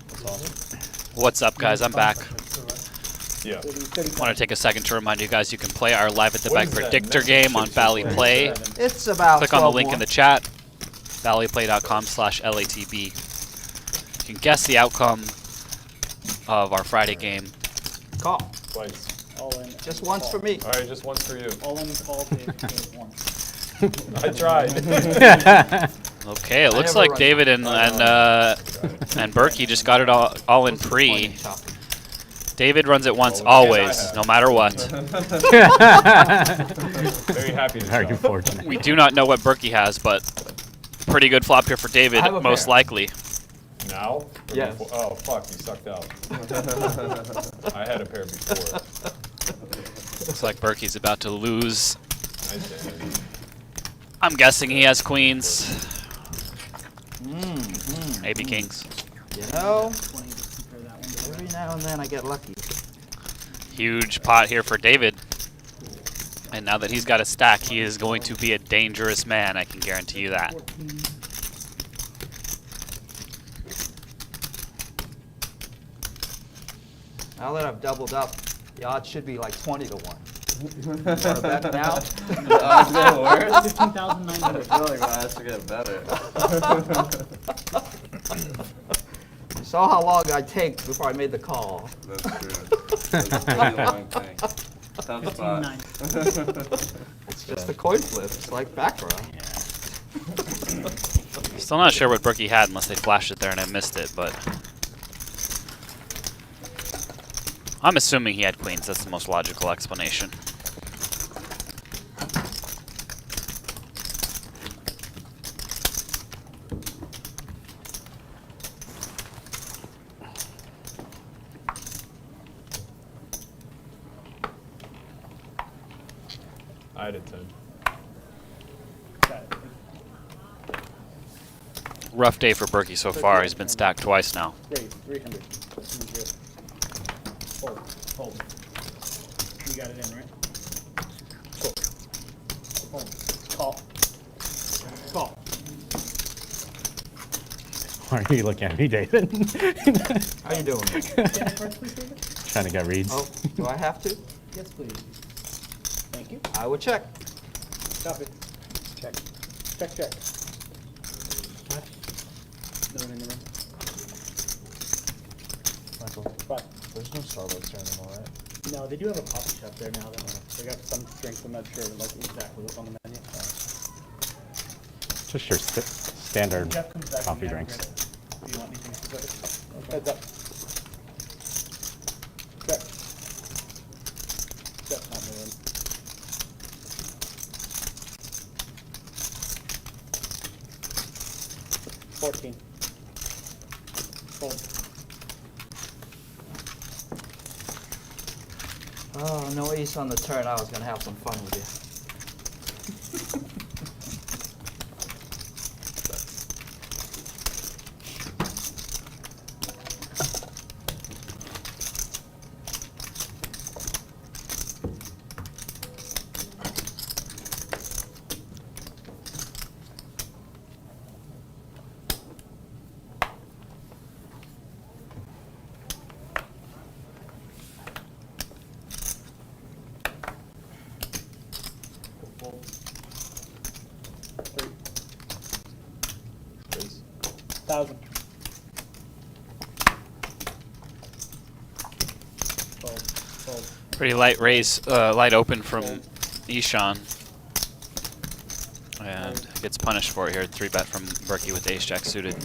Speaker 4: That's awesome.
Speaker 5: What's up, guys? I'm back.
Speaker 2: yeah.
Speaker 6: 30.
Speaker 5: Want to take a second to remind you guys you can play our Live at the
Speaker 2: What
Speaker 5: Bank
Speaker 2: is that
Speaker 5: Predictor
Speaker 2: next
Speaker 5: game on
Speaker 2: picture
Speaker 5: Valley
Speaker 2: for?
Speaker 5: Play.
Speaker 10: It's about
Speaker 5: Click on the
Speaker 10: 12
Speaker 5: link
Speaker 10: more.
Speaker 5: in the chat. valleyplay.com/LATB. You can guess the outcome of our Friday game.
Speaker 10: Call.
Speaker 2: Twice.
Speaker 6: All in.
Speaker 10: Just once for me.
Speaker 2: All right, just once for you.
Speaker 6: All in call Dave once.
Speaker 2: I tried.
Speaker 5: Okay, it looks
Speaker 10: never
Speaker 5: like
Speaker 10: run-
Speaker 5: David and Berkey just got it all in pre.
Speaker 10: Disappointing, Chuck.
Speaker 5: David runs it once,
Speaker 2: Well, I
Speaker 5: always,
Speaker 2: have.
Speaker 5: no matter what.
Speaker 2: Very happy to
Speaker 9: Very
Speaker 2: try.
Speaker 9: fortunate.
Speaker 5: We do not know what Berkey has, but pretty good flop here for David,
Speaker 10: I have a
Speaker 5: most
Speaker 10: pair.
Speaker 5: likely.
Speaker 2: Now? Or
Speaker 10: Yes.
Speaker 2: before? Oh, fuck, you sucked out. I had a pair before.
Speaker 5: Looks like Berkey's about to lose.
Speaker 2: Nice hand.
Speaker 5: I'm guessing he has queens. Maybe kings.
Speaker 10: You know,
Speaker 6: 20, just compare that one to
Speaker 10: every now and then I get lucky.
Speaker 5: Huge pot here for David. And now that he's got a stack, he is going to be a dangerous man, I can guarantee you that.
Speaker 6: 14.
Speaker 10: Now that I've doubled up, the odds should be like 20 to 1. You want to bet now?
Speaker 3: The odds get worse.
Speaker 6: 15,900.
Speaker 3: I feel like my odds should get better.
Speaker 10: You saw how long I take before I made the call.
Speaker 3: That's true. That's a really long thing. Tough spot.
Speaker 6: 15,900.
Speaker 10: It's just a coin flip. It's like backrow.
Speaker 5: Still not sure what Berkey had unless they flashed it there and I missed it, but I'm assuming he had queens. That's the most logical explanation.
Speaker 2: I had a 10.
Speaker 5: Rough day for Berkey so far. He's been stacked twice now.
Speaker 6: Raise, 300. Hold, hold. You got it in, right? Hold. Call. Call.
Speaker 9: Why are you looking at me, David?
Speaker 10: How you doing?
Speaker 6: Stand up first, please, David.
Speaker 9: Trying to get reads.
Speaker 10: Oh, do I have to?
Speaker 6: Yes, please. Thank you.
Speaker 10: I would check.
Speaker 6: Stop it. Check. Check, check. No one in the room.
Speaker 4: Michael,
Speaker 6: Five.
Speaker 4: there's no Starbucks here anymore, right?
Speaker 6: No, they do have a coffee shop there now. They got some drinks. I'm not sure like exactly what's on the menu.
Speaker 9: Just your standard
Speaker 6: Jeff comes back
Speaker 9: coffee
Speaker 6: and
Speaker 9: drinks.
Speaker 6: grab it. Do you want anything specific? Heads up. Check. Jeff's not in the room. $14. Fold.
Speaker 10: Oh, no ace on the turn. I was going to have some fun with you.
Speaker 6: Fold. 3.
Speaker 2: Raise.
Speaker 6: 1,000. Fold. Fold.
Speaker 5: Pretty light raise, light open from Eshaan. And gets punished for it here. 3-bet from Berkey with ace-jack suited.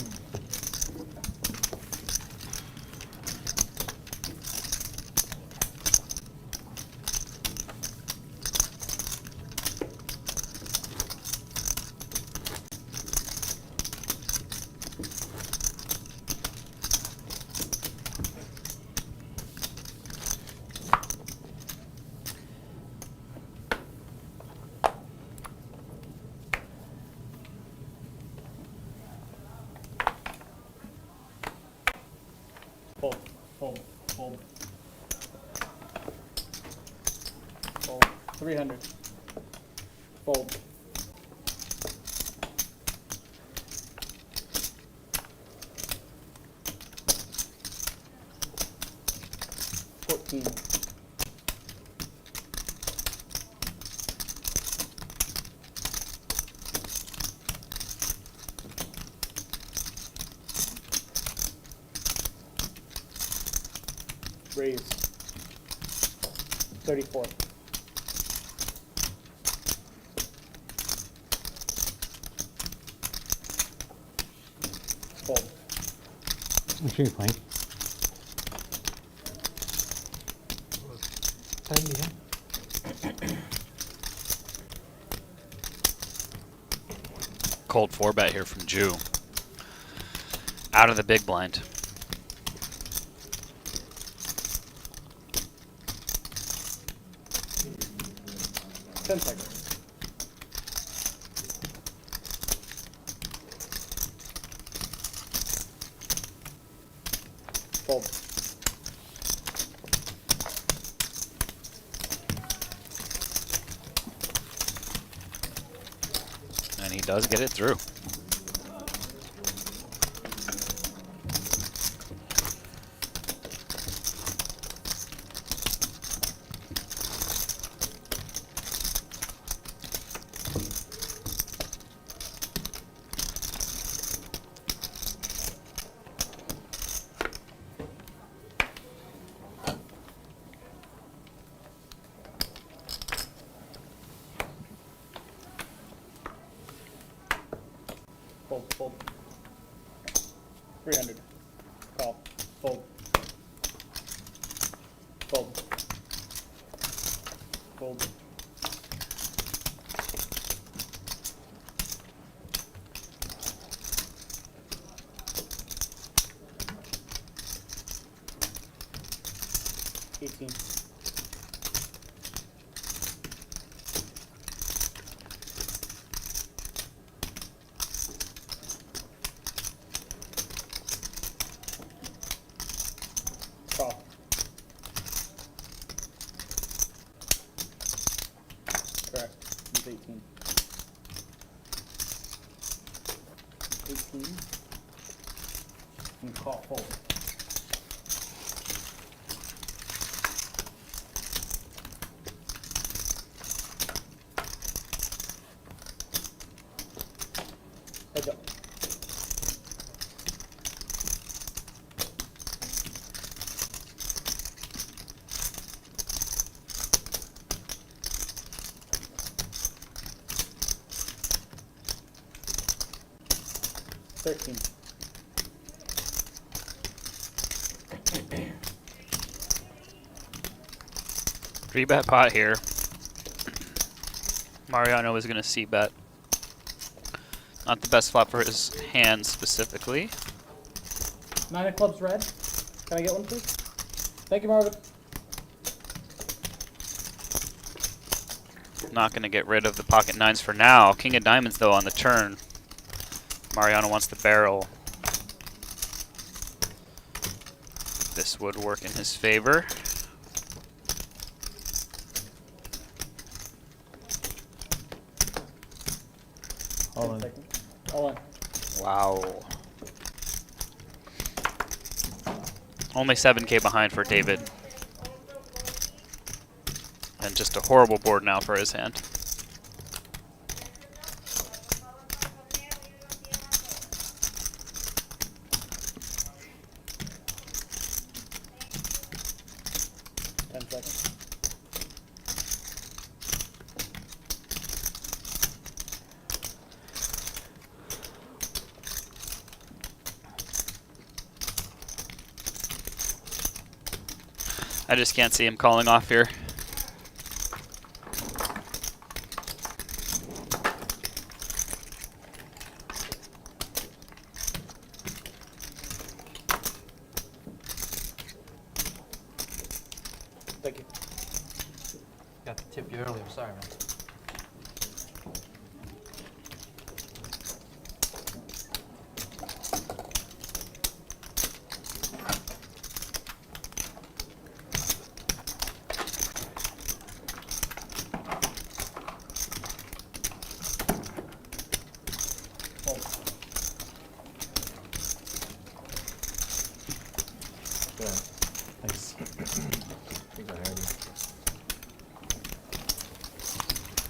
Speaker 6: Fold. Fold. Fold. Fold. 300. Fold. $14.
Speaker 7: Raise. 34. Fold.
Speaker 9: What are you playing?
Speaker 5: Cold 4-bet here from Jew. Out of the big blind.
Speaker 7: Ten seconds. Fold.
Speaker 5: And he does get it through.
Speaker 7: Fold, fold. 300. Call. Fold. Fold. Fold. $18. Call. Correct. It's 18. 18. And call fold. Heads up. $13.
Speaker 5: Three-bet pot here. Mariano is going to c-bet. Not the best flop for his hand specifically.
Speaker 7: 9 of clubs red. Can I get one, please? Thank you, Marvin.
Speaker 5: Not going to get rid of the pocket nines for now. King of diamonds, though, on the turn. Mariano wants the barrel. This would work in his favor.
Speaker 4: All in.
Speaker 7: All in.
Speaker 5: Wow. Only 7K behind for David. And just a horrible board now for his hand. I just can't see him calling off here.
Speaker 7: Thank you.
Speaker 10: Got to tip you early. I'm sorry, man.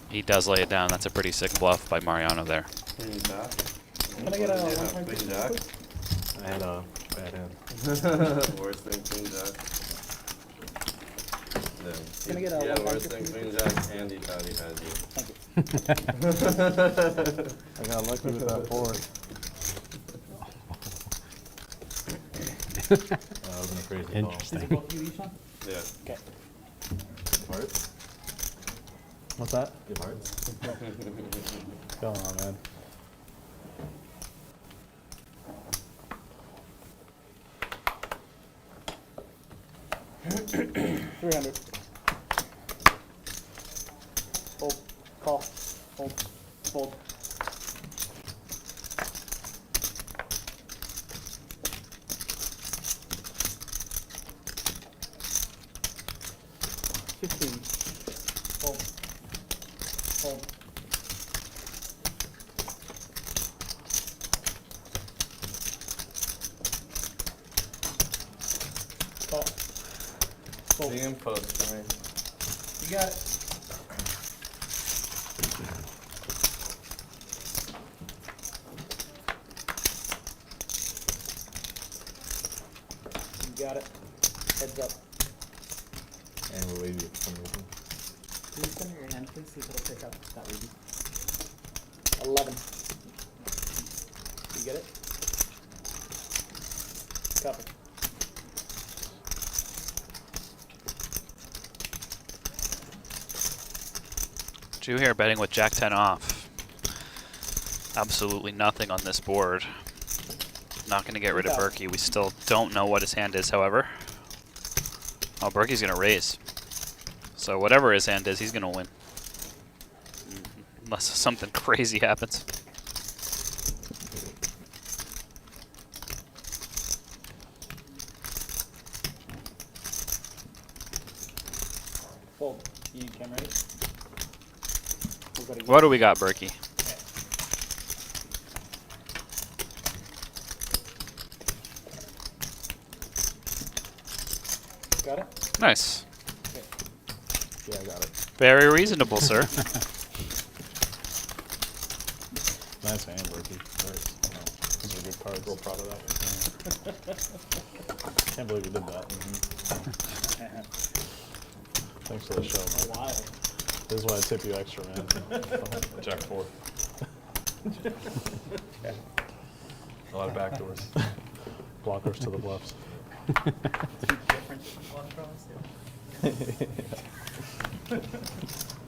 Speaker 5: He does lay it down. That's a pretty sick bluff by Mariano there.
Speaker 3: Queen jack.
Speaker 7: Can I get a
Speaker 3: Yeah,
Speaker 7: 1.2,
Speaker 3: queen jack.
Speaker 7: please?
Speaker 8: I had a bad hand.
Speaker 3: Worse than queen jack.
Speaker 7: Can I get a
Speaker 3: Yeah,
Speaker 7: one
Speaker 3: we're
Speaker 7: bunker,
Speaker 3: thinking
Speaker 7: please?
Speaker 3: Jack and he thought he had you.
Speaker 7: Thank you.
Speaker 4: I got lucky with that board.
Speaker 8: That was a crazy call.
Speaker 9: Interesting.
Speaker 6: Is it both you, Eshaan?
Speaker 3: Yeah.
Speaker 6: Okay.
Speaker 8: Hearts?
Speaker 4: What's that?
Speaker 8: Give hearts?
Speaker 4: Come on, man.
Speaker 7: $300. Fold. Call. Fold. Fold. $15. Fold. Fold. Call. Fold.
Speaker 3: You can post for me.
Speaker 7: You got it. You got it. Heads up.
Speaker 8: And we'll leave you for some reason.
Speaker 6: Can you send me your hand, please? See if it'll pick up that reading.
Speaker 7: 11. You get it? Copy.
Speaker 5: Drew here betting with Jack 10 off. Absolutely nothing on this board. Not going to get rid of Berkey. We still don't know what his hand is, however. Oh, Berkey's going to raise. So whatever his hand is, he's going to win. Unless something crazy happens.
Speaker 7: Fold. You can ready?
Speaker 5: What do we got, Berkey?
Speaker 7: Got it?
Speaker 5: Nice.
Speaker 4: Yeah, I got it.
Speaker 5: Very reasonable, sir.
Speaker 4: Nice hand, Berkey. Those are good cards.
Speaker 2: Real proud of that one.
Speaker 4: Can't believe you did that. Thanks for the show, Mike.
Speaker 7: Wild.
Speaker 4: This is why I tip you extra, man.
Speaker 2: Jack 4. A lot of backdoors.
Speaker 4: Blockers to the bluffs.
Speaker 6: Different one from us.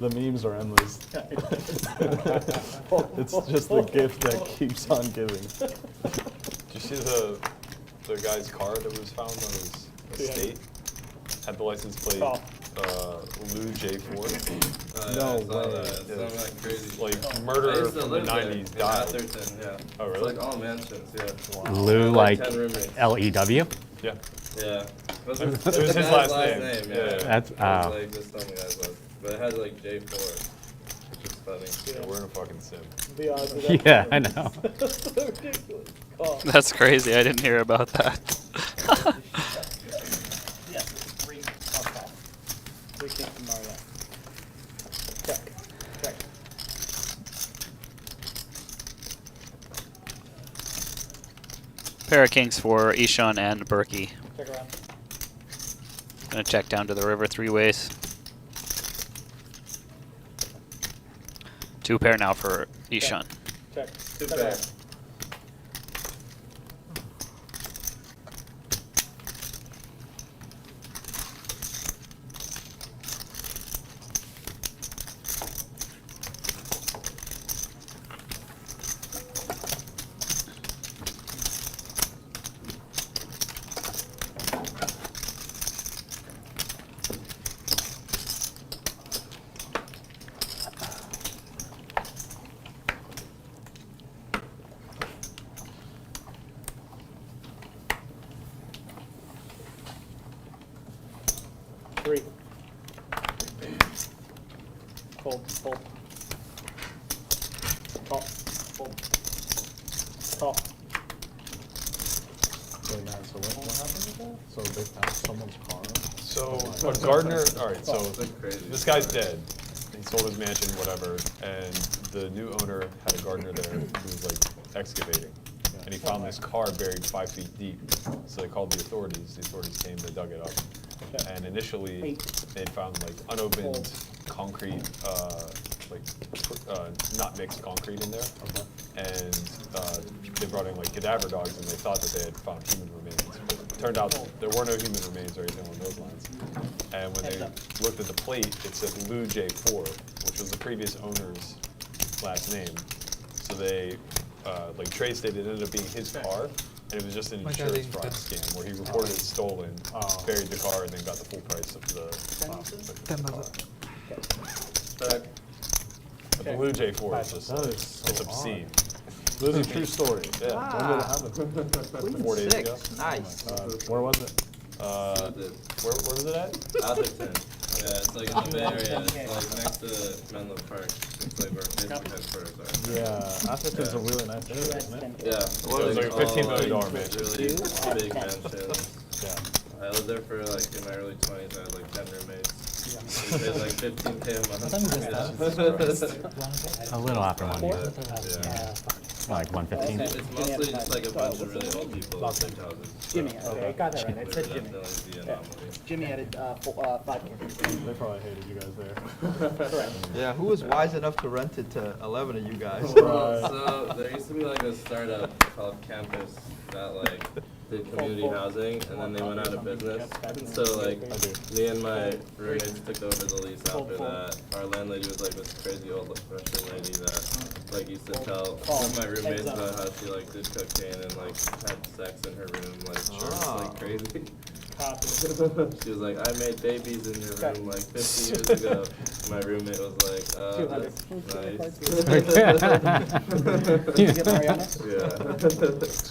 Speaker 4: The memes are endless. It's just the gift that keeps on giving.
Speaker 2: Did you see the guy's car that was found on his estate? Had the license plate
Speaker 7: Oh.
Speaker 2: Lou J4.
Speaker 4: No
Speaker 3: I saw
Speaker 4: way.
Speaker 3: that. It's something like crazy.
Speaker 2: Like
Speaker 3: I
Speaker 2: murderer
Speaker 3: used to
Speaker 2: from the
Speaker 3: live there
Speaker 2: 90s
Speaker 3: in
Speaker 2: died.
Speaker 3: Atherton, yeah.
Speaker 2: Oh,
Speaker 3: It's
Speaker 2: really?
Speaker 3: like all mansions, yeah.
Speaker 9: Lou,
Speaker 3: Like
Speaker 9: like
Speaker 3: 10 roommates.
Speaker 9: L-E-W?
Speaker 2: Yeah.
Speaker 3: Yeah.
Speaker 2: It was his last name. Yeah.
Speaker 9: That's,
Speaker 3: It
Speaker 9: oh.
Speaker 3: was like just some guy's last. But it had like J4, which is funny.
Speaker 2: Yeah, we're in a fucking sim.
Speaker 7: The odds of that.
Speaker 9: Yeah, I know.
Speaker 7: That's so ridiculous. Call.
Speaker 5: That's crazy. I didn't hear about that.
Speaker 7: Yes. 3. Okay. 3 came from Mario. Check. Check.
Speaker 5: Pair of kings for Eshaan and Berkey.
Speaker 7: Check around.
Speaker 5: Gonna check down to the river 3 ways. 2 pair now for Eshaan.
Speaker 7: Check.
Speaker 3: 2
Speaker 7: Check
Speaker 3: pair.
Speaker 7: around. Three. Fold. Fold. Top. Fold. Top.
Speaker 4: Wait, man, so what happened with that? So they found someone's car?
Speaker 2: So a gardener, all right, so
Speaker 3: It's crazy.
Speaker 2: this guy's dead. He sold his mansion, whatever, and the new owner had a gardener there who was like excavating. And he found this car buried 5 feet deep. So they called the authorities. The authorities came, they dug it up. and initially they'd found like unopened concrete, not mixed concrete in there, and they brought in like cadaver dogs, and they thought that they had found human remains. But it turned out there were no human remains or anything along those lines. And when they looked at the plate, it said Lou J4, which was the previous owner's last name. So they like traced it. It ended up being his car, and it was just an insurance fraud scam where he reported it stolen, buried the car, and then got the full price of the car. But the Lou J4 is just it's obscene.
Speaker 4: This is a true story.
Speaker 2: Yeah.
Speaker 4: When did it happen?
Speaker 2: 4 days ago.
Speaker 10: Nice.
Speaker 4: Where was it?
Speaker 2: Where was it at?
Speaker 3: Atherton. Yeah, it's like in the Bay Area. It's like next to Menlo Park. It's like where Facebook headquarters are.
Speaker 4: Yeah, Atherton's a really nice area, isn't it?
Speaker 3: Yeah.
Speaker 2: It was like a $15 million mansion.
Speaker 3: Really big mansion.
Speaker 4: Yeah.
Speaker 3: I lived there for like in my early 20s. I had like 10 roommates. We paid like $15K a month.
Speaker 9: A little after 1 year,
Speaker 3: Yeah.
Speaker 9: like 115.
Speaker 3: It's mostly just like a bunch of really old people in big houses.
Speaker 7: Jimmy, okay, I got that right. I said Jimmy.
Speaker 3: Definitely the anomaly.
Speaker 7: Jimmy added 5K.
Speaker 4: They probably hated you guys there.
Speaker 7: Correct.
Speaker 10: Yeah, who was wise enough to rent it to 11 of you guys?
Speaker 3: So there used to be like a startup called Campus that like did community housing, and then they went out of business. So like me and my roommates took over the lease after that. Our landlady was like this crazy old Russian lady that like used to tell one of my roommates about how she like did cocaine and like had sex in her room, like like crazy. She was like, I made babies in your room like 50 years ago. My roommate was like, that's nice.
Speaker 2: Yeah.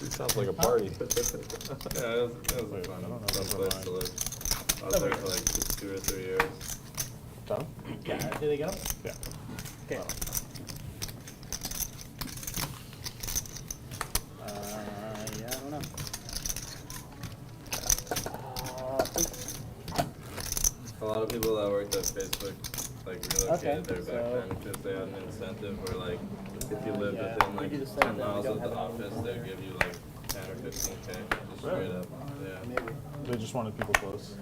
Speaker 2: Sounds like a party.
Speaker 3: Yeah, it was a fun place to live. I was there for like 2 or 3 years.
Speaker 4: Done?
Speaker 7: Yeah, did they get them?
Speaker 4: Yeah.
Speaker 7: Okay. Yeah, I don't know.
Speaker 3: A lot of people that worked at Facebook like relocated there
Speaker 7: Okay,
Speaker 3: back then because they had an incentive where like if you lived within
Speaker 7: we do the
Speaker 3: like
Speaker 7: same
Speaker 3: 10
Speaker 7: thing. We
Speaker 3: miles
Speaker 7: don't
Speaker 3: of the
Speaker 7: have
Speaker 3: office, they'd give you like 10 or 15K just straight up. Yeah.
Speaker 7: Maybe.
Speaker 4: They just wanted people close.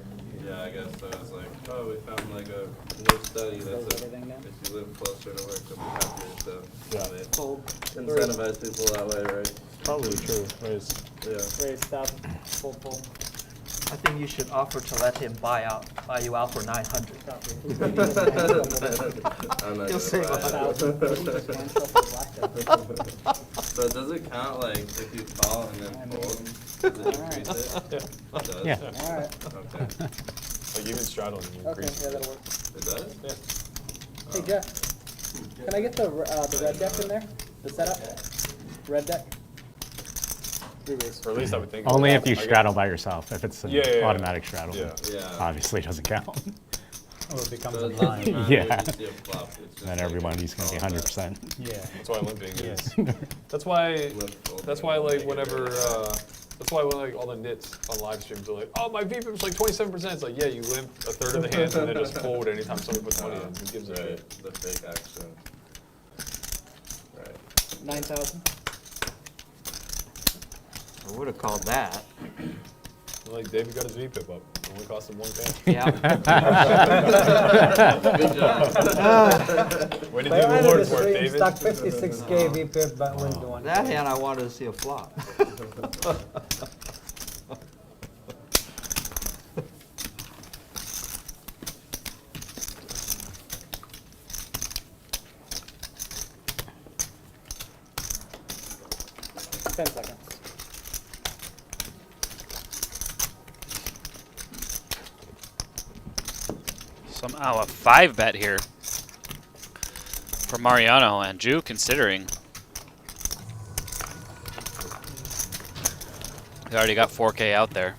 Speaker 3: Yeah, I guess so. It's like, oh, we found like a new study
Speaker 7: Close
Speaker 3: that's
Speaker 7: everything down?
Speaker 3: if you live closer to work, you'll be happier. So
Speaker 4: Yeah.
Speaker 3: they
Speaker 7: Full
Speaker 3: incentivize people that way, right?
Speaker 4: Probably true. Raise.
Speaker 3: Yeah.
Speaker 7: raise stop, full.
Speaker 10: I think you should offer to let him buy you out for 900.
Speaker 3: I'm not
Speaker 10: You'll save
Speaker 3: gonna buy it. So does it count like if you call and then fold? Does it increase it? It does?
Speaker 9: Yeah.
Speaker 7: All right.
Speaker 3: Okay.
Speaker 2: Like even straddling, you
Speaker 7: Okay,
Speaker 2: increase.
Speaker 7: yeah, that'll work.
Speaker 3: It does?
Speaker 2: Yeah.
Speaker 7: Hey, Jeff, can I get the red deck in there? The setup? Red deck? Re-raise.
Speaker 2: Or at least I would think.
Speaker 9: Only
Speaker 2: I
Speaker 9: if you
Speaker 2: guess.
Speaker 9: straddle by yourself. If it's an
Speaker 2: Yeah, yeah, yeah.
Speaker 9: automatic straddle,
Speaker 2: Yeah.
Speaker 3: Yeah.
Speaker 9: obviously it doesn't count.
Speaker 6: Or it becomes
Speaker 3: So
Speaker 6: a
Speaker 3: it doesn't
Speaker 6: line.
Speaker 3: matter
Speaker 9: Yeah.
Speaker 3: if you see a flop, it's just
Speaker 9: Then
Speaker 3: like
Speaker 9: everybody's going to be
Speaker 3: all that
Speaker 9: 100%.
Speaker 6: Yeah.
Speaker 2: That's why limping is. That's why.
Speaker 3: limp fold.
Speaker 2: That's why like whenever. That's why when like all the nits on live streams are like, oh my VPIP's like 27%. It's like, yeah, you limp a third of the hand and then just fold anytime somebody puts money in. Who gives a
Speaker 3: Right,
Speaker 2: shit?
Speaker 3: the fake action. Right.
Speaker 7: 9,000?
Speaker 10: I would have called that.
Speaker 2: Like David got his VPIP up. It only cost him 1K.
Speaker 10: Yeah.
Speaker 3: Good job.
Speaker 2: Way to do
Speaker 6: By the
Speaker 2: the
Speaker 6: end of
Speaker 2: Lord's
Speaker 6: the
Speaker 2: work,
Speaker 6: stream,
Speaker 2: David.
Speaker 6: stuck 56K VPIP, but wins the one.
Speaker 10: That hand, I wanted to see a flop.
Speaker 7: 10 seconds.
Speaker 5: Somehow a 5-bet here for Mariano and Ju considering. He already got 4K out there.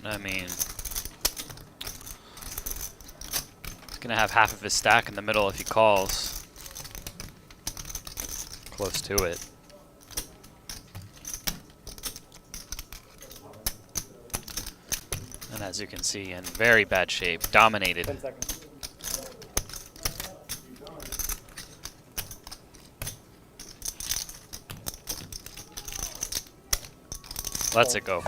Speaker 5: I mean, he's gonna have half of his stack in the middle if he calls. close to it. And as you can see, in very bad shape, dominated.
Speaker 7: 10 seconds.
Speaker 5: Lets it go.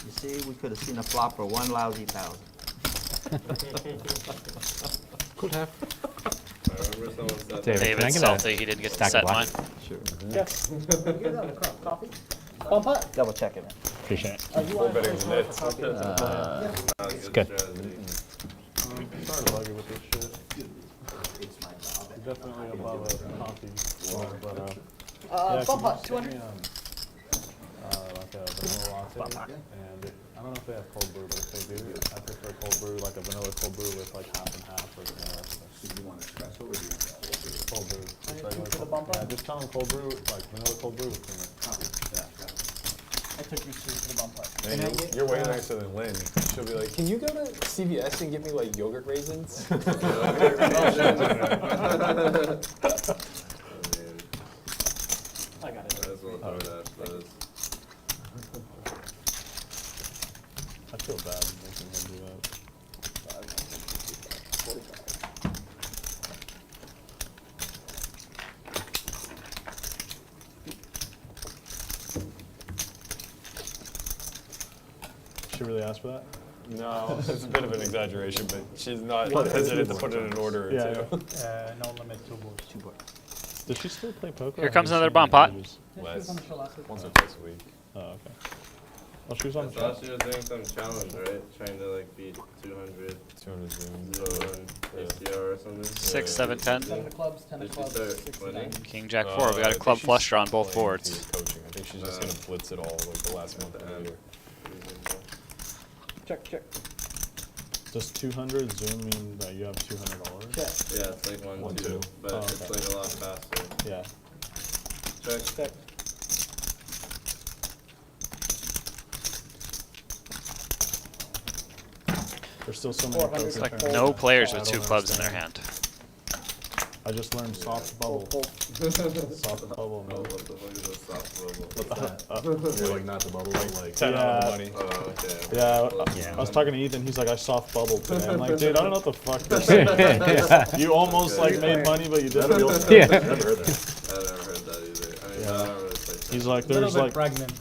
Speaker 10: You see, we could have seen a flop for one lousy thousand.
Speaker 3: I remember someone said
Speaker 9: David, can I
Speaker 5: David's
Speaker 9: get a
Speaker 5: salty. He didn't get to
Speaker 9: stack of
Speaker 5: set
Speaker 9: black?
Speaker 5: mine.
Speaker 10: Sure.
Speaker 7: Yes. Get on the crop. Coffee? Bump up.
Speaker 10: Double check it, man.
Speaker 9: Appreciate it.
Speaker 7: You
Speaker 2: We're
Speaker 7: want
Speaker 2: betting
Speaker 7: to
Speaker 2: the Nets.
Speaker 3: it's
Speaker 9: good.
Speaker 4: Sorry to argue with this shit. You're definitely above a coffee. But, yeah,
Speaker 7: bump
Speaker 4: can
Speaker 7: up.
Speaker 4: you
Speaker 7: 200.
Speaker 4: send me, like a vanilla latte, and I don't know if they have cold brew, but if they do, I prefer cold brew, like a vanilla cold brew with like half and half or vanilla. Do you want espresso or do you want cold brew? Just regular
Speaker 7: for the
Speaker 4: cold-
Speaker 7: bumper?
Speaker 4: Yeah, just tell them cold brew, like vanilla cold brew with creamer. Yeah.
Speaker 7: I took you to the bump up.
Speaker 2: Man, you're way nicer than Lynn. She'll be like, can you go to CVS and get me like yogurt raisins?
Speaker 7: I got it.
Speaker 3: That's what DoorDash does.
Speaker 4: I feel bad making him do that. She really asked for that?
Speaker 2: No, it's a bit of an exaggeration, but she's not hesitant to put it in order or
Speaker 4: Yeah,
Speaker 2: two.
Speaker 6: No limit, 2 boards.
Speaker 10: 2 bucks.
Speaker 4: Does she still play poker?
Speaker 5: Here
Speaker 4: I
Speaker 5: comes
Speaker 4: haven't
Speaker 5: another
Speaker 4: seen
Speaker 5: bump
Speaker 4: her
Speaker 5: pot.
Speaker 4: use-
Speaker 2: Less.
Speaker 6: On the show last week.
Speaker 2: Once or twice a week.
Speaker 4: Oh, okay. Oh, she was
Speaker 3: I
Speaker 4: on the
Speaker 3: thought
Speaker 4: show.
Speaker 3: she was doing some challenge, right? Trying to like beat 200,
Speaker 2: 200 zooms.
Speaker 3: 01 ACR or something.
Speaker 5: 6, 7, 10.
Speaker 7: 7 of clubs, 10 of
Speaker 3: Did she
Speaker 7: clubs,
Speaker 3: start
Speaker 7: 6 to
Speaker 3: winning?
Speaker 7: 9.
Speaker 5: King Jack 4. We
Speaker 2: I
Speaker 5: got a
Speaker 2: think
Speaker 5: club
Speaker 2: she's
Speaker 5: flush draw on both
Speaker 2: playing
Speaker 5: boards.
Speaker 2: through coaching. I think she's just gonna blitz it all like the last month of the year.
Speaker 7: Check, check.
Speaker 4: Does 200 Zoom mean that you have $200?
Speaker 7: Check.
Speaker 3: Yeah, it's like 1,
Speaker 2: 1,
Speaker 3: 2,
Speaker 2: 2.
Speaker 3: but
Speaker 4: Oh,
Speaker 3: it's
Speaker 4: okay.
Speaker 3: like a lot faster.
Speaker 4: Yeah.
Speaker 3: Check.
Speaker 7: Check.
Speaker 4: There's still so many
Speaker 7: 400.
Speaker 4: poker
Speaker 5: Like
Speaker 4: terms.
Speaker 5: no players with
Speaker 4: I
Speaker 5: 2
Speaker 4: don't
Speaker 5: clubs in their
Speaker 4: understand.
Speaker 5: hand.
Speaker 4: I just learned soft bubble.
Speaker 7: Hold.
Speaker 4: Soft bubble,
Speaker 3: Oh,
Speaker 4: man.
Speaker 3: what the fuck is a soft bubble?
Speaker 8: You're like not the bubble, but like
Speaker 2: 10 out of the
Speaker 4: Yeah.
Speaker 2: money.
Speaker 3: Oh, okay.
Speaker 4: Yeah, I was talking to Ethan. He's like, I soft bubbled today. I'm like, dude, I don't know what the fuck you're saying. You almost like made money, but you didn't.
Speaker 9: Yeah.
Speaker 8: Never heard that.
Speaker 3: I never heard that either. I mean,
Speaker 4: Yeah.
Speaker 3: I don't really play
Speaker 4: He's
Speaker 3: tennis.
Speaker 4: like,
Speaker 6: A little
Speaker 4: there's
Speaker 6: bit
Speaker 4: like,
Speaker 6: pregnant.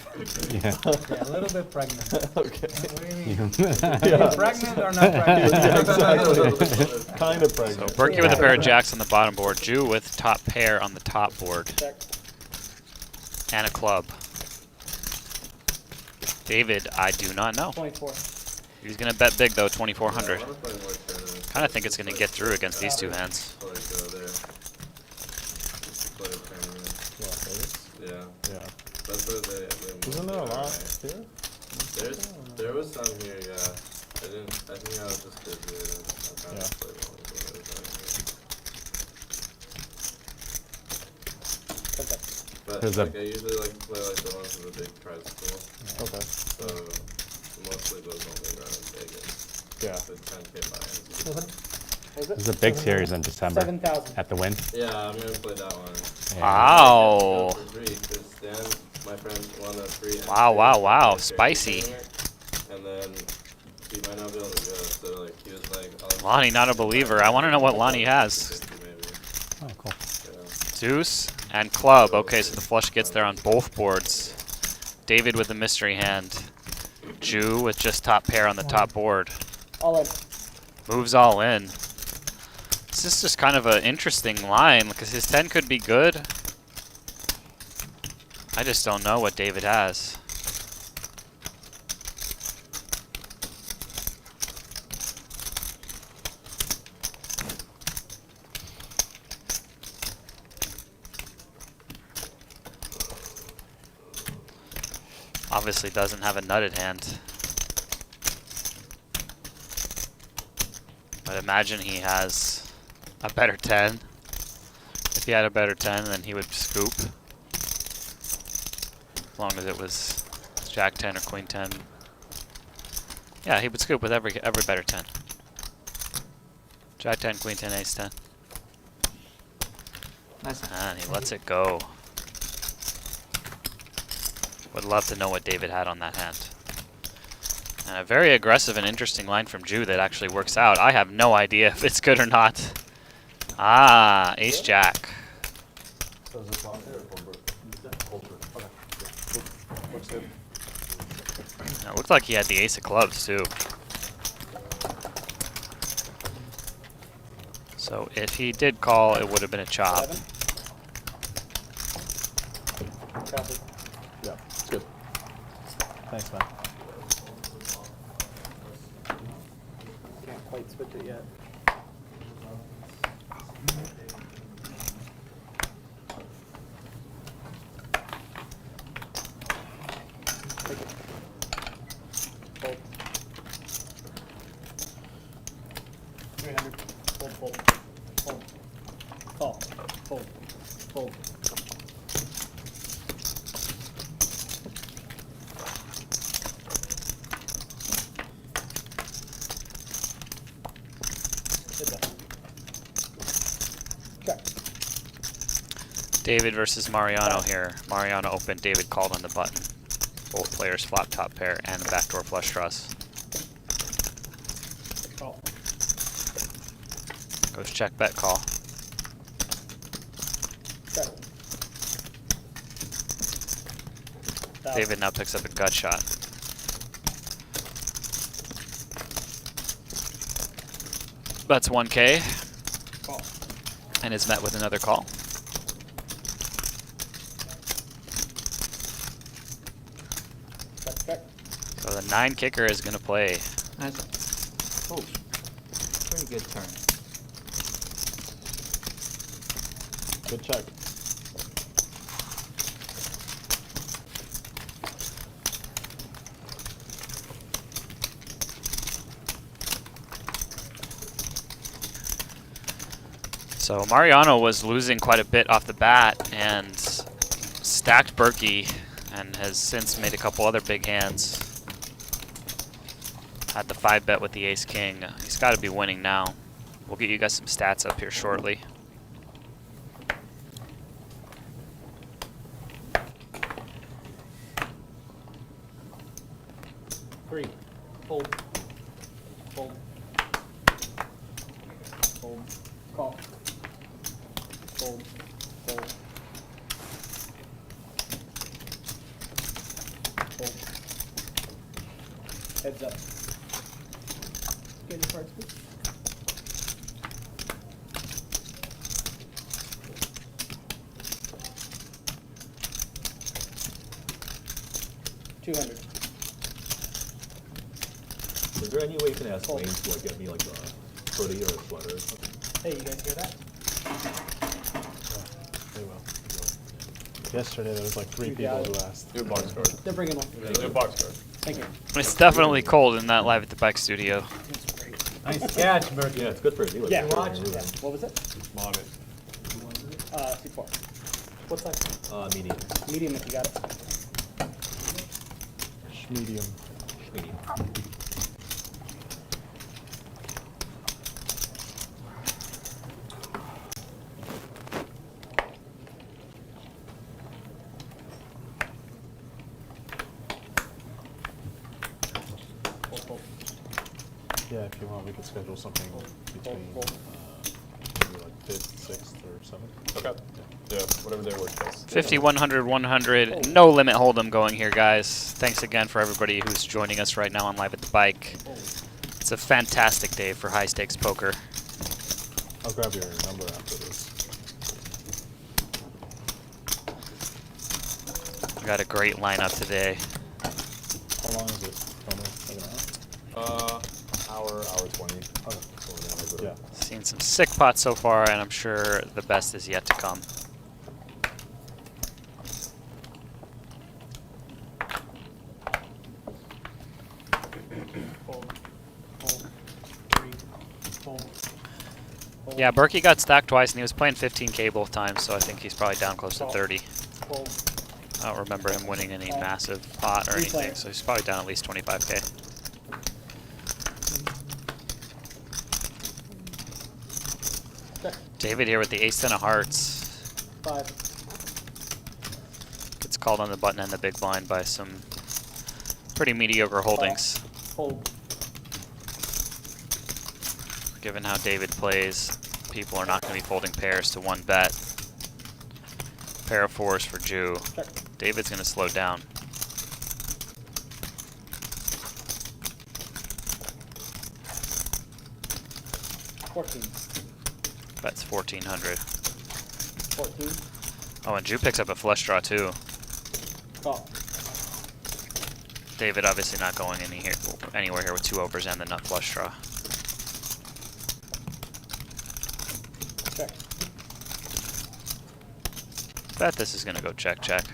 Speaker 9: Yeah.
Speaker 6: Yeah, a little bit pregnant.
Speaker 4: okay.
Speaker 6: What do you mean? Are you pregnant or not pregnant?
Speaker 4: Yeah, exactly. Kind of
Speaker 5: So
Speaker 4: pregnant.
Speaker 5: Berkey with a pair of jacks on the bottom board. Jew with top pair on the top board.
Speaker 7: Check.
Speaker 5: And a club. David, I do not know.
Speaker 7: 24.
Speaker 5: He's going to bet big, though, 2,400.
Speaker 3: I wanna play more tennis.
Speaker 5: Kind of think it's going to get through against these 2 hands.
Speaker 3: Like, there. Play a tournament. Yeah.
Speaker 4: Yeah.
Speaker 3: That's where they
Speaker 4: Isn't there a lot here?
Speaker 3: There was some here, yeah. I think I was just busy. I kind
Speaker 4: Yeah.
Speaker 3: of played one of But
Speaker 9: There's
Speaker 3: like, I usually like to play like the ones with a big prize pool.
Speaker 4: Okay.
Speaker 3: So mostly those only run in Vegas.
Speaker 4: Yeah.
Speaker 3: The 10K buy-ins.
Speaker 9: There's a big series in December
Speaker 7: 7,000.
Speaker 9: at the Win.
Speaker 3: Yeah, I'm gonna play that one.
Speaker 5: Wow.
Speaker 3: For free, 'cause Dan, my friend, won a free. entry
Speaker 5: Wow, wow, wow.
Speaker 3: to the
Speaker 5: Spicy.
Speaker 3: tournament, and then he might not be able to go, so like he was like,
Speaker 5: Lonnie, not a believer. I want to know what Lonnie has.
Speaker 3: 50 maybe.
Speaker 9: Oh, cool.
Speaker 3: Yeah.
Speaker 5: Deuce and club. Okay, so the flush gets there on both boards. David with the mystery hand. Jew with just top pair on the top board.
Speaker 7: All in.
Speaker 5: Moves all in. This is just kind of an interesting line because his 10 could be good. I just don't know what David has. Obviously doesn't have a nutted hand. But imagine he has a better 10. If he had a better 10, then he would scoop. As long as it was Jack 10 or Queen 10. Yeah, he would scoop with every better 10. Jack 10, Queen 10, Ace 10.
Speaker 10: Nice.
Speaker 5: And he lets it go. Would love to know what David had on that hand. And a very aggressive and interesting line from Jew that actually works out. I have no idea if it's good or not. Ah, ace jack.
Speaker 8: So is this long here or Goldberg? Goldberg. Okay. Yeah. Looks good.
Speaker 5: It looked like he had the ace of clubs too. So if he did call, it would have been a chop.
Speaker 7: Copy.
Speaker 4: Yeah, it's good. Thanks, man.
Speaker 7: Can't quite switch it yet. Take it. Fold. 300. Fold, fold. Fold. Call. Fold. Fold. Hit that. Check.
Speaker 5: David versus Mariano here. Mariano opened, David called on the button. Both players flop top pair and backdoor flush draws.
Speaker 7: Call.
Speaker 5: Goes check, bet, call.
Speaker 7: Check.
Speaker 5: David now picks up a gut shot. That's 1K
Speaker 7: Call.
Speaker 5: and is met with another call.
Speaker 7: Check, check.
Speaker 5: So the 9 kicker is going to play.
Speaker 10: Nice. Oh, pretty good turn.
Speaker 4: Good check.
Speaker 5: So Mariano was losing quite a bit off the bat and stacked Berkey and has since made a couple other big hands. Had the 5-bet with the ace-king. He's got to be winning now. We'll get you guys some stats up here shortly.
Speaker 7: Three. Fold. Fold. Fold. Call. Fold. Fold. Fold. Heads up. Get your cards, please. $200.
Speaker 8: Is there any way you can ask Wayne to like get me like a hoodie or a sweater or something?
Speaker 7: Hey, you guys hear that?
Speaker 4: They will. Yesterday there was like 3 people who asked.
Speaker 2: New box card.
Speaker 7: They're bringing them.
Speaker 2: New box card.
Speaker 7: Thank you.
Speaker 5: It's definitely cold in that Live at the Bike studio.
Speaker 6: Nice catch, Berkey.
Speaker 8: Yeah, it's good for you.
Speaker 7: Yeah.
Speaker 6: Watch.
Speaker 7: Yeah. What was it?
Speaker 2: Mom it.
Speaker 7: C4. What size?
Speaker 8: Medium.
Speaker 7: Medium if you got it.
Speaker 4: Medium.
Speaker 8: Medium.
Speaker 7: Fold, fold.
Speaker 4: Yeah, if you want, we could schedule something between
Speaker 7: fold.
Speaker 4: maybe like 5th, 6th, or 7th.
Speaker 2: Okay. Yeah, whatever day works best.
Speaker 5: 50, 100, 100. No limit hold'em going here, guys. Thanks again for everybody who's joining us right now on Live at the Bike. It's a fantastic day for high stakes poker.
Speaker 4: I'll grab your number after this.
Speaker 5: We got a great lineup today.
Speaker 4: How long is it? Like an hour?
Speaker 2: Hour 20.
Speaker 4: Okay. Yeah.
Speaker 5: Seen some sick pots so far, and I'm sure the best is yet to come.
Speaker 7: Fold. Fold. Three. Fold. Fold.
Speaker 5: Yeah, Berkey got stacked twice, and he was playing 15K both times, so I think he's probably down close to 30.
Speaker 7: Fold.
Speaker 5: I don't remember him winning any massive pot or
Speaker 7: Replay.
Speaker 5: anything, so he's probably down at least 25K.
Speaker 7: Check.
Speaker 5: David here with the ace-10 of hearts.
Speaker 7: 5.
Speaker 5: Gets called on the button and the big blind by some pretty mediocre holdings.
Speaker 7: Fold.
Speaker 5: Given how David plays, people are not going to be folding pairs to one bet. Pair of fours for Jew.
Speaker 7: Check.
Speaker 5: David's going to slow down. Bets 1400.
Speaker 7: 14.
Speaker 5: Oh, and Jew picks up a flush draw too.
Speaker 7: Call.
Speaker 5: David obviously not going anywhere here with 2 overs and the nut flush draw.
Speaker 7: Check.
Speaker 5: Bet this is going to go check, check.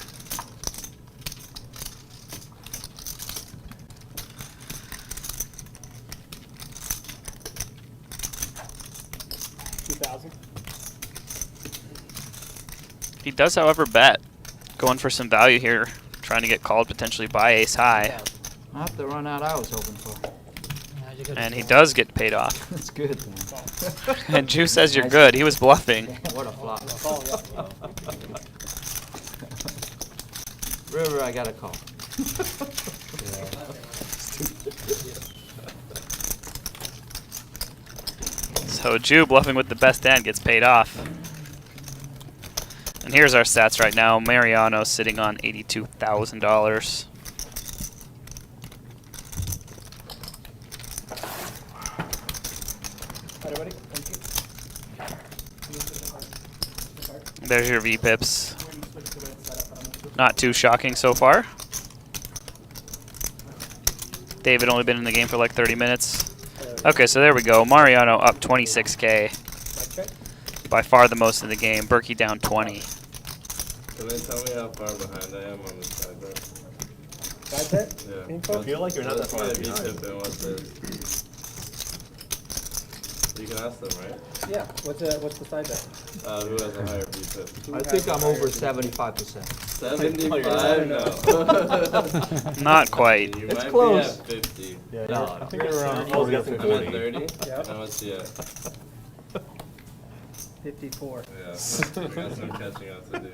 Speaker 5: He does, however, bet. Going for some value here, trying to get called potentially by ace high.
Speaker 10: Not the run out I was hoping for.
Speaker 5: And he does get paid off.
Speaker 10: That's good, man.
Speaker 5: And Jew says you're good. He was bluffing.
Speaker 10: What a flop.
Speaker 7: Call, yeah.
Speaker 10: River, I got a call.
Speaker 5: So Jew bluffing with the best hand gets paid off. And here's our stats right now. Mariano sitting on $82,000.
Speaker 7: Everybody, thank you.
Speaker 5: There's your VPIPs. Not too shocking so far. David only been in the game for like 30 minutes. Okay, so there we go. Mariano up 26K. By far the most in the game. Berkey down 20.
Speaker 3: Can they tell me how far behind I am on the side bet?
Speaker 7: Side bet?
Speaker 3: Yeah.
Speaker 7: Info?
Speaker 8: I feel like you're not that
Speaker 3: What's
Speaker 8: far
Speaker 3: my
Speaker 8: behind.
Speaker 3: VPIP and what's this? You can ask them, right?
Speaker 7: Yeah. What's the side bet?
Speaker 3: Who has a higher VPIP?
Speaker 10: I think I'm over 75%.
Speaker 3: 75? No.
Speaker 5: Not quite.
Speaker 3: You
Speaker 10: It's
Speaker 3: might
Speaker 10: close.
Speaker 3: be at 50.
Speaker 4: Yeah,
Speaker 10: No,
Speaker 4: I think you're around. Oh, we got
Speaker 3: I'm at
Speaker 4: 50.
Speaker 3: 30?
Speaker 7: Yep.
Speaker 3: And what's he at?
Speaker 7: 54.
Speaker 3: Yeah, I got some catching up to do.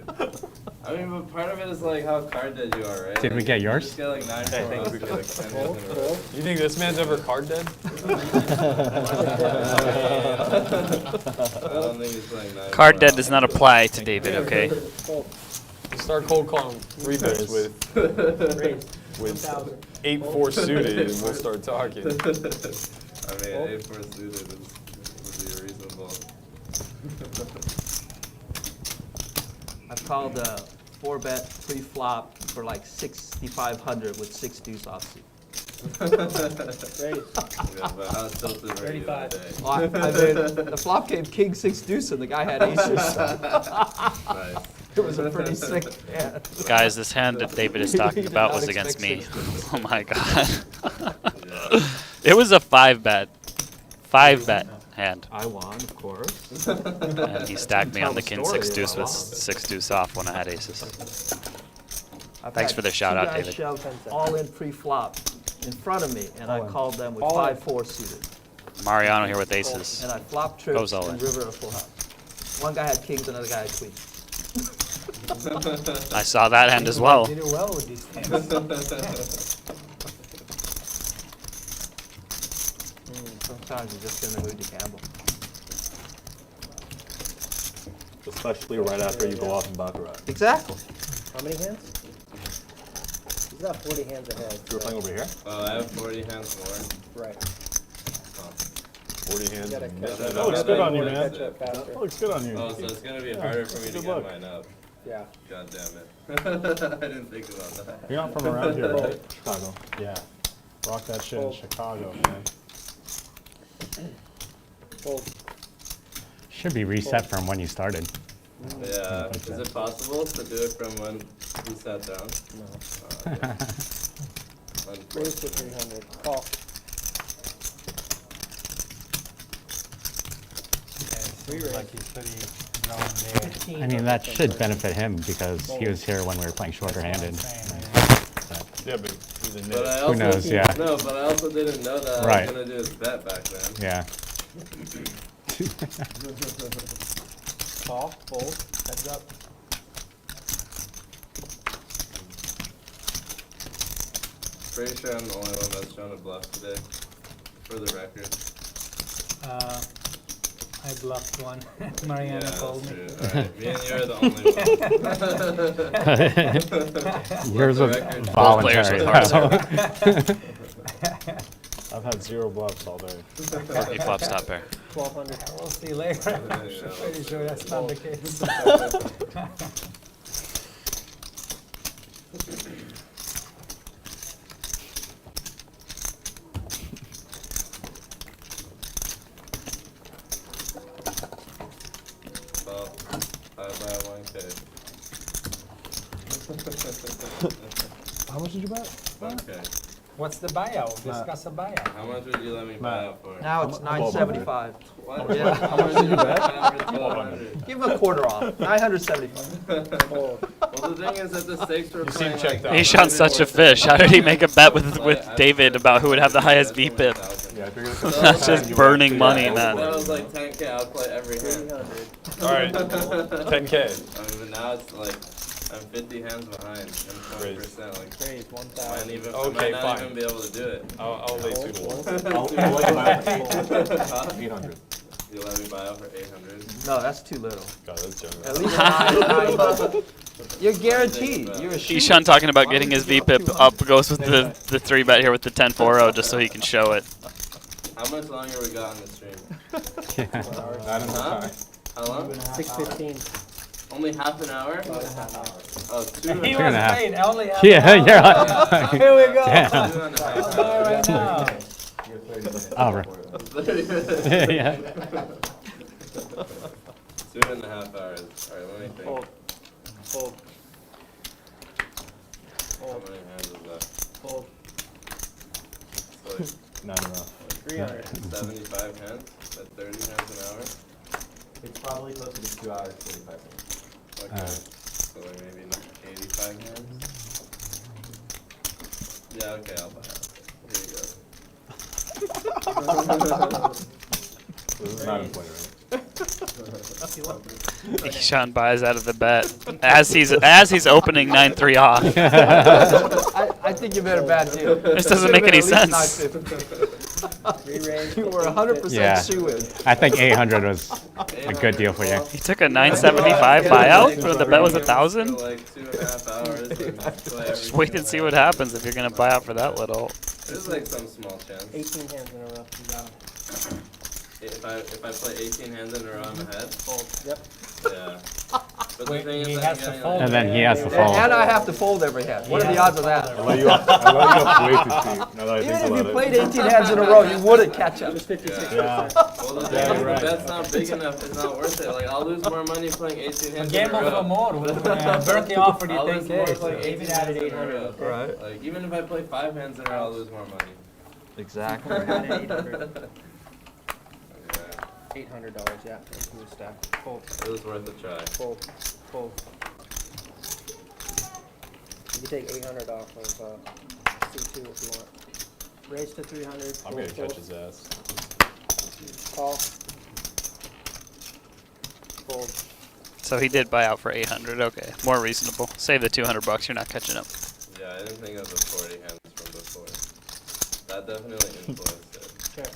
Speaker 3: I mean, but part of it is like how card dead you are, right?
Speaker 9: Did we
Speaker 3: Like,
Speaker 9: get
Speaker 3: you
Speaker 9: yours?
Speaker 3: just get like 9
Speaker 8: thank
Speaker 3: ups,
Speaker 8: you.
Speaker 3: you get like 10
Speaker 7: Fold,
Speaker 3: in a row.
Speaker 7: fold.
Speaker 2: You think this man's ever card dead?
Speaker 3: I don't think he's playing 9.
Speaker 5: Card dead does not apply to David, okay?
Speaker 7: Fold.
Speaker 2: Start cold calling rebets with
Speaker 7: Raise.
Speaker 2: with 8-4 suited, and we'll start talking.
Speaker 3: I mean, 8-4 suited would be reasonable.
Speaker 10: I've called a 4-bet pre-flop for like 6,500 with 6 deuce offsuit.
Speaker 7: Raise.
Speaker 3: Yeah, but how tilted were you that
Speaker 7: 35.
Speaker 3: day?
Speaker 10: Well, I mean, the flop gave king 6 deuce and the guy had aces.
Speaker 3: Nice.
Speaker 10: It was a pretty sick hand.
Speaker 5: Guys, this hand that David is talking
Speaker 10: Did
Speaker 5: about
Speaker 10: not
Speaker 5: was against me.
Speaker 10: expect 6 deuce.
Speaker 5: Oh my god.
Speaker 3: Yeah.
Speaker 5: It was a 5-bet. 5-bet hand.
Speaker 10: I won, of course.
Speaker 5: And he stacked me
Speaker 10: Tell
Speaker 5: on the
Speaker 10: the
Speaker 5: king
Speaker 10: story
Speaker 5: 6
Speaker 10: if
Speaker 5: deuce
Speaker 10: I
Speaker 5: with
Speaker 10: lost.
Speaker 5: 6 deuce off when I had aces.
Speaker 10: I've
Speaker 5: Thanks
Speaker 10: had
Speaker 5: for the shout out,
Speaker 10: 2 guys
Speaker 5: David.
Speaker 10: shove all in pre-flop in front of me, and I called them with
Speaker 7: All in.
Speaker 10: 5-4 suited.
Speaker 5: Mariano here with aces.
Speaker 10: And I flopped
Speaker 5: Goes
Speaker 10: trips
Speaker 5: all
Speaker 10: and
Speaker 5: in.
Speaker 10: river a full house. One guy had kings, another guy had queens.
Speaker 5: I saw that hand as well.
Speaker 6: You do well with these things.
Speaker 10: Sometimes you're just in the mood to gamble.
Speaker 8: Especially right after you go off in Baccarat.
Speaker 10: Exactly.
Speaker 7: How many hands? He's got 40 hands ahead.
Speaker 8: You were playing over here?
Speaker 3: Oh, I have 40 hands more.
Speaker 7: Right.
Speaker 8: 40 hands.
Speaker 7: You gotta
Speaker 8: and
Speaker 7: catch
Speaker 8: nothing.
Speaker 7: up.
Speaker 4: That looks good on you,
Speaker 3: That's
Speaker 4: man.
Speaker 7: Catch up
Speaker 4: That
Speaker 7: faster.
Speaker 4: looks good on you.
Speaker 3: Oh, so it's gonna be harder for me to
Speaker 4: good
Speaker 3: get
Speaker 4: luck.
Speaker 3: mine up.
Speaker 7: Yeah.
Speaker 3: God damn it. I didn't think about that.
Speaker 4: You're not from around here, right? Chicago. Yeah. Rock that shit in
Speaker 7: Fold.
Speaker 4: Chicago, man.
Speaker 7: Fold.
Speaker 9: Should be reset from when you started.
Speaker 3: Yeah. Is it possible to do it from when he sat down?
Speaker 7: No.
Speaker 3: Okay.
Speaker 7: Raise to 300. Call.
Speaker 6: Like he's pretty known there.
Speaker 7: 15.
Speaker 9: I mean, that should benefit him because he was here when we were playing shorter-handed.
Speaker 2: Yeah, but he's a
Speaker 3: But
Speaker 2: nit.
Speaker 3: I also,
Speaker 9: knows, yeah.
Speaker 3: No, but I also didn't know that
Speaker 9: Right.
Speaker 3: I was gonna do his bet back then.
Speaker 9: Yeah.
Speaker 7: Call. Fold. Heads up.
Speaker 3: pretty sure I'm the only one that's shown a bluff today, for the record.
Speaker 6: I bluffed one. Mariana told me.
Speaker 3: True. Alright, me and you are the only one.
Speaker 9: Yours was
Speaker 5: Both players with hearts.
Speaker 9: voluntary.
Speaker 4: I've had 0 bluffs all day.
Speaker 5: He flops top pair.
Speaker 7: 1200.
Speaker 6: We'll see you later. I'm pretty sure that's not the case.
Speaker 3: Well, I buy 1K.
Speaker 4: How much did you bet?
Speaker 3: 1K.
Speaker 6: What's the buyout? Discuss a buyout.
Speaker 3: How much would you let me buy out for?
Speaker 10: Now it's 975.
Speaker 3: What?
Speaker 10: Yeah.
Speaker 3: How much did you bet? 1200.
Speaker 10: Give him a quarter off. 975.
Speaker 3: Well, the thing is that the stakes were playing
Speaker 2: checked
Speaker 3: like
Speaker 2: out.
Speaker 5: Eshaan's such a fish. How did he make a bet with David about who would have the highest VPIP?
Speaker 8: Yeah, I figured
Speaker 5: That's just burning money, man.
Speaker 3: That was like 10K. I'll play every hand.
Speaker 7: 300.
Speaker 2: All right, 10K.
Speaker 3: I mean, but now it's like I'm 50 hands behind and 20%. Like,
Speaker 7: Raise
Speaker 3: I
Speaker 7: 1,000.
Speaker 3: might not
Speaker 2: fine.
Speaker 3: even be able to do it.
Speaker 2: I'll lay 2 to 1.
Speaker 8: I'll let you buy 800.
Speaker 3: You let me buy out for 800.
Speaker 10: No, that's too little.
Speaker 2: God, that's generous.
Speaker 10: At least you're guaranteed. You're a shooter.
Speaker 5: Eshaan talking about getting his VPIP up goes with the 3-bet here with the 10-4-0 just so he can show it.
Speaker 3: How much longer we got on the stream?
Speaker 8: Not enough
Speaker 3: Huh?
Speaker 8: time.
Speaker 3: How long?
Speaker 7: 615.
Speaker 3: Only half an hour? Oh, 2 and
Speaker 6: He
Speaker 3: a
Speaker 9: Two and
Speaker 6: was
Speaker 9: a half.
Speaker 6: paid only half
Speaker 9: Yeah,
Speaker 6: an
Speaker 9: you're
Speaker 6: hour.
Speaker 9: like,
Speaker 6: Here we go.
Speaker 9: Damn.
Speaker 3: half. 2 and a half
Speaker 6: Let's go right now.
Speaker 9: Oh, right. Yeah.
Speaker 3: 2.5 hours. Alright, let me think.
Speaker 7: Fold. Fold.
Speaker 3: How many hands is that?
Speaker 7: Fold.
Speaker 3: It's
Speaker 4: Not enough.
Speaker 7: 300.
Speaker 3: like 75 hands at 30 hands an hour?
Speaker 8: It's probably closer to 2 hours, 45 minutes.
Speaker 3: Okay. So like maybe 85 hands? Yeah, okay, I'll buy it. Here you go.
Speaker 8: So this is not in play, right?
Speaker 5: Eshaan buys out of the bet as he's opening 9-3 off.
Speaker 10: I think you made a bad deal.
Speaker 5: This doesn't make any sense.
Speaker 7: Re-raise.
Speaker 10: You were 100%
Speaker 9: Yeah.
Speaker 10: shoo-in.
Speaker 9: I think 800 was a good deal for you.
Speaker 5: He took a 975 buyout when the bet was
Speaker 3: For
Speaker 5: 1,000.
Speaker 3: like 2.5 hours. And play
Speaker 5: Just wait and see what happens if you're gonna buy out for that little.
Speaker 3: There's like some small chance.
Speaker 7: 18 hands in a row. You got him.
Speaker 3: If I play 18 hands in a row, I'm ahead.
Speaker 7: Fold. Yep.
Speaker 3: Yeah. But the
Speaker 6: Wait,
Speaker 3: thing
Speaker 6: he
Speaker 3: is,
Speaker 6: has
Speaker 3: I'm
Speaker 6: to
Speaker 3: getting
Speaker 6: fold.
Speaker 3: like,
Speaker 9: And then he has to fold.
Speaker 10: And I have to fold every hand. What are the odds of that?
Speaker 8: I let you off way too cheap, now that I
Speaker 10: Even
Speaker 8: think
Speaker 10: if you
Speaker 8: about
Speaker 10: played
Speaker 8: it.
Speaker 10: 18 hands in a row, you wouldn't catch up.
Speaker 7: Just 56.
Speaker 8: Yeah.
Speaker 3: well, the thing is,
Speaker 8: you're right.
Speaker 3: the bet's not big enough. It's not worth it. Like, I'll lose more money playing 18 hands in a
Speaker 6: Gamble
Speaker 3: row.
Speaker 6: for more. Berkey offered you
Speaker 3: I'll lose more
Speaker 6: 10K.
Speaker 3: playing 18
Speaker 7: Even
Speaker 3: hands
Speaker 7: added
Speaker 3: in a
Speaker 7: 800,
Speaker 3: row.
Speaker 7: okay?
Speaker 10: Right.
Speaker 3: Like, even if I play 5 hands in a row, I'll lose more money.
Speaker 10: Exactly.
Speaker 7: Added 800.
Speaker 3: Yeah.
Speaker 7: $800, yeah. Into the stack. Fold.
Speaker 3: It was worth a try.
Speaker 7: Fold. Fold. You can take 800 off of C2 if you want. Raise to 300.
Speaker 2: I'm gonna catch his ass.
Speaker 7: Call. Fold.
Speaker 5: So he did buy out for 800. Okay, more reasonable. Save the 200 bucks. You're not catching up.
Speaker 3: Yeah, I didn't think of the 40 hands from before. That definitely influenced it.
Speaker 7: Okay.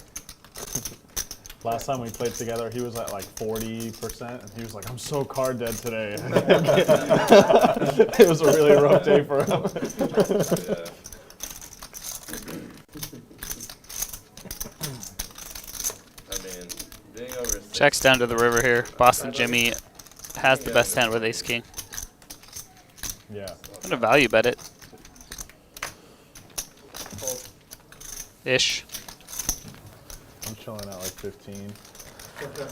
Speaker 4: Last time we played together, he was at like 40%, and he was like, "I'm so card dead today." It was a really rough day for him.
Speaker 3: Yeah. I mean, being over 6.
Speaker 5: Checks down to the river here. Boston Jimmy has the best hand with ace king.
Speaker 4: Yeah.
Speaker 5: I'm gonna value bet it.
Speaker 7: Fold.
Speaker 5: Ish.
Speaker 4: I'm chilling at like 15,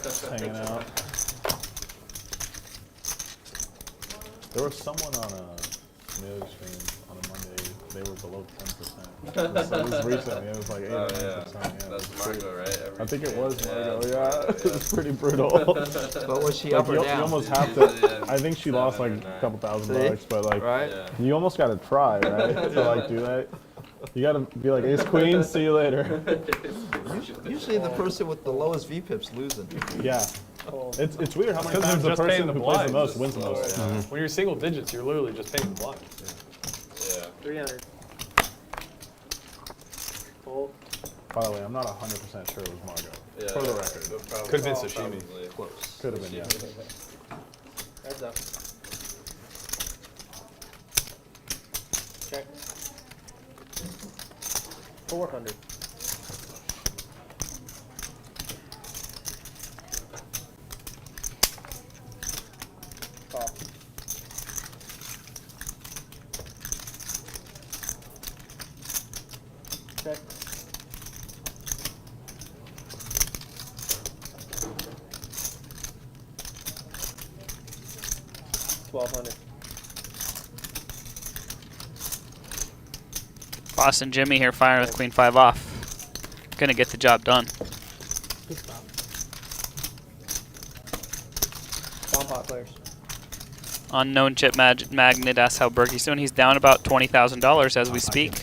Speaker 4: just hanging out. There was someone on a news stream on a Monday. They were below 10%. It was recently. It was like 8
Speaker 3: Oh,
Speaker 4: or 9%.
Speaker 3: yeah.
Speaker 4: Yeah.
Speaker 3: That's Marco, right?
Speaker 4: I think it was Margo.
Speaker 3: it's
Speaker 4: Yeah,
Speaker 3: Marco,
Speaker 4: it was pretty brutal.
Speaker 10: But was she
Speaker 4: Like,
Speaker 10: up or
Speaker 4: you
Speaker 10: down?
Speaker 4: almost have
Speaker 3: Usually,
Speaker 4: to.
Speaker 3: yeah,
Speaker 4: I think she lost like
Speaker 3: 7 or
Speaker 4: a
Speaker 3: 9.
Speaker 4: couple thousand
Speaker 10: See?
Speaker 4: bucks, but like
Speaker 10: Right?
Speaker 3: Yeah.
Speaker 4: you almost got to try, right? To like do that. You got to be like ace queen. See you later.
Speaker 10: Usually the person with the lowest VPIP's losing.
Speaker 4: Yeah.
Speaker 7: Fold.
Speaker 4: It's weird how many
Speaker 2: Because
Speaker 4: times
Speaker 2: they're
Speaker 4: the
Speaker 2: just paying
Speaker 4: person
Speaker 2: the
Speaker 4: who plays the
Speaker 2: blinds.
Speaker 4: most wins the most.
Speaker 3: Yeah.
Speaker 2: When you're single digits, you're literally just paying the blind.
Speaker 3: Yeah.
Speaker 7: 300.
Speaker 4: By the way, I'm not 100% sure it was Margot.
Speaker 3: Yeah,
Speaker 4: For the record.
Speaker 2: Could have been sashimi.
Speaker 4: Close. Could have been, yeah.
Speaker 7: Heads up. Check. 400. Call. Check. $1,200.
Speaker 5: Boston Jimmy here firing with queen 5 off. Gonna get the job done.
Speaker 7: Bomb pot players.
Speaker 5: Unknown chip magnet asks how Berkey's doing. He's down about $20,000 as we speak.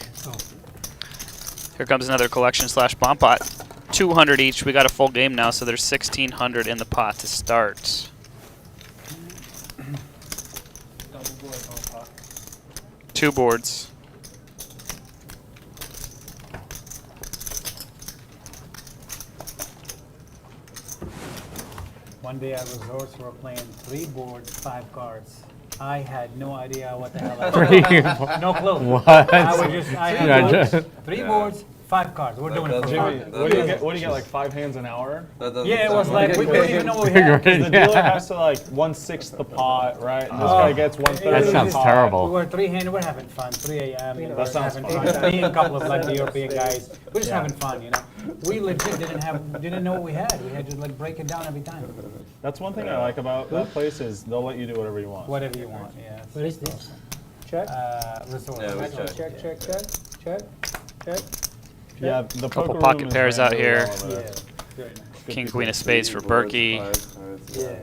Speaker 5: Here comes another collection / bomb pot. 200 each. We got a full game now, so there's 1,600 in the pot to start.
Speaker 7: Double board bomb pot.
Speaker 5: 2 boards.
Speaker 6: One day at resorts, we were playing 3 boards, 5 cards. I had no idea what the hell I was. No clue.
Speaker 9: What?
Speaker 6: I had
Speaker 9: Yeah,
Speaker 6: boards,
Speaker 9: just-
Speaker 6: 3 boards, 5 cards. We're doing it for
Speaker 4: Jimmy,
Speaker 6: fun.
Speaker 4: what do you get? What do you get? Like 5 hands an hour?
Speaker 6: Yeah, it was like, we didn't even know what we had.
Speaker 4: The dealer has to like 1/6 the pot, right? And this guy gets 1/3.
Speaker 9: That
Speaker 6: It
Speaker 9: sounds
Speaker 6: was-
Speaker 9: terrible.
Speaker 6: We were 3-handed, we're having fun, 3 a.m. you know,
Speaker 4: That
Speaker 6: we're
Speaker 4: sounds
Speaker 6: having
Speaker 4: fun.
Speaker 6: fun. Me and a couple of like European guys, we're just
Speaker 4: Yeah.
Speaker 6: having fun, you know. We legit didn't know what we had. We had to like break it down every time.
Speaker 4: That's one thing I like about that place is they'll let you do whatever you want.
Speaker 6: Whatever you want, yeah.
Speaker 7: What is this? Check.
Speaker 6: Resort.
Speaker 3: Yeah, we
Speaker 7: Check,
Speaker 3: check.
Speaker 7: check, check, check, check, check.
Speaker 4: Yeah, the
Speaker 5: Couple
Speaker 4: poker
Speaker 5: pocket
Speaker 4: room is
Speaker 5: pairs out
Speaker 4: handled
Speaker 5: here.
Speaker 4: well,
Speaker 6: Yeah. Very nice.
Speaker 5: King, queen of spades for Berkey.
Speaker 6: Yeah.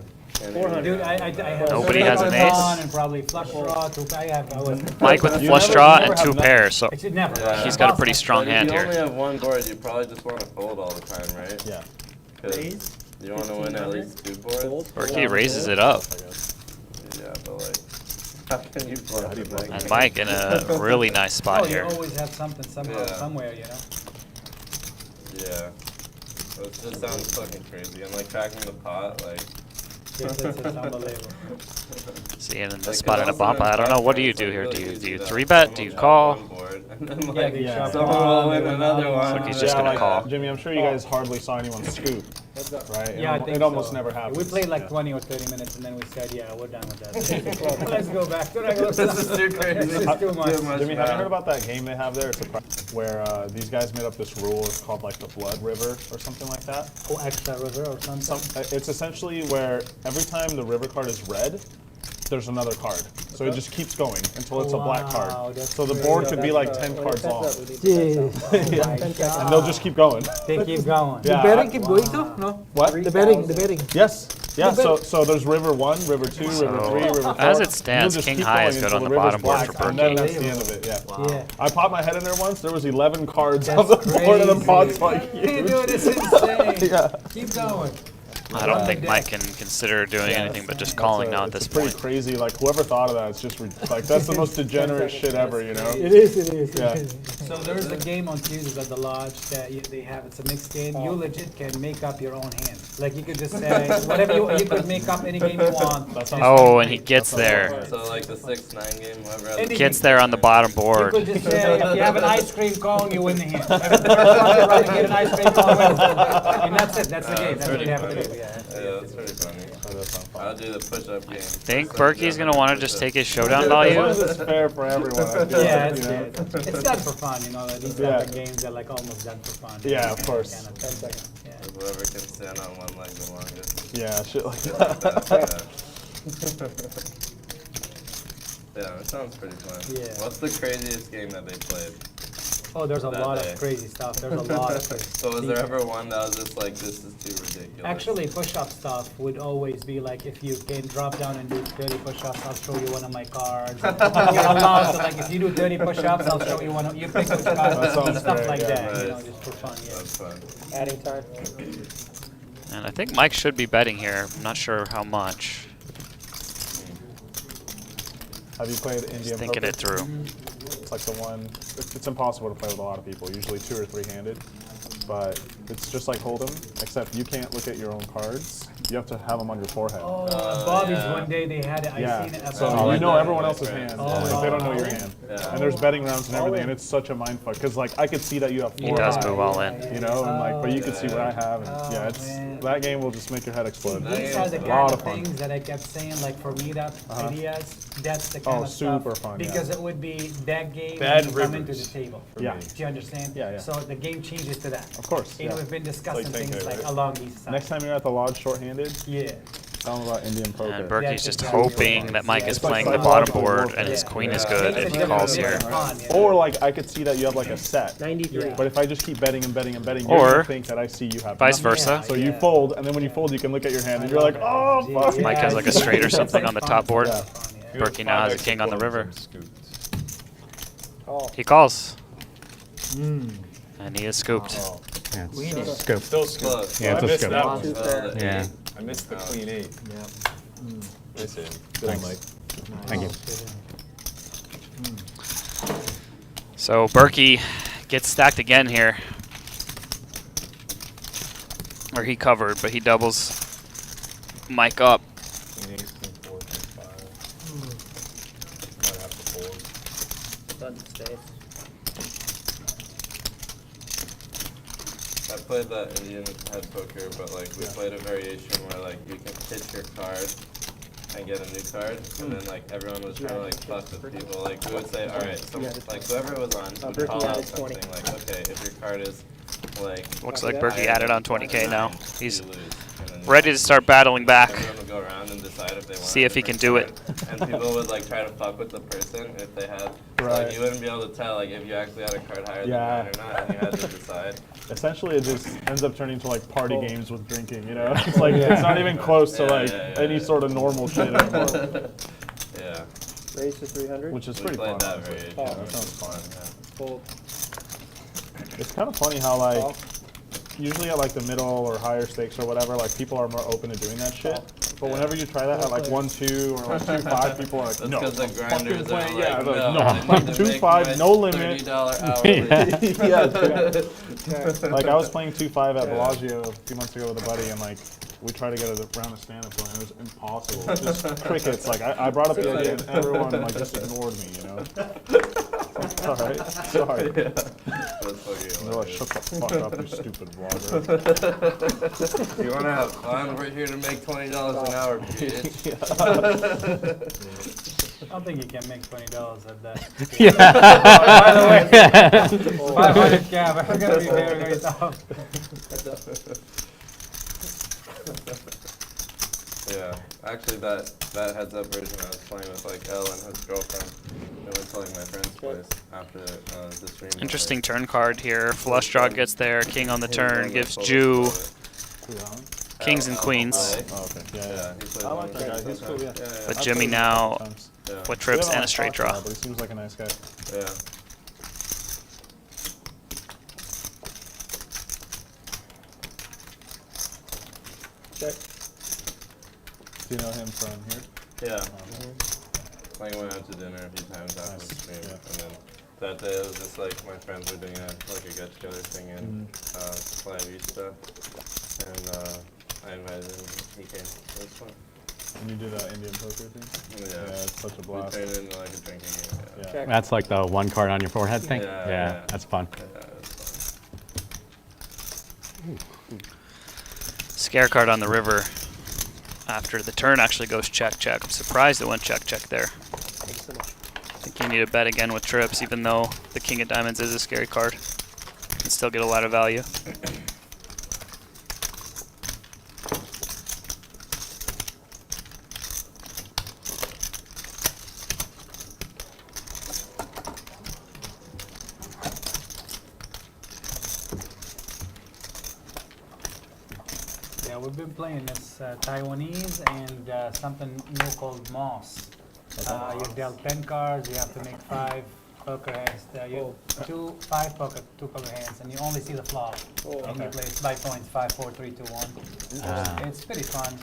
Speaker 7: 400.
Speaker 6: Dude, I had
Speaker 5: Nobody
Speaker 6: three
Speaker 5: has an
Speaker 6: cards
Speaker 5: ace.
Speaker 6: on and probably flush draw. I was.
Speaker 5: Mike with the
Speaker 4: You
Speaker 5: flush
Speaker 4: never-
Speaker 5: draw
Speaker 4: you
Speaker 5: and
Speaker 4: never
Speaker 5: 2
Speaker 4: have
Speaker 5: pairs, so
Speaker 6: It should never.
Speaker 3: Yeah.
Speaker 5: he's got a pretty strong
Speaker 3: But if
Speaker 5: hand
Speaker 3: you only
Speaker 5: here.
Speaker 3: have 1 board, you probably just want to fold all the time, right?
Speaker 4: Yeah.
Speaker 3: Because you want to win at least 2 boards.
Speaker 5: Berkey raises it up.
Speaker 3: Yeah, but like, how can you bluff it like
Speaker 5: And
Speaker 3: that?
Speaker 5: Mike in a really nice spot
Speaker 6: Oh, you
Speaker 5: here.
Speaker 6: always have something somehow,
Speaker 3: Yeah.
Speaker 6: somewhere, you know.
Speaker 3: Yeah. So it just sounds fucking crazy. And like cracking the pot, like.
Speaker 6: It's unbelievable.
Speaker 5: See, and in
Speaker 3: Like,
Speaker 5: the spot in a
Speaker 3: 'cause
Speaker 5: bomb pot. I don't know. What do you do here? Do you 3-bet? Do you call?
Speaker 6: Yeah, they
Speaker 4: Yeah.
Speaker 6: shove
Speaker 3: Someone
Speaker 6: on,
Speaker 3: will win
Speaker 6: they
Speaker 3: another
Speaker 6: run.
Speaker 3: one.
Speaker 5: Look, he's just
Speaker 4: Yeah,
Speaker 5: gonna
Speaker 4: like,
Speaker 5: call.
Speaker 4: Jimmy, I'm sure you guys hardly saw anyone scoop, right?
Speaker 6: Yeah, I
Speaker 4: it,
Speaker 6: think
Speaker 4: it almost
Speaker 6: so.
Speaker 4: never happens.
Speaker 6: We played like
Speaker 4: Yeah.
Speaker 6: 20 or 30 minutes, and then we said, "Yeah, we're done with that. Let's go back to regular stuff.
Speaker 3: This is too crazy.
Speaker 6: This is too much."
Speaker 4: Jimmy, have you heard about that game they have there? It's a where these guys made up this rule. It's called like the Blood River or something like that.
Speaker 6: Oh, extra river or something.
Speaker 4: It's essentially where every time the river card is red, there's another card. So it just keeps going until it's a black
Speaker 6: Wow,
Speaker 4: card.
Speaker 6: that's
Speaker 4: So the
Speaker 6: crazy.
Speaker 4: board could be like 10 cards long.
Speaker 6: Jeez.
Speaker 4: And they'll just keep going.
Speaker 6: They keep going.
Speaker 4: Yeah.
Speaker 7: Betting keep going too? No?
Speaker 4: What?
Speaker 7: The betting.
Speaker 4: Yes. Yeah, so there's River 1, River 2, River 3, River 4.
Speaker 5: as it
Speaker 4: and
Speaker 5: stands,
Speaker 4: you'll just
Speaker 5: King
Speaker 4: keep
Speaker 5: High
Speaker 4: going
Speaker 5: is good
Speaker 4: until
Speaker 5: on the
Speaker 4: the river's
Speaker 5: bottom board for
Speaker 4: black, and then
Speaker 5: Berkey.
Speaker 4: that's the end of it, yeah.
Speaker 6: Yeah.
Speaker 4: I popped my head in there once, there was 11 cards on
Speaker 6: That's
Speaker 4: the board and the pot's
Speaker 6: crazy.
Speaker 4: like
Speaker 6: Hey,
Speaker 4: huge.
Speaker 6: dude, it's insane.
Speaker 4: Yeah.
Speaker 6: Keep going.
Speaker 5: I don't think Mike can consider doing anything but just calling now at this
Speaker 4: It's pretty
Speaker 5: point.
Speaker 4: crazy, like whoever thought of that, it's just like, that's the most degenerate shit ever, you know?
Speaker 6: It is.
Speaker 4: Yeah.
Speaker 6: So there's a game on Tuesdays at the lodge that they have. It's a mixed game. You legit can make up your own hand. Like you could just say whatever you could make up any game you want.
Speaker 4: That sounds
Speaker 5: Oh, and he gets there.
Speaker 3: So like the 6-9 game, whoever has
Speaker 6: Anything.
Speaker 5: Gets there on the bottom
Speaker 6: You
Speaker 5: board.
Speaker 6: could just say if you have an ice cream cone, you win the hand. If the first one to run and get an ice cream cone wins. And that's it. That's the game. That's what you have to do. Yeah.
Speaker 3: Yeah, that's pretty funny.
Speaker 4: Oh, that sounds fun.
Speaker 3: I'll do the push-up game.
Speaker 5: Think Berkey's gonna want to just take his showdown
Speaker 4: As long
Speaker 5: value?
Speaker 4: as it's fair for everyone, I feel
Speaker 6: Yeah,
Speaker 4: like,
Speaker 6: it's
Speaker 4: you know?
Speaker 6: good. It's done for fun, you know. These
Speaker 4: Yeah.
Speaker 6: type of games are like almost done for fun.
Speaker 4: Yeah, of course.
Speaker 6: Kind of thing. Yeah.
Speaker 3: Whoever can stand on one leg the longest.
Speaker 4: Yeah, shit like
Speaker 3: Shit
Speaker 4: that.
Speaker 3: like that, yeah. Yeah, it sounds pretty fun.
Speaker 6: Yeah.
Speaker 3: What's the craziest game that they played?
Speaker 6: Oh, there's a
Speaker 3: That
Speaker 6: lot
Speaker 3: day.
Speaker 6: of crazy stuff. There's a lot of crazy
Speaker 3: So was there ever one that was just like, this is too ridiculous?
Speaker 6: Actually, push-up stuff would always be like, if you can drop down and do 30 push-ups, I'll show you one of my cards. You're allowed to, like, if you do 30 push-ups, I'll show you one of, you pick which card,
Speaker 4: sounds
Speaker 6: stuff
Speaker 4: great,
Speaker 6: like
Speaker 4: yeah.
Speaker 6: that, you know,
Speaker 3: Nice.
Speaker 6: just for fun, yeah.
Speaker 3: That's fun.
Speaker 7: Adding time.
Speaker 5: And I think Mike should be betting here. I'm not sure how much.
Speaker 4: Have you played Indian
Speaker 5: Just thinking
Speaker 4: poker?
Speaker 5: it through.
Speaker 4: It's like the one, it's impossible to play with a lot of people, usually 2 or 3 handed. but it's just like Hold'em, except you can't look at your own cards. You have to have them on your forehead.
Speaker 6: Oh, Bobby's one day they had it. I
Speaker 4: Yeah,
Speaker 6: seen it.
Speaker 4: so you know everyone else's hand,
Speaker 6: Oh.
Speaker 4: because they don't know your hand.
Speaker 3: Yeah.
Speaker 4: And there's betting rounds and everything, and it's such a mindfuck. Because like I could see that you have
Speaker 5: He
Speaker 4: four,
Speaker 5: does
Speaker 4: high,
Speaker 5: move all in.
Speaker 4: you know, and like, but you could see what I have, and yeah, it's
Speaker 6: man.
Speaker 4: that game will just make your head explode.
Speaker 6: These are the
Speaker 4: A
Speaker 6: kind
Speaker 4: lot
Speaker 6: of
Speaker 4: of fun.
Speaker 6: things that I kept saying, like for meetup ideas. That's the kind
Speaker 4: Oh,
Speaker 6: of stuff.
Speaker 4: super fun, yeah.
Speaker 6: Because it would be that game
Speaker 2: Bad
Speaker 6: when you come into the
Speaker 2: rivers.
Speaker 6: table.
Speaker 4: Yeah.
Speaker 6: Do you understand?
Speaker 4: Yeah, yeah.
Speaker 6: So the game changes to that.
Speaker 4: Of course.
Speaker 6: You know,
Speaker 4: Yeah.
Speaker 6: we've been discussing
Speaker 2: It's like
Speaker 6: things
Speaker 2: 10K,
Speaker 6: like
Speaker 2: right?
Speaker 6: along these sides.
Speaker 4: Next time you're at the lodge shorthanded,
Speaker 6: Yeah.
Speaker 4: tell them about Indian poker.
Speaker 5: And Berkey's
Speaker 6: That's
Speaker 5: just
Speaker 6: exactly what
Speaker 5: hoping
Speaker 6: it is.
Speaker 5: that Mike
Speaker 6: Yeah,
Speaker 5: is
Speaker 6: it's like
Speaker 5: playing the
Speaker 4: psychological
Speaker 5: bottom board
Speaker 4: warfare.
Speaker 5: and his
Speaker 6: Yeah.
Speaker 5: queen is
Speaker 6: Yeah.
Speaker 5: good
Speaker 6: Makes
Speaker 5: and
Speaker 6: it
Speaker 5: he
Speaker 6: different,
Speaker 5: calls
Speaker 6: makes
Speaker 5: here.
Speaker 6: it fun, you know?
Speaker 4: Or like I could see that you have like a set.
Speaker 7: 93.
Speaker 6: Yeah.
Speaker 4: But if I just keep betting and betting and betting,
Speaker 5: Or
Speaker 4: you're gonna think that I see you have
Speaker 5: Vice
Speaker 4: nothing.
Speaker 5: versa.
Speaker 4: So you
Speaker 6: Yeah.
Speaker 4: fold, and then when you fold, you can look at your hand, and you're like, oh fuck.
Speaker 5: Mike has like a straight or something on the top board.
Speaker 4: Yeah.
Speaker 5: Berkey now has a king on the river.
Speaker 7: Oh,
Speaker 5: He calls. And he is scooped.
Speaker 9: Yeah, it's scoop.
Speaker 2: Still scoop.
Speaker 3: Close.
Speaker 9: Yeah,
Speaker 2: I
Speaker 9: it's a
Speaker 2: missed
Speaker 9: scoop.
Speaker 2: that one.
Speaker 7: Two pair.
Speaker 9: Yeah,
Speaker 2: I missed the queen 8. Miss him. Good on Mike.
Speaker 9: thank you.
Speaker 5: So Berkey gets stacked again here. Or he covered, but he doubles Mike up.
Speaker 2: Queen 8, queen 4, queen 5. Might have to fold.
Speaker 7: doesn't stay.
Speaker 3: I played that Indian head poker, but like we played a variation where like you can pitch your card and get a new card, and then like everyone was trying to like fuck with people. Like we would say, all right, so like whoever was on would
Speaker 7: Berkey
Speaker 3: call out
Speaker 7: added 20.
Speaker 3: something like, okay, if your card is like
Speaker 5: Looks like Berkey added on 20K now.
Speaker 3: you
Speaker 5: He's
Speaker 3: lose. And then
Speaker 5: ready to start battling back.
Speaker 3: everyone would go around and decide if they want.
Speaker 5: See if he can do it.
Speaker 3: And people would like try to fuck with the person if they had. So,
Speaker 4: Right.
Speaker 3: like you wouldn't be able to tell like if you actually had a card higher
Speaker 4: Yeah.
Speaker 3: than mine or not, and you had to decide.
Speaker 4: Essentially, it just ends up turning to like party games with drinking. You know, it's like it's not even close to
Speaker 3: Yeah,
Speaker 4: like
Speaker 3: yeah,
Speaker 4: any sort of normal shit anymore,
Speaker 3: Yeah.
Speaker 7: Raise to 300.
Speaker 4: which is
Speaker 3: We
Speaker 4: pretty fun.
Speaker 3: played that
Speaker 4: honestly.
Speaker 3: variation.
Speaker 7: Oh.
Speaker 3: That sounds fun.
Speaker 7: Fold.
Speaker 4: It's kind of funny how like
Speaker 7: Call.
Speaker 4: usually at like the middle or higher stakes or whatever, like people are more open to doing that shit. But whenever you try that at like 1-2 or like 2-5, people are like,
Speaker 3: That's
Speaker 4: no,
Speaker 3: because the
Speaker 4: I'm fucking
Speaker 3: grinders are
Speaker 4: playing.
Speaker 3: like,
Speaker 4: Yeah, they're
Speaker 3: no,
Speaker 4: like, no,
Speaker 3: I
Speaker 4: like
Speaker 3: need to make
Speaker 4: 2-5,
Speaker 3: my
Speaker 4: no limit.
Speaker 3: $30 hourly.
Speaker 4: Yeah. Like I was playing 2-5 at Bellagio a few months ago with a buddy, and like we tried to get a round of stand-up going. It was impossible. Just crickets. Like I brought up the idea, and everyone like just ignored me. You know. It's all right. Sorry.
Speaker 3: That's fucking
Speaker 4: They're like,
Speaker 3: hilarious.
Speaker 4: shut the fuck up, you stupid vlogger.
Speaker 3: You want to have fun? We're here to make $20 an hour, bitch.
Speaker 6: I don't think you can make $20 at that.
Speaker 9: Yeah.
Speaker 6: By the way, 500 cab. I'm gonna be very, very tough.
Speaker 3: Yeah, actually that heads up version I was playing with like Elle and his girlfriend. We went to like my friend's place after the stream.
Speaker 5: Interesting turn card here. Flush draw gets there. King on the turn gives Jew kings and queens.
Speaker 4: Oh, okay. Yeah, yeah.
Speaker 3: Yeah, he plays
Speaker 4: I like that guy. He's cool. Yeah.
Speaker 5: But
Speaker 4: I've
Speaker 5: Jimmy
Speaker 4: played him a
Speaker 5: now
Speaker 4: couple times.
Speaker 3: Yeah,
Speaker 5: with
Speaker 4: We
Speaker 5: trips
Speaker 4: haven't
Speaker 5: and a straight
Speaker 4: talked about
Speaker 5: draw.
Speaker 4: it, but he seems like a nice guy.
Speaker 3: yeah.
Speaker 7: Check.
Speaker 4: Do you know him from here?
Speaker 3: Yeah. Like went out to dinner a few times after the
Speaker 4: Nice.
Speaker 3: stream,
Speaker 4: Yeah.
Speaker 3: and then that day it was just like my friends were doing a get together thing in Playa Vista, and I invited him. He came. It was fun.
Speaker 4: And you do that Indian poker thing?
Speaker 3: Yeah.
Speaker 4: Yeah, it's such a
Speaker 3: We
Speaker 4: blast.
Speaker 3: turned it into like a drinking game. Yeah.
Speaker 4: Yeah.
Speaker 7: Check.
Speaker 9: That's like the one card on your forehead thing?
Speaker 3: Yeah,
Speaker 9: Yeah,
Speaker 3: yeah.
Speaker 9: that's fun.
Speaker 3: Yeah, it was fun.
Speaker 5: Scare card on the river. After the turn actually goes check, check. I'm surprised it went check, check there.
Speaker 7: Thanks so much.
Speaker 5: I think you need to bet again with trips, even though the king of diamonds is a scary card. You can still get a lot of value.
Speaker 6: Yeah, we've been playing this Taiwanese and something new called Moss. You dealt 10 cards, you have to make 5 poker hands. You five poker, 2 poker hands, and you only see the flop. And you play it by points, 5, 4, 3, 2, 1. It's pretty fun.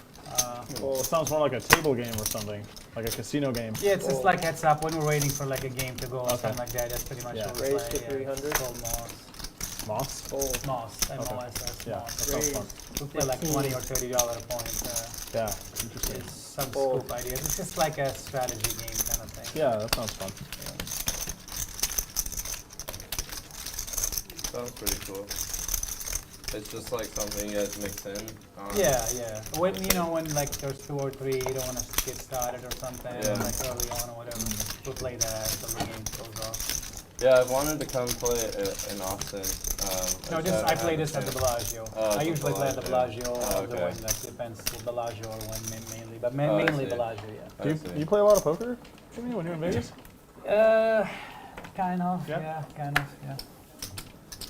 Speaker 4: It sounds more like a table game or something, like a casino game.
Speaker 6: Yeah, it's just like heads up when we're waiting for like a game to go or something like that. That's pretty much
Speaker 4: Yeah.
Speaker 6: what we
Speaker 7: Raise
Speaker 6: play.
Speaker 7: to 300.
Speaker 6: It's called Moss.
Speaker 4: Moss?
Speaker 7: Fold.
Speaker 6: Moss, M-O-S-S,
Speaker 4: Yeah,
Speaker 6: Moss.
Speaker 4: that sounds fun.
Speaker 6: We play like 20 or $30 a point.
Speaker 4: Yeah, interesting.
Speaker 6: It's some
Speaker 7: Fold.
Speaker 6: scoop ideas. It's just like a strategy game kind of thing.
Speaker 4: Yeah, that sounds fun.
Speaker 3: Sounds pretty cool. It's just like something you guys mix in.
Speaker 6: Yeah, yeah. When when like there's 2 or 3, you don't want to get started or something,
Speaker 3: Yeah.
Speaker 6: like early on or whatever. We'll play that until the game goes off.
Speaker 3: Yeah, I've wanted to come play in Austin.
Speaker 6: No, just I play this at the Bellagio.
Speaker 3: Oh,
Speaker 6: I
Speaker 3: the
Speaker 6: usually play at the
Speaker 3: Bellagio.
Speaker 6: Bellagio
Speaker 3: Oh,
Speaker 6: or the
Speaker 3: okay.
Speaker 6: Wynn. Like depends, the Bellagio or Wynn mainly, but
Speaker 3: I
Speaker 6: mainly
Speaker 3: see.
Speaker 6: Bellagio. Yeah.
Speaker 4: Do
Speaker 3: I see.
Speaker 4: you play a lot of poker, Jimmy, when you're in Vegas?
Speaker 6: Kind of.
Speaker 4: Yeah?
Speaker 6: Yeah, kind of. Yeah.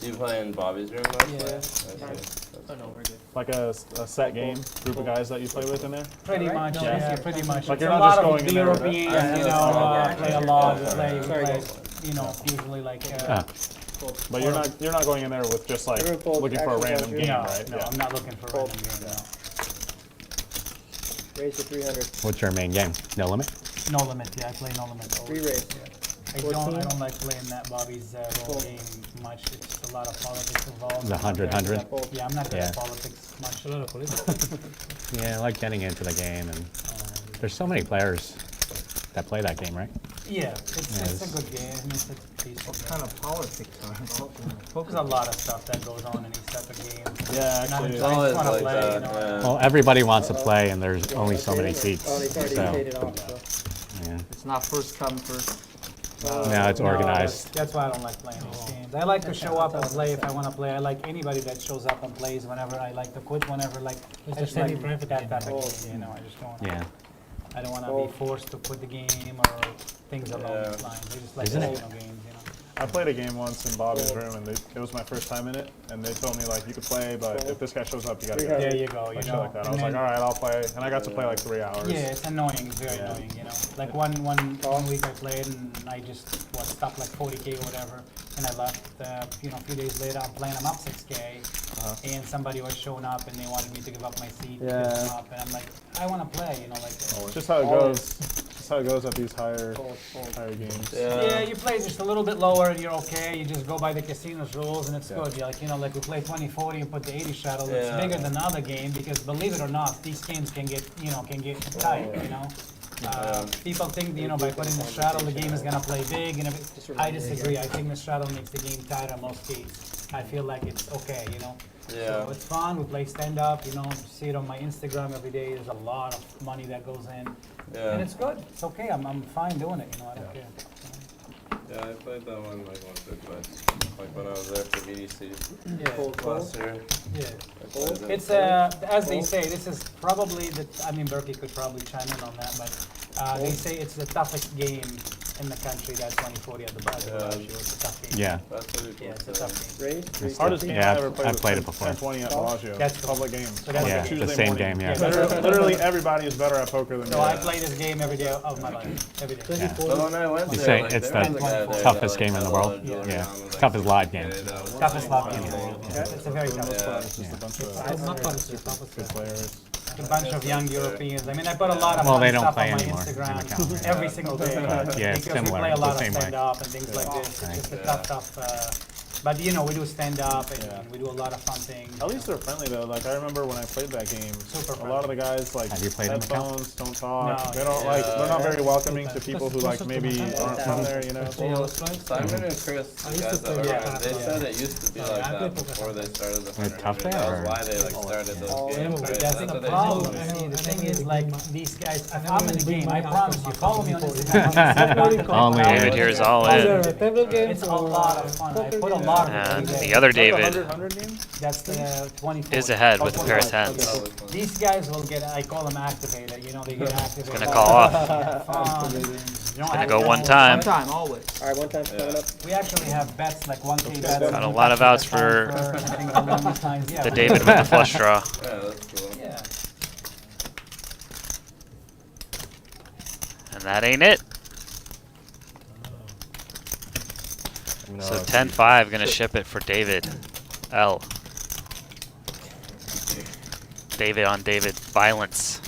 Speaker 3: You play in Bobby's room mostly?
Speaker 6: Yeah.
Speaker 3: I see. That's
Speaker 7: Oh, no, we're good.
Speaker 4: Like a set game, group of guys that you play with in there?
Speaker 6: Pretty much,
Speaker 7: No,
Speaker 6: yeah,
Speaker 7: yeah.
Speaker 6: pretty much.
Speaker 4: Like
Speaker 6: It's
Speaker 4: you're
Speaker 6: a
Speaker 4: not
Speaker 6: lot
Speaker 4: just
Speaker 6: of
Speaker 4: going
Speaker 6: the
Speaker 4: in there with
Speaker 6: Europeans,
Speaker 3: it?
Speaker 6: play a lot.
Speaker 3: Yeah.
Speaker 7: Sorry,
Speaker 6: Play,
Speaker 7: guys.
Speaker 6: usually like.
Speaker 9: Ah.
Speaker 7: Fold.
Speaker 4: But you're not going in there with just like
Speaker 7: Everyone fold,
Speaker 4: looking for a
Speaker 7: action
Speaker 4: random
Speaker 7: down
Speaker 4: game,
Speaker 6: No,
Speaker 4: right?
Speaker 6: no,
Speaker 4: Yeah.
Speaker 6: I'm not looking for a
Speaker 7: Fold.
Speaker 6: random game.
Speaker 7: Raise to 300.
Speaker 9: What's your main game? No limit?
Speaker 6: No limit. Yeah, I play no limit.
Speaker 7: Three raise.
Speaker 6: I
Speaker 7: 14.
Speaker 6: don't like playing that Bobby's role
Speaker 7: Fold.
Speaker 6: game much. It's a lot of politics involved.
Speaker 9: The 100.
Speaker 7: Fold.
Speaker 6: Yeah, I'm not good at
Speaker 9: Yeah.
Speaker 6: politics much.
Speaker 9: Yeah, I like getting into the game, and there's so many players that play that game, right?
Speaker 6: Yeah, it's
Speaker 9: Yes.
Speaker 6: a good game. It's a peaceful game.
Speaker 10: Kind of politics are involved in it?
Speaker 6: There's a lot of stuff that goes on in these type of games.
Speaker 4: Yeah, actually,
Speaker 6: Not
Speaker 3: It's
Speaker 6: I
Speaker 3: always
Speaker 6: just want to
Speaker 3: like
Speaker 6: play,
Speaker 3: that.
Speaker 6: you know.
Speaker 3: Yeah.
Speaker 9: Well, everybody wants to play, and there's only so many seats.
Speaker 7: Oh, he's already
Speaker 9: So,
Speaker 7: paid it off, so.
Speaker 9: yeah.
Speaker 10: It's not first come, first.
Speaker 9: No, it's
Speaker 6: No,
Speaker 9: organized.
Speaker 6: That's why I don't like playing these games. I like to show up and play if I want to play. I like anybody that shows up and plays whenever. I like to quit whenever. Like I just like that type of game. You know, I just don't.
Speaker 9: Yeah.
Speaker 6: I don't want to be forced to quit the game or things along
Speaker 3: Yeah.
Speaker 6: those lines. I just like
Speaker 9: Isn't it?
Speaker 6: casino games. You know.
Speaker 4: I played a game once in Bobby's room, and it was my first time in it, and they told me like you could play, but if this guy shows up, you gotta go.
Speaker 6: There you go.
Speaker 4: Like
Speaker 6: You
Speaker 4: shit
Speaker 6: know.
Speaker 4: like that. I
Speaker 6: And
Speaker 4: was like,
Speaker 6: then-
Speaker 4: all right, I'll play, and I got to play like 3 hours.
Speaker 6: Yeah, it's annoying. It's very
Speaker 4: Yeah.
Speaker 6: annoying. You know, like one week I played and I just stuck like 40K or whatever, and I left. A few days later I'm playing. I'm up 6K, and somebody was showing up and they wanted me to give up my seat. To give them
Speaker 4: Yeah.
Speaker 6: up, and I'm like, I want to play. You know, like.
Speaker 4: It's just how it goes. Just how it goes at these higher games.
Speaker 6: Yeah, you play just a little bit lower and you're okay. You just go by the casino's rules and it's
Speaker 4: Yeah.
Speaker 6: good. You're like we play 20-40 and put the 80 shuttle. It's
Speaker 3: Yeah.
Speaker 6: bigger than the other game because believe it or not, these games can get tight. You know, people think by putting the straddle the game is gonna play big and I disagree. I think the straddle makes the game tighter most cases. I feel like it's okay. You know.
Speaker 3: Yeah.
Speaker 6: So it's fun. We play stand up. You see it on my Instagram every day. There's a lot of money that goes in.
Speaker 3: Yeah.
Speaker 6: And it's good. It's okay. I'm fine doing it. I don't care.
Speaker 3: Yeah, I played that one like once or twice. Like when I was there for VDC
Speaker 6: Yeah.
Speaker 3: last year.
Speaker 6: Yeah.
Speaker 3: I played it.
Speaker 6: It's as they say, this is probably Berkey could probably chime in on that, but they say it's the toughest game in the country. That's 2040 at the Bellagio. It's a tough game.
Speaker 9: Yeah.
Speaker 3: That's pretty cool.
Speaker 6: Yeah, it's a tough game.
Speaker 7: Raise.
Speaker 4: Hardest game
Speaker 9: Yeah,
Speaker 4: I ever played
Speaker 9: I've
Speaker 4: was
Speaker 9: played it before.
Speaker 4: 10-20 at Bellagio.
Speaker 6: That's cool.
Speaker 4: Public game.
Speaker 6: So that's
Speaker 9: Yeah,
Speaker 6: the game.
Speaker 9: the
Speaker 4: Tuesday
Speaker 9: same
Speaker 4: morning.
Speaker 9: game,
Speaker 6: Yeah,
Speaker 9: yeah.
Speaker 6: that's-
Speaker 4: Literally everybody is better at poker than
Speaker 6: So
Speaker 4: me.
Speaker 6: I play this game every day of my life. Every day.
Speaker 9: Yeah.
Speaker 3: But when I went
Speaker 9: You
Speaker 3: there,
Speaker 9: say
Speaker 3: like,
Speaker 9: it's
Speaker 3: there was
Speaker 9: the
Speaker 3: a guy there that,
Speaker 9: toughest
Speaker 3: like,
Speaker 9: game in the
Speaker 3: had a
Speaker 9: world?
Speaker 3: lot of jewelry
Speaker 9: Yeah.
Speaker 3: on, was, like,
Speaker 9: Toughest live game.
Speaker 6: Toughest live game.
Speaker 3: Yeah.
Speaker 6: It's a very tough game.
Speaker 4: It's just a bunch of good players.
Speaker 6: A bunch of young Europeans. I mean, I put a lot of
Speaker 9: Well,
Speaker 6: fun
Speaker 9: they don't
Speaker 6: stuff
Speaker 9: play
Speaker 6: on my
Speaker 9: anymore.
Speaker 6: Instagram
Speaker 9: They don't count.
Speaker 6: every single day.
Speaker 9: But, yeah, it's
Speaker 6: because we
Speaker 9: similar.
Speaker 6: play a
Speaker 9: It's
Speaker 6: lot
Speaker 9: the
Speaker 6: of
Speaker 9: same way.
Speaker 6: stand up and things like this. It's just a tough. But we do stand up and we do a lot of fun things.
Speaker 4: At least they're friendly though. Like I remember when I played that game,
Speaker 6: Super
Speaker 4: a lot of the guys like
Speaker 9: Have you played in Macau?
Speaker 4: headphones, don't talk.
Speaker 6: No,
Speaker 4: They don't they're not very welcoming to people who like maybe aren't from there. You know.
Speaker 3: Simon and Chris, the guys that were around, they said it used to be like that before they started the
Speaker 9: It's tough
Speaker 3: 100.
Speaker 9: there,
Speaker 3: That was
Speaker 9: or-
Speaker 3: why they like started those games. Right?
Speaker 6: That's
Speaker 3: what
Speaker 6: the
Speaker 3: they
Speaker 6: problem.
Speaker 3: told me.
Speaker 6: See, the thing is, like, these guys, if I'm in the game, I promise you, follow me on Instagram.
Speaker 9: Only
Speaker 5: David here is all in.
Speaker 6: It's a lot of fun. I put a lot of
Speaker 5: And
Speaker 6: it.
Speaker 5: the other David
Speaker 4: 100 game?
Speaker 6: That's the 24.
Speaker 5: is ahead with a pair of tens.
Speaker 6: These guys will get, I call them activated, they get activated.
Speaker 5: Gonna call off.
Speaker 6: Gonna
Speaker 5: go one time.
Speaker 10: One time, always.
Speaker 7: All right, one time coming up.
Speaker 6: We actually have bets, like 1K bets.
Speaker 5: Got a lot of outs for the David with the flush draw.
Speaker 3: Yeah, that's cool.
Speaker 6: Yeah.
Speaker 5: And that ain't it. So 10-5 gonna ship it for David L. David on David violence.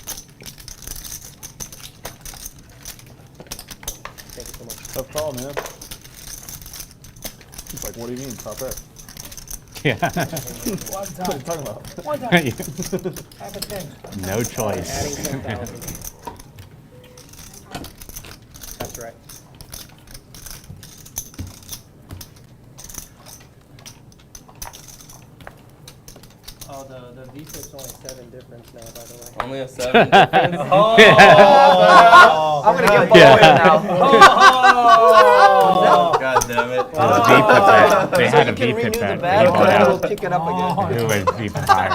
Speaker 7: Thank you so much.
Speaker 4: Tough call, man. He's like, what do you mean, top bet?
Speaker 9: Yeah.
Speaker 6: One time.
Speaker 4: Talking about.
Speaker 6: One time. Have a 10.
Speaker 9: No
Speaker 7: Adding
Speaker 9: choice.
Speaker 7: 10,000. That's right. Oh, the VPIP's only 7 difference now, by the way.
Speaker 3: Only a 7 difference?
Speaker 10: I'm gonna get below him now.
Speaker 3: God damn it.
Speaker 9: They had a
Speaker 10: You can
Speaker 9: VPIP
Speaker 10: renew the
Speaker 9: bet.
Speaker 10: bet,
Speaker 9: He
Speaker 10: and
Speaker 9: bought
Speaker 10: then we'll
Speaker 9: out.
Speaker 10: pick it up again.
Speaker 9: Who would VPIP higher?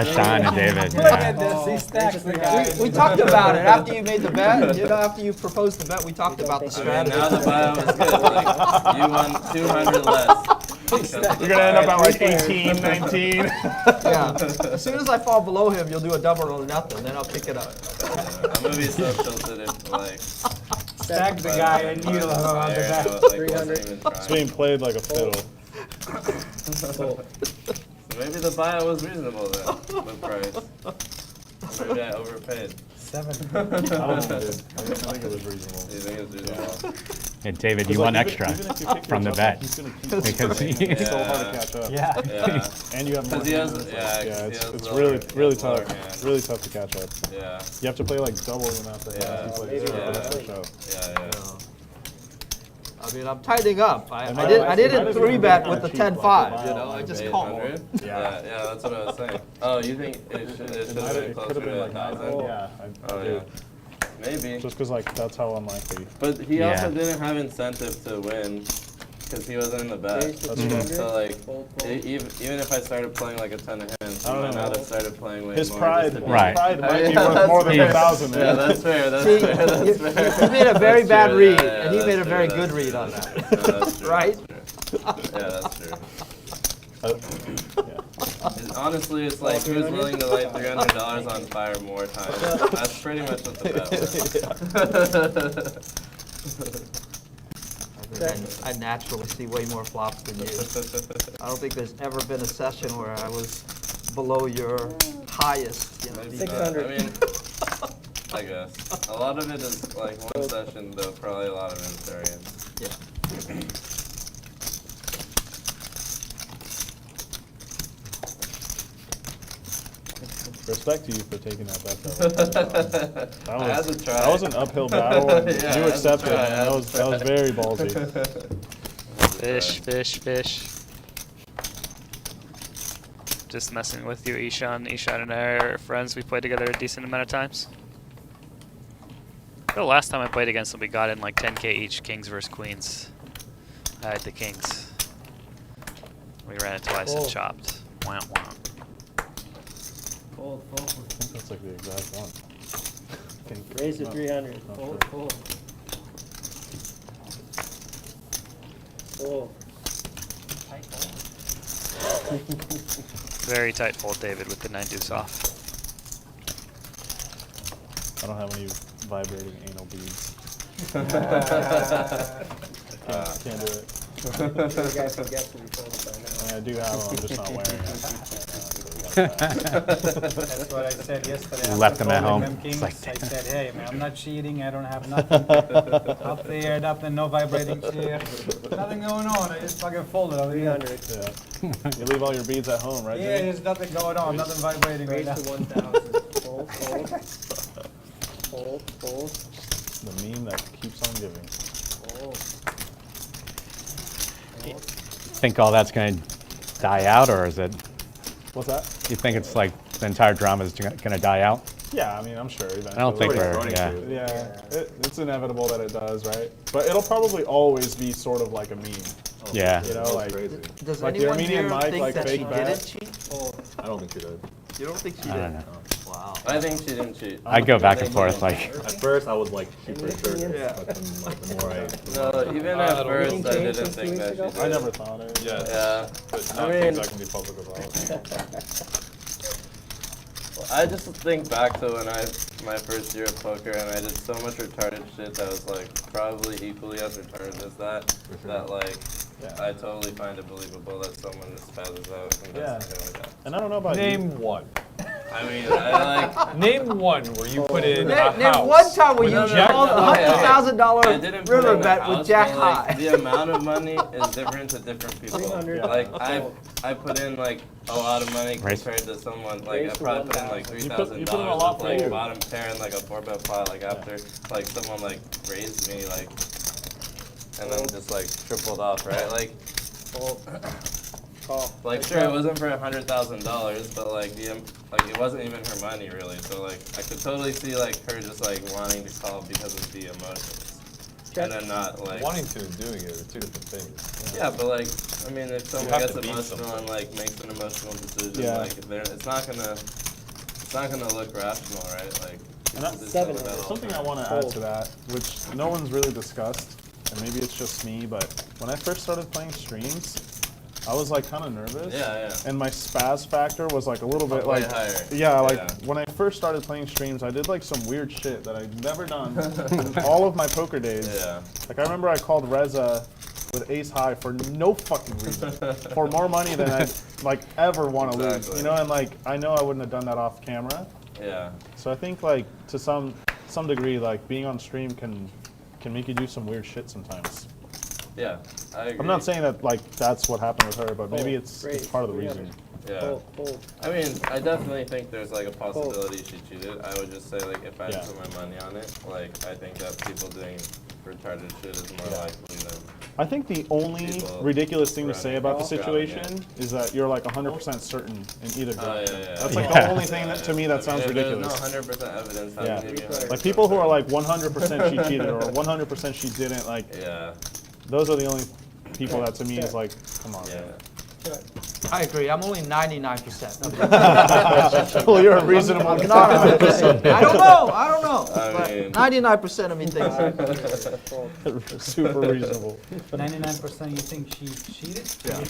Speaker 9: Eshaan and David.
Speaker 6: Look
Speaker 9: Yeah.
Speaker 6: at this. He stacks the guy.
Speaker 10: We talked about it after you made the bet. You know, after you proposed the bet, we talked about the
Speaker 3: I mean,
Speaker 10: strategy.
Speaker 3: now the bio is good. Like, you won 200 less.
Speaker 4: You're gonna end up at like 18, 19.
Speaker 10: Yeah. As soon as I fall below him, you'll do a double or nothing. Then I'll pick it up.
Speaker 3: I'm gonna be so tilted if, like,
Speaker 6: Stack the guy and needle him on the back.
Speaker 3: like,
Speaker 7: 300.
Speaker 3: wasn't even
Speaker 4: It's
Speaker 3: trying.
Speaker 4: being played like a fiddle.
Speaker 7: Full.
Speaker 3: So maybe the bio was reasonable then, the price. Or maybe I overpaid.
Speaker 6: 7.
Speaker 4: I don't know, dude. I think it was reasonable.
Speaker 3: Do you think it's reasonable?
Speaker 9: Yeah, David, you
Speaker 4: Like,
Speaker 9: won
Speaker 4: even-
Speaker 9: extra
Speaker 4: even if you pick
Speaker 9: from the
Speaker 4: yourself up,
Speaker 9: bet.
Speaker 4: he's gonna keep
Speaker 9: Because
Speaker 4: It's so hard to
Speaker 3: Yeah.
Speaker 4: catch up.
Speaker 6: Yeah.
Speaker 3: Yeah.
Speaker 4: And you have more.
Speaker 3: Because he has,
Speaker 4: hands,
Speaker 3: yeah,
Speaker 4: like,
Speaker 3: 'cause he
Speaker 4: it's
Speaker 3: has
Speaker 4: it's
Speaker 3: lower-
Speaker 4: really
Speaker 3: he
Speaker 4: really
Speaker 3: has lower
Speaker 4: tough.
Speaker 3: hands.
Speaker 4: Really tough to catch up.
Speaker 3: Yeah.
Speaker 4: You have to play like double the amount of
Speaker 3: Yeah.
Speaker 4: hands you play
Speaker 7: Maybe
Speaker 4: for
Speaker 3: yeah.
Speaker 4: the show.
Speaker 3: Yeah.
Speaker 10: I mean, I'm tightening up. I
Speaker 4: might-
Speaker 10: did.
Speaker 4: it
Speaker 10: I
Speaker 4: might
Speaker 10: didn't
Speaker 4: even
Speaker 10: 3-bet
Speaker 4: be
Speaker 10: with the
Speaker 4: kinda cheap,
Speaker 10: 10-5.
Speaker 4: like,
Speaker 10: You know, I just called.
Speaker 3: 800?
Speaker 4: Yeah.
Speaker 3: Yeah, that's what I was saying. Oh, you think it should have been
Speaker 4: It
Speaker 3: closer
Speaker 4: could have been
Speaker 3: to
Speaker 4: like
Speaker 3: 1,000?
Speaker 4: yeah. I
Speaker 3: Oh,
Speaker 4: do.
Speaker 3: yeah. Maybe.
Speaker 4: Just because like that's how unlikely.
Speaker 3: But he
Speaker 9: Yeah.
Speaker 3: also didn't have incentive to win because he wasn't in the bet.
Speaker 7: Raise to
Speaker 4: That's
Speaker 7: 200.
Speaker 3: So like,
Speaker 7: Fold, fold.
Speaker 3: even if I started playing like a 10 of hands, he
Speaker 4: I don't
Speaker 3: might
Speaker 4: know.
Speaker 3: not have started playing way
Speaker 4: His
Speaker 3: more.
Speaker 4: pride,
Speaker 3: just to be-
Speaker 9: Right.
Speaker 4: pride might be
Speaker 3: Yeah,
Speaker 4: worth
Speaker 3: that's
Speaker 4: more than
Speaker 3: fair.
Speaker 4: 1,000.
Speaker 3: Yeah,
Speaker 4: Man.
Speaker 3: that's fair. That's
Speaker 10: See,
Speaker 3: fair. That's
Speaker 10: you
Speaker 3: fair.
Speaker 10: made a very
Speaker 3: That's
Speaker 10: bad
Speaker 3: true,
Speaker 10: read,
Speaker 3: yeah,
Speaker 10: and he
Speaker 3: that's
Speaker 10: made a
Speaker 3: true,
Speaker 10: very
Speaker 3: that's
Speaker 10: good
Speaker 3: true,
Speaker 10: read on
Speaker 3: that's
Speaker 10: that.
Speaker 3: true. No, that's true,
Speaker 10: Right?
Speaker 3: that's true. Yeah, that's true.
Speaker 4: Yeah.
Speaker 3: Honestly, it's like who's willing to light $300 on fire more times. That's pretty much what the bet was.
Speaker 10: I naturally see way more flops than you. I don't think there's ever been a session where I was below your highest. You know,
Speaker 3: Maybe
Speaker 7: 600.
Speaker 3: not. I mean, I guess. A lot of it is like one session, though, probably a lot of invariance.
Speaker 10: yeah.
Speaker 4: Respect to you for taking that bet though. That
Speaker 3: I had to try.
Speaker 4: That was an uphill battle, and
Speaker 3: Yeah, I had
Speaker 4: you
Speaker 3: to
Speaker 4: accepted.
Speaker 3: try, I
Speaker 4: Man.
Speaker 3: had to
Speaker 4: That was very ballsy.
Speaker 5: Fish. Just messing with you, Eshaan. Eshaan and I are friends. We played together a decent amount of times. The last time I played against him, we got in like 10K each, kings versus queens. I had the kings. We ran it twice and chopped. Wah, wah.
Speaker 7: Fold,
Speaker 4: I think that's like the exact one.
Speaker 7: Raise to
Speaker 4: No,
Speaker 7: 300.
Speaker 4: not
Speaker 7: Fold,
Speaker 4: sure.
Speaker 7: fold. Fold.
Speaker 5: Very tight fold, David, with the 9 deuce off.
Speaker 4: I don't have any vibrating anal beads. Can't do it.
Speaker 7: You guys can guess what we folded by now.
Speaker 4: I mean, I do have them. I'm just not wearing them.
Speaker 6: That's what I said yesterday.
Speaker 9: You left
Speaker 6: after
Speaker 9: them at
Speaker 6: folding
Speaker 9: home.
Speaker 6: them kings.
Speaker 9: It's like,
Speaker 6: I said, hey, man, I'm not cheating. I don't have nothing up there, nothing, no vibrating chair. Nothing going on. I just fucking folded over here.
Speaker 7: 300.
Speaker 4: Yeah. You leave all your beads at home, right?
Speaker 6: Yeah,
Speaker 4: Jimmy?
Speaker 6: there's nothing going on. Nothing vibrating right
Speaker 7: Raise
Speaker 6: now.
Speaker 7: to 1,000. Fold, fold. Fold, fold.
Speaker 4: The meme that keeps on giving.
Speaker 7: Fold.
Speaker 9: Think all that's going to die out, or is it?
Speaker 4: What's that?
Speaker 9: You think it's like the entire drama is going to die out?
Speaker 4: Yeah, I mean, I'm sure eventually.
Speaker 9: I don't think
Speaker 8: Everybody's
Speaker 9: we're.
Speaker 8: running
Speaker 9: Yeah.
Speaker 8: to.
Speaker 4: Yeah, it's inevitable that it does, right? But it'll probably always be sort of like a meme.
Speaker 9: Yeah.
Speaker 4: You know,
Speaker 8: That's
Speaker 4: like
Speaker 8: crazy.
Speaker 10: Does
Speaker 4: Like the
Speaker 10: anyone
Speaker 4: Armenian
Speaker 10: here
Speaker 4: Mike,
Speaker 10: think
Speaker 4: like,
Speaker 10: that she
Speaker 4: fake
Speaker 10: didn't
Speaker 4: bat.
Speaker 10: cheat?
Speaker 8: I don't think she did.
Speaker 10: You don't think she
Speaker 9: I
Speaker 10: did?
Speaker 9: don't know.
Speaker 10: Wow.
Speaker 3: I think she didn't cheat.
Speaker 9: I go back and forth. Like,
Speaker 8: At first, I was like super sure.
Speaker 10: Yeah.
Speaker 8: But then, like, the more I.
Speaker 3: No, even at first,
Speaker 7: Making
Speaker 3: I
Speaker 7: change
Speaker 3: didn't
Speaker 7: since 2
Speaker 3: think
Speaker 7: weeks
Speaker 3: that
Speaker 7: ago?
Speaker 3: she did.
Speaker 4: I never thought it.
Speaker 3: Yeah.
Speaker 8: But
Speaker 3: I
Speaker 8: not
Speaker 3: mean-
Speaker 8: things I can be public about.
Speaker 3: I just think back to when my first year of poker, and I did so much retarded shit that was like probably equally as retarded as that.
Speaker 8: For sure.
Speaker 3: That like
Speaker 4: Yeah.
Speaker 3: I totally find it believable that someone just spazzes out and does
Speaker 4: Yeah.
Speaker 3: something like that.
Speaker 4: And I don't know about you.
Speaker 2: Name one.
Speaker 3: I mean, I like.
Speaker 2: Name one where you put in a
Speaker 10: Name
Speaker 2: house.
Speaker 10: one time where you
Speaker 3: No, no,
Speaker 2: Jack
Speaker 10: called
Speaker 3: no,
Speaker 10: a
Speaker 3: okay, okay. I
Speaker 10: $100,000
Speaker 3: didn't put
Speaker 10: river
Speaker 3: in the
Speaker 10: bet
Speaker 3: house,
Speaker 10: with Jack
Speaker 3: but, like,
Speaker 10: High.
Speaker 3: the amount of money is different to different people.
Speaker 7: 300.
Speaker 3: Like I put in like a lot of money
Speaker 9: Right.
Speaker 3: compared to someone like
Speaker 7: Raise
Speaker 3: I
Speaker 7: to
Speaker 3: probably put in
Speaker 7: 1,000.
Speaker 3: like
Speaker 4: You put in a
Speaker 3: $3,000
Speaker 4: lot
Speaker 3: with
Speaker 4: for
Speaker 3: like
Speaker 4: you.
Speaker 3: bottom pair and like a 4-bet pot like after like someone like raised me like and then just like tripled off, right? Like
Speaker 7: Fold. Call.
Speaker 3: like sure it wasn't for $100,000, but like like it wasn't even her money really. So like I could totally see like her just like wanting to call because of the emotions. And then not like
Speaker 2: Wanting to and doing it are two different things.
Speaker 3: yeah, but like I mean if someone
Speaker 2: have
Speaker 3: gets
Speaker 2: to beat
Speaker 3: emotional
Speaker 2: someone.
Speaker 3: and like makes an emotional decision,
Speaker 4: Yeah.
Speaker 3: like it's not gonna look rational, right? Like
Speaker 4: And that-
Speaker 3: people just
Speaker 7: Seven
Speaker 3: know that
Speaker 7: of
Speaker 3: all
Speaker 4: Something
Speaker 3: the
Speaker 4: I
Speaker 3: time.
Speaker 4: want to add to that, which no one's really discussed, and maybe it's just me, but when I first started playing streams, I was like kind of nervous.
Speaker 3: Yeah, yeah.
Speaker 4: And my spaz factor was like a little bit
Speaker 3: Way
Speaker 4: like,
Speaker 3: higher.
Speaker 4: yeah, like
Speaker 3: Yeah.
Speaker 4: when I first started playing streams, I did like some weird shit that I'd never done in all of my poker days.
Speaker 3: Yeah.
Speaker 4: Like I remember I called Reza with ace high for no fucking reason, for more money than I'd like ever want to lose,
Speaker 3: Exactly.
Speaker 4: you know. And like I know I wouldn't have done that off camera.
Speaker 3: Yeah.
Speaker 4: So I think like to some degree, like being on stream can make you do some weird shit sometimes.
Speaker 3: Yeah. I agree.
Speaker 4: I'm not saying that like that's what happened with her, but maybe
Speaker 7: Fold.
Speaker 4: it's
Speaker 7: Raise.
Speaker 4: part of the
Speaker 7: 300.
Speaker 4: reason.
Speaker 3: Yeah.
Speaker 7: Fold.
Speaker 3: I mean, I definitely think there's like a possibility she cheated. I would just say like if I
Speaker 4: Yeah.
Speaker 3: put my money on it, like I think that people doing retarded shit is more likely than
Speaker 4: I think the only
Speaker 3: People
Speaker 4: ridiculous thing to
Speaker 3: running
Speaker 4: say about the
Speaker 3: off.
Speaker 4: situation is that you're like 100% certain in either
Speaker 3: Oh,
Speaker 4: direction.
Speaker 3: yeah, yeah.
Speaker 4: That's like
Speaker 9: Yeah.
Speaker 4: the only thing that to me that sounds
Speaker 3: If
Speaker 4: ridiculous.
Speaker 3: There's no 100% evidence. How
Speaker 4: Yeah.
Speaker 3: can you be 100%
Speaker 4: Like people who are
Speaker 3: sure?
Speaker 4: like 100% she cheated or 100% she didn't, like
Speaker 3: Yeah.
Speaker 4: those are the only people that to me is like, come on.
Speaker 3: Yeah.
Speaker 10: I agree. I'm only 99%.
Speaker 4: Well, you're a reasonable
Speaker 10: I'm
Speaker 4: guy.
Speaker 10: not 100%. I don't know.
Speaker 3: I
Speaker 10: But
Speaker 3: mean-
Speaker 10: 99% of me thinks.
Speaker 4: Super reasonable.
Speaker 6: 99% you think she cheated?
Speaker 4: Yeah.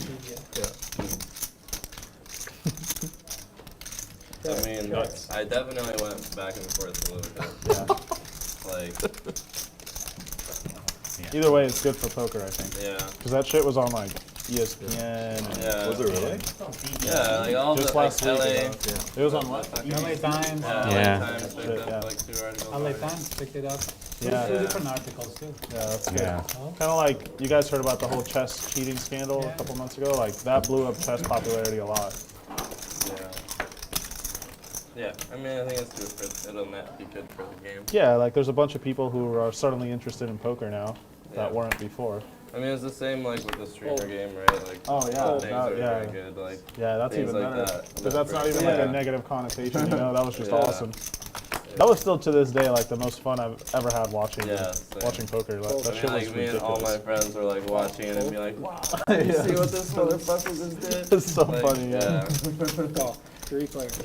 Speaker 3: I mean,
Speaker 4: Nuts.
Speaker 3: I definitely went back and forth a little bit. Like,
Speaker 4: Either way, it's good for poker, I think.
Speaker 3: yeah.
Speaker 4: Because that shit was on like ESPN. And
Speaker 3: Yeah.
Speaker 2: Was it really?
Speaker 3: Yeah, like all
Speaker 4: Just
Speaker 3: the like
Speaker 4: last week,
Speaker 3: LA.
Speaker 4: It was on what?
Speaker 6: LA Times.
Speaker 3: Yeah,
Speaker 9: Yeah.
Speaker 3: LA Times picked up
Speaker 4: Yeah.
Speaker 3: like 2 articles.
Speaker 6: LA
Speaker 3: on it.
Speaker 6: Times picked it up.
Speaker 4: Yeah.
Speaker 6: Two different articles too.
Speaker 4: Yeah, that's good.
Speaker 9: Yeah.
Speaker 4: Kind of like you guys heard about the whole chess cheating scandal a couple months ago. Like that blew up chess popularity a lot.
Speaker 3: Yeah. Yeah, I mean, I think it's good for it'll be good for the game.
Speaker 4: Yeah, like there's a bunch of people who are suddenly interested in poker now that
Speaker 3: Yeah.
Speaker 4: weren't before.
Speaker 3: I mean, it's the same like with the streamer game, right? Like,
Speaker 4: Oh, yeah,
Speaker 3: things
Speaker 4: that-
Speaker 3: are
Speaker 4: yeah.
Speaker 3: very good. Like,
Speaker 4: Yeah, that's
Speaker 3: Things
Speaker 4: even
Speaker 3: like
Speaker 4: better.
Speaker 3: that.
Speaker 4: Because that's not even like
Speaker 3: Yeah.
Speaker 4: a negative connotation, you know? That was just
Speaker 3: Yeah.
Speaker 4: awesome. That was still to this day like the most fun I've ever had watching
Speaker 3: Yeah, same.
Speaker 4: watching poker. Like,
Speaker 3: I
Speaker 4: that
Speaker 3: mean,
Speaker 4: shit was
Speaker 3: like me and all my
Speaker 4: ridiculous.
Speaker 3: friends were like watching it and be like, wow, you see what this motherfucker just did?
Speaker 4: It's so
Speaker 3: Like,
Speaker 4: funny, yeah.
Speaker 7: Call. 3 players.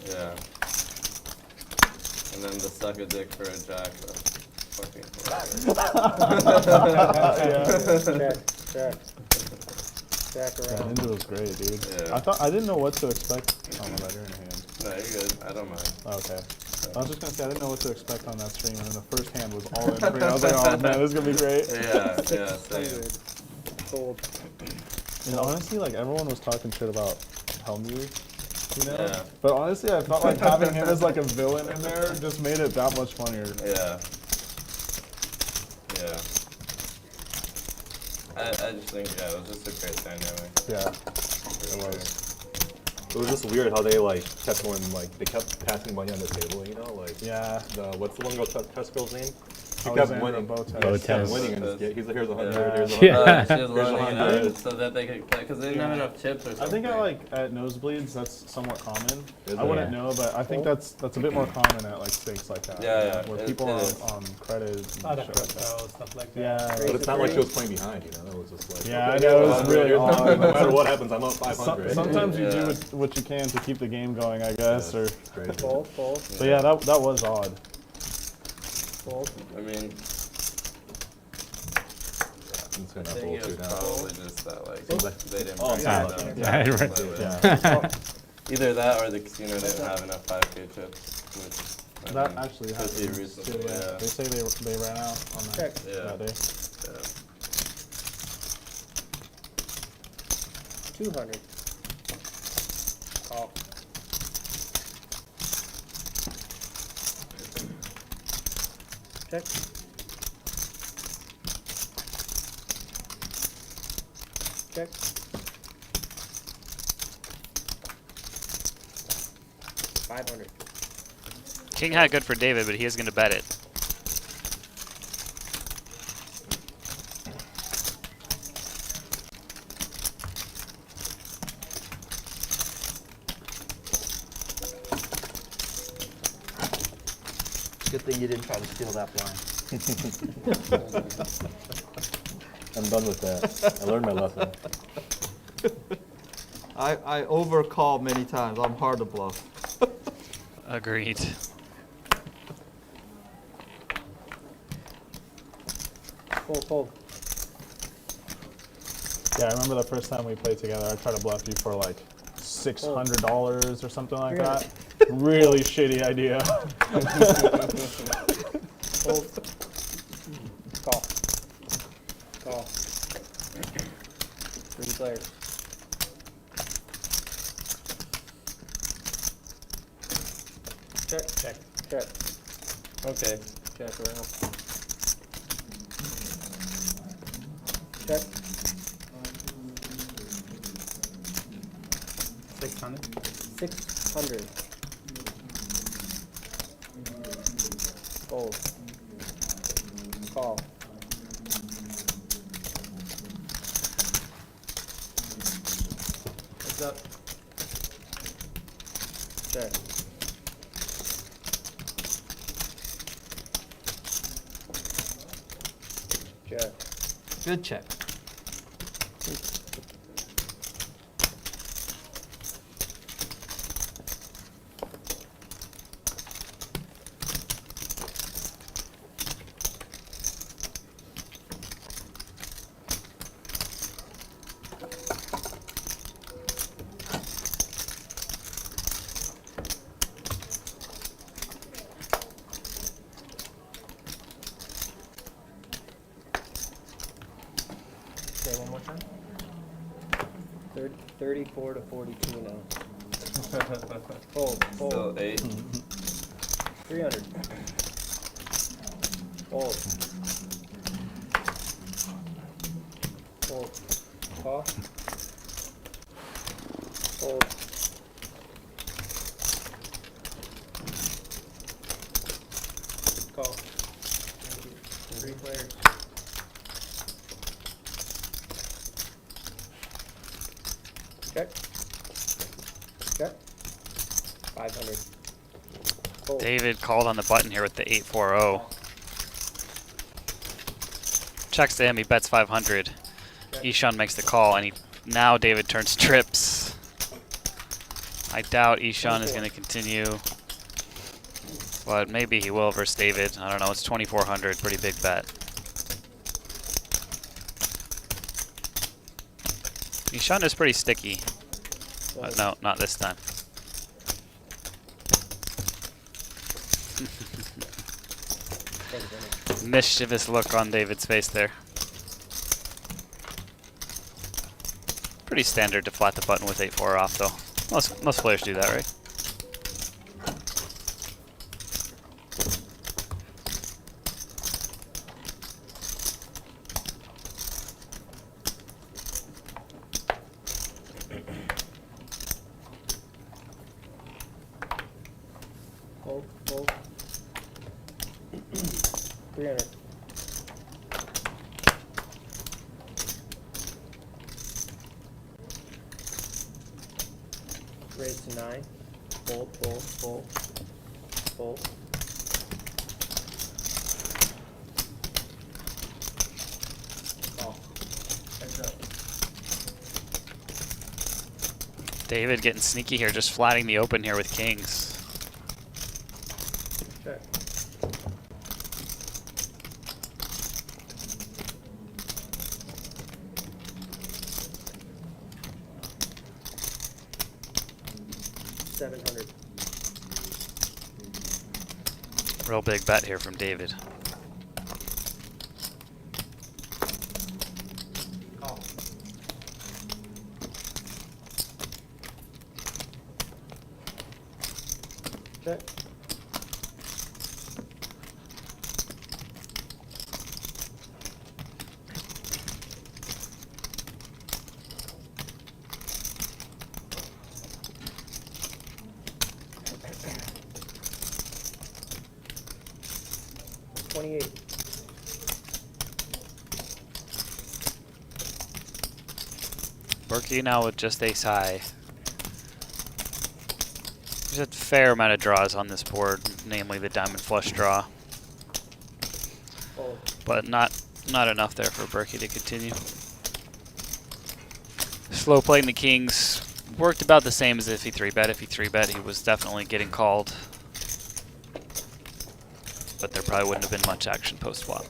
Speaker 3: Yeah. And then the suck a dick for a jack. Fucking
Speaker 7: Check. Jack
Speaker 4: That
Speaker 7: around.
Speaker 4: ninja was great, dude.
Speaker 3: Yeah.
Speaker 4: I didn't know what to expect. Oh my god, you're in a hand.
Speaker 3: No, you're good. I don't mind.
Speaker 4: Okay. I was just gonna say I didn't know what to expect on that stream, and then the first hand was all in for me. I was like, oh man, this is gonna be great.
Speaker 3: Yeah, yeah, same.
Speaker 7: 600. Fold.
Speaker 4: And honestly, like everyone was talking shit about Helmu, you know?
Speaker 3: Yeah.
Speaker 4: But honestly, I felt like having him as like a villain in there just made it that much funnier.
Speaker 3: Yeah. Yeah. I just think, yeah, it was just a great dynamic.
Speaker 4: Yeah.
Speaker 3: It
Speaker 4: was.
Speaker 8: It was just weird how they like kept going, like they kept passing money on the table, you know, like
Speaker 4: Yeah.
Speaker 8: what's the one girl chess girl's name? She kept
Speaker 4: Alexandra
Speaker 8: winning.
Speaker 4: Botez.
Speaker 8: She kept
Speaker 9: Botez.
Speaker 8: winning and just get, he's like, here's 100,
Speaker 3: Yeah.
Speaker 8: here's 100.
Speaker 9: Yeah.
Speaker 3: She was
Speaker 8: Here's
Speaker 3: loaning it
Speaker 8: 100.
Speaker 3: out so that they could play, because they didn't have enough chips or something.
Speaker 4: I think at nosebleeds that's somewhat common.
Speaker 8: Is
Speaker 4: I
Speaker 8: it?
Speaker 4: wouldn't
Speaker 9: Yeah.
Speaker 4: know, but I think that's a bit more common at like stakes like that.
Speaker 3: Yeah, yeah,
Speaker 4: Where
Speaker 3: it-
Speaker 4: people
Speaker 3: it
Speaker 4: are
Speaker 3: is.
Speaker 4: on credit and
Speaker 6: Other
Speaker 4: shit like that.
Speaker 6: crypto, stuff like that.
Speaker 4: Yeah.
Speaker 8: But it's not like she was playing behind, you know, it was just like,
Speaker 4: Yeah, I
Speaker 8: okay,
Speaker 4: know, it was
Speaker 8: 100,
Speaker 4: really
Speaker 8: here's
Speaker 4: odd.
Speaker 8: 100. No matter what happens, I'm up 500.
Speaker 4: Sometimes you do
Speaker 3: Yeah.
Speaker 4: what you can to keep the game going, I guess. Or
Speaker 8: It's crazy.
Speaker 7: Fold.
Speaker 4: but yeah, that was odd.
Speaker 7: Fold.
Speaker 3: I mean,
Speaker 8: It's gonna
Speaker 3: I think it was
Speaker 8: bullshit now.
Speaker 3: probably just that, like, they didn't
Speaker 8: Oh,
Speaker 3: break
Speaker 8: yeah.
Speaker 3: it down.
Speaker 9: Yeah, right.
Speaker 4: Yeah.
Speaker 3: Either that or the casino didn't have enough 5K chips, which I
Speaker 4: That
Speaker 3: mean,
Speaker 4: actually
Speaker 3: could be
Speaker 4: happened
Speaker 3: reasonable,
Speaker 4: too,
Speaker 3: yeah.
Speaker 4: They say they ran out on
Speaker 7: Check.
Speaker 4: that,
Speaker 3: Yeah.
Speaker 4: that day.
Speaker 3: Yeah.
Speaker 7: 200. Call. Check. Check. $500.
Speaker 5: King high good for David, but he is going to bet it.
Speaker 10: Good thing you didn't try to steal that blind.
Speaker 8: I'm done with that. I learned my lesson.
Speaker 10: I overcall many times. I'm hard to bluff.
Speaker 5: Agreed.
Speaker 7: Fold, fold.
Speaker 4: Yeah, I remember the first time we played together, I tried to bluff you for like $600 or something like that. Really shitty idea.
Speaker 7: Fold. Call. Call. 3 players. Check. Check. Check. Okay. Check around. Check.
Speaker 6: 600.
Speaker 7: 600. Fold. Call. Heads up. Check. Check.
Speaker 10: Good check.
Speaker 7: Say one more time. 34 to 42 now. Fold, fold.
Speaker 3: Still 8.
Speaker 7: 300. Fold. Fold. Call. Fold. Call. 3 players. Check. Check. 500. Fold.
Speaker 5: David called on the button here with the 840. Checks to him, he bets 500. Eshaan makes the call, and now David turns trips. I doubt Eshaan is going to continue, but maybe he will versus David. I don't know, it's 2,400, pretty big bet. Eshaan is pretty sticky, but no, not this time. Mischievous look on David's face there. Pretty standard to flat the button with 8-4 off, though. Most players do that, right?
Speaker 7: Fold, fold. 300. Raise to 9. Fold, fold, fold. Fold. Call. Heads up.
Speaker 5: David getting sneaky here, just flatting the open here with kings.
Speaker 7: Check. $700.
Speaker 5: Real big bet here from David.
Speaker 7: Call. Check. 28.
Speaker 5: Berkey now with just ace high. There's a fair amount of draws on this board, namely the diamond flush draw.
Speaker 7: Fold.
Speaker 5: But not enough there for Berkey to continue. Slow playing the kings worked about the same as if he 3-bet. If he 3-bet, he was definitely getting called. But there probably wouldn't have been much action post-flop.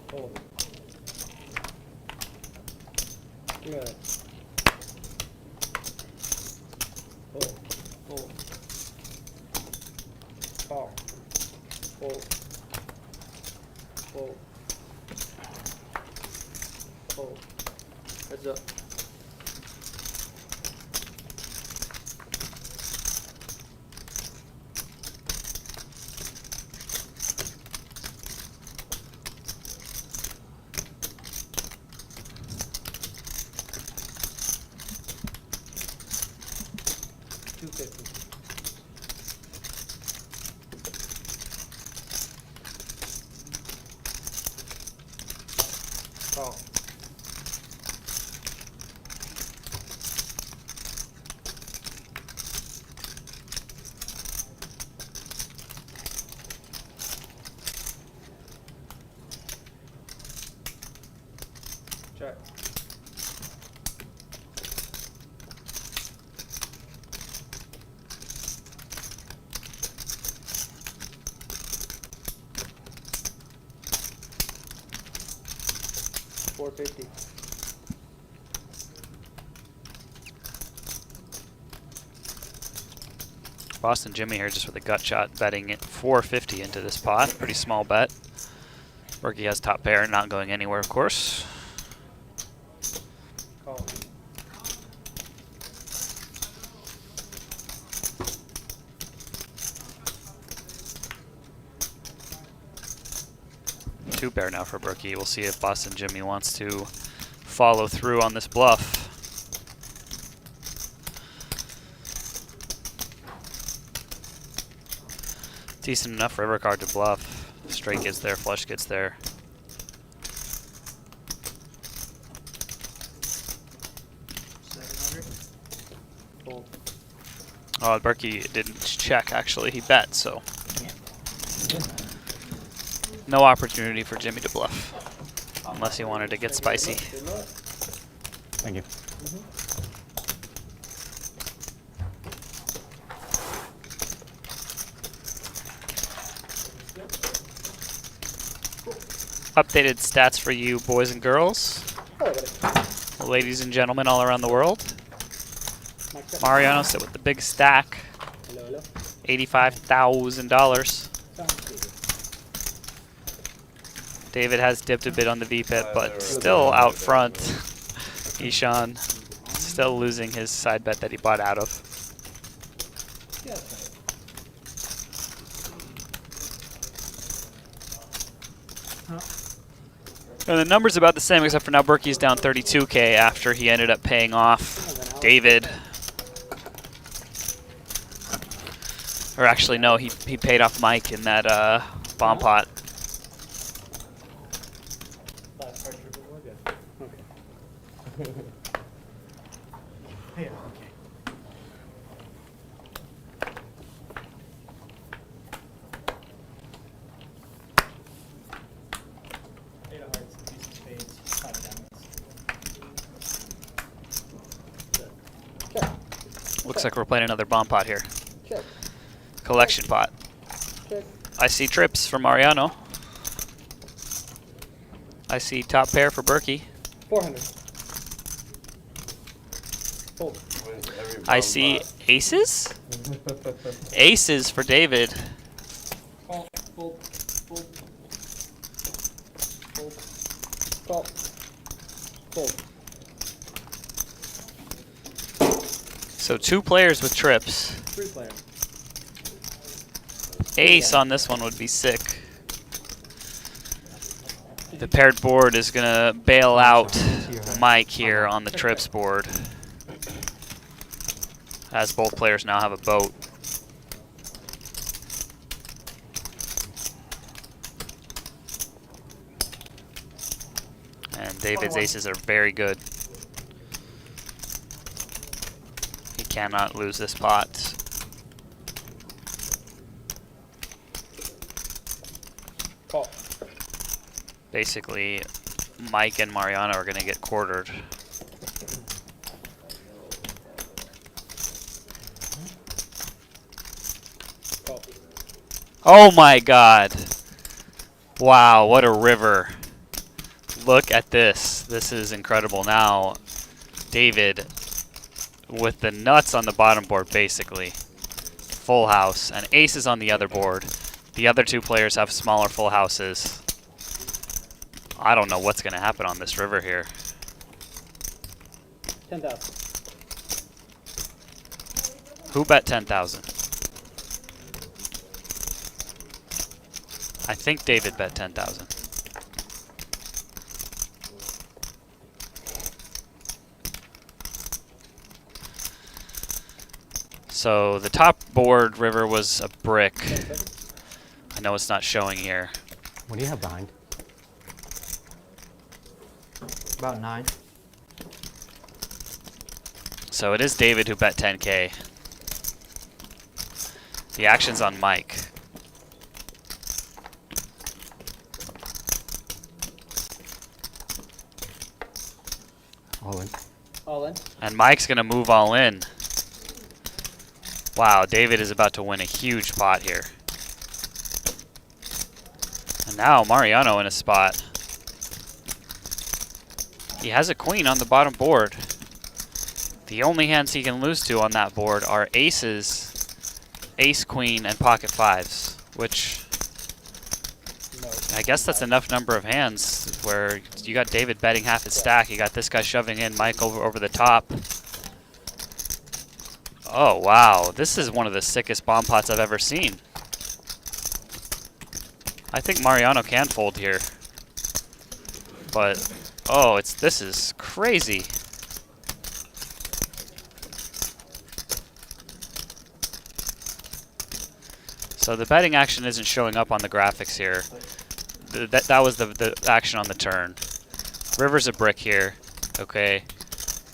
Speaker 7: Fold. Good. Fold. Fold. Call. Fold. Fold. Fold. Heads up. $250. Call. Check. $450.
Speaker 5: Boston Jimmy here just with a gut shot, betting it $450 into this pot. Pretty small bet. Berkey has top pair, not going anywhere, of course.
Speaker 7: Call.
Speaker 5: Two pair now for Berkey. We'll see if Boston Jimmy wants to follow through on this bluff. Decent enough river card to bluff. Straight gets there, flush gets there.
Speaker 7: Fold.
Speaker 5: Oh, Berkey didn't check actually. He bet, so no opportunity for Jimmy to bluff, unless he wanted to get spicy.
Speaker 7: Good luck.
Speaker 9: Thank you.
Speaker 5: Updated stats for you boys and girls, ladies and gentlemen all around the world. Mariano sit with the big stack,
Speaker 7: Hello, hello.
Speaker 5: $85,000.
Speaker 7: Sounds good.
Speaker 5: David has dipped a bit on the VPIP, but still out front. Eshaan still losing his side bet that he bought out of. And the number's about the same, except for now Berkey's down 32K after he ended up paying off David. Or actually, no, he paid off Mike in that bomb pot. Looks like we're playing another bomb pot here.
Speaker 7: Check.
Speaker 5: Collection pot.
Speaker 7: Check.
Speaker 5: I see trips for Mariano. I see top pair for Berkey.
Speaker 7: 400. Fold.
Speaker 5: I see aces? Aces for David.
Speaker 7: Call. Fold. Fold. Fold. Call. Fold.
Speaker 5: So two players with trips.
Speaker 7: 3 player.
Speaker 5: Ace on this one would be sick. The paired board is going to bail out Mike here on the trips board, as both players now have a boat. And David's aces are very good. He cannot lose this pot.
Speaker 7: Call.
Speaker 5: Basically, Mike and Mariano are going to get quartered.
Speaker 7: Call.
Speaker 5: Oh my God. Wow, what a river. Look at this. This is incredible. Now, David with the nuts on the bottom board, basically. Full house. And aces on the other board. The other two players have smaller full houses. I don't know what's going to happen on this river here.
Speaker 7: 10,000.
Speaker 5: Who bet 10,000? I think David bet 10,000. So the top board river was a brick. I know it's not showing here.
Speaker 9: What do you have behind?
Speaker 10: About 9.
Speaker 5: So it is David who bet 10K. The action's on Mike.
Speaker 9: All in.
Speaker 7: All in.
Speaker 5: And Mike's going to move all in. Wow, David is about to win a huge pot here. And now Mariano in a spot. He has a queen on the bottom board. The only hands he can lose to on that board are aces, ace, queen, and pocket fives, which I guess that's enough number of hands where you got David betting half his stack. You got this guy shoving in Mike over the top. Oh, wow. This is one of the sickest bomb pots I've ever seen. I think Mariano can fold here. But, oh, this is crazy. So the betting action isn't showing up on the graphics here. That was the action on the turn. River's a brick here, okay?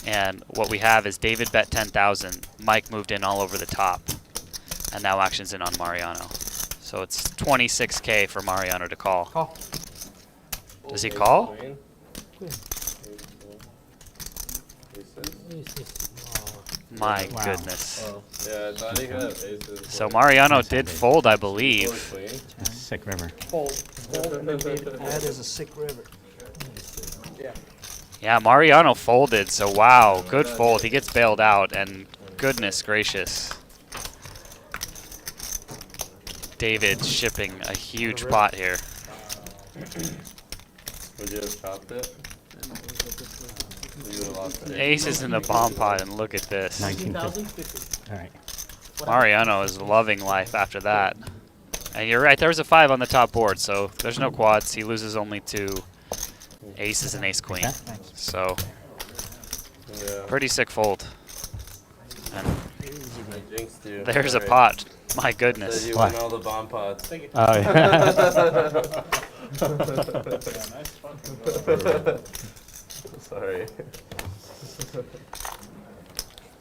Speaker 5: And what we have is David bet 10,000. Mike moved in all over the top. And now action's in on Mariano. So it's 26K for Mariano to call.
Speaker 10: Call.
Speaker 5: Does he call? My
Speaker 9: Wow.
Speaker 5: goodness.
Speaker 3: Oh, yeah, I thought he could have aces.
Speaker 5: So Mariano did fold, I believe.
Speaker 9: Sick river.
Speaker 7: Fold. Fold and then David.
Speaker 10: That is a sick river.
Speaker 7: Yeah.
Speaker 5: Yeah, Mariano folded, so wow, good fold. He gets bailed out, and goodness gracious. David shipping a huge pot here.
Speaker 3: Would you have chopped it? You would have lost it.
Speaker 5: Aces in the bomb pot, and look at this.
Speaker 9: 1950. All right.
Speaker 5: Mariano is loving life after that. And you're right, there was a 5 on the top board, so there's no quads. He loses only to aces and ace queen. So,
Speaker 3: Yeah.
Speaker 5: pretty sick fold. And
Speaker 3: I jinxed you.
Speaker 5: there's a
Speaker 3: Sorry.
Speaker 5: pot. My
Speaker 3: Said
Speaker 5: goodness.
Speaker 3: you
Speaker 9: What?
Speaker 3: win all the bomb pots.
Speaker 9: Oh, yeah.
Speaker 3: Sorry.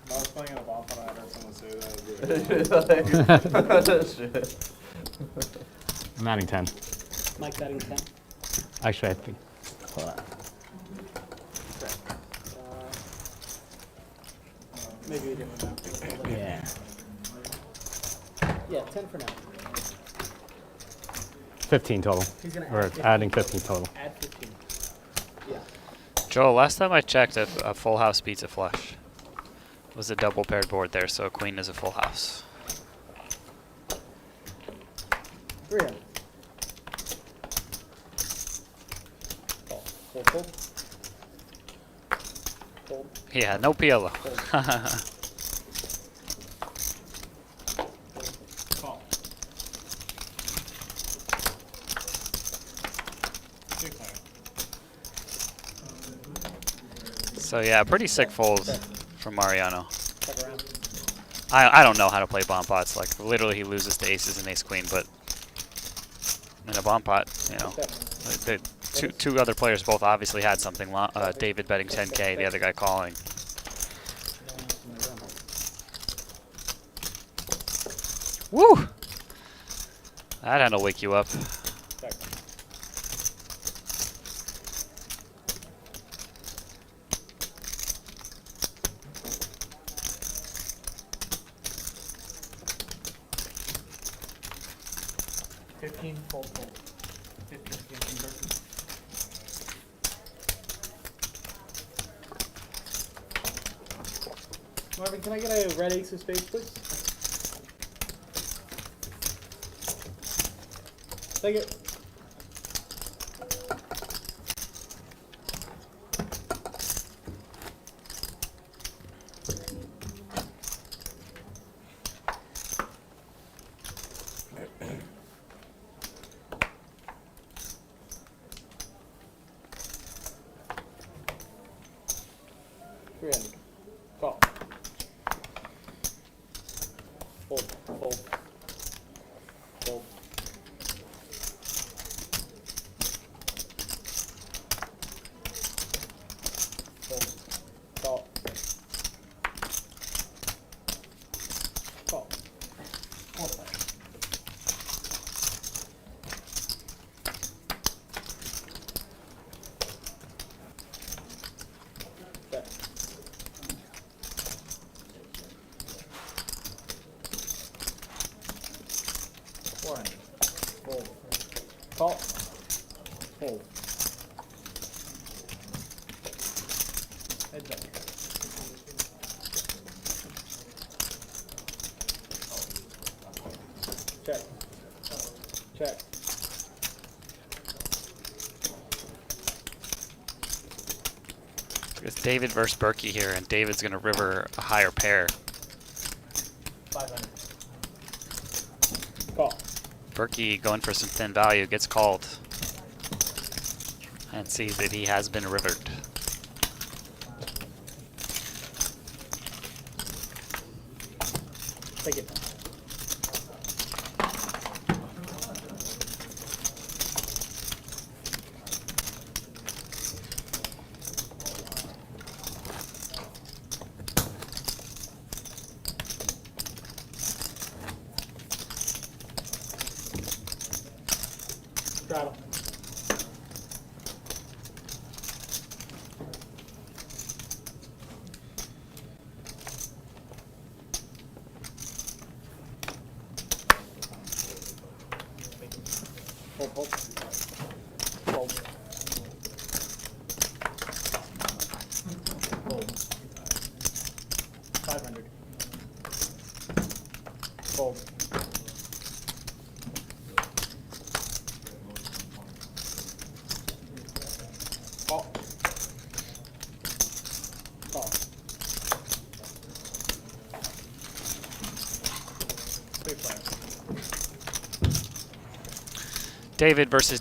Speaker 4: I was playing in a bomb pot, I heard someone say that.
Speaker 3: Shit.
Speaker 9: I'm adding 10.
Speaker 7: Mike betting 10.
Speaker 9: Actually, I think. Hold on.
Speaker 7: Maybe we didn't.
Speaker 9: Yeah.
Speaker 7: Yeah, 10 for now.
Speaker 9: 15 total.
Speaker 7: He's gonna
Speaker 9: We're
Speaker 7: add 15.
Speaker 9: adding 15 total.
Speaker 7: Add 15. Yeah.
Speaker 5: Joel, last time I checked, a full house beats a flush. It was a double paired board there, so a queen is a full house.
Speaker 7: 300. Call. Fold, fold. Fold.
Speaker 5: Yeah, no PLO.
Speaker 4: Call. 600.
Speaker 5: So yeah, pretty sick fold from Mariano.
Speaker 7: Check around.
Speaker 5: I don't know how to play bomb pots. Like literally, he loses to aces and ace queen, but in a bomb pot, you know, the two other players both obviously had something. David betting 10K, the other guy calling. Woo! That hand'll wake you up.
Speaker 7: Check.
Speaker 6: Fold. 15 Berkey.
Speaker 7: Marvin, can I get a red ace of spades, please? Take it. Call. Fold. Fold. Fold. Fold. Call. Call. Bet. Fold. Call. Fold. Heads up. Check. Check.
Speaker 5: It's David versus Berkey here, and David's gonna river a higher pair.
Speaker 7: 500. Call.
Speaker 5: Berkey going for some thin value, gets called, and sees that he has been rivered.
Speaker 7: Take it. Straddle. Hold, hold. Hold. Hold. 500. Hold. Call. Call. Big player.
Speaker 5: David versus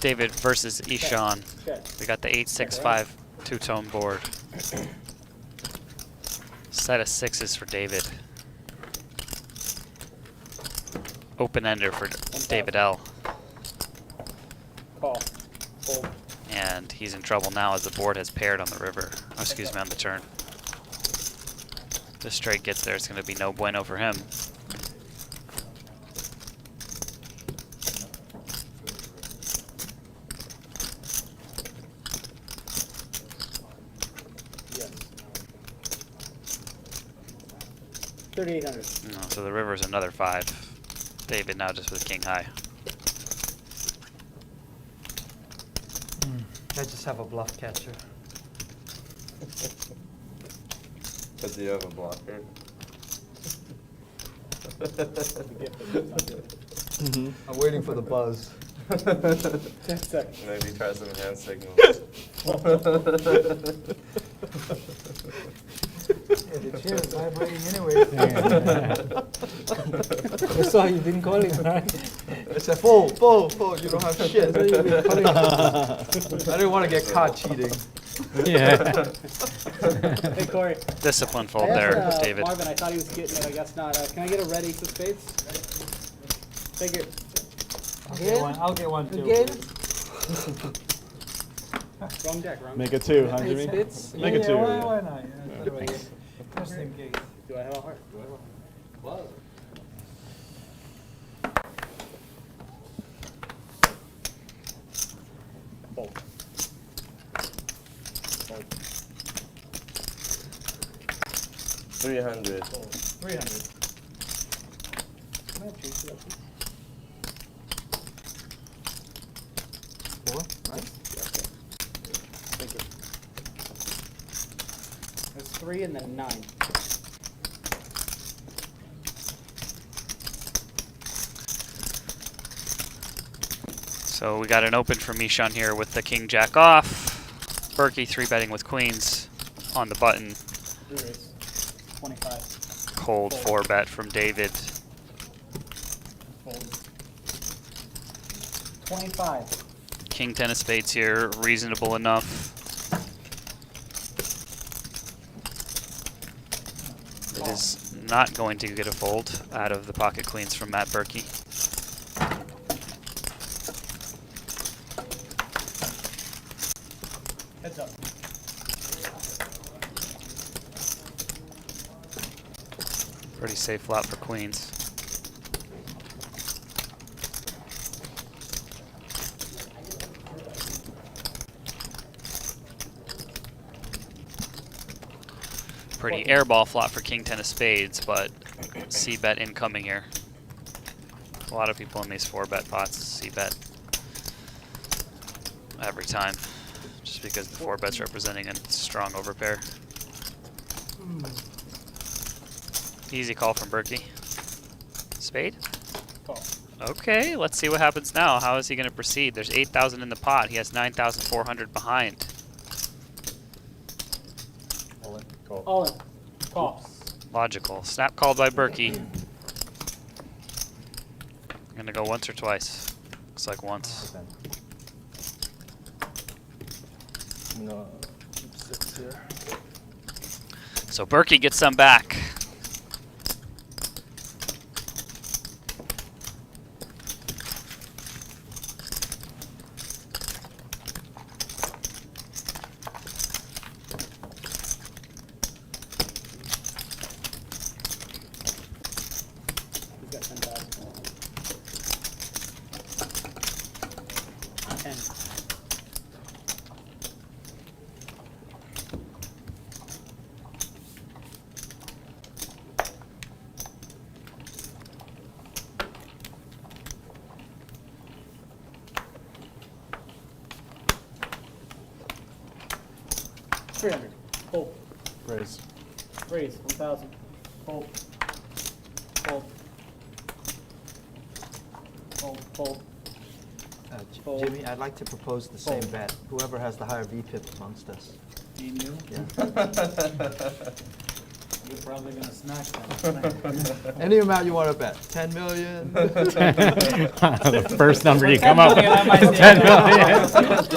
Speaker 5: Eshaan.
Speaker 7: Check.
Speaker 5: We got the 8-6-5 two-tone board. Set of sixes for David. Open ender for David L.
Speaker 7: Call. Fold.
Speaker 5: And he's in trouble now as the board has paired on the river. Oh, excuse me, on the turn. If the straight gets there, it's going to be no bueno for him.
Speaker 7: Yes. 3,800.
Speaker 5: No, so the river's another 5. David now just with king high.
Speaker 10: I just have a bluff catcher.
Speaker 3: But do you have a blocker?
Speaker 8: I'm waiting for the buzz.
Speaker 7: 10 seconds.
Speaker 3: Maybe try some hand signals.
Speaker 6: Yeah, the chair is vibrating anyway. That's why you didn't call him, right?
Speaker 8: I said, fold. You don't have shit.
Speaker 6: That's why you didn't call him.
Speaker 8: I didn't want to get caught cheating.
Speaker 9: Yeah.
Speaker 7: Hey, Corey.
Speaker 5: Discipline
Speaker 7: I
Speaker 5: fold
Speaker 7: asked,
Speaker 5: there, David.
Speaker 7: Marvin, I thought he was getting it. I guess not. Can I get a ready to spades? Take it.
Speaker 6: I'll get one too.
Speaker 7: Again? Wrong deck, wrong
Speaker 4: Make it 2, huh, Jimmy?
Speaker 7: Spades?
Speaker 4: Make it 2.
Speaker 6: Why
Speaker 4: Yeah.
Speaker 6: not? Yeah, just in case.
Speaker 7: Do I have a heart? Fold. Fold.
Speaker 3: 300.
Speaker 7: 300. Come on, Chase, you got this.
Speaker 10: 4, right?
Speaker 7: Thank you. There's 3 and then 9.
Speaker 5: So we got an open from Eshaan here with the king jack off. Berkey 3-betting with queens on the button.
Speaker 7: 25.
Speaker 5: Cold 4-bet from David.
Speaker 7: Fold. 25.
Speaker 5: King 10 of spades here, reasonable enough. It is not going to get a fold out of the pocket queens from Matt Berkey.
Speaker 7: Heads up.
Speaker 5: Pretty safe flop for queens. Pretty airball flop for king 10 of spades, but c-bet incoming here. A lot of people in these 4-bet pots c-bet every time, just because the 4-bet's representing a strong overpair. Easy call from Berkey. Spade?
Speaker 7: Call.
Speaker 5: Okay, let's see what happens now. How is he going to proceed? There's 8,000 in the pot. He has 9,400 behind.
Speaker 4: All in. Call.
Speaker 7: All in. Call.
Speaker 5: Logical. Snap called by Berkey. I'm going to go once or twice. Looks like once.
Speaker 4: No, 6 here.
Speaker 5: So Berkey gets some back.
Speaker 7: He's got 10,000. 10. $300. Fold.
Speaker 4: Raise.
Speaker 7: Raise. 1,000. Fold. Fold. Fold. Fold. Fold.
Speaker 10: Jimmy, I'd like to propose the same
Speaker 7: Fold.
Speaker 10: bet. Whoever has the higher VPIP amongst us.
Speaker 7: Me and you?
Speaker 10: Yeah.
Speaker 6: You're probably gonna smash them.
Speaker 10: Any amount you want to bet. 10 million.
Speaker 9: The first number you come up with.
Speaker 6: I might say
Speaker 9: 10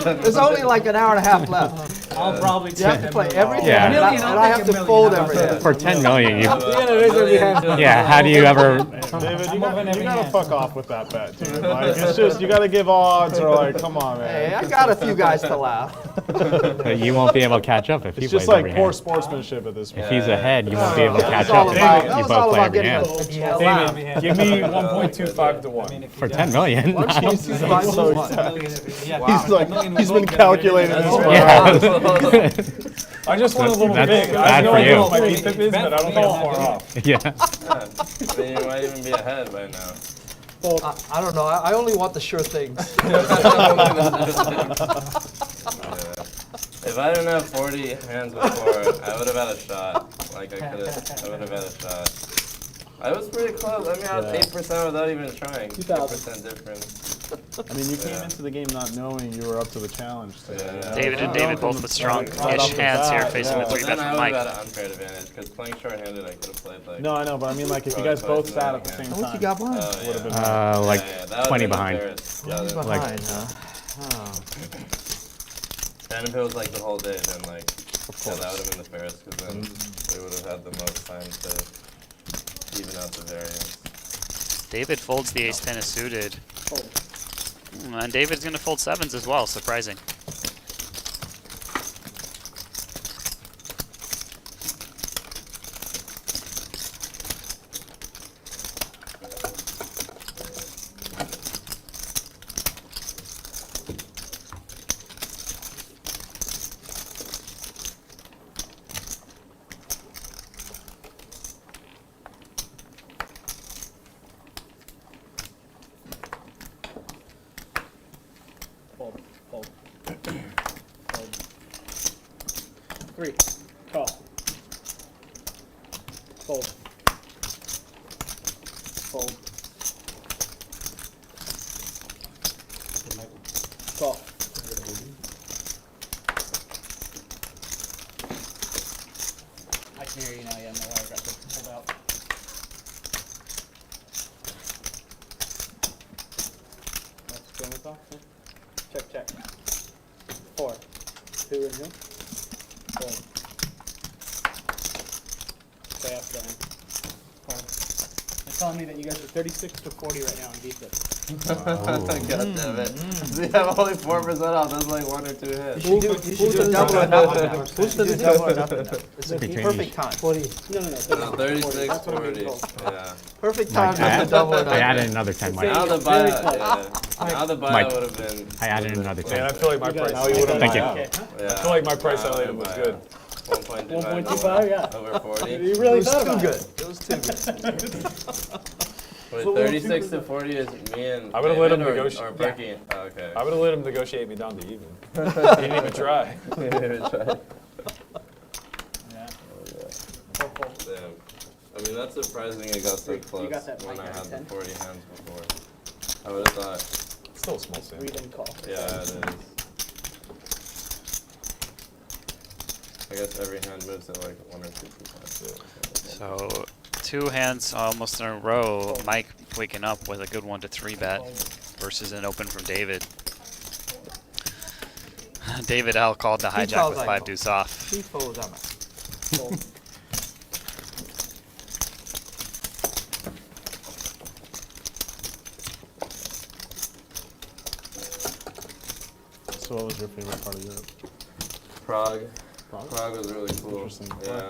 Speaker 9: million.
Speaker 10: There's only like an hour and a half left.
Speaker 6: I'll probably
Speaker 10: You have to play everything,
Speaker 9: Yeah.
Speaker 10: and
Speaker 6: Million,
Speaker 10: I
Speaker 6: I'll
Speaker 10: have
Speaker 6: take
Speaker 10: to
Speaker 6: a million.
Speaker 10: fold
Speaker 6: How about
Speaker 10: everything.
Speaker 9: For 10 million, you,
Speaker 4: Yeah,
Speaker 9: how do you ever?
Speaker 4: David, you
Speaker 6: moving every
Speaker 4: gotta
Speaker 6: hand.
Speaker 4: fuck off with that bet, dude. Like, it's just, you gotta give odds or like, come on,
Speaker 10: Hey,
Speaker 4: man.
Speaker 10: I got a few guys to laugh.
Speaker 9: You won't be able to catch up if he
Speaker 4: It's
Speaker 9: plays
Speaker 4: just like
Speaker 9: every
Speaker 4: poor
Speaker 9: hand.
Speaker 4: sportsmanship at this
Speaker 9: If
Speaker 4: point.
Speaker 9: he's ahead, you won't be able to catch
Speaker 10: That was all
Speaker 9: up.
Speaker 10: about,
Speaker 9: You
Speaker 10: that was
Speaker 9: both
Speaker 10: all
Speaker 9: play
Speaker 10: about
Speaker 9: every
Speaker 10: getting
Speaker 9: hand.
Speaker 10: a
Speaker 2: David, give me 1.25 to 1.
Speaker 9: For 10 million.
Speaker 10: Why don't you use
Speaker 4: So
Speaker 10: my
Speaker 4: He's like, he's been calculating this for
Speaker 9: Yeah.
Speaker 2: I just want a little
Speaker 9: That's
Speaker 2: big. I
Speaker 9: bad
Speaker 2: have no
Speaker 9: for
Speaker 2: idea
Speaker 9: you.
Speaker 2: what my VPIP is, but I don't think I'm far off.
Speaker 9: Yeah.
Speaker 3: Then you might even be ahead by now.
Speaker 10: I don't know. I only want the sure things.
Speaker 3: If I didn't have 40 hands before, I would have had a shot. Like I would have had a shot. I was pretty close. I mean, I was 8% without even trying. 2% difference.
Speaker 4: I mean, you came into the game not knowing you were up to the challenge. So,
Speaker 3: Yeah.
Speaker 5: David and David both with strong-ish
Speaker 4: Right off the
Speaker 5: hands here,
Speaker 4: bat,
Speaker 5: facing
Speaker 4: yeah.
Speaker 5: the
Speaker 3: But
Speaker 5: 3-bet
Speaker 3: then I
Speaker 5: from
Speaker 3: would have
Speaker 5: Mike.
Speaker 3: had an unfair advantage because playing short-handed, I could have played like.
Speaker 4: No, I know, but I mean, like, if you
Speaker 3: Probably
Speaker 4: guys both
Speaker 3: twice
Speaker 4: sat
Speaker 3: as
Speaker 4: at the
Speaker 3: many
Speaker 4: same
Speaker 10: How much
Speaker 4: time,
Speaker 10: you got behind?
Speaker 3: Oh,
Speaker 4: would have been
Speaker 9: Like
Speaker 3: that would've
Speaker 9: 20
Speaker 3: been
Speaker 9: behind.
Speaker 3: embarrassed. Yeah,
Speaker 10: He's
Speaker 3: that-
Speaker 10: behind, huh? Oh.
Speaker 3: And if it was like the whole day, then like, yeah, that would have been the fairest, because then they would have had the most time to even out the variance.
Speaker 5: David folds the ace-10 is suited.
Speaker 7: Fold.
Speaker 5: And David's going to fold 7s as well, surprising.
Speaker 7: Fold. Fold. Fold. 3. Call. Fold. Fold. Call.
Speaker 10: I can hear you now. Yeah, my wire got pulled out.
Speaker 7: Let's go with off. Check, check. 4. 2 in here. Fold. Stay after that. Fold. They're telling me that you guys are 36 to 40 right now in VPIP.
Speaker 3: God damn it. We have only 4% off. That's like 1 or 2 hits.
Speaker 10: You should do double or nothing now. Who's the double or nothing now? It's a
Speaker 9: Between
Speaker 10: perfect time.
Speaker 7: 40. No, no, no.
Speaker 3: No, 36,
Speaker 7: That's what I'm
Speaker 3: 40.
Speaker 7: being told.
Speaker 3: Yeah.
Speaker 10: Perfect time
Speaker 9: Mike,
Speaker 10: just to double or
Speaker 9: I
Speaker 10: nothing.
Speaker 9: added another 10, Mike.
Speaker 3: Now the
Speaker 7: Very
Speaker 3: buyout,
Speaker 7: close.
Speaker 3: yeah. Now the
Speaker 9: Mike,
Speaker 3: buyout would have been.
Speaker 9: I added another
Speaker 2: Man,
Speaker 9: 10.
Speaker 2: I feel like my
Speaker 7: You got
Speaker 2: price.
Speaker 7: it.
Speaker 2: Now you would've
Speaker 9: Thank you.
Speaker 2: buyout.
Speaker 3: Yeah.
Speaker 2: I feel like my price item was good.
Speaker 7: 1.25, yeah.
Speaker 3: Over 40.
Speaker 7: You really thought about it.
Speaker 10: It was too good.
Speaker 3: Wait, 36 to 40 is me and
Speaker 2: I would've let him
Speaker 3: David
Speaker 2: negotiate.
Speaker 3: or Berkey. Oh, okay.
Speaker 2: I would have let him negotiate me down to even. He didn't even try.
Speaker 7: Yeah.
Speaker 3: Damn. I mean, that's surprising it got so close
Speaker 7: got that
Speaker 3: when I
Speaker 7: Mike
Speaker 3: had the
Speaker 7: 10?
Speaker 3: 40 hands before. I would have thought,
Speaker 2: Still a small sample.
Speaker 7: Read and call.
Speaker 3: yeah, it is. I guess every hand moves at like 1 or 2%.
Speaker 5: So 2 hands almost in a row. Mike waking up with a good 1 to 3 bet versus an open from David. David L called the hijack
Speaker 10: calls,
Speaker 5: with
Speaker 10: I
Speaker 5: 5
Speaker 10: call.
Speaker 5: deuce off.
Speaker 10: He folds on it.
Speaker 7: Fold.
Speaker 4: So what was your favorite part of Europe?
Speaker 3: Prague.
Speaker 4: Prague?
Speaker 3: Prague was really cool.
Speaker 4: Interesting.
Speaker 3: Yeah.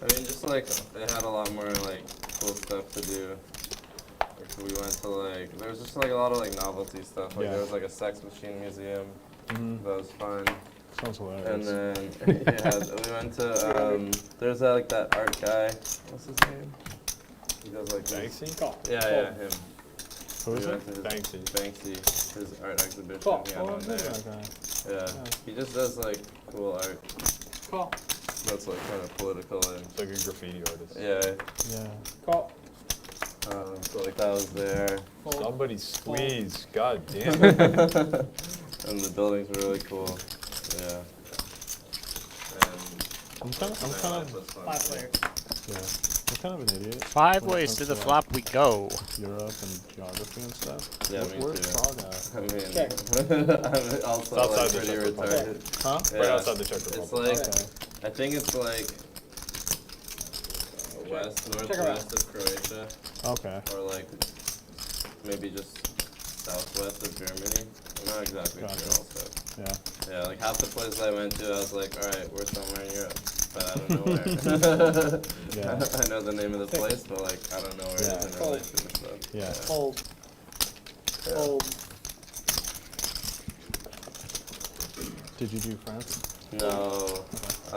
Speaker 3: I mean, just like, they had a lot more like cool stuff to do. Like, we went to like, there was just like a lot of like novelty stuff. Like
Speaker 4: Yeah.
Speaker 3: there was like a sex machine museum.
Speaker 4: Mm-hmm.
Speaker 3: That was fun.
Speaker 4: Sounds hilarious.
Speaker 3: And then, yeah, we went to, there's that, like that art guy. What's his name? He does like this.
Speaker 2: Banksy?
Speaker 7: Call.
Speaker 3: Yeah, yeah, him.
Speaker 4: Who is
Speaker 3: We
Speaker 4: it?
Speaker 3: went to his
Speaker 2: Banksy.
Speaker 3: Banksy, his art exhibition
Speaker 7: Cool.
Speaker 3: he had
Speaker 4: Oh,
Speaker 3: on
Speaker 4: I
Speaker 3: there.
Speaker 4: that guy.
Speaker 3: Yeah, he just does like cool art
Speaker 7: Call.
Speaker 3: that's like kind of political and
Speaker 2: It's like a graffiti artist.
Speaker 3: yeah.
Speaker 4: Yeah.
Speaker 7: Call.
Speaker 3: So like that was there,
Speaker 7: Fold.
Speaker 2: Somebody squeeze. God damn it.
Speaker 3: and the buildings were really cool. Yeah. And
Speaker 4: I'm kind of,
Speaker 3: was fun.
Speaker 7: 5 players.
Speaker 4: yeah. I'm kind of an idiot.
Speaker 5: 5
Speaker 4: when it
Speaker 5: ways
Speaker 4: comes
Speaker 5: to the
Speaker 4: like,
Speaker 5: flop we go.
Speaker 4: Europe and geography and stuff.
Speaker 3: Yeah, me
Speaker 4: Where's
Speaker 3: too.
Speaker 4: Prague at?
Speaker 3: I mean,
Speaker 7: Check.
Speaker 3: I'm also
Speaker 2: outside
Speaker 3: like
Speaker 2: the
Speaker 3: pretty
Speaker 2: Czech Republic.
Speaker 3: retarded.
Speaker 4: Huh?
Speaker 2: Right
Speaker 3: Yeah.
Speaker 2: outside the Czech
Speaker 3: It's
Speaker 2: Republic.
Speaker 3: like,
Speaker 4: Okay.
Speaker 3: I think it's like
Speaker 7: Check her out.
Speaker 3: northwest of Croatia,
Speaker 4: Okay.
Speaker 3: or like maybe just southwest of Germany. I'm not exactly
Speaker 4: Gotcha.
Speaker 3: sure also.
Speaker 4: Yeah.
Speaker 3: Yeah, like half the places I went to, I was like, alright, we're somewhere in Europe, but I don't know where.
Speaker 4: Yeah.
Speaker 3: I know the name of the place, but like, I don't know where it is in
Speaker 4: Yeah.
Speaker 3: relation to stuff.
Speaker 4: Yeah.
Speaker 7: Fold.
Speaker 3: Yeah.
Speaker 7: Fold.
Speaker 4: Did you do France?
Speaker 3: No, I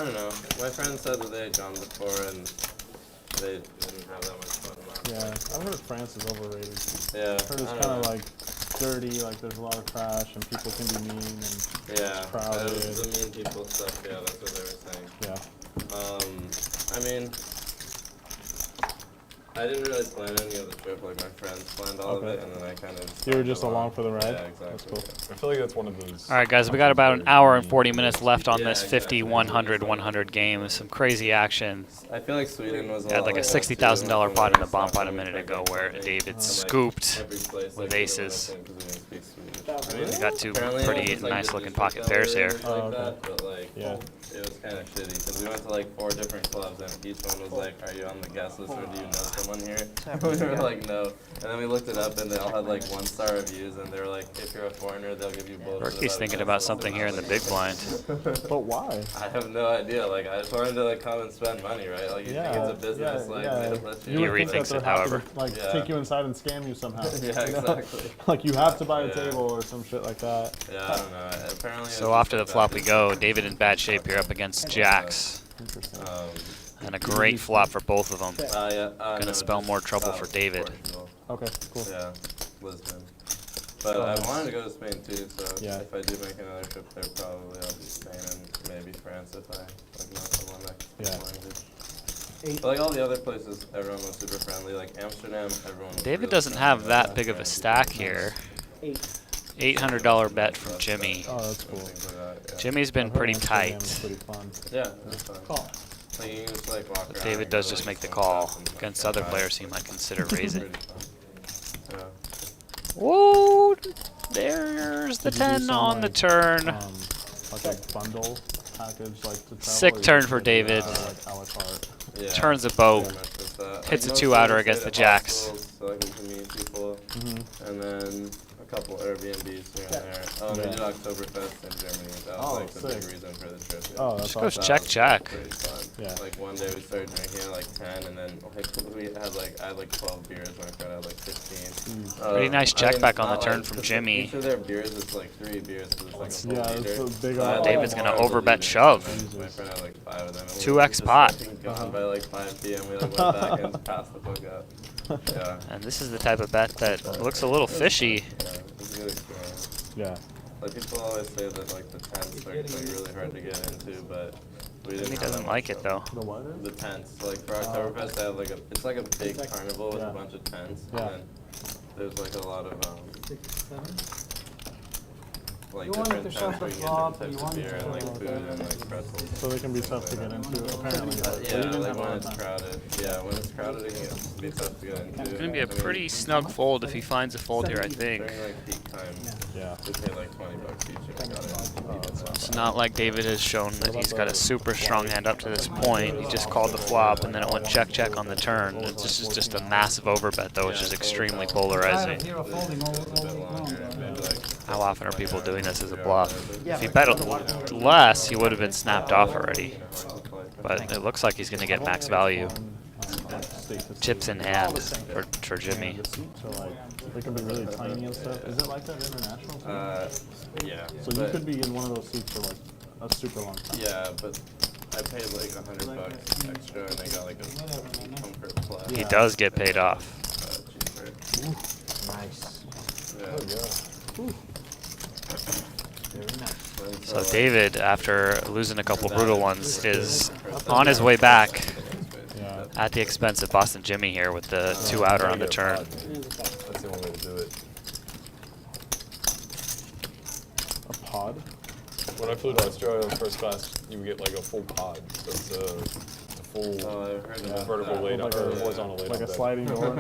Speaker 3: don't know. My friend said that they had gone before and they didn't have that much fun.
Speaker 4: Yeah. I've heard France is overrated.
Speaker 3: Yeah.
Speaker 4: I've heard it's
Speaker 3: I don't
Speaker 4: kind of
Speaker 3: know.
Speaker 4: like dirty, like there's a lot of trash and people can be mean and
Speaker 3: Yeah,
Speaker 4: crowded.
Speaker 3: the mean people stuff, yeah, that's what they were saying.
Speaker 4: yeah.
Speaker 3: I mean, I didn't really plan any of the trip. Like my friends planned all of it, and then I kind of.
Speaker 4: You were just along for the ride?
Speaker 3: Yeah, exactly.
Speaker 4: That's cool.
Speaker 2: I feel like that's one of those.
Speaker 5: All right, guys, we got about an hour and 40 minutes left on this 50, 100, 100 game. Some crazy action.
Speaker 3: I feel like Sweden was
Speaker 5: Had like a $60,000 pot in the bomb pot a minute ago where David scooped with aces. We got two pretty nice-looking pocket pairs here.
Speaker 3: But like,
Speaker 4: Yeah.
Speaker 3: it was kind of shitty because we went to like 4 different clubs and each one was like, "Are you on the guest list or do you know someone here?" We were like, "No," and then we looked it up and they all had like 1-star reviews and they were like, "If you're a foreigner, they'll give you both."
Speaker 5: Berkey's thinking about something here in the big blind.
Speaker 4: But why?
Speaker 3: I have no idea. Like, I just wanted to like come and spend money, right? Like, you think it's a business, like they let
Speaker 5: He
Speaker 3: you.
Speaker 5: rethinks it, however.
Speaker 4: Like
Speaker 3: Yeah.
Speaker 4: take you inside and scam you somehow.
Speaker 3: Yeah,
Speaker 4: You know?
Speaker 3: exactly.
Speaker 4: Like you have to buy a
Speaker 3: Yeah.
Speaker 4: table or some shit like that.
Speaker 3: Yeah, I don't know. Apparently.
Speaker 5: So off to the flop we go. David in bad shape here up against Jacks.
Speaker 4: Interesting.
Speaker 5: And a great flop for both of them.
Speaker 3: Yeah.
Speaker 5: Gonna
Speaker 3: no,
Speaker 5: spell
Speaker 3: just,
Speaker 5: more trouble for David.
Speaker 3: Portugal.
Speaker 4: Okay, cool.
Speaker 3: Yeah, Lisbon. But I wanted to go to Spain too, so
Speaker 4: Yeah.
Speaker 3: if I do make another trip there, probably I'll be Spain and maybe France if I like know someone that can speak language. But like all the other places, everyone was super friendly. Like Amsterdam, everyone was
Speaker 5: David
Speaker 3: really
Speaker 5: doesn't
Speaker 3: friendly.
Speaker 5: have that big of a stack here. $800 bet from Jimmy.
Speaker 4: Oh, that's cool.
Speaker 3: Things like that, yeah.
Speaker 5: Jimmy's been pretty
Speaker 4: Amsterdam is
Speaker 5: tight.
Speaker 4: pretty fun.
Speaker 3: Yeah, that's fun. Like you can just like walk around.
Speaker 5: David
Speaker 3: and
Speaker 5: does
Speaker 3: go,
Speaker 5: just
Speaker 3: like,
Speaker 5: make the
Speaker 3: swing
Speaker 5: call.
Speaker 3: taps and, like,
Speaker 5: Against
Speaker 3: go
Speaker 5: other
Speaker 3: by.
Speaker 5: players, he might consider raising.
Speaker 3: Pretty fun. Yeah.
Speaker 5: Whoa! There's the
Speaker 4: Did you do
Speaker 5: 10
Speaker 4: some,
Speaker 5: on the
Speaker 4: like,
Speaker 5: turn.
Speaker 4: Like a bundle package, like to travel.
Speaker 5: Sick
Speaker 4: or you
Speaker 5: turn
Speaker 4: just
Speaker 5: for
Speaker 4: like
Speaker 5: David.
Speaker 4: Like a la carte.
Speaker 3: Yeah.
Speaker 5: Turns a boat.
Speaker 3: Pretty much just that.
Speaker 5: Hits a
Speaker 3: Like,
Speaker 5: 2-outer
Speaker 3: mostly
Speaker 5: against
Speaker 3: stayed
Speaker 5: the
Speaker 3: at
Speaker 5: Jacks.
Speaker 3: hostels, so like we can meet people, and then a couple Airbnbs here and there. Oh, and we did Oktoberfest in Germany. That was like the big
Speaker 4: sick.
Speaker 3: reason for the trip. Yeah.
Speaker 4: Oh, that's
Speaker 5: Just goes
Speaker 4: awesome.
Speaker 5: check, check.
Speaker 3: Pretty fun.
Speaker 4: Yeah.
Speaker 3: Like one day we started drinking at like 10, and then like we had like I had like 12 beers. My friend had like 15.
Speaker 5: Pretty nice
Speaker 3: I
Speaker 5: check
Speaker 3: mean,
Speaker 5: back on the
Speaker 3: not
Speaker 5: turn
Speaker 3: like-
Speaker 5: from
Speaker 3: 'cause
Speaker 5: Jimmy.
Speaker 3: Each of their beers is like 3 beers, so it's like a full
Speaker 4: Yeah,
Speaker 3: liter.
Speaker 4: it's a big
Speaker 3: So I had,
Speaker 4: old-
Speaker 3: like,
Speaker 5: David's gonna
Speaker 3: more of the
Speaker 5: overbet
Speaker 3: leaders,
Speaker 5: shove.
Speaker 3: and then my friend had like 5 of them. and we
Speaker 5: 2x
Speaker 3: were just
Speaker 5: pot.
Speaker 3: fucking gone by like 5 p.m. We like went back and passed the book out. Yeah.
Speaker 5: And this is the type of bet that looks a little fishy.
Speaker 3: Yeah, it was a good experience.
Speaker 4: Yeah.
Speaker 3: Like people always say that like the tents are like really hard to get into, but we didn't.
Speaker 5: He
Speaker 3: have
Speaker 5: doesn't
Speaker 3: that
Speaker 5: like
Speaker 3: much
Speaker 5: it though.
Speaker 4: The what?
Speaker 3: The tents, like for Oktoberfest, they have like it's like a big carnival with
Speaker 4: Yeah.
Speaker 3: a bunch of tents,
Speaker 4: Yeah.
Speaker 3: and then there's like a lot of like
Speaker 6: You wanted
Speaker 3: different
Speaker 6: to
Speaker 3: tents
Speaker 6: shop
Speaker 3: where
Speaker 6: the
Speaker 3: you get
Speaker 6: flop,
Speaker 3: different
Speaker 6: you
Speaker 3: types of
Speaker 6: wanted
Speaker 3: beer
Speaker 6: to
Speaker 3: and like
Speaker 6: shop
Speaker 3: food and like pretzels.
Speaker 4: So they can be tough to get into, apparently. But you
Speaker 3: Yeah,
Speaker 4: didn't
Speaker 3: like
Speaker 4: have a
Speaker 3: when
Speaker 4: hard
Speaker 3: it's
Speaker 4: time.
Speaker 3: crowded. Yeah, when it's crowded, it can be tough to get into.
Speaker 5: It's gonna be a
Speaker 3: I mean,
Speaker 5: pretty snug fold if he finds a fold here, I think.
Speaker 3: during like peak time,
Speaker 4: Yeah.
Speaker 3: we paid like $20 each and we got it.
Speaker 5: It's not like David has shown that he's got a super strong hand up to this point. He just called the flop and then it went check check on the turn. This is just a massive overbet though, which is extremely polarizing.
Speaker 6: Zero folding all
Speaker 3: A bit
Speaker 6: week long.
Speaker 3: longer, maybe like
Speaker 5: How often are people doing this as a bluff? If he bet less, he would have been snapped off already. But it looks like he's gonna get max value. Chips in hand for Jimmy.
Speaker 4: The seats are like, they can be really tiny and stuff. Is it like that international? Too?
Speaker 3: yeah.
Speaker 4: So you
Speaker 3: but-
Speaker 4: could be in one of those seats for like a super long time.
Speaker 3: Yeah, but I paid like $100 extra and I got like a comfort plus.
Speaker 5: He does get paid off.
Speaker 3: Cheaper.
Speaker 10: Nice.
Speaker 3: Yeah.
Speaker 5: So David, after losing a couple brutal ones, is on his way back
Speaker 4: Yeah.
Speaker 5: at the expense of Boston Jimmy here with the 2-outer on the turn.
Speaker 2: That's the only way to do it.
Speaker 4: A pod?
Speaker 2: When I flew to Australia in first class, you would get like a full pod. So it's a full
Speaker 3: Oh, I've heard about
Speaker 2: vertical
Speaker 3: that.
Speaker 2: lay down,
Speaker 4: Like
Speaker 2: or
Speaker 4: a-
Speaker 2: horizontal lay
Speaker 4: Like
Speaker 2: down
Speaker 4: a
Speaker 2: bed.
Speaker 4: sliding door?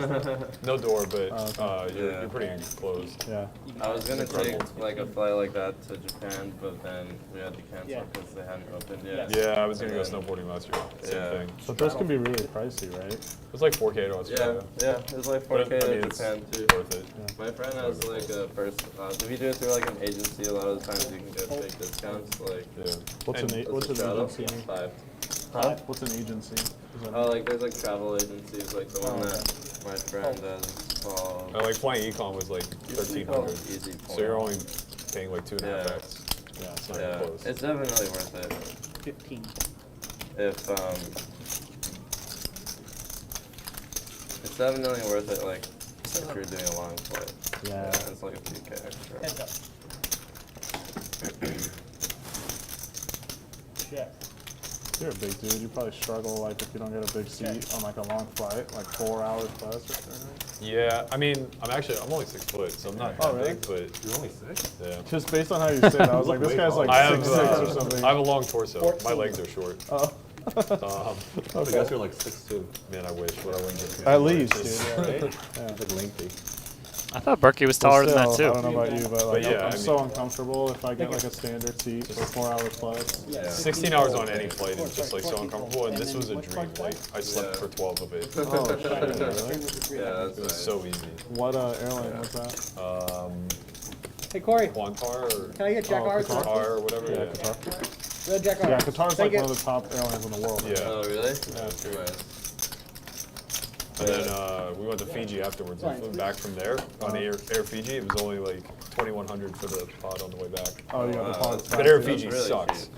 Speaker 2: No door, but
Speaker 4: Oh,
Speaker 3: Yeah.
Speaker 2: you're pretty enclosed.
Speaker 4: Yeah.
Speaker 3: I was gonna take
Speaker 2: Incredible.
Speaker 3: like a flight like that to Japan, but then we had to cancel because they hadn't opened yet.
Speaker 2: Yeah, I was gonna go
Speaker 3: And then-
Speaker 2: snowboarding last year. Same
Speaker 3: Yeah.
Speaker 2: thing.
Speaker 4: But those can be really pricey, right?
Speaker 2: It was like 4K to
Speaker 3: Yeah,
Speaker 2: Australia.
Speaker 3: yeah, it was like
Speaker 2: But
Speaker 3: 4K
Speaker 2: I mean,
Speaker 3: to
Speaker 2: it's
Speaker 3: Japan too.
Speaker 2: worth it.
Speaker 3: My friend has like a first. If you do it through like an agency, a lot of the times you can get big discounts. Like
Speaker 2: Yeah.
Speaker 4: What's
Speaker 2: And
Speaker 4: an what's an agency?
Speaker 3: 5.
Speaker 4: What's an agency? Is that-
Speaker 3: Oh, like there's like travel agencies, like the one that my friend does called.
Speaker 2: And like flying econ was like
Speaker 3: Usually called
Speaker 2: 1,300.
Speaker 3: Easy
Speaker 2: So you're
Speaker 3: Point.
Speaker 2: only paying like 2.5x.
Speaker 4: Yeah.
Speaker 2: It's not
Speaker 3: Yeah,
Speaker 2: even close.
Speaker 3: it's definitely worth it
Speaker 10: 15.
Speaker 3: if it's definitely worth it. Like if you're doing a long flight.
Speaker 4: Yeah.
Speaker 3: It's like a few K extra.
Speaker 10: Heads up. Check.
Speaker 4: You're a big dude. You probably struggle like if you don't get a big seat on like a long flight, like 4 hours plus or something.
Speaker 2: Yeah, I mean, I'm only 6 foot, so I'm not that
Speaker 4: really?
Speaker 2: big, but
Speaker 8: You're only 6?
Speaker 2: yeah.
Speaker 4: Just based on how you sit, I was like, this guy's like
Speaker 2: I have
Speaker 4: 6'6" or something.
Speaker 2: I have a long torso. My legs are short.
Speaker 4: Oh.
Speaker 8: I guess you're like 6'2".
Speaker 2: Man, I wish, but I wouldn't get
Speaker 4: At least, dude.
Speaker 2: Right?
Speaker 4: Yeah.
Speaker 8: It's like lengthy.
Speaker 5: I thought Berkey was taller than that
Speaker 4: Still,
Speaker 5: too.
Speaker 4: I don't know about you, but like,
Speaker 2: yeah,
Speaker 4: I'm so uncomfortable if I get like a standard seat for 4 hours plus.
Speaker 3: Yeah.
Speaker 2: 16 hours on any flight is just like so uncomfortable, and this was a dream. Like I slept for 12 of it.
Speaker 4: Oh, shit, really?
Speaker 3: Yeah,
Speaker 2: It
Speaker 3: that's
Speaker 2: was
Speaker 3: nice.
Speaker 2: so easy.
Speaker 4: What airline was that?
Speaker 6: Hey, Corey,
Speaker 2: Qantar or
Speaker 6: can I get Jack R's?
Speaker 2: Qatar or whatever.
Speaker 4: Yeah,
Speaker 2: Yeah.
Speaker 4: Qatar.
Speaker 6: Red Jack R's.
Speaker 4: Yeah, Qatar's
Speaker 6: Thank
Speaker 4: like one
Speaker 6: you.
Speaker 4: of the top airlines in the world.
Speaker 2: Yeah.
Speaker 3: Oh, really?
Speaker 4: Yeah.
Speaker 3: Nice.
Speaker 2: And then we went to Fiji afterwards. We flew back from there on Air Fiji. It was only like 2,100 for the pod on the way back.
Speaker 4: Oh, you got the pod.
Speaker 2: But Air
Speaker 3: That's
Speaker 2: Fiji
Speaker 3: really
Speaker 2: sucks.
Speaker 3: cheap.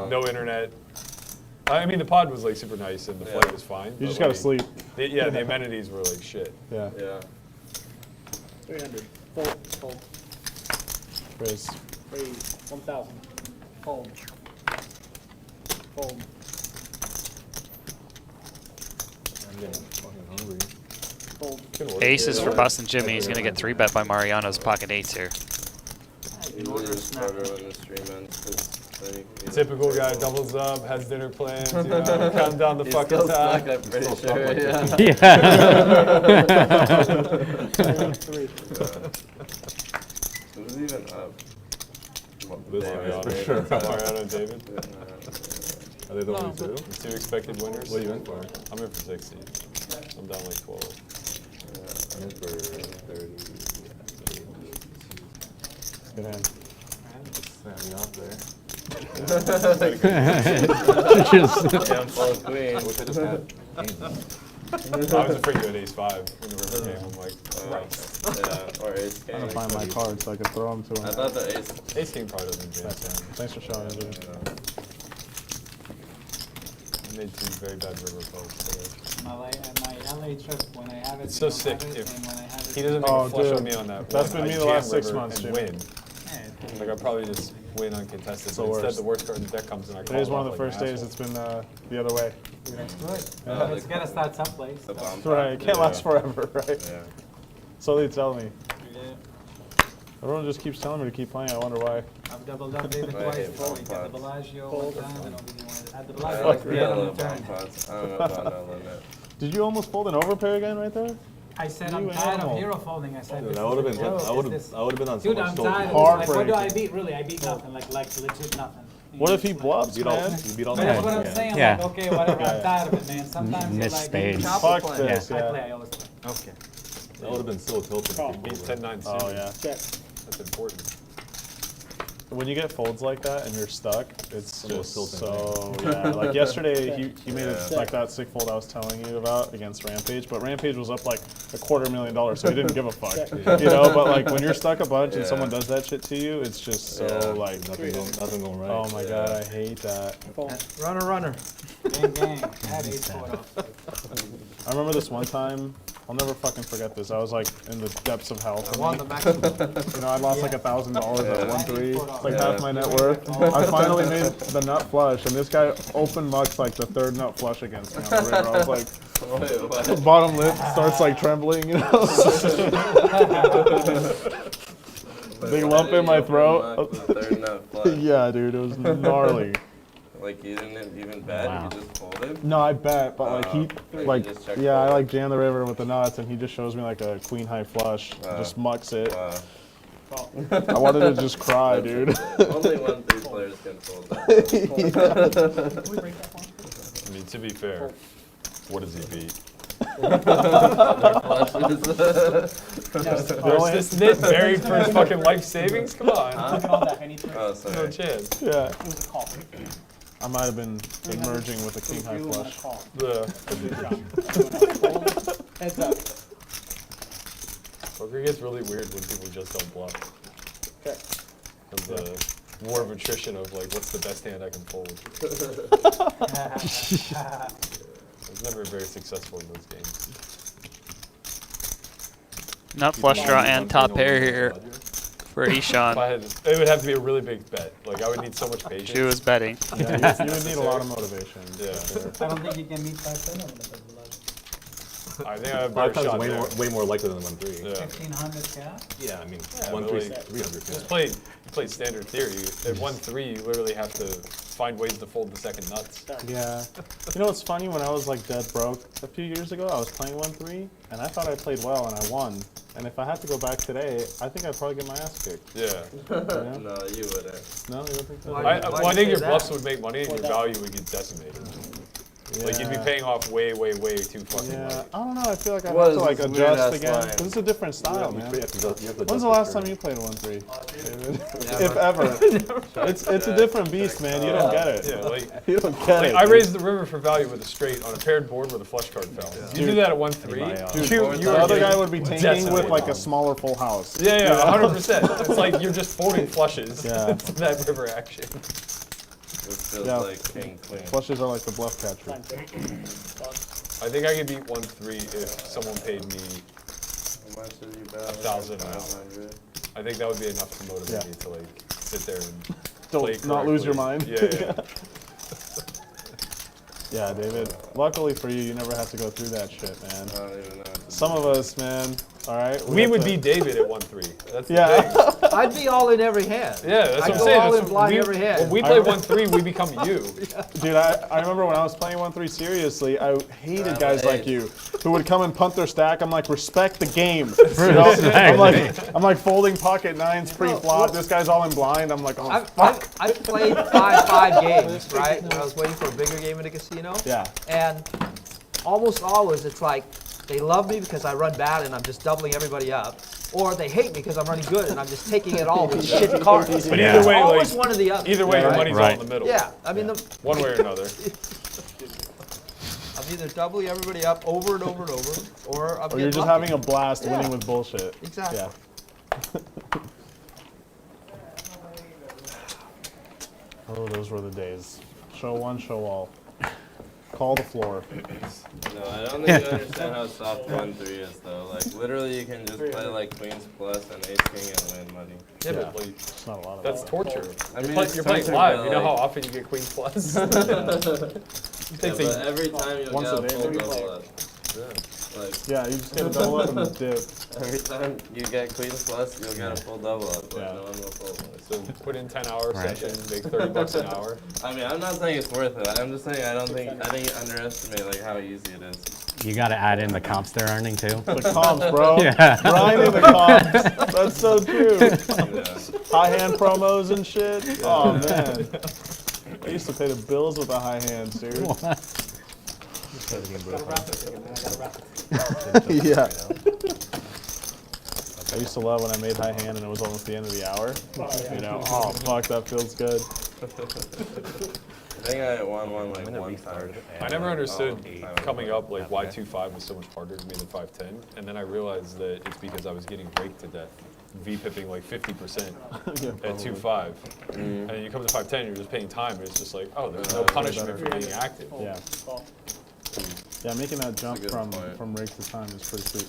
Speaker 2: No internet. I mean, the pod was like super nice and the flight was fine.
Speaker 4: You
Speaker 2: but,
Speaker 4: just gotta
Speaker 2: like,
Speaker 4: sleep.
Speaker 2: Yeah, the amenities were like shit.
Speaker 4: Yeah.
Speaker 3: Yeah.
Speaker 6: 300. Fold. Fold.
Speaker 4: Raise.
Speaker 6: Raise. 1,000. Fold. Fold.
Speaker 8: I'm getting fucking hungry.
Speaker 6: Fold.
Speaker 5: Aces for Boston Jimmy. He's gonna get 3-bet by Mariano's pocket eights here.
Speaker 3: Usually it's harder when the stream ends. 'Cause then you can
Speaker 2: Typical guy doubles up, has dinner plans, you know, counting down the
Speaker 3: He's
Speaker 2: fucking
Speaker 3: still
Speaker 2: time.
Speaker 3: stuck, I'm pretty sure. Yeah.
Speaker 9: Yeah.
Speaker 6: 3.
Speaker 3: Who's even up?
Speaker 8: This
Speaker 3: David,
Speaker 8: one,
Speaker 3: for
Speaker 8: yeah.
Speaker 3: sure.
Speaker 2: Mariano and David.
Speaker 8: Are they the only two?
Speaker 2: The 2 expected winners.
Speaker 8: What are you in for?
Speaker 2: I'm in for 60. I'm down like 12.
Speaker 8: I'm in for 30.
Speaker 4: Good hand.
Speaker 8: Snap me off there.
Speaker 3: Yeah, I'm full queen.
Speaker 8: I wish I just had
Speaker 2: I was afraid you had ace-5 when the river came. I'm like, Christ.
Speaker 3: Yeah, or ace
Speaker 4: I'm
Speaker 3: king.
Speaker 4: gonna find my card so I can throw them to him.
Speaker 3: I thought the ace.
Speaker 2: Ace-king probably doesn't jam.
Speaker 4: Thanks for showing me, dude.
Speaker 2: I made 2 very bad river folds today.
Speaker 6: My LA trip, when I have it,
Speaker 2: It's so
Speaker 6: you don't
Speaker 2: sick
Speaker 6: have it,
Speaker 2: if
Speaker 6: and when I have it,
Speaker 2: he doesn't make
Speaker 4: Oh,
Speaker 2: a flush on
Speaker 4: dude.
Speaker 2: me on that
Speaker 4: That's
Speaker 2: one,
Speaker 4: been me
Speaker 2: I
Speaker 4: the
Speaker 2: jam
Speaker 4: last 6
Speaker 2: river
Speaker 4: months,
Speaker 2: and
Speaker 4: Jimmy.
Speaker 2: win.
Speaker 6: Yeah,
Speaker 2: Like I probably just win uncontested.
Speaker 4: It's the
Speaker 2: But instead,
Speaker 4: worst.
Speaker 2: the worst card in the deck comes and I call
Speaker 4: Today's
Speaker 2: it
Speaker 4: one of
Speaker 2: off
Speaker 4: the
Speaker 2: like
Speaker 4: first
Speaker 2: an
Speaker 4: days
Speaker 2: asshole.
Speaker 4: it's been the other way.
Speaker 6: It's good.
Speaker 3: Oh,
Speaker 6: It's gotta start someplace.
Speaker 3: The bomb.
Speaker 4: That's right. It can't last forever, right?
Speaker 3: Yeah.
Speaker 4: So they tell me.
Speaker 6: Yeah.
Speaker 4: Everyone just keeps telling me to keep playing. I wonder why.
Speaker 6: I've doubled up David
Speaker 3: I
Speaker 6: twice.
Speaker 3: hate
Speaker 6: Before we
Speaker 3: bomb
Speaker 6: got the
Speaker 3: pots.
Speaker 6: Bellagio one time, and over the one at the
Speaker 3: I
Speaker 6: Bellagio.
Speaker 3: like
Speaker 6: we
Speaker 3: the
Speaker 6: had on
Speaker 3: yellow
Speaker 6: the
Speaker 3: bomb
Speaker 6: turn.
Speaker 3: pots. I don't know about no limit.
Speaker 4: Did you almost fold an overpair again right there?
Speaker 6: I said
Speaker 4: You
Speaker 6: I'm tired
Speaker 4: animal.
Speaker 6: of hero folding. I said
Speaker 8: Dude,
Speaker 6: this
Speaker 8: I
Speaker 6: is
Speaker 8: would have
Speaker 6: the
Speaker 8: been.
Speaker 6: joke.
Speaker 8: I would
Speaker 6: It's
Speaker 8: have.
Speaker 6: this-
Speaker 8: I would have been on
Speaker 6: Dude,
Speaker 8: someone's
Speaker 6: I'm
Speaker 8: shoulder.
Speaker 6: tired of
Speaker 4: Hard
Speaker 6: this. Like, what do I
Speaker 4: break.
Speaker 6: beat? Really, I beat nothing. Like legit nothing.
Speaker 4: What if he
Speaker 6: Like-
Speaker 4: bluffs,
Speaker 8: You beat all.
Speaker 4: man?
Speaker 8: You beat all
Speaker 6: But
Speaker 8: the
Speaker 6: that's what
Speaker 8: ones.
Speaker 6: I'm saying.
Speaker 9: Yeah.
Speaker 6: Like, okay, whatever. I'm tired of it, man. Sometimes
Speaker 9: Miss
Speaker 6: you're like,
Speaker 9: spades.
Speaker 6: you
Speaker 4: Fuck
Speaker 3: playing.
Speaker 4: this,
Speaker 6: I
Speaker 4: yeah.
Speaker 6: play. I always play. Okay.
Speaker 8: That would have been so tilted. if you
Speaker 2: Beat
Speaker 8: folded.
Speaker 2: 10-9
Speaker 4: Oh
Speaker 2: suited.
Speaker 4: yeah.
Speaker 6: Check.
Speaker 2: That's important.
Speaker 4: When you get folds like that and you're stuck, it's
Speaker 8: The most
Speaker 4: just
Speaker 8: tilting
Speaker 4: so yeah. Like yesterday, he made it
Speaker 3: Yeah.
Speaker 4: like that sick fold I was telling you about against Rampage, but Rampage was up like $250,000, so he didn't give a fuck, you know. But like when you're stuck a bunch and
Speaker 3: Yeah.
Speaker 4: someone does that shit to you, it's just so
Speaker 3: Yeah.
Speaker 4: like
Speaker 8: Nothing going right.
Speaker 4: oh my god, I hate that.
Speaker 10: Runner.
Speaker 6: Gang. I had ace four off.
Speaker 4: I remember this one time. I'll never fucking forget this. I was like in the depths of hell.
Speaker 10: I won the maximum.
Speaker 4: You know, I lost like $1,000 at
Speaker 3: Yeah.
Speaker 4: 1-3. It's like
Speaker 3: Yeah.
Speaker 4: half my net worth. I finally made the nut flush, and this guy open mucks like the 3rd nut flush against me on the river. I was like,
Speaker 3: Wait, what?
Speaker 4: bottom lip starts like trembling, you know. Big lump in my throat.
Speaker 3: Third nut flush.
Speaker 4: Yeah, dude, it was gnarly.
Speaker 3: Like you didn't even bet,
Speaker 9: Wow.
Speaker 3: you just folded.
Speaker 4: No, I bet, but like
Speaker 3: you
Speaker 4: like,
Speaker 3: just checked
Speaker 4: yeah, I
Speaker 3: fold.
Speaker 4: like jam the river with the nuts, and he just shows me like a queen high flush, just mucks it.
Speaker 3: Wow.
Speaker 4: I wanted to just cry, dude.
Speaker 3: Only 1-3 players can fold that.
Speaker 2: I mean, to be fair, what does he beat? There's this nit buried for his fucking life savings? Come on.
Speaker 6: Look at all that. I need three.
Speaker 3: Oh,
Speaker 2: No
Speaker 3: sorry.
Speaker 2: chance.
Speaker 4: Yeah,
Speaker 6: It was a call.
Speaker 4: I might have been emerging with a king high
Speaker 6: You and a
Speaker 4: flush.
Speaker 6: call.
Speaker 2: The
Speaker 6: Heads up.
Speaker 2: poker gets really weird when people just don't bluff.
Speaker 6: Check.
Speaker 2: Because the war of attrition of like, what's the best hand I can fold? I was never very successful in those games.
Speaker 5: Nut flush draw and top pair here for Eshaan.
Speaker 2: It would have to be a really big bet. Like I would need so much patience.
Speaker 5: She was betting.
Speaker 4: Yeah, you would need a lot of motivation.
Speaker 2: Yeah.
Speaker 6: I don't think you can meet 510 on the
Speaker 2: I think I have a
Speaker 8: Five
Speaker 2: better
Speaker 8: times
Speaker 2: shot there.
Speaker 8: way more likely than 1-3.
Speaker 2: Yeah.
Speaker 6: 1500 cap.
Speaker 8: Yeah, I mean,
Speaker 2: Yeah,
Speaker 8: 1-3,
Speaker 2: but like,
Speaker 8: 300.
Speaker 2: Just play standard theory. At 1-3, you literally have to find ways to fold the second nuts.
Speaker 4: Yeah. You know what's funny? When I was like dead broke a few years ago, I was playing 1-3, and I thought I played well and I won. And if I had to go back today, I think I'd probably get my ass kicked.
Speaker 2: Yeah.
Speaker 4: Yeah?
Speaker 3: No, you wouldn't.
Speaker 4: No, you don't think so?
Speaker 6: Why-
Speaker 2: I think your bluffs would make money and your value would get decimated. Like you'd be
Speaker 4: Yeah.
Speaker 2: paying off way too fucking
Speaker 4: Yeah,
Speaker 2: much.
Speaker 4: I don't know. I feel like I
Speaker 3: What
Speaker 4: have to
Speaker 3: is
Speaker 4: like
Speaker 3: this
Speaker 4: adjust
Speaker 3: weird-ass
Speaker 4: again.
Speaker 3: line?
Speaker 4: 'Cause it's a different style, man.
Speaker 8: When's
Speaker 4: When's the last time you played 1-3, David? If ever. It's a different beast, man. You don't get it.
Speaker 2: Yeah, like
Speaker 4: You don't get
Speaker 2: Like,
Speaker 4: it.
Speaker 2: I
Speaker 4: dude.
Speaker 2: raised the river for value with a straight on a paired board with a flush card fell. You do that at 1-3.
Speaker 4: The other guy would be tanking with like a smaller full house.
Speaker 2: Yeah, 100%. It's like you're just folding flushes.
Speaker 4: Yeah.
Speaker 2: to that river action.
Speaker 3: This feels
Speaker 4: Yeah.
Speaker 3: like king queen.
Speaker 4: Flushes are like the bluff catcher.
Speaker 2: I think I could beat 1-3 if someone paid me.
Speaker 3: How much did you bet?
Speaker 2: 1,000 an hour.
Speaker 3: 500.
Speaker 2: I think that would be enough to motivate
Speaker 4: Yeah.
Speaker 2: me to like sit there and
Speaker 4: Don't
Speaker 2: play
Speaker 4: not lose your
Speaker 2: correctly.
Speaker 4: mind.
Speaker 2: Yeah.
Speaker 4: Yeah, David. Luckily for you, you never have to go through that shit, man.
Speaker 3: I don't even know.
Speaker 4: Some of us, man. All right.
Speaker 2: We
Speaker 4: have
Speaker 2: would
Speaker 4: to-
Speaker 2: be David at 1-3. That's the
Speaker 4: Yeah.
Speaker 2: thing.
Speaker 6: I'd be all in every hand.
Speaker 2: Yeah, that's
Speaker 6: I'd
Speaker 2: what I'm
Speaker 6: go
Speaker 2: saying.
Speaker 6: all
Speaker 2: That's
Speaker 6: in blind
Speaker 2: we,
Speaker 6: every hand.
Speaker 2: When we play 1-3, we become you.
Speaker 4: Dude, I remember when I was playing 1-3 seriously, I hated guys like you who would come and punt their stack. I'm like, respect the game. You know? I'm like folding pocket nines pre-flop. This guy's all in blind. I'm like, oh fuck.
Speaker 10: I've played 5 games, right? When I was waiting for a bigger game in a casino.
Speaker 4: Yeah.
Speaker 10: And almost always it's like they love me because I run bad and I'm just doubling everybody up. Or they hate me because I'm running good and I'm just taking it all with shit cards.
Speaker 2: But either way,
Speaker 10: Always
Speaker 2: like,
Speaker 10: one or the other.
Speaker 2: either way, your
Speaker 10: right?
Speaker 2: money's all in the middle.
Speaker 10: Yeah, I mean,
Speaker 2: One way or another.
Speaker 10: I'm either doubling everybody up over and over and over, or I'm
Speaker 4: Or you're
Speaker 10: getting
Speaker 4: just
Speaker 10: lucky.
Speaker 4: having a blast
Speaker 10: Yeah.
Speaker 4: winning with bullshit.
Speaker 10: Exactly.
Speaker 4: Yeah. Oh, those were the days. Show one, show all. Call the floor.
Speaker 3: No, I don't think you understand how soft 1-3 is though. Like literally, you can just play like queens plus and ace king and win money.
Speaker 2: Yeah,
Speaker 4: Yeah.
Speaker 2: but like,
Speaker 4: It's not a lot of
Speaker 2: that's
Speaker 4: that.
Speaker 2: torture.
Speaker 3: I mean,
Speaker 2: You're
Speaker 3: it's
Speaker 2: playing
Speaker 3: torture,
Speaker 2: live.
Speaker 3: but,
Speaker 2: You know how
Speaker 3: like-
Speaker 2: often you get queen plus?
Speaker 3: Yeah,
Speaker 2: Takes
Speaker 3: but
Speaker 2: a-
Speaker 3: every time you'll
Speaker 4: Once
Speaker 3: get
Speaker 4: a
Speaker 3: a
Speaker 4: day,
Speaker 3: full
Speaker 4: maybe?
Speaker 3: double up. Like
Speaker 4: Yeah, you just get a double up and dip.
Speaker 3: every time you get queens plus, you'll get a full double up. Like
Speaker 4: Yeah.
Speaker 3: no one will fold.
Speaker 2: So put in 10-hour
Speaker 9: Right.
Speaker 2: session, make $30 an hour.
Speaker 3: I mean, I'm not saying it's worth it. I'm just saying I think you underestimate like how easy it is.
Speaker 9: You got to add in the comps they're earning too.
Speaker 4: The comps, bro.
Speaker 9: Yeah.
Speaker 4: Grinding the comps. That's so true.
Speaker 3: Yeah.
Speaker 4: High hand promos and shit. Oh, man. I used to pay the bills with the high hands, dude. Yeah. I used to love when I made high hand and it was almost the end of the hour. You know, oh, fuck, that feels good.
Speaker 3: I think I won one like one time.
Speaker 2: I never understood
Speaker 3: Oh,
Speaker 2: coming up like why 2-5 was so much harder to me than 5-10, and then I realized that it's because I was getting raked to death, VPIPing like 50% at 2-5, and then you come to 5-10, you're just paying time, and it's just like, oh, there's no punishment for being active.
Speaker 4: Yeah. Yeah, making that jump
Speaker 3: good
Speaker 4: from
Speaker 3: point.
Speaker 4: rake to time is pretty sweet.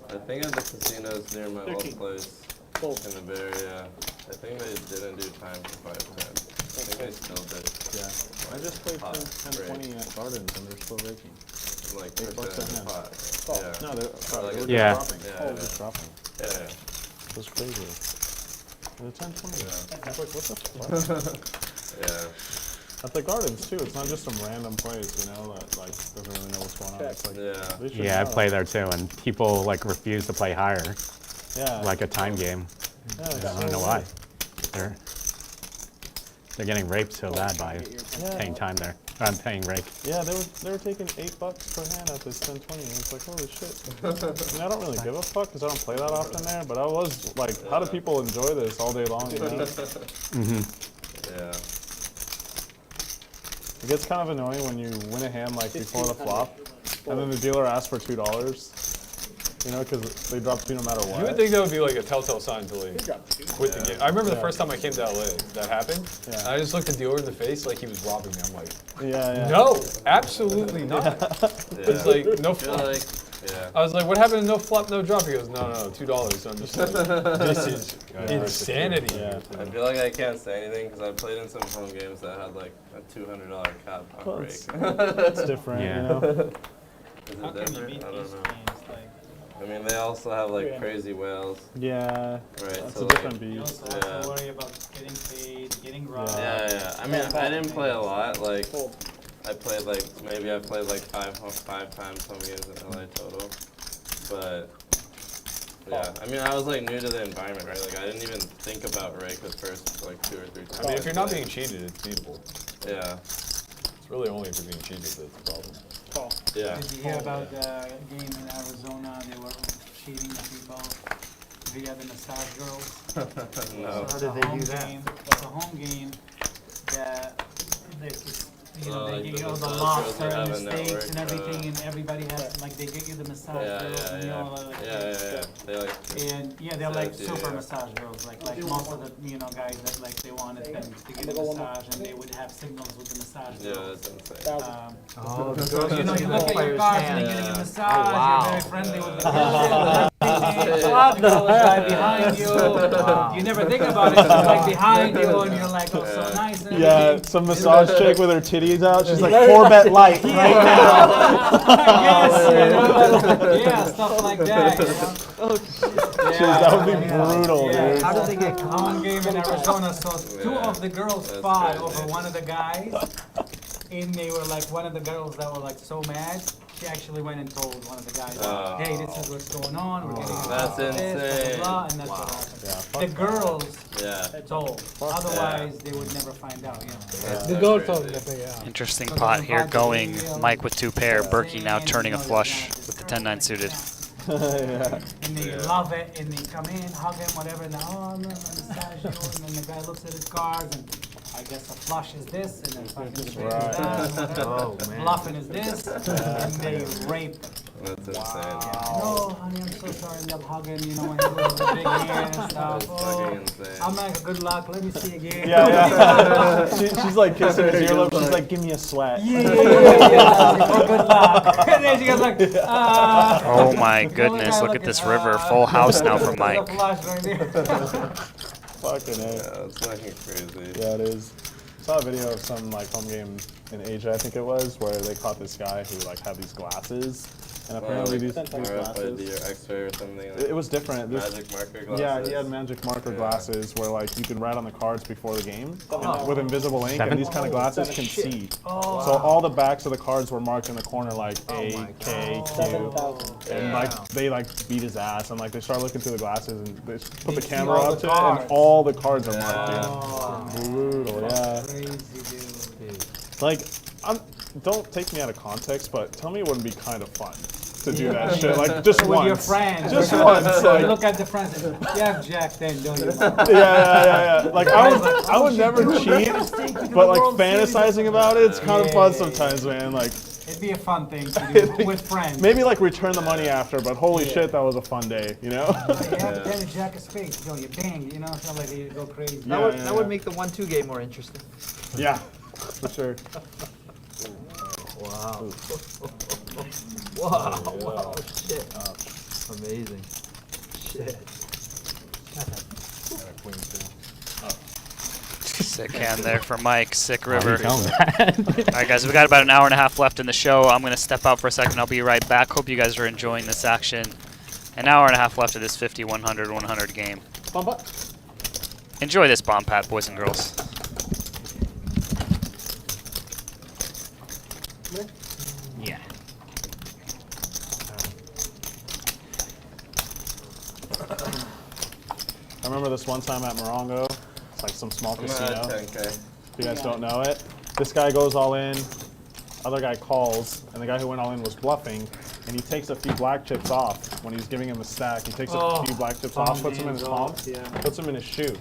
Speaker 3: I think at the casinos near my old place in the Bay Area, I think they didn't do time for 5-10. I think they still did.
Speaker 4: Yeah. I just played
Speaker 3: Hot
Speaker 4: 10-20 at Gardens and they're still raking.
Speaker 3: Like
Speaker 4: $8 a
Speaker 3: percent
Speaker 4: hand.
Speaker 3: pot. Yeah.
Speaker 4: No, they're, sorry,
Speaker 3: Like
Speaker 4: they were
Speaker 3: a-
Speaker 9: Yeah.
Speaker 4: just dropping.
Speaker 3: Yeah,
Speaker 4: They were
Speaker 3: yeah.
Speaker 4: just dropping.
Speaker 3: Yeah.
Speaker 4: It was crazy. The 10-20. I was like, what the fuck?
Speaker 3: Yeah.
Speaker 4: At the Gardens too, it's not just some random place, you know, that like doesn't really know what's going on. It's like,
Speaker 3: Yeah.
Speaker 4: they should
Speaker 9: Yeah, I
Speaker 4: know.
Speaker 9: play there too, and people like refuse to play higher,
Speaker 4: Yeah.
Speaker 9: like a time game.
Speaker 4: Yeah,
Speaker 9: I don't know why. They're getting raped so bad by paying time there. I'm paying rake.
Speaker 4: Yeah, they were taking $8 per hand at this 10-20, and it's like, holy shit. I mean, I don't really give a fuck because I don't play that often there, but I was like, how do people enjoy this all day long, you know?
Speaker 3: Yeah.
Speaker 4: It gets kind of annoying when you win a hand like before the flop, and then the dealer asks for $2, you know, because they drop 2 no matter what.
Speaker 2: You would think that would be like a telltale sign to like quit the game. I remember the first time I came to LA, that happened.
Speaker 4: Yeah.
Speaker 2: And I just looked the dealer in the face like he was robbing me. I'm like,
Speaker 4: Yeah, yeah.
Speaker 2: no, absolutely not. It's like no.
Speaker 3: I feel like Yeah.
Speaker 2: I was like, what happened to no flop, no drop? He goes, no, $2. So I'm just like, this is insanity.
Speaker 4: Yeah.
Speaker 3: I feel like I can't say anything because I played in some home games that had like a $200 cap on
Speaker 4: Well,
Speaker 3: break.
Speaker 4: It's different,
Speaker 9: Yeah.
Speaker 4: you know?
Speaker 3: Is it different? I don't know. I mean, they also have like crazy whales,
Speaker 4: Yeah.
Speaker 3: right?
Speaker 4: It's
Speaker 3: so
Speaker 4: a different
Speaker 6: You
Speaker 4: beast.
Speaker 6: also have
Speaker 3: Yeah.
Speaker 6: to worry about getting paid, getting robbed.
Speaker 3: yeah. I mean, I didn't play a lot. Like, I played like five times home games in LA total. But yeah, I mean, I was like new to the environment, right? Like, I didn't even think about rake the first like 2 or 3 times.
Speaker 2: I mean, if you're not being cheated, it's beatable.
Speaker 3: Yeah.
Speaker 2: It's really only if you're being cheated that's the problem.
Speaker 3: Yeah.
Speaker 6: Did you hear about the game in Arizona? They were cheating the people via the massage girls.
Speaker 3: No.
Speaker 10: How did they do that?
Speaker 6: It's a home game that they just, you know,
Speaker 3: Oh,
Speaker 6: they
Speaker 3: like
Speaker 6: give
Speaker 3: the
Speaker 6: you all the
Speaker 3: massage
Speaker 6: lobster
Speaker 3: girls, they
Speaker 6: and
Speaker 3: have
Speaker 6: the
Speaker 3: a
Speaker 6: steaks
Speaker 3: network,
Speaker 6: and everything, and everybody has, like, they get you the massage girls and you know, like,
Speaker 3: Yeah. They like.
Speaker 6: and yeah, they're like
Speaker 3: Yeah,
Speaker 6: super
Speaker 3: yeah.
Speaker 6: massage girls, like most of the, you know, guys that like they wanted them to get a massage and they would have signals with the massage
Speaker 3: Yeah,
Speaker 6: girls.
Speaker 3: that's insane.
Speaker 10: Oh, the
Speaker 6: So,
Speaker 10: girls
Speaker 6: you know,
Speaker 10: see
Speaker 6: you
Speaker 10: the
Speaker 6: look at your
Speaker 10: player's
Speaker 6: cards and they're
Speaker 10: hand.
Speaker 6: getting a massage,
Speaker 10: wow.
Speaker 6: you're very friendly with the girl. The girl is right behind you. You never think about it, she's like behind you and you're like, oh, so nice and
Speaker 4: Yeah,
Speaker 6: everything.
Speaker 4: some massage chick with her titties out. She's like, 4-bet light right now.
Speaker 6: Yes, you know, yeah, stuff like that, you know.
Speaker 4: Jeez, that would be brutal,
Speaker 6: Yeah.
Speaker 4: dude.
Speaker 10: How did they get caught?
Speaker 6: One game in Arizona, so two of the girls
Speaker 3: That's
Speaker 6: fought
Speaker 3: crazy.
Speaker 6: over one of the guys, and they were like, one of the girls that were like so mad, she actually went and told one of the guys,
Speaker 3: Oh.
Speaker 6: hey, this is what's going on, we're getting
Speaker 3: That's
Speaker 6: into this,
Speaker 3: insane.
Speaker 6: blah, blah, blah, and that's what happened.
Speaker 4: Yeah, fuck
Speaker 6: The girls
Speaker 3: Yeah.
Speaker 6: told, otherwise they would never find out, you know.
Speaker 3: That's
Speaker 8: The
Speaker 3: so
Speaker 8: girl
Speaker 3: crazy.
Speaker 8: told me, yeah.
Speaker 5: Interesting pot here going. Mike with 2 pair. Berkey now turning a flush with the 10-9 suited.
Speaker 4: Yeah.
Speaker 6: And they love it, and they come in, hug him, whatever, and oh, no, massage you, and then the guy looks at his cards, and I guess the flush is this, and then fucking spades is that, and whatever.
Speaker 10: Oh, man.
Speaker 6: Bluffing is this, and they rape.
Speaker 3: That's insane.
Speaker 6: Oh, honey, I'm so sorry, and they're hugging, you know, when he was the big hand and stuff.
Speaker 3: That's
Speaker 6: Oh,
Speaker 3: fucking insane.
Speaker 6: I'm like, good luck, let me see again.
Speaker 4: Yeah. She's like kissing his earlobe. She's like, give me a sweat.
Speaker 6: Yeah. Oh, good luck. And then she goes like,
Speaker 5: Oh my goodness, look at this river. Full house now for Mike.
Speaker 6: The flush right there.
Speaker 4: Fucking A.
Speaker 3: Yeah, that's fucking crazy.
Speaker 4: Yeah, it is. Saw a video of some like home game in Asia, I think it was, where they caught this guy who like had these glasses, and apparently these
Speaker 3: RFID
Speaker 4: glasses.
Speaker 3: or X-ray or something. Like
Speaker 4: It was different. This,
Speaker 3: magic marker glasses.
Speaker 4: yeah, he had magic marker
Speaker 3: Yeah.
Speaker 4: glasses where like you could write on the cards before the game with invisible ink, and these kind of glasses can see. So all the backs of the cards were marked in the corner like A, K, Q, and like they like beat his ass, and like they started looking through the glasses and they just put the
Speaker 6: see
Speaker 4: camera
Speaker 6: all
Speaker 4: up
Speaker 6: the
Speaker 4: to it, and
Speaker 6: cards.
Speaker 4: all the cards are marked.
Speaker 6: Oh,
Speaker 4: Yeah. Brutal, yeah.
Speaker 6: crazy, dude.
Speaker 4: Like, don't take me out of context, but tell me it wouldn't be kind of fun to do that shit. Like, just
Speaker 6: With
Speaker 4: once.
Speaker 6: your friends.
Speaker 4: Just once. Like,
Speaker 6: Look at the friends and you have Jack then, don't you?
Speaker 4: yeah. Like, I would never cheat, but like fantasizing about it, it's kind of fun sometimes, man. Like,
Speaker 6: It'd be a fun thing to do with friends.
Speaker 4: maybe like return the money after, but holy shit, that was a fun day, you know?
Speaker 6: You have then a Jack of spades, you know, you bang, you know, it's not like you go crazy.
Speaker 10: That would make the 1-2 game more interesting.
Speaker 4: Yeah, for sure.
Speaker 10: Wow. Wow. Shit. Amazing. Shit.
Speaker 5: Sick hand there for Mike. Sick
Speaker 9: Why are you
Speaker 5: river.
Speaker 9: telling
Speaker 5: All
Speaker 9: that?
Speaker 5: right, guys, we got about an hour and a half left in the show. I'm going to step out for a second. I'll be right back. Hope you guys are enjoying this action. An hour and a half left of this 50, 100, 100 game. Enjoy this bomb pat, boys and girls. Yeah.
Speaker 4: I remember this one time at Morongo. It's like some small
Speaker 3: I'm
Speaker 4: casino.
Speaker 3: at 10K.
Speaker 4: If you guys don't know it, this guy goes all in, other guy calls, and the guy who went all in was bluffing, and he takes a few black chips off when he's giving him a stack. He takes a few black chips off, puts them in his palm, puts them in his shoe.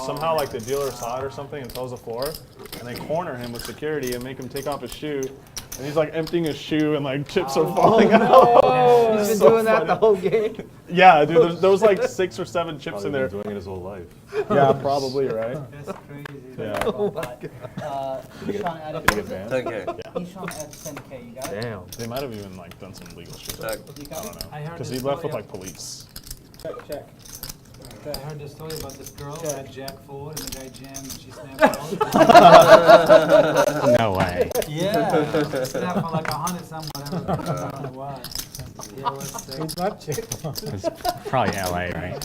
Speaker 4: Somehow, like the dealer saw it or something and tells the floor, and they corner him with security and make him take off his shoe. And he's like emptying his shoe and like chips are falling out.
Speaker 10: He's been
Speaker 4: So
Speaker 10: doing that the
Speaker 4: funny.
Speaker 10: whole game.
Speaker 4: Yeah, dude, there was like 6 or 7 chips in
Speaker 8: Probably
Speaker 4: there.
Speaker 8: been doing it his whole life.
Speaker 4: Yeah, probably, right?
Speaker 6: That's crazy.
Speaker 4: Yeah.
Speaker 6: Oh my God. Eshaan added
Speaker 8: Did he get banned?
Speaker 3: 10K.
Speaker 6: Eshaan added 10K. You got it?
Speaker 8: Damn.
Speaker 4: They might have even like done some legal shit.
Speaker 3: Check.
Speaker 6: You
Speaker 4: I
Speaker 6: got
Speaker 4: don't
Speaker 6: it?
Speaker 4: know.
Speaker 6: I heard
Speaker 4: Because
Speaker 6: this
Speaker 4: he left with
Speaker 6: story
Speaker 4: like police.
Speaker 6: Check. I heard the story about this girl who had Jack 4 and the guy jammed and she snapped out.
Speaker 9: No way.
Speaker 6: Yeah. Snapped for like 100 something, whatever. I don't know why. Yeah, it was sick.
Speaker 1: It's not chick.
Speaker 9: It's probably LA, right?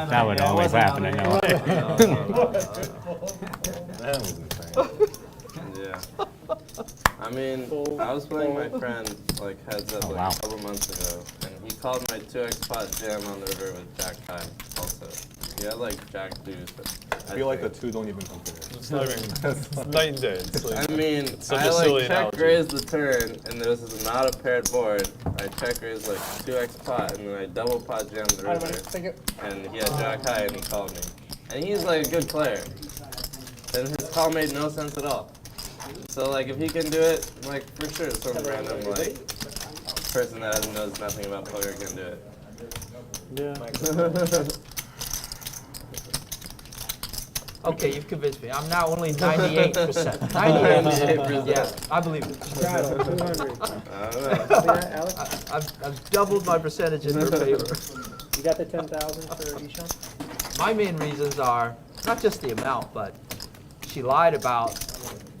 Speaker 6: That
Speaker 9: would always happen in LA.
Speaker 8: That was insane.
Speaker 3: Yeah. I mean, I was playing my friend like heads up
Speaker 9: Oh,
Speaker 3: like
Speaker 9: wow.
Speaker 3: a couple months ago, and he called my 2x pot jam on the river with Jack high also. He had like Jack deuce.
Speaker 8: I feel like the two don't even compare.
Speaker 2: It's not even it's night and day. It's like,
Speaker 3: I mean,
Speaker 2: such
Speaker 3: I
Speaker 2: a silly
Speaker 3: like check
Speaker 2: analogy.
Speaker 3: raised the turn, and this is not a paired board. I check raised like 2x pot, and then I double pot jammed the river, and he had Jack high, and he called me. And he's like a good player. And his call made no sense at all. So like if he can do it, like for sure some random like person that knows nothing about poker can do it.
Speaker 4: Yeah.
Speaker 10: Okay, you've convinced me. I'm now only 98%. 98%. Yeah, I believe it.
Speaker 7: Straddle, 200.
Speaker 3: I don't know.
Speaker 7: Copy that, Alex?
Speaker 10: I've doubled my percentage in her favor.
Speaker 7: You got the 10,000 for Eshaan?
Speaker 10: My main reasons are not just the amount, but she lied about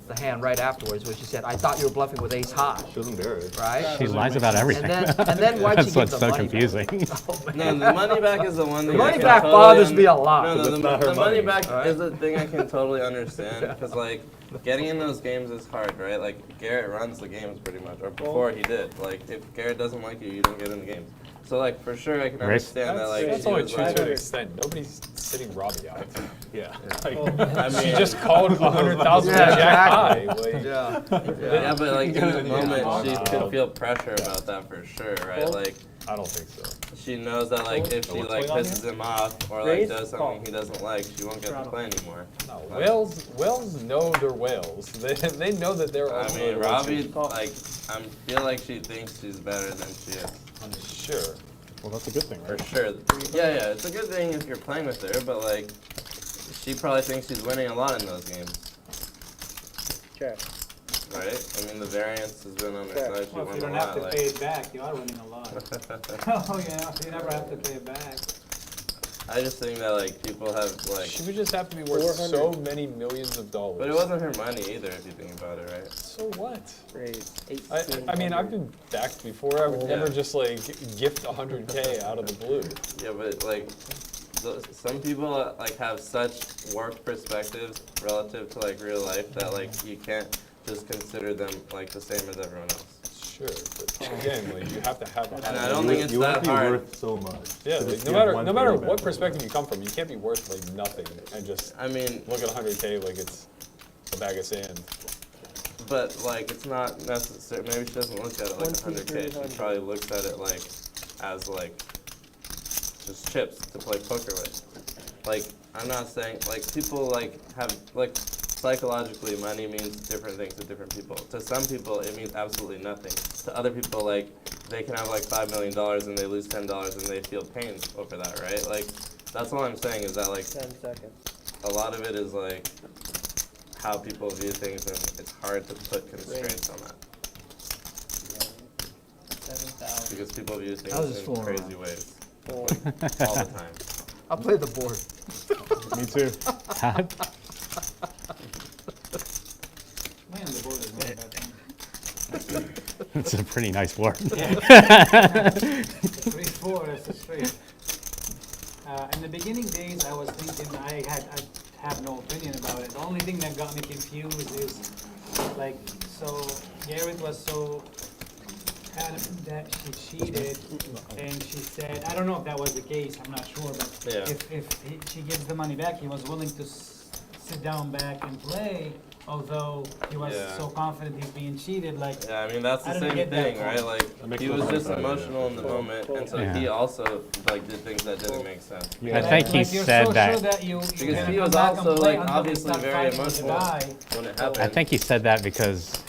Speaker 10: the hand right afterwards, where she said, "I thought you were bluffing with ace high,"
Speaker 8: She wasn't there.
Speaker 10: right?
Speaker 9: She lies about everything.
Speaker 10: And then why'd she
Speaker 9: That's
Speaker 10: give
Speaker 9: what's
Speaker 10: the
Speaker 9: so
Speaker 10: money back?
Speaker 9: confusing.
Speaker 10: Oh, man.
Speaker 3: No, the money back is the one thing.
Speaker 10: The
Speaker 3: I
Speaker 10: money
Speaker 3: can
Speaker 10: back
Speaker 3: totally
Speaker 10: bothers me a lot.
Speaker 3: No,
Speaker 8: It's not her
Speaker 3: the money
Speaker 8: money.
Speaker 3: back
Speaker 10: Alright.
Speaker 3: is the thing I can totally understand because like getting in those games is hard, right? Like Garrett runs the games pretty much, or before he did. Like if Garrett doesn't like you, you don't get in the games. So like for sure, I can understand that. Like
Speaker 2: that's
Speaker 3: she
Speaker 2: only
Speaker 3: was
Speaker 2: true
Speaker 3: like,
Speaker 2: to an extent. Nobody's sitting Robbie out.
Speaker 8: Yeah.
Speaker 2: Like,
Speaker 3: I mean,
Speaker 2: she just called 100,000
Speaker 10: Yeah,
Speaker 2: Jack high.
Speaker 10: exactly.
Speaker 2: Like,
Speaker 3: yeah, but like in the moment, she
Speaker 2: Yeah.
Speaker 3: could feel pressure about that for sure, right? Like
Speaker 8: I don't think so.
Speaker 3: she knows that like if she
Speaker 8: what's
Speaker 3: like
Speaker 8: going on
Speaker 3: pisses him off or like
Speaker 7: Raise,
Speaker 3: does
Speaker 7: call.
Speaker 3: something he doesn't like, she won't get to play anymore.
Speaker 2: no, whales know they're whales. They know that they're.
Speaker 3: I
Speaker 2: ultimately
Speaker 3: mean,
Speaker 2: what
Speaker 3: Robbie,
Speaker 2: she-
Speaker 3: like, I feel like she thinks she's better than she is.
Speaker 2: Sure.
Speaker 4: Well, that's a good thing,
Speaker 3: For
Speaker 4: right?
Speaker 3: sure. Yeah, it's a good thing if you're playing with her, but like, she probably thinks she's winning a lot in those games,
Speaker 7: Check.
Speaker 3: right? I mean, the variance has been on her side. She
Speaker 6: Well, if
Speaker 3: won
Speaker 6: you
Speaker 3: a
Speaker 6: don't have
Speaker 3: lot.
Speaker 6: to
Speaker 3: Like,
Speaker 6: pay it back, you are winning a lot. Oh yeah, you never have to pay it back.
Speaker 3: I just think that like people have like,
Speaker 2: She would just have to be worth
Speaker 7: 400.
Speaker 2: so many millions of dollars.
Speaker 3: but it wasn't her money either, if you think about it, right?
Speaker 2: So what?
Speaker 7: Raise.
Speaker 2: I mean, I've been backed before. I would
Speaker 3: Yeah.
Speaker 2: never just like gift 100K out of the blue.
Speaker 3: Yeah, but like, some people like have such warped perspectives relative to like real life that like you can't just consider them like the same as everyone else.
Speaker 2: Sure, but again, like you have to have.
Speaker 3: And I don't think it's
Speaker 8: you
Speaker 3: that
Speaker 8: wouldn't be
Speaker 3: hard.
Speaker 8: worth so much.
Speaker 2: Yeah,
Speaker 8: to
Speaker 2: like,
Speaker 8: just
Speaker 2: no
Speaker 8: give
Speaker 2: matter
Speaker 8: one
Speaker 2: no matter
Speaker 8: thing
Speaker 2: what
Speaker 8: back.
Speaker 2: perspective you come from, you can't be worth like nothing and just
Speaker 3: I mean,
Speaker 2: look at 100K like it's a bag of sand.
Speaker 3: but like it's not necessary. Maybe she doesn't look at it like
Speaker 7: 1, 2, 3,
Speaker 3: 100K. She
Speaker 7: 100.
Speaker 3: probably looks at it like as like just chips to play poker with. Like I'm not saying like people like have like psychologically money means different things to different people. To some people it means absolutely nothing. To other people like they can have like $5 million and they lose $10 and they feel pain over that, right? Like that's all I'm saying is that like
Speaker 7: 10 seconds.
Speaker 3: a lot of it is like how people view things, and it's hard to put constraints on that
Speaker 7: 7,000.
Speaker 3: because people view
Speaker 10: I was
Speaker 3: things
Speaker 10: just
Speaker 3: in
Speaker 10: fooling
Speaker 3: crazy
Speaker 10: around.
Speaker 3: ways
Speaker 7: 4.
Speaker 3: all the time.
Speaker 10: I'll play the board.
Speaker 4: Me too.
Speaker 6: Man, the board is not a bad thing.
Speaker 9: It's a pretty nice board.
Speaker 6: 3-4, that's a straight. In the beginning days, I was thinking I have no opinion about it. The only thing that got me confused is like, so Garrett was so adamant that she cheated, and she said, I don't know if that was the case, I'm not sure, but
Speaker 3: Yeah.
Speaker 6: if she gives the money back, he was willing to sit down back and play, although he was
Speaker 3: Yeah.
Speaker 6: so confident he's being cheated, like,
Speaker 3: Yeah, I mean that's
Speaker 6: I
Speaker 3: the
Speaker 6: didn't
Speaker 3: same
Speaker 6: get that
Speaker 3: thing, right?
Speaker 6: point.
Speaker 3: Like
Speaker 8: makes
Speaker 3: he
Speaker 8: no
Speaker 3: was
Speaker 8: sense
Speaker 3: just
Speaker 8: about it,
Speaker 3: emotional in the
Speaker 8: for sure.
Speaker 3: moment, and so
Speaker 9: Yeah.
Speaker 3: he also like did things that didn't make sense.
Speaker 9: I think he
Speaker 6: like you're
Speaker 9: said
Speaker 6: so
Speaker 9: that.
Speaker 6: sure that you
Speaker 3: Because
Speaker 6: you're
Speaker 3: he
Speaker 6: gonna
Speaker 3: was
Speaker 6: come back and
Speaker 3: also,
Speaker 6: play
Speaker 3: like,
Speaker 6: until you
Speaker 3: obviously
Speaker 6: start
Speaker 3: very
Speaker 6: fighting with the
Speaker 3: emotional.
Speaker 6: guy.
Speaker 3: When it happened,
Speaker 9: I think he said that because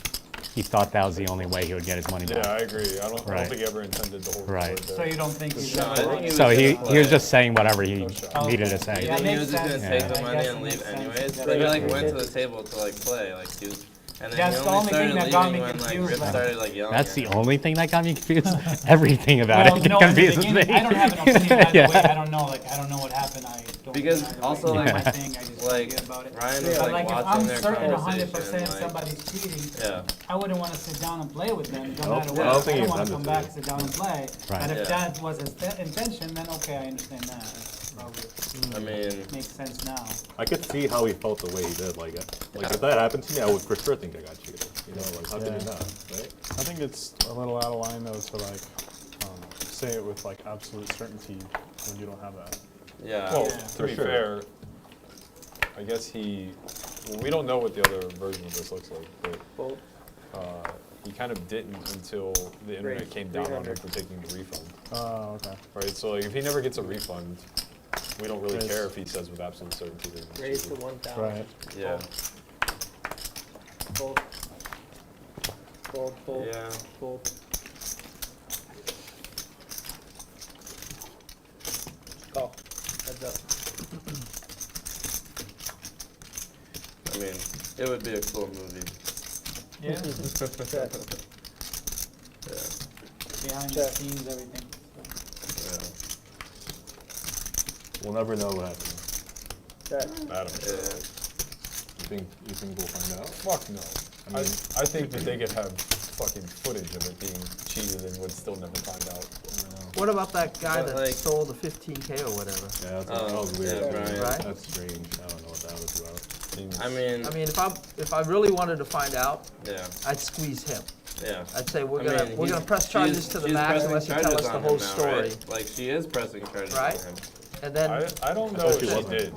Speaker 9: he thought that was the only way he would get his money back.
Speaker 2: Yeah, I agree. I don't
Speaker 9: Right.
Speaker 2: think he ever intended to hold the
Speaker 9: Right.
Speaker 2: word there.
Speaker 6: So you don't think he's
Speaker 3: No, I
Speaker 6: gonna
Speaker 3: think he was
Speaker 9: So he
Speaker 3: gonna
Speaker 9: was
Speaker 3: play.
Speaker 9: just saying whatever he
Speaker 2: shot.
Speaker 9: needed to say.
Speaker 6: Yeah,
Speaker 3: I think he
Speaker 6: makes
Speaker 3: was just gonna
Speaker 6: sense.
Speaker 3: take the
Speaker 6: I
Speaker 3: money
Speaker 6: guess
Speaker 3: and
Speaker 6: it
Speaker 3: leave
Speaker 6: makes sense.
Speaker 3: anyways.
Speaker 6: Yeah,
Speaker 3: But he
Speaker 6: yeah.
Speaker 3: like went to the table to like play, like he was, and then
Speaker 6: That's
Speaker 3: he
Speaker 6: the
Speaker 3: only
Speaker 6: only
Speaker 3: started
Speaker 6: thing that
Speaker 3: leaving
Speaker 6: got me
Speaker 3: when like
Speaker 6: confused,
Speaker 3: Rip
Speaker 6: like-
Speaker 3: started like yelling.
Speaker 9: That's
Speaker 3: at
Speaker 9: the
Speaker 3: him.
Speaker 9: only thing that got me confused. Everything about
Speaker 6: Well,
Speaker 9: it
Speaker 6: no, in the
Speaker 9: confuses me.
Speaker 6: beginning, I don't have an opinion either
Speaker 9: Yeah.
Speaker 6: way. I don't know. Like, I don't know what happened. I don't.
Speaker 3: Because
Speaker 6: I don't
Speaker 3: also,
Speaker 6: like,
Speaker 3: like-
Speaker 6: my thing. I just
Speaker 3: like,
Speaker 6: forget about it.
Speaker 3: Ryan was,
Speaker 6: But
Speaker 3: like,
Speaker 6: like, if
Speaker 3: watching
Speaker 6: I'm
Speaker 3: their
Speaker 6: certain
Speaker 3: conversation,
Speaker 6: 100%
Speaker 3: like-
Speaker 6: somebody's cheating,
Speaker 3: Yeah.
Speaker 6: I wouldn't want to sit down and play with them. No
Speaker 8: don't-
Speaker 6: matter
Speaker 8: I
Speaker 6: what.
Speaker 8: don't think
Speaker 6: I
Speaker 8: he
Speaker 6: want to
Speaker 8: intended
Speaker 6: come
Speaker 8: to.
Speaker 6: back, sit down and play.
Speaker 9: Right.
Speaker 6: But if
Speaker 3: Yeah.
Speaker 6: that was his intention, then okay, I understand that. That's probably
Speaker 3: I mean,
Speaker 6: makes sense now.
Speaker 8: I could see how he felt the way he did. Like if that happened to me, I would for sure think I got cheated. You know, like how could you
Speaker 4: Yeah.
Speaker 8: not, right?
Speaker 4: I think it's a little out of line though to like say it with like absolute certainty when you don't have that.
Speaker 3: yeah.
Speaker 2: Well,
Speaker 6: Yeah.
Speaker 2: to be
Speaker 8: sure.
Speaker 2: fair, I guess we don't know what the other version of this looks like, but
Speaker 7: Fold.
Speaker 2: he kind of didn't until the internet
Speaker 7: Raise
Speaker 2: came down on him
Speaker 7: 300.
Speaker 2: for taking the refund.
Speaker 4: Oh, okay.
Speaker 2: Right, so like if he never gets a refund, we don't really
Speaker 4: Raise.
Speaker 2: care if he says with absolute certainty that he's
Speaker 7: Raise to
Speaker 2: cheated.
Speaker 7: 1,000.
Speaker 4: Right.
Speaker 3: Yeah.
Speaker 7: Fold. Fold, fold,
Speaker 3: Yeah.
Speaker 7: fold. Call. Heads up.
Speaker 3: I mean, it would be a cool movie.
Speaker 6: Yeah.
Speaker 7: Check.
Speaker 3: Yeah.
Speaker 6: Behind the
Speaker 7: Check.
Speaker 6: scenes, everything.
Speaker 3: Yeah.
Speaker 8: We'll never know what happened.
Speaker 7: Check.
Speaker 2: Adam,
Speaker 3: Yeah.
Speaker 8: You think we'll find out?
Speaker 2: fuck no. I think that they could have fucking footage of it being cheated and would still never find out.
Speaker 10: What about that guy
Speaker 3: But,
Speaker 10: that
Speaker 3: like-
Speaker 10: stole the 15K or whatever?
Speaker 8: Yeah, that
Speaker 3: Oh,
Speaker 8: was weird.
Speaker 3: yeah, Brian.
Speaker 10: Right?
Speaker 8: That's strange. I don't know what that was about.
Speaker 3: I mean,
Speaker 10: I mean, if I really wanted to find out,
Speaker 3: yeah,
Speaker 10: I'd squeeze him.
Speaker 3: yeah.
Speaker 10: I'd say we're
Speaker 3: I
Speaker 10: gonna
Speaker 3: mean,
Speaker 10: we're
Speaker 3: he's-
Speaker 10: gonna press
Speaker 3: she's-
Speaker 10: charges to the
Speaker 3: she's
Speaker 10: max
Speaker 3: pressing
Speaker 10: unless you tell
Speaker 3: charges
Speaker 10: us the
Speaker 3: on
Speaker 10: whole
Speaker 3: him now,
Speaker 10: story,
Speaker 3: right? Like she is pressing charges
Speaker 10: Right?
Speaker 3: on him.
Speaker 10: and then
Speaker 2: I don't know
Speaker 8: thought
Speaker 2: if
Speaker 8: she
Speaker 2: she
Speaker 8: wasn't.
Speaker 2: did.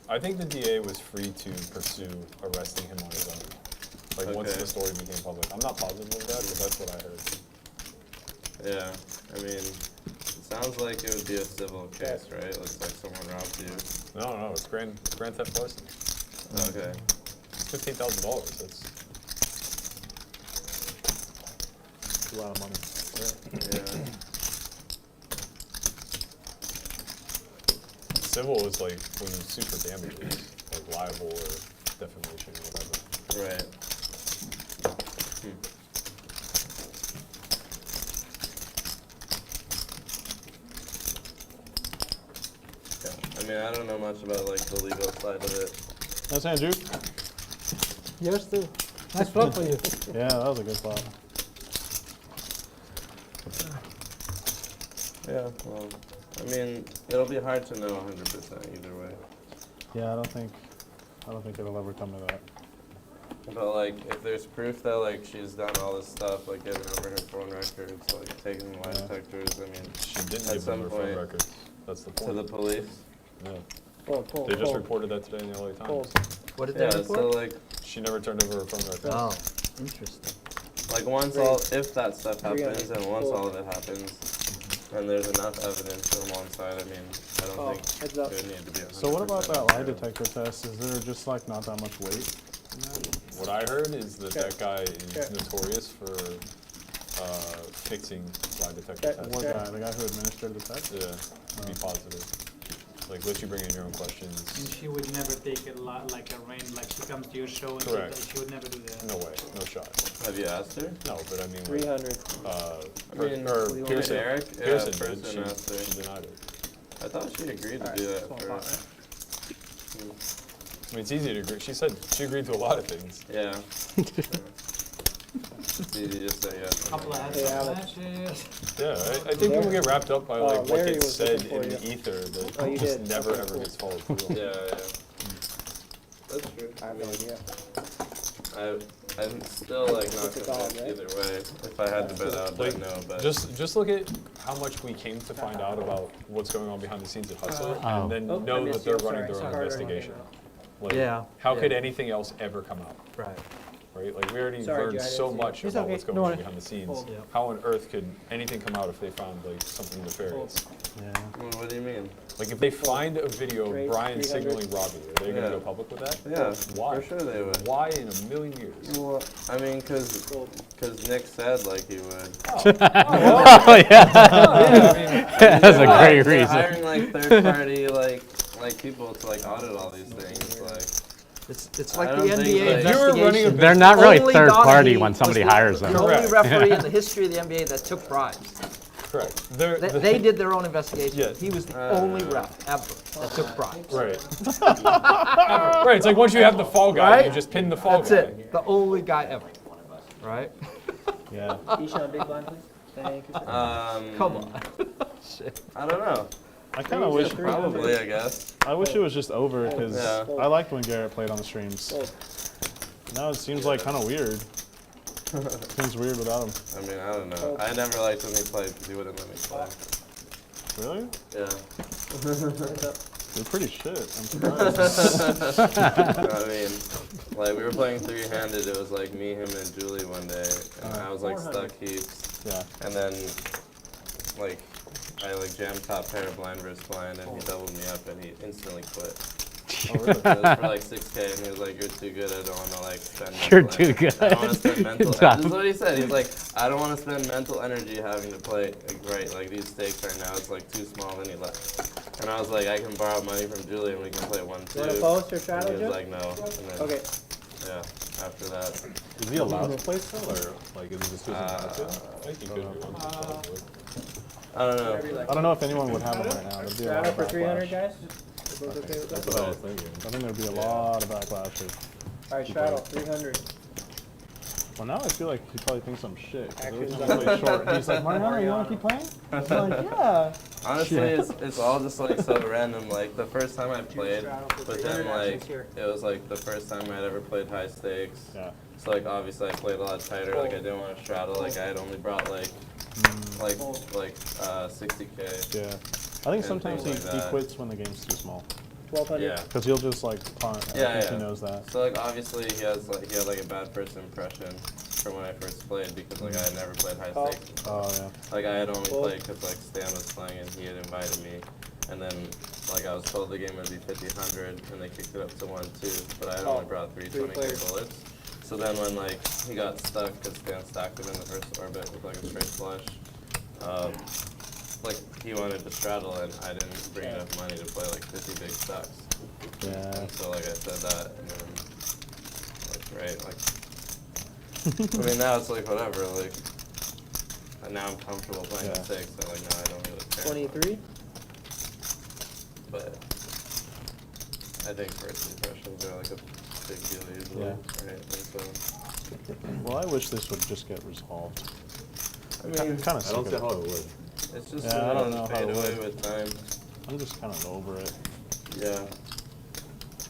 Speaker 2: I think the DA was free to pursue arresting him on his own. Like once
Speaker 3: Okay.
Speaker 2: the story became public. I'm not positive of that, but that's what I heard.
Speaker 3: Yeah, I mean, it sounds like it would be a civil case, right? Looks like someone robbed you.
Speaker 2: No, it's grand theft arson.
Speaker 3: Okay.
Speaker 2: $15,000. That's
Speaker 8: It's a lot of money.
Speaker 3: Yeah.
Speaker 2: civil is like when you sue for damages, like libel or defamation or whatever.
Speaker 3: Right. Yeah. I mean, I don't know much about like the legal side of it.
Speaker 4: That's Andrew.
Speaker 11: Yours too. Nice flop for you.
Speaker 4: Yeah, that was a good flop.
Speaker 3: Yeah. Well, I mean, it'll be hard to know 100% either way.
Speaker 4: Yeah, I don't think it'll ever come to that.
Speaker 3: But like, if there's proof that like she's done all this stuff, like giving over her phone records, like taking lie detectors, I mean,
Speaker 2: She didn't
Speaker 3: At
Speaker 2: give them
Speaker 3: some
Speaker 2: her phone
Speaker 3: point,
Speaker 2: records. That's the
Speaker 3: to
Speaker 2: point.
Speaker 3: the police.
Speaker 2: Yeah.
Speaker 11: Fold, fold,
Speaker 2: They just
Speaker 11: fold.
Speaker 2: reported that today in the LA Times.
Speaker 11: Fold.
Speaker 10: what did
Speaker 3: Yeah.
Speaker 10: they
Speaker 3: So
Speaker 10: report?
Speaker 3: like,
Speaker 2: She never turned over her phone records.
Speaker 10: Oh, interesting.
Speaker 3: like once all, if that stuff happens, and once all of it happens, and there's enough evidence from one side, I mean, I don't
Speaker 11: Oh,
Speaker 3: think
Speaker 11: heads up.
Speaker 3: there need to be 100%.
Speaker 4: So what about that lie
Speaker 3: true.
Speaker 4: detector test? Is there just like not that much weight? in that?
Speaker 2: What I heard is that
Speaker 11: Check.
Speaker 2: that guy is
Speaker 11: Check.
Speaker 2: notorious for fixing lie detector
Speaker 11: Check.
Speaker 2: tests.
Speaker 4: What
Speaker 11: Okay.
Speaker 4: guy? The guy who administered the test?
Speaker 2: Yeah, to be positive. Like, let you bring in your own questions.
Speaker 6: And she would never take it like a rain, like she comes to your show and
Speaker 2: Correct.
Speaker 6: she would never do that.
Speaker 2: No way, no shot.
Speaker 3: Have you asked her?
Speaker 2: No, but I mean,
Speaker 11: 300.
Speaker 3: I mean,
Speaker 2: or
Speaker 3: you want
Speaker 2: Pearson,
Speaker 3: Eric? Yeah,
Speaker 2: Pearson did.
Speaker 3: Pearson asked her.
Speaker 2: She denied it.
Speaker 3: I thought she agreed to do that at first.
Speaker 2: I mean, it's easy to agree. She said she agreed to a lot of things.
Speaker 3: Yeah. It's easy to say yes.
Speaker 6: Couple of
Speaker 11: Hey, Alex.
Speaker 6: matches.
Speaker 2: Yeah, I think people get wrapped up by like what
Speaker 11: Larry
Speaker 2: gets
Speaker 11: was
Speaker 2: said
Speaker 11: looking
Speaker 2: in
Speaker 11: for
Speaker 2: the
Speaker 11: you.
Speaker 2: ether that
Speaker 11: Oh, you
Speaker 2: just
Speaker 11: did?
Speaker 2: never
Speaker 11: Okay,
Speaker 2: ever
Speaker 11: cool.
Speaker 2: gets followed through.
Speaker 3: Yeah, yeah. That's true.
Speaker 11: I have no idea.
Speaker 3: I'm still like not
Speaker 11: It's a dog,
Speaker 3: convinced
Speaker 11: right?
Speaker 3: either way. If I had to bet, I would bet no. But
Speaker 2: Just look at how much we came to find out about what's going on behind the scenes at Hustler,
Speaker 9: Oh.
Speaker 2: and then
Speaker 11: Oh, I
Speaker 2: know
Speaker 11: missed
Speaker 2: that they're
Speaker 11: you.
Speaker 2: running
Speaker 11: Sorry,
Speaker 2: their own
Speaker 11: sorry.
Speaker 2: investigation. Like,
Speaker 10: Yeah,
Speaker 2: how
Speaker 10: yeah.
Speaker 2: could anything else ever come out?
Speaker 10: Right.
Speaker 2: right? Like we already
Speaker 7: Sorry,
Speaker 2: learned
Speaker 7: Joe, I
Speaker 2: so
Speaker 7: didn't see
Speaker 2: much
Speaker 7: it.
Speaker 2: about
Speaker 7: It's
Speaker 2: what's
Speaker 7: okay.
Speaker 2: going on
Speaker 7: No
Speaker 2: behind the scenes.
Speaker 7: Hold.
Speaker 6: Yeah.
Speaker 2: How on earth could anything come out if they found like something nefarious?
Speaker 4: Yeah.
Speaker 3: Well, what do you mean?
Speaker 2: Like if they find a video of
Speaker 7: Trade,
Speaker 2: Brian
Speaker 7: 300.
Speaker 2: signaling Robbie, are they gonna
Speaker 3: Yeah.
Speaker 2: go public with that?
Speaker 3: Yeah,
Speaker 2: Why?
Speaker 3: for sure they would.
Speaker 2: Why in a million years?
Speaker 3: Well, I mean, cause Nick said like he would.
Speaker 9: Oh, yeah. That's a great
Speaker 3: They're
Speaker 9: reason.
Speaker 3: hiring like third party like people to like audit all these things. Like
Speaker 10: It's
Speaker 3: I
Speaker 10: like the
Speaker 3: don't think,
Speaker 10: NBA
Speaker 3: like-
Speaker 2: If you were running a
Speaker 10: investigation.
Speaker 9: They're not really
Speaker 10: Only
Speaker 9: third party
Speaker 10: Donaghy
Speaker 9: when
Speaker 10: was
Speaker 9: somebody
Speaker 10: the-
Speaker 9: hires them.
Speaker 10: The only
Speaker 2: Correct.
Speaker 10: referee in the history of the NBA that took bribes.
Speaker 2: Correct.
Speaker 10: They did their own investigation.
Speaker 2: Yes.
Speaker 10: He was the only ref ever that took bribes.
Speaker 2: Right. Right. It's like once you have the fall guy, you
Speaker 10: Right?
Speaker 2: just pin the fall
Speaker 10: That's
Speaker 2: guy.
Speaker 10: it. The only guy ever. Right?
Speaker 4: Yeah.
Speaker 7: Eshaan, big blind, please. Thank you, sir.
Speaker 10: Come on.
Speaker 3: I don't know.
Speaker 4: I kind of wish.
Speaker 3: Probably, I guess.
Speaker 4: I wish it was just over because
Speaker 3: Yeah.
Speaker 4: I liked when Garrett played on the streams. Now it seems like kind of weird. Seems weird without him.
Speaker 3: I mean, I don't know. I never liked when he played because he wouldn't let me play.
Speaker 4: Really?
Speaker 3: Yeah.
Speaker 4: You're pretty shit. I'm surprised.
Speaker 3: I mean, like we were playing three-handed. It was like me, him, and Julie one day, and I was like stuck heaps.
Speaker 4: Yeah.
Speaker 3: And then, like, I like jammed top pair blind versus blind, and he doubled me up, and he instantly quit.
Speaker 4: Oh, really?
Speaker 3: It was for like 6K, and he was like, "You're too good. I don't want to like spend.
Speaker 9: You're
Speaker 3: mental
Speaker 9: too
Speaker 3: energy.
Speaker 9: good.
Speaker 3: I don't want to spend mental.
Speaker 9: Good job.
Speaker 3: This is what he said. He's like, I don't want to spend mental energy having to play right. Like these stakes right now, it's like too small. Then he left, and I was like, I can borrow money from Julie, and we can play 1-2.
Speaker 7: You want to post or try
Speaker 3: And
Speaker 7: to
Speaker 3: he
Speaker 7: do?
Speaker 3: was like, no. And then,
Speaker 7: Okay.
Speaker 3: yeah. After that,
Speaker 2: Is he allowed to play still, or like is he just choosing not to? I think he could be one.
Speaker 3: I don't know.
Speaker 7: Whatever you like.
Speaker 4: I don't know if anyone would have him right now. There'd be a lot
Speaker 7: Straddle
Speaker 4: of
Speaker 7: for 300,
Speaker 4: backlash.
Speaker 7: guys? You both okay with
Speaker 2: That's
Speaker 7: that?
Speaker 2: what I was thinking.
Speaker 4: I think there'd be a lot of backlash.
Speaker 7: All right, straddle, 300.
Speaker 4: Well, now I feel like he probably thinks I'm shit. 'Cause every
Speaker 7: Actions
Speaker 4: time I play short, he's like, Mariano, you want to keep playing? I'm like, yeah.
Speaker 3: Honestly, it's all just like so random. Like the first time I played, but then like it was like the first time I'd ever played high stakes.
Speaker 4: Yeah.
Speaker 3: So like obviously I played a lot tighter. Like I didn't want to straddle. Like I had only brought like 60K.
Speaker 4: Yeah. I think
Speaker 3: And
Speaker 4: sometimes
Speaker 3: things like
Speaker 4: he
Speaker 3: that.
Speaker 4: quits when the game's too small.
Speaker 7: 1200.
Speaker 3: Yeah.
Speaker 4: Because he'll just like punt. I
Speaker 3: Yeah,
Speaker 4: think
Speaker 3: yeah.
Speaker 4: he knows that.
Speaker 3: So like obviously he had like a bad first impression from when I first played because like I had never played high
Speaker 7: Call.
Speaker 3: stakes.
Speaker 4: Oh, yeah.
Speaker 3: Like I had only
Speaker 7: Cool.
Speaker 3: played because like Stan was playing and he had invited me, and then like I was told the game would be 50-100 and they kicked it up to 1-2, but I had only brought 3
Speaker 7: Three
Speaker 3: 20K
Speaker 7: players.
Speaker 3: bullets. So then when like he got stuck because Stan stacked him in the first orbit with like a straight flush, like he wanted to straddle and I didn't bring enough money to play like 50 big stacks.
Speaker 4: Yeah.
Speaker 3: So like I said that and then like I mean now it's like whatever, like and now I'm comfortable playing
Speaker 4: Yeah.
Speaker 3: the stakes, so like now I don't really care.
Speaker 7: 23.
Speaker 3: But I think first impressions are like a big deal usually.
Speaker 4: Yeah.
Speaker 3: Right? And so
Speaker 4: Well, I wish this would just get resolved.
Speaker 3: I
Speaker 4: I'm
Speaker 3: mean
Speaker 4: kind of
Speaker 2: I
Speaker 4: sick
Speaker 2: don't
Speaker 4: of
Speaker 2: see
Speaker 4: it.
Speaker 2: how it would.
Speaker 3: it's just
Speaker 4: Yeah, I don't know how
Speaker 3: fade
Speaker 4: it
Speaker 3: away
Speaker 4: would.
Speaker 3: with time.
Speaker 4: I'm just kind of over it.
Speaker 3: Yeah.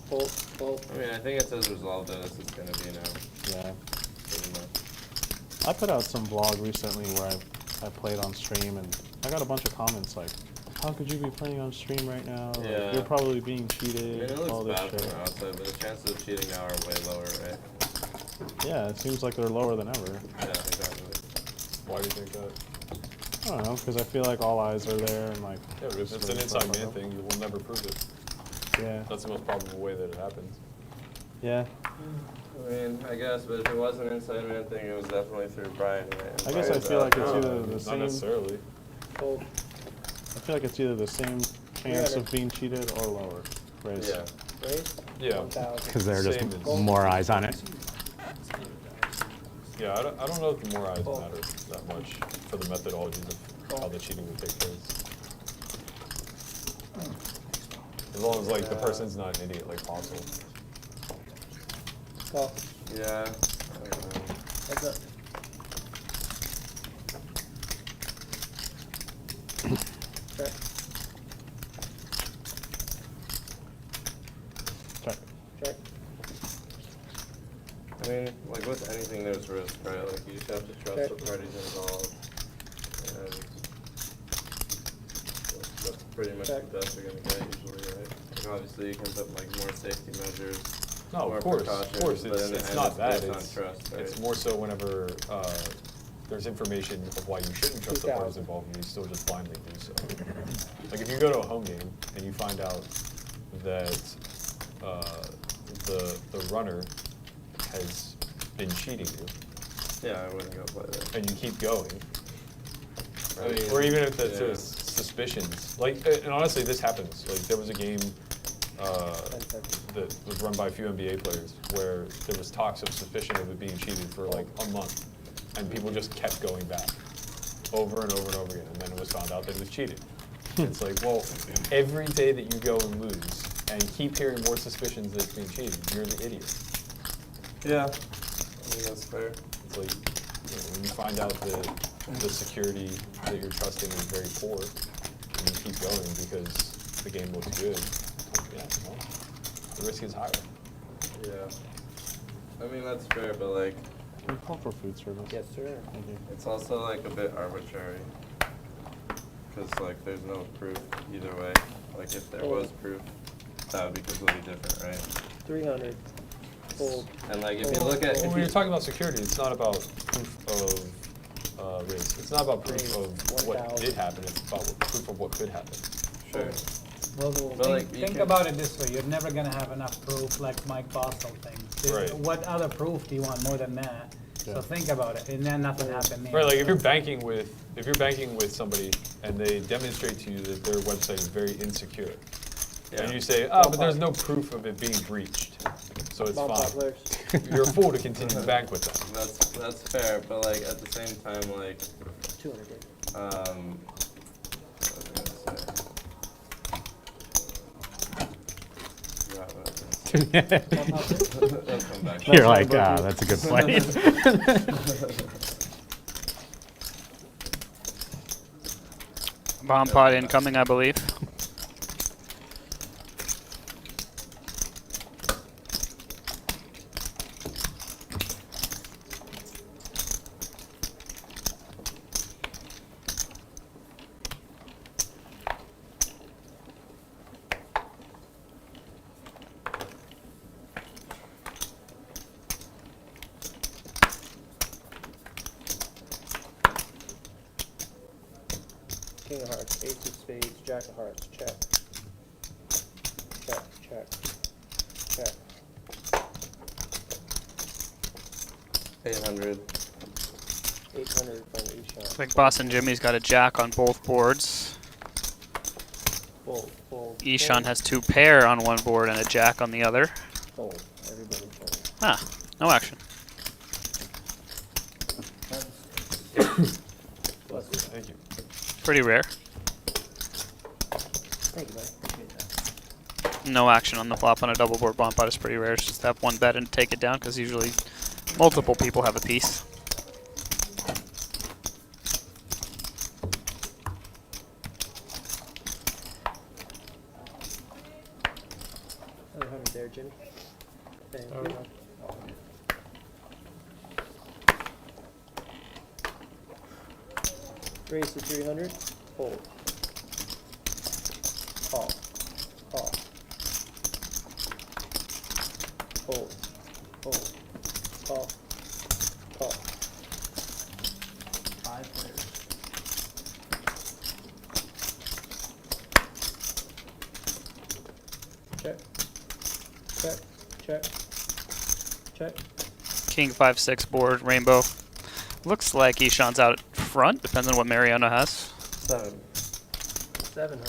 Speaker 7: Bolt, bolt.
Speaker 3: I mean I think it's as resolved as it's gonna be now,
Speaker 4: Yeah.
Speaker 3: pretty much.
Speaker 4: I put out some vlog recently where I played on stream and I got a bunch of comments like, how could you be playing on stream right now? Like,
Speaker 3: Yeah.
Speaker 4: you're probably being
Speaker 3: I mean
Speaker 4: cheated,
Speaker 3: it
Speaker 4: all
Speaker 3: looks
Speaker 4: this
Speaker 3: bad
Speaker 4: shit.
Speaker 3: from outside, but the chances of cheating now are way lower, right?
Speaker 4: Yeah, it seems like they're lower than ever.
Speaker 3: Yeah, exactly.
Speaker 2: Why do you think that?
Speaker 4: I don't know, because I feel like all eyes are there and like.
Speaker 2: Yeah, but if it's an inside man thing, you will never prove it.
Speaker 4: Yeah.
Speaker 2: That's the most probable way that it happens.
Speaker 4: Yeah.
Speaker 3: I mean, I guess, but if it was an inside man thing, it was definitely through Brian, right?
Speaker 4: I guess I feel like it's either the
Speaker 2: Not
Speaker 4: same.
Speaker 2: necessarily.
Speaker 7: Bolt.
Speaker 4: I feel like it's either the same chance of being cheated or lower. Raise.
Speaker 3: Yeah.
Speaker 7: Raise.
Speaker 2: Yeah.
Speaker 7: 1000.
Speaker 9: Because there are
Speaker 2: Same
Speaker 9: just
Speaker 2: as-
Speaker 9: more eyes on it.
Speaker 2: Yeah, I don't know if the more eyes matter that much for the methodologies of how the cheating would take place. As long as like the person's not an idiot like Fossil.
Speaker 7: Call.
Speaker 3: Yeah. I don't know.
Speaker 7: Heads up. Check.
Speaker 4: Check.
Speaker 7: Check.
Speaker 3: I mean, like with anything, there's risk, right? Like you just have to trust
Speaker 7: Okay.
Speaker 3: the parties involved, and that's pretty much
Speaker 7: Check.
Speaker 3: the best you're gonna get usually, right? Like obviously, you can put like more safety measures
Speaker 2: No,
Speaker 3: more
Speaker 2: of course,
Speaker 3: precautious, but in the
Speaker 2: it's
Speaker 3: end,
Speaker 2: not that.
Speaker 3: based on
Speaker 2: It's,
Speaker 3: trust, right?
Speaker 2: it's more so whenever there's information of why you shouldn't trust the parties involved, and you still just blindly do so. Like if you go to a home game and you find out that the runner has been cheating you,
Speaker 3: Yeah, I wouldn't go play that.
Speaker 2: and you keep going,
Speaker 3: I
Speaker 2: right?
Speaker 3: mean,
Speaker 2: Or even if there's
Speaker 3: yeah.
Speaker 2: suspicions. Like, and honestly, this happens. Like there was a game that was run by a few NBA players where there was talks of suspicion of it being cheated for like a month, and people just kept going back over and over and over again, and then it was found out that it was cheated. It's like, well, every day that you go and lose and keep hearing more suspicions that it's being cheated, you're the idiot.
Speaker 3: Yeah, I mean, that's fair.
Speaker 2: It's like, you know, when you find out that the security that you're trusting is very poor, and you keep going because the game looks good, yeah, well, the risk is higher.
Speaker 3: Yeah. I mean, that's fair, but like,
Speaker 4: Can you call for food service?
Speaker 7: Yes, sir.
Speaker 4: Thank you.
Speaker 3: it's also like a bit arbitrary. Because like, there's no proof either way. Like, if there was proof, that would be completely different, right?
Speaker 7: 300. Fold.
Speaker 3: And like, if you look at,
Speaker 2: Well, when you're talking about security, it's not about proof of risk. It's not about proof of what
Speaker 7: 1,000.
Speaker 2: did happen. It's about proof of what could happen.
Speaker 3: sure.
Speaker 6: Well,
Speaker 3: But, like, you
Speaker 6: think
Speaker 3: can-
Speaker 6: about it this way, you're never gonna have enough proof like Mike Bostel thing.
Speaker 2: Right.
Speaker 6: What other proof do you want more than that?
Speaker 4: Yeah.
Speaker 6: So think about it, and then nothing happened there.
Speaker 2: Right, like if you're banking with somebody and they demonstrate to you that their website is very insecure,
Speaker 3: Yeah.
Speaker 2: and you say, oh, but there's no proof of it being breached, so it's
Speaker 7: Bump
Speaker 2: fine.
Speaker 7: players.
Speaker 2: You're a fool to continue to bank with them.
Speaker 3: That's fair, but like, at the same time, like,
Speaker 7: 200. Dude.
Speaker 3: what was I gonna say? Forgot what I was gonna say. That'll come back.
Speaker 9: You're like, ah, that's a good play.
Speaker 5: Bomb pod incoming, I believe.
Speaker 7: King of hearts, ace of spades, jack of hearts, check. Check, check, check.
Speaker 3: 800.
Speaker 7: 800 from Eshaan.
Speaker 5: Like Boss and Jimmy's got a jack on both boards.
Speaker 7: Fold, fold.
Speaker 5: Eshaan has two pair on one board and a jack on the other.
Speaker 7: Fold. Everybody fold.
Speaker 5: Huh, no action.
Speaker 7: Bless you.
Speaker 2: Thank you.
Speaker 5: Pretty rare.
Speaker 7: Thank you, buddy. Appreciate that.
Speaker 5: No action on the flop on a double board bomb pot is pretty rare. It's just have one bet and take it down because usually multiple people have a piece.
Speaker 7: Another 100 there, Jimmy. Thank you. Raise to 300. Fold. Call. Call. Fold. Fold. Call. Call. 5 players. Check. Check. Check. Check.
Speaker 5: King 5-6 board, rainbow. Looks like Eshaan's out front, depends on what Mariano has.
Speaker 7: 700.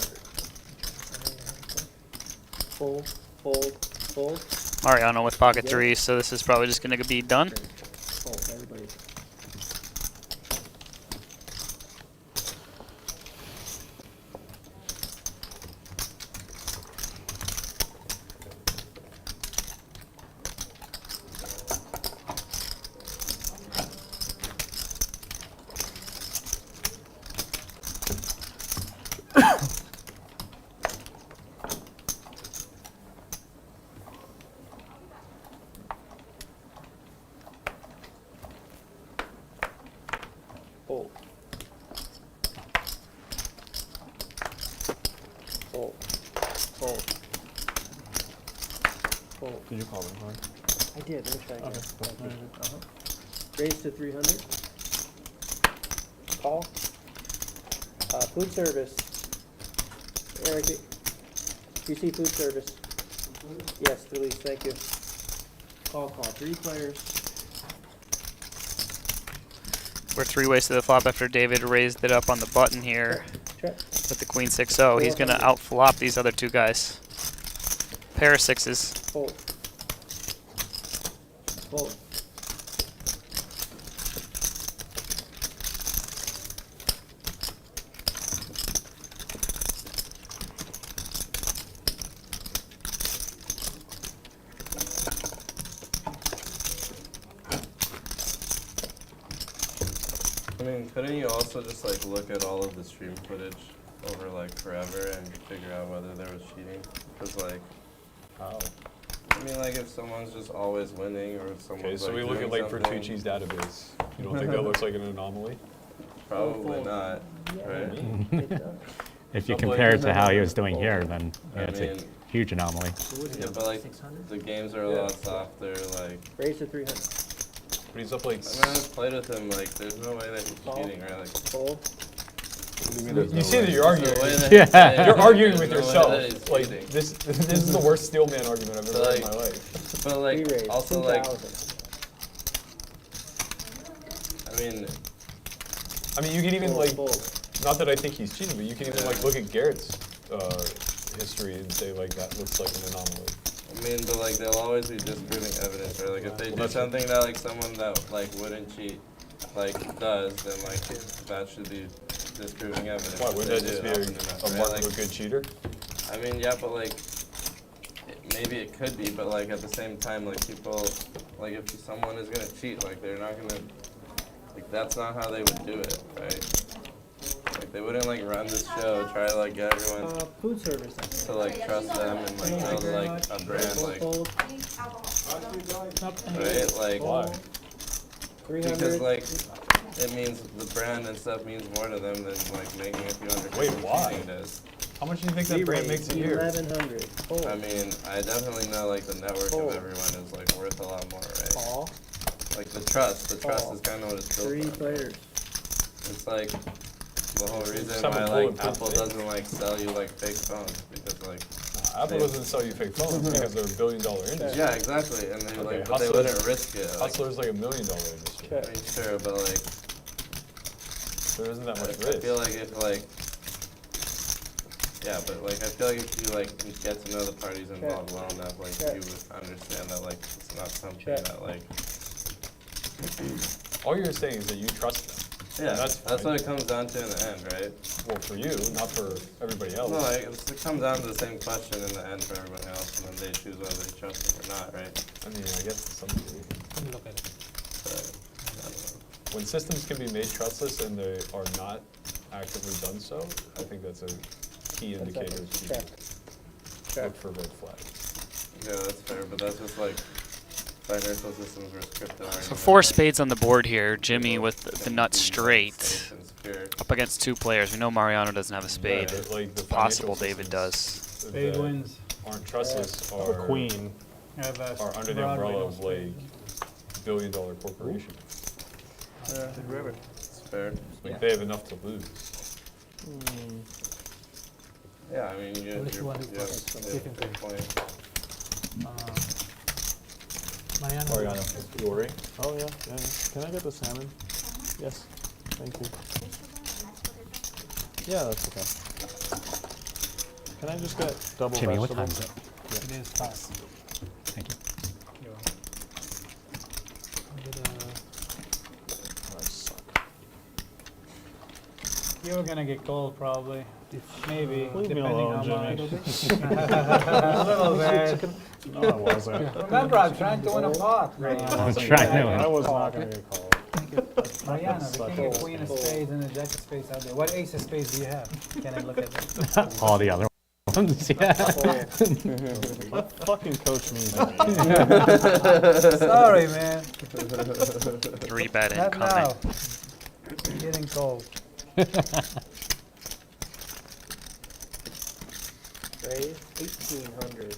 Speaker 7: Fold. Fold. Fold.
Speaker 5: Mariano with pocket three, so this is probably just going to be done.
Speaker 7: Fold. Everybody. Fold. Fold. Fold. Fold.
Speaker 4: Did you call them hard?
Speaker 7: I did. Let me try again.
Speaker 4: Okay.
Speaker 7: Thank you. Raise to 300. Call. Food service. Eric, do you see food service? Yes, release. Thank you. Call. 3 players.
Speaker 5: We're 3 ways to the flop after David raised it up on the button here
Speaker 7: Check.
Speaker 5: with the queen 6-0. He's going to outflop these other 2 guys. Pair of 6s.
Speaker 7: Fold. Fold.
Speaker 3: I mean, couldn't you also just like look at all of the stream footage over like forever and figure out whether there was cheating? Because like,
Speaker 2: How?
Speaker 3: I mean, like if someone's just always winning or if someone's
Speaker 2: Okay, so
Speaker 3: like
Speaker 2: we look at
Speaker 3: doing
Speaker 2: like
Speaker 3: something,
Speaker 2: Bertucci's database. You don't think that looks like an anomaly?
Speaker 3: probably not, right?
Speaker 7: It does.
Speaker 9: If you
Speaker 2: Double
Speaker 9: compare it
Speaker 2: A.
Speaker 9: to how he was doing here, then yeah,
Speaker 3: I
Speaker 9: it's
Speaker 3: mean,
Speaker 9: a huge anomaly.
Speaker 3: yeah, but like the games are a lot softer. Like,
Speaker 7: Raise to 300.
Speaker 2: But he's up like.
Speaker 3: I mean, I've played with him. Like, there's no way that he's cheating, right? Like,
Speaker 7: Fold.
Speaker 2: You see that you're arguing.
Speaker 3: there's no way that
Speaker 9: Yeah.
Speaker 3: he's playing.
Speaker 2: You're arguing
Speaker 3: There's
Speaker 2: with
Speaker 3: no way
Speaker 2: yourself.
Speaker 3: that he's
Speaker 2: Like
Speaker 3: cheating.
Speaker 2: this is the worst steel man argument I've ever heard in my life.
Speaker 3: But like,
Speaker 7: Re-raise.
Speaker 3: also
Speaker 7: 2,000.
Speaker 3: like,
Speaker 2: I mean, you can even like,
Speaker 7: Fold.
Speaker 2: not that I think he's cheating, but you can even like look at Garrett's history and say like that looks like an anomaly.
Speaker 3: I mean, but like, there'll always be disproving evidence, right? Like, if they do something that like someone that like wouldn't cheat, like does, then like that should be disproving evidence.
Speaker 2: Why
Speaker 3: if
Speaker 2: wouldn't
Speaker 3: they
Speaker 2: that just
Speaker 3: do
Speaker 2: be
Speaker 3: often enough,
Speaker 2: a
Speaker 3: right?
Speaker 2: mark
Speaker 3: Like,
Speaker 2: of a good cheater?
Speaker 3: I mean, yeah, but like, maybe it could be, but like at the same time, like people, like if someone is gonna cheat, like they're not gonna, like that's not how they would do it, right? Like they wouldn't like run this show, try to like get everyone
Speaker 7: Food service.
Speaker 3: to like trust them and like build like a brand, like,
Speaker 7: Fold.
Speaker 3: right? Like,
Speaker 2: Why?
Speaker 7: 300.
Speaker 3: because like it means the brand and stuff means more to them than like making a few hundred
Speaker 2: Wait,
Speaker 3: people
Speaker 2: why?
Speaker 3: cheating does.
Speaker 2: How much do you think that brand makes a year?
Speaker 7: 1,100. Fold.
Speaker 3: I mean, I definitely know like the network
Speaker 7: Fold.
Speaker 3: of everyone is like worth a lot more, right?
Speaker 7: Call.
Speaker 3: Like the trust
Speaker 7: Call.
Speaker 3: is kind of what it's built
Speaker 7: 3
Speaker 3: on.
Speaker 7: players.
Speaker 3: It's like the whole reason
Speaker 2: Just have a
Speaker 3: why like
Speaker 2: bulletproof
Speaker 3: Apple
Speaker 2: thing.
Speaker 3: doesn't like sell you like fake phones because like
Speaker 2: Apple doesn't sell you fake phones because they're $1 billion industry.
Speaker 3: yeah, exactly, and they
Speaker 2: Okay,
Speaker 3: like but they
Speaker 2: Hustler's-
Speaker 3: wouldn't risk it. Like,
Speaker 2: Hustler's like $1 million industry.
Speaker 3: I mean, sure, but like
Speaker 2: There isn't that much
Speaker 3: I
Speaker 2: risk.
Speaker 3: feel like if like yeah, but like I feel like if you like get to know the parties involved well enough, like
Speaker 7: Check.
Speaker 3: you would understand that like it's not something
Speaker 7: Check.
Speaker 3: that like
Speaker 2: All you're saying is that you trust them.
Speaker 3: yeah,
Speaker 2: that's
Speaker 3: that's
Speaker 2: fine.
Speaker 3: what it comes down to in the end, right?
Speaker 2: Well, for you, not for everybody else.
Speaker 3: No, like it comes down to the same question in the end for everyone else, and then they choose whether they trust them or not, right?
Speaker 2: I mean, I guess to some degree.
Speaker 6: Look at it.
Speaker 3: But, I don't know.
Speaker 2: When systems can be made trustless and they are not actively done so, I think that's a key indicator of cheating.
Speaker 7: Check. Check.
Speaker 2: Look for red flags.
Speaker 3: Yeah, that's fair, but that's just like financial systems versus crypto.
Speaker 5: So 4 spades on the board here. Jimmy with the nut straight up against 2 players. We know Mariano doesn't have a spade.
Speaker 2: Yeah, like the
Speaker 5: It's possible
Speaker 2: financial
Speaker 5: David does.
Speaker 2: systems
Speaker 6: Spade
Speaker 2: that
Speaker 6: wins.
Speaker 2: Aren't trustless
Speaker 4: I have a
Speaker 2: are,
Speaker 4: queen.
Speaker 6: I have a
Speaker 2: are under the
Speaker 6: Broadway,
Speaker 2: umbrella
Speaker 6: no
Speaker 2: of
Speaker 6: spade.
Speaker 2: like $1 billion corporation.
Speaker 7: River.
Speaker 3: It's fair.
Speaker 2: Like they have enough to lose.
Speaker 3: Yeah, I mean,
Speaker 6: What if you want to
Speaker 3: yeah,
Speaker 6: focus on
Speaker 3: yeah,
Speaker 6: different
Speaker 3: good
Speaker 6: things?
Speaker 3: point.
Speaker 6: Mariano.
Speaker 2: Mariano, Dory.
Speaker 4: Oh yeah, yeah. Can I get the salmon? Yes. Thank you. Yeah, that's okay. Can I just get double
Speaker 9: Jimmy, what
Speaker 4: vegetables?
Speaker 9: time is it?
Speaker 6: It is fast.
Speaker 9: Thank you.
Speaker 4: Oh, I suck.
Speaker 6: You're gonna get cold probably. Maybe,
Speaker 4: Leave me
Speaker 6: depending
Speaker 4: alone,
Speaker 6: how
Speaker 4: Jimmy.
Speaker 6: much. A little bit.
Speaker 4: No, I wasn't.
Speaker 6: Remember, I'm trying to win a pot.
Speaker 9: I was trying to.
Speaker 4: I was not gonna get called.
Speaker 6: Mariano, the
Speaker 4: Suck
Speaker 6: king of
Speaker 4: it.
Speaker 6: queen of spades and the jack of spades out there. What ace of spades do you have? Can I look at them?
Speaker 9: All the other ones, yeah.
Speaker 4: Let fucking coach me.
Speaker 6: Sorry, man.
Speaker 5: 3 bet
Speaker 6: Not
Speaker 5: incoming.
Speaker 6: now. I'm getting cold.
Speaker 7: Raise 1,800.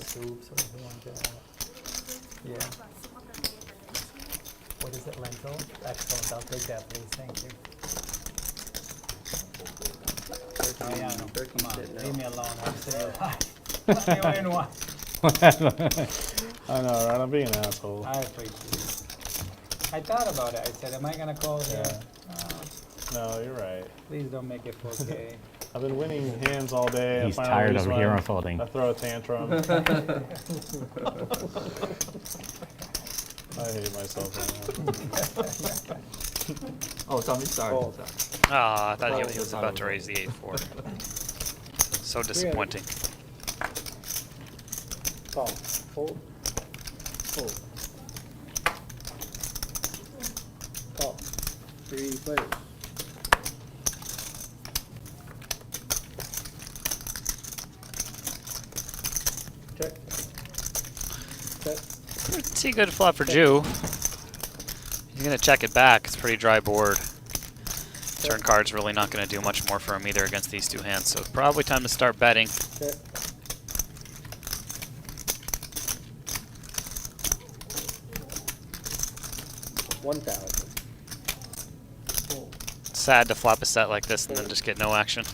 Speaker 6: Soups or something like that. Yeah. What is it, lentil? Excellent, I'll take that, please, thank you. Oh, yeah, no, come on, leave me alone, I'm saying hi. Let me win one.
Speaker 4: I know, right? I'm being an asshole.
Speaker 6: I appreciate it. I thought about it, I said, am I gonna call here?
Speaker 4: No, you're right.
Speaker 6: Please don't make it 4K.
Speaker 4: I've been winning hands all day. I
Speaker 9: He's
Speaker 4: finally
Speaker 9: tired
Speaker 4: lose
Speaker 9: of
Speaker 4: one.
Speaker 9: hero folding.
Speaker 4: I throw a tantrum. I hate myself right now.
Speaker 10: Oh, it's on me. Sorry.
Speaker 7: Fold.
Speaker 5: Ah, I thought he was about to raise the 8-4. So disappointing.
Speaker 7: Call. Fold. Fold. Call. 3 players. Check. Check.
Speaker 5: Pretty good flop for Jew. He's gonna check it back. It's a pretty dry board. Turn card's really not gonna do much more for him either against these two hands, so probably time to start betting.
Speaker 7: Check. $1,000.
Speaker 5: Sad to flop a set like this and then just get no action.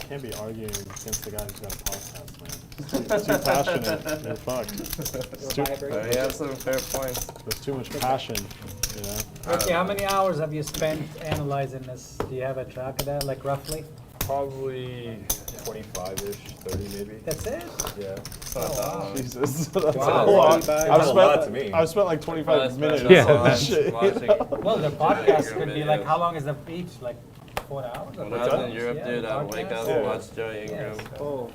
Speaker 4: Can't be arguing against the guy who's got a podcast, man. It's too passionate. You're fucked. It's too,
Speaker 3: He has some fair points.
Speaker 4: there's too much passion, you know?
Speaker 6: Okay, how many hours have you spent analyzing this? Do you have a track of that, like roughly?
Speaker 2: Probably 25-ish, 30 maybe.
Speaker 6: That's it?
Speaker 2: Yeah.
Speaker 4: Jesus. That's
Speaker 6: Wow.
Speaker 4: a lot.
Speaker 2: That's a lot to me.
Speaker 4: I've spent like 25 minutes
Speaker 3: Yeah.
Speaker 4: on this shit.
Speaker 6: Well, the podcast could be like, how long is the each? Like 4 hours?
Speaker 3: When I was in Europe, dude, I would wake up
Speaker 6: podcast?
Speaker 3: and watch Joey Ingram,
Speaker 7: Fold.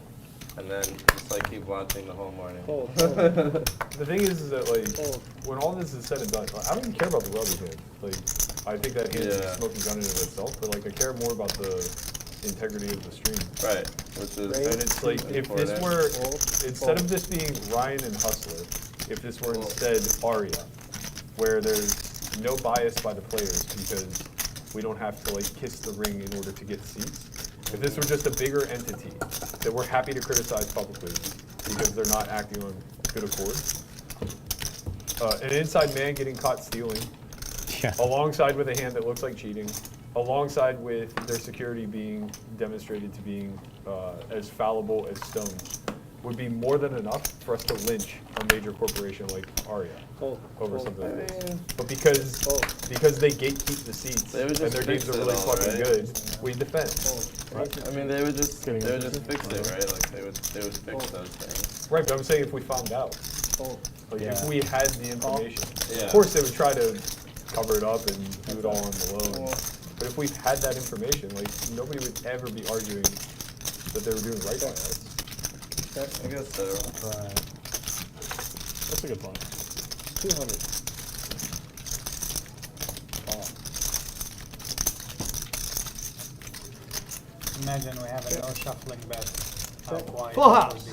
Speaker 3: and then just like keep watching the whole morning.
Speaker 7: Fold.
Speaker 2: The thing is that like
Speaker 7: Fold.
Speaker 2: when all this is said and done, I don't even care about the rubber hand. Like I think that hand is a
Speaker 3: Yeah.
Speaker 2: smoking gun in and of itself, but like I care more about the integrity of the stream.
Speaker 3: Right, which is
Speaker 2: And it's like if this
Speaker 3: important.
Speaker 2: were instead of this being Ryan and Hustler, if this were instead Aria, where there's no bias by the players because we don't have to like kiss the ring in order to get seats. If this were just a bigger entity that we're happy to criticize publicly because they're not acting on good accord. An inside man getting caught stealing,
Speaker 9: Yeah.
Speaker 2: alongside with a hand that looks like cheating, alongside with their security being demonstrated to being as fallible as stone, would be more than enough for us to lynch a major corporation like Aria
Speaker 7: Fold.
Speaker 2: over
Speaker 7: Fold.
Speaker 2: something like this. But because they gatekeep the seats
Speaker 3: They would
Speaker 2: and
Speaker 3: just
Speaker 2: their games
Speaker 3: fix
Speaker 2: are
Speaker 3: it
Speaker 2: really
Speaker 3: all,
Speaker 2: fucking
Speaker 3: right?
Speaker 2: good, we defend.
Speaker 3: I mean, they would just fix it, right? Like they would fix those things.
Speaker 2: Right, but I'm saying if we found out,
Speaker 7: Fold.
Speaker 2: like
Speaker 4: Yeah.
Speaker 2: if we had the information,
Speaker 3: Yeah.
Speaker 2: of course they would try to cover it up and do it all on the low. But if we had that information, like nobody would ever be arguing that they were doing right by us.
Speaker 3: I guess so.
Speaker 4: Right. That's a good point.
Speaker 7: 200. Call.
Speaker 6: Imagine we have a no shuffling bet. How
Speaker 7: Check.
Speaker 6: quiet
Speaker 7: Full
Speaker 6: it
Speaker 7: house.
Speaker 6: would be.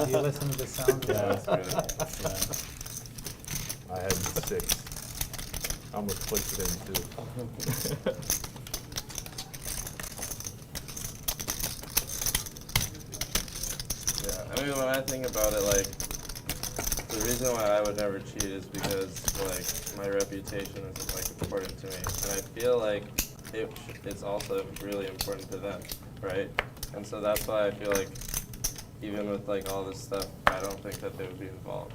Speaker 6: Would you listen to the sound?
Speaker 4: Yeah.
Speaker 2: I had 6. I almost placed it in too.
Speaker 3: Yeah, I mean, when I think about it, like, the reason why I would never cheat is because, like, my reputation is, like, important to me. And I feel like it's also really important to them, right? And so that's why I feel like, even with, like, all this stuff, I don't think that they would be involved.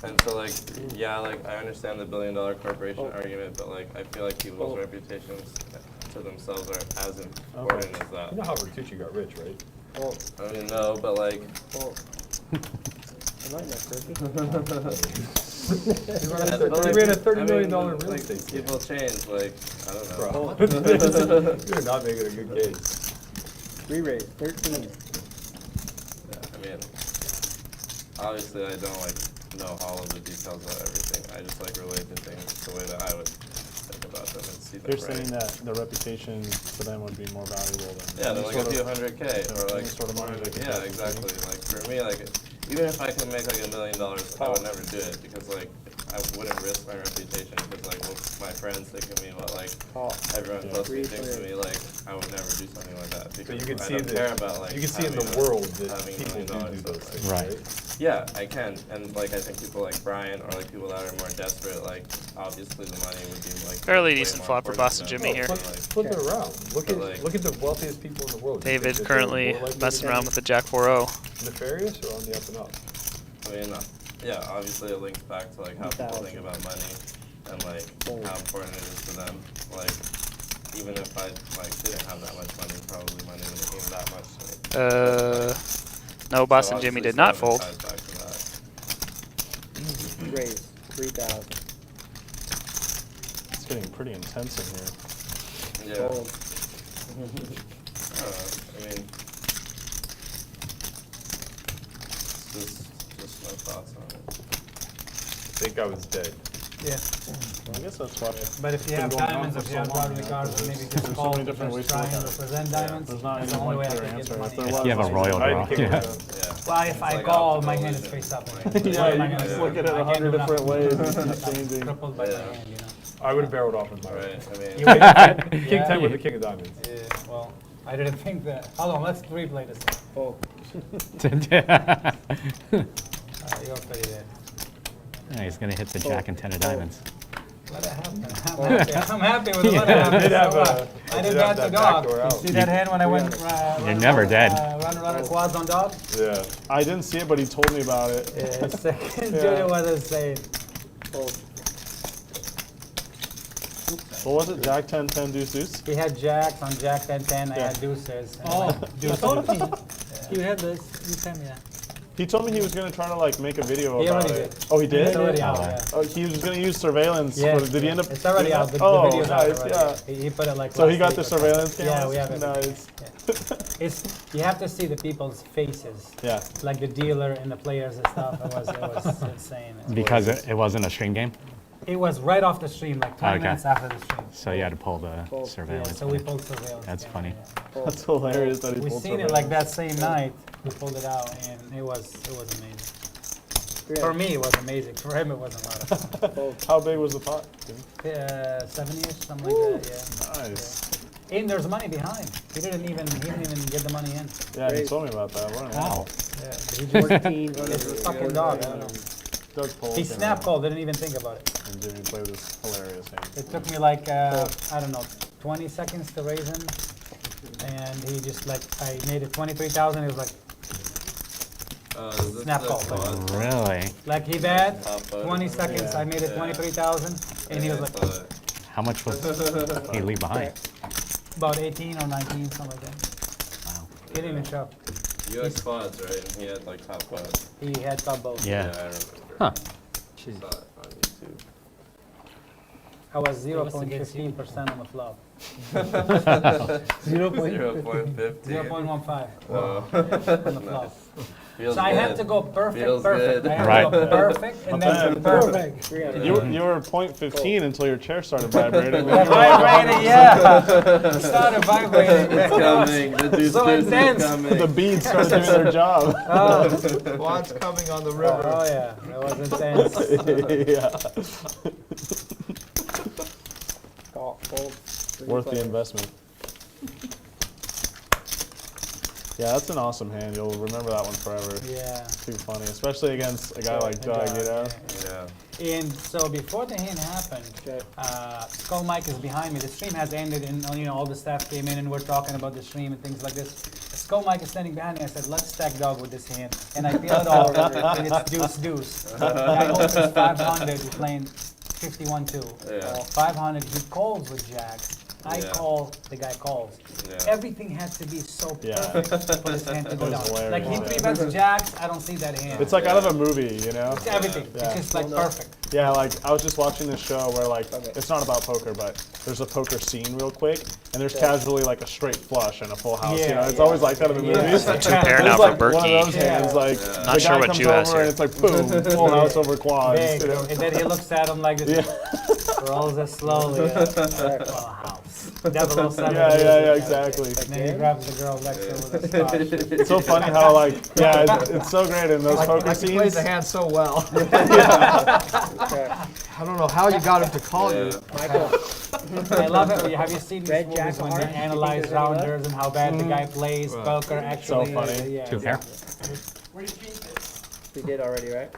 Speaker 3: And so, like, yeah, like, I understand the billion-dollar corporation argument, but, like, I feel like people's reputations to themselves are as important as that.
Speaker 2: You know how Bertucci got rich, right?
Speaker 7: Fold.
Speaker 3: I mean, no, but, like,
Speaker 7: Fold. I might not, Berkey.
Speaker 2: He ran a $30 million real
Speaker 3: like,
Speaker 2: estate scam.
Speaker 3: people change, like, I don't know.
Speaker 2: Bro, you're not making a good case.
Speaker 7: Re-raise. 13.
Speaker 3: Yeah, I mean, obviously I don't, like, know all of the details of everything. I just, like, relate to things the way that I would think about them and see them.
Speaker 4: You're saying that the reputation to them would be more valuable than
Speaker 3: Yeah,
Speaker 4: any
Speaker 3: they're like
Speaker 4: sort
Speaker 3: a few
Speaker 4: of-
Speaker 3: hundred K or like
Speaker 4: any sort of money they could
Speaker 3: yeah,
Speaker 4: get.
Speaker 3: exactly. Like for me, like even if I can make like $1 million, I would never do it because like I wouldn't risk my reputation because like what my friends think of me, what like everyone close to me thinks of me, like I would never do something like that because
Speaker 2: you can
Speaker 3: I
Speaker 2: see
Speaker 3: don't care about like
Speaker 2: you can see in
Speaker 3: having
Speaker 2: the world that
Speaker 3: having $1
Speaker 2: people
Speaker 3: million
Speaker 2: do those
Speaker 3: so,
Speaker 2: things,
Speaker 9: Right.
Speaker 3: yeah, I can, and like I think people like Brian or like people that are more desperate, like obviously the money would be like
Speaker 5: Fairly
Speaker 3: way
Speaker 5: decent
Speaker 3: more
Speaker 5: flop for
Speaker 3: important
Speaker 5: Boston
Speaker 3: to them,
Speaker 5: Jimmy here.
Speaker 3: but,
Speaker 2: Flip it around.
Speaker 3: But, like-
Speaker 2: Look at the wealthiest people in the world. Do you
Speaker 5: David
Speaker 2: think that they're
Speaker 5: currently
Speaker 2: more likely
Speaker 5: messing
Speaker 2: to
Speaker 5: around
Speaker 2: be
Speaker 5: with the Jack 4-0.
Speaker 2: nefarious or on the up and up?
Speaker 3: I mean, yeah, obviously it links back to like how people think about money and like how important it is to them. Like even if I like didn't have that much money, probably money wouldn't mean that much to me.
Speaker 5: No, Boston
Speaker 3: So
Speaker 5: Jimmy
Speaker 3: obviously
Speaker 5: did not
Speaker 3: some of it
Speaker 5: fold.
Speaker 3: ties back to that.
Speaker 7: Raise 3,000.
Speaker 4: It's getting pretty intense in here.
Speaker 3: Yeah.
Speaker 7: Fold.
Speaker 3: I mean, just my thoughts on it.
Speaker 2: I think I was dead.
Speaker 6: Yeah.
Speaker 4: Well, I guess that's why.
Speaker 6: But if you
Speaker 4: been
Speaker 6: have
Speaker 4: going on
Speaker 6: diamonds,
Speaker 4: for
Speaker 6: if you
Speaker 4: so
Speaker 6: have
Speaker 4: long,
Speaker 6: lottery
Speaker 4: yeah,
Speaker 6: cards,
Speaker 4: because
Speaker 6: maybe
Speaker 4: there's
Speaker 6: just
Speaker 4: so
Speaker 6: call
Speaker 4: many
Speaker 6: to
Speaker 4: different ways
Speaker 6: just
Speaker 4: to
Speaker 6: try
Speaker 4: look
Speaker 6: and
Speaker 4: at it.
Speaker 6: represent diamonds.
Speaker 4: There's not
Speaker 6: That's
Speaker 4: even
Speaker 6: the only
Speaker 4: one
Speaker 6: way I
Speaker 4: clear
Speaker 6: can get
Speaker 4: answer.
Speaker 6: the
Speaker 4: If
Speaker 6: money.
Speaker 4: there
Speaker 9: If you have a
Speaker 4: was,
Speaker 9: royal
Speaker 2: I
Speaker 9: draw.
Speaker 2: had to kick
Speaker 9: Yeah.
Speaker 2: it down.
Speaker 3: Yeah.
Speaker 6: Well, if
Speaker 3: It's
Speaker 6: I
Speaker 3: like
Speaker 6: call,
Speaker 3: optical
Speaker 6: my hand is
Speaker 3: illusion.
Speaker 6: face up.
Speaker 3: Like,
Speaker 4: Yeah,
Speaker 6: What am I
Speaker 4: you
Speaker 6: gonna
Speaker 4: just
Speaker 6: do?
Speaker 4: look at it
Speaker 6: I can't
Speaker 4: 100
Speaker 6: do
Speaker 4: different
Speaker 6: nothing.
Speaker 4: ways. It
Speaker 6: I'm
Speaker 4: keeps changing.
Speaker 6: crippled by my
Speaker 3: Yeah.
Speaker 6: hand, you know.
Speaker 2: I would have barreled off with my
Speaker 3: Right. I mean,
Speaker 6: You would-
Speaker 2: King
Speaker 6: Yeah.
Speaker 2: 10 with the king of diamonds.
Speaker 6: Yeah, well, I didn't think that. Hold on, let's replay this.
Speaker 7: Fold.
Speaker 6: You're pretty there.
Speaker 9: Yeah, he's gonna hit the Jack and 10 of diamonds.
Speaker 6: Let it happen. I'm happy with it. Let it
Speaker 9: Yeah.
Speaker 6: happen.
Speaker 2: Did have
Speaker 6: So
Speaker 2: a-
Speaker 6: what? I
Speaker 2: did
Speaker 6: did
Speaker 2: have
Speaker 6: that to
Speaker 2: that
Speaker 6: dog.
Speaker 2: backdoor out.
Speaker 6: You see that hand when I went
Speaker 9: You're never dead.
Speaker 6: runner quads on dog?
Speaker 2: Yeah.
Speaker 4: I didn't see it, but he told me about it.
Speaker 6: Yeah, second
Speaker 4: Yeah.
Speaker 6: Judy was insane.
Speaker 7: Fold.
Speaker 4: What was it? Jack 10, 10, deuce, deuce?
Speaker 6: He had jacks on jack 10 10. I
Speaker 4: Yeah.
Speaker 6: had deuces. and I
Speaker 11: Oh,
Speaker 6: went
Speaker 11: you
Speaker 6: deuce,
Speaker 11: told
Speaker 6: deuce.
Speaker 11: me. You had this. You sent me that.
Speaker 4: He told me he was gonna try to like make a video
Speaker 6: He
Speaker 4: about
Speaker 6: already
Speaker 4: it.
Speaker 6: did.
Speaker 4: Oh, he did?
Speaker 6: It's already out,
Speaker 9: Oh,
Speaker 6: yeah.
Speaker 4: Oh, he was gonna use surveillance.
Speaker 6: Yeah,
Speaker 4: Did he end up?
Speaker 6: It's already
Speaker 4: doing
Speaker 6: out.
Speaker 4: that?
Speaker 6: The
Speaker 4: Oh,
Speaker 6: video's out
Speaker 4: nice,
Speaker 6: already.
Speaker 4: yeah.
Speaker 6: He put it like
Speaker 4: So he
Speaker 6: last
Speaker 4: got
Speaker 6: week
Speaker 4: the
Speaker 6: or something.
Speaker 4: surveillance cameras?
Speaker 6: Yeah, we have it.
Speaker 4: Nice.
Speaker 6: It's you have to see the people's faces,
Speaker 4: Yeah.
Speaker 6: like the dealer and the players and stuff. It was insane.
Speaker 9: Because it wasn't a stream game,
Speaker 6: It was right off the stream, like 20
Speaker 9: Okay.
Speaker 6: minutes after the stream.
Speaker 9: so you had to pull the
Speaker 6: Yeah,
Speaker 9: surveillance.
Speaker 6: so we pulled surveillance.
Speaker 9: That's
Speaker 6: yeah,
Speaker 9: funny.
Speaker 6: yeah.
Speaker 4: That's hilarious that he
Speaker 6: We
Speaker 4: pulled
Speaker 6: seen it like that
Speaker 4: surveillance.
Speaker 6: same night. We pulled it out, and it was amazing. For me, it was amazing. For him, it wasn't a lot.
Speaker 4: How big was the pot?
Speaker 6: 70-ish, something like that. Yeah.
Speaker 4: Nice.
Speaker 6: And there's money behind. He didn't even get the money in.
Speaker 4: Yeah, he
Speaker 7: Great.
Speaker 4: told me about that. What an animal.
Speaker 6: Yeah, he just
Speaker 7: 14.
Speaker 6: it's a fucking dog. I don't know.
Speaker 4: Doug Polk
Speaker 6: He
Speaker 4: and,
Speaker 6: snap called. Didn't even think about it.
Speaker 4: and Jimmy played this hilarious hand.
Speaker 6: It took me like I don't know, 20 seconds to raise him, and he just like I made it 23,000. He was like
Speaker 3: is this
Speaker 6: Snap
Speaker 3: the
Speaker 6: call.
Speaker 3: quad?
Speaker 9: Really?
Speaker 6: he bet
Speaker 3: Top photo?
Speaker 6: 20 seconds. I made it
Speaker 3: Yeah.
Speaker 6: 23,000, and he was like
Speaker 9: How much was he leave behind?
Speaker 6: about 18 or 19, something like that.
Speaker 9: Wow.
Speaker 6: He didn't even show.
Speaker 3: US quads, right? And he had like top quads.
Speaker 6: He had top both.
Speaker 3: I
Speaker 9: Yeah.
Speaker 3: remember.
Speaker 9: Huh.
Speaker 3: Saw it on YouTube.
Speaker 6: I was 0.15% on the flop.
Speaker 3: 0.50.
Speaker 6: 0.15
Speaker 3: Whoa.
Speaker 6: on the flop.
Speaker 3: Feels
Speaker 6: So I have
Speaker 3: good.
Speaker 6: to go perfect,
Speaker 3: Feels
Speaker 6: perfect.
Speaker 3: good.
Speaker 6: I have
Speaker 9: Right.
Speaker 6: to go perfect and then perfect.
Speaker 7: 300.
Speaker 4: You were .15 until your chair started vibrating.
Speaker 6: Vibrating, yeah. It started vibrating.
Speaker 3: It's coming. The deuce
Speaker 6: So
Speaker 3: deuce is
Speaker 6: intense.
Speaker 3: coming.
Speaker 4: The beads started doing their job.
Speaker 10: Quads coming on the
Speaker 6: Oh yeah, that was intense.
Speaker 4: Yeah.
Speaker 7: Call. Fold.
Speaker 4: Worth the investment. Yeah, that's an awesome hand. You'll remember that one forever.
Speaker 6: Yeah.
Speaker 4: Too funny, especially against a guy like Doug, you know?
Speaker 3: Yeah.
Speaker 6: And so before the hand happened,
Speaker 7: Okay.
Speaker 6: Skull Mike is behind me. The stream has ended, and all the staff came in, and we're talking about the stream and things like this. Skull Mike is standing behind me. I said, "Let's stack dog with this hand," and I feel it over, and it's deuce deuce. The guy opens 500. We're playing 51-2.
Speaker 3: Yeah.
Speaker 6: 500. He calls with jacks. I
Speaker 3: Yeah.
Speaker 6: call, the guy calls.
Speaker 3: Yeah.
Speaker 6: Everything had to be so
Speaker 4: Yeah.
Speaker 6: perfect for his hand to go
Speaker 4: It was
Speaker 6: down.
Speaker 4: hilarious.
Speaker 6: Like he three bets jacks, I don't see that hand.
Speaker 4: It's like out of a movie, you know?
Speaker 6: It's everything.
Speaker 4: Yeah.
Speaker 6: It's just like perfect.
Speaker 4: Yeah, like I was just watching this show where like it's not about poker, but there's a poker scene real quick, and there's casually like a straight flush and a full house. You know, it's always like that in the movies.
Speaker 5: Two pair
Speaker 4: It's
Speaker 5: now
Speaker 4: like
Speaker 5: for
Speaker 4: one of
Speaker 5: Berkey.
Speaker 4: those hands, like
Speaker 5: Not
Speaker 4: the
Speaker 5: sure
Speaker 4: guy
Speaker 5: what
Speaker 4: comes
Speaker 5: Jew has
Speaker 4: over
Speaker 5: here.
Speaker 4: and it's like boom, full house over quads.
Speaker 6: Big.
Speaker 4: You know?
Speaker 6: And then he looks at him like this. Rolls it slowly. Full house. 007.
Speaker 4: Yeah, exactly.
Speaker 6: And then he grabs the girl next to him with a scotch.
Speaker 4: It's so funny how like it's so great in those poker
Speaker 10: He plays
Speaker 4: scenes.
Speaker 10: the hand so well. I don't know how you got him to call you.
Speaker 7: Michael,
Speaker 6: I love it. Have you seen these
Speaker 7: Red
Speaker 6: movies
Speaker 7: Jack
Speaker 6: when
Speaker 7: of
Speaker 6: they
Speaker 7: Hearts? You
Speaker 6: analyze
Speaker 7: think there's any left?
Speaker 6: rounders and how bad the guy plays poker? Actually,
Speaker 4: So funny.
Speaker 6: Yeah,
Speaker 9: Two pair.
Speaker 7: we did already, right?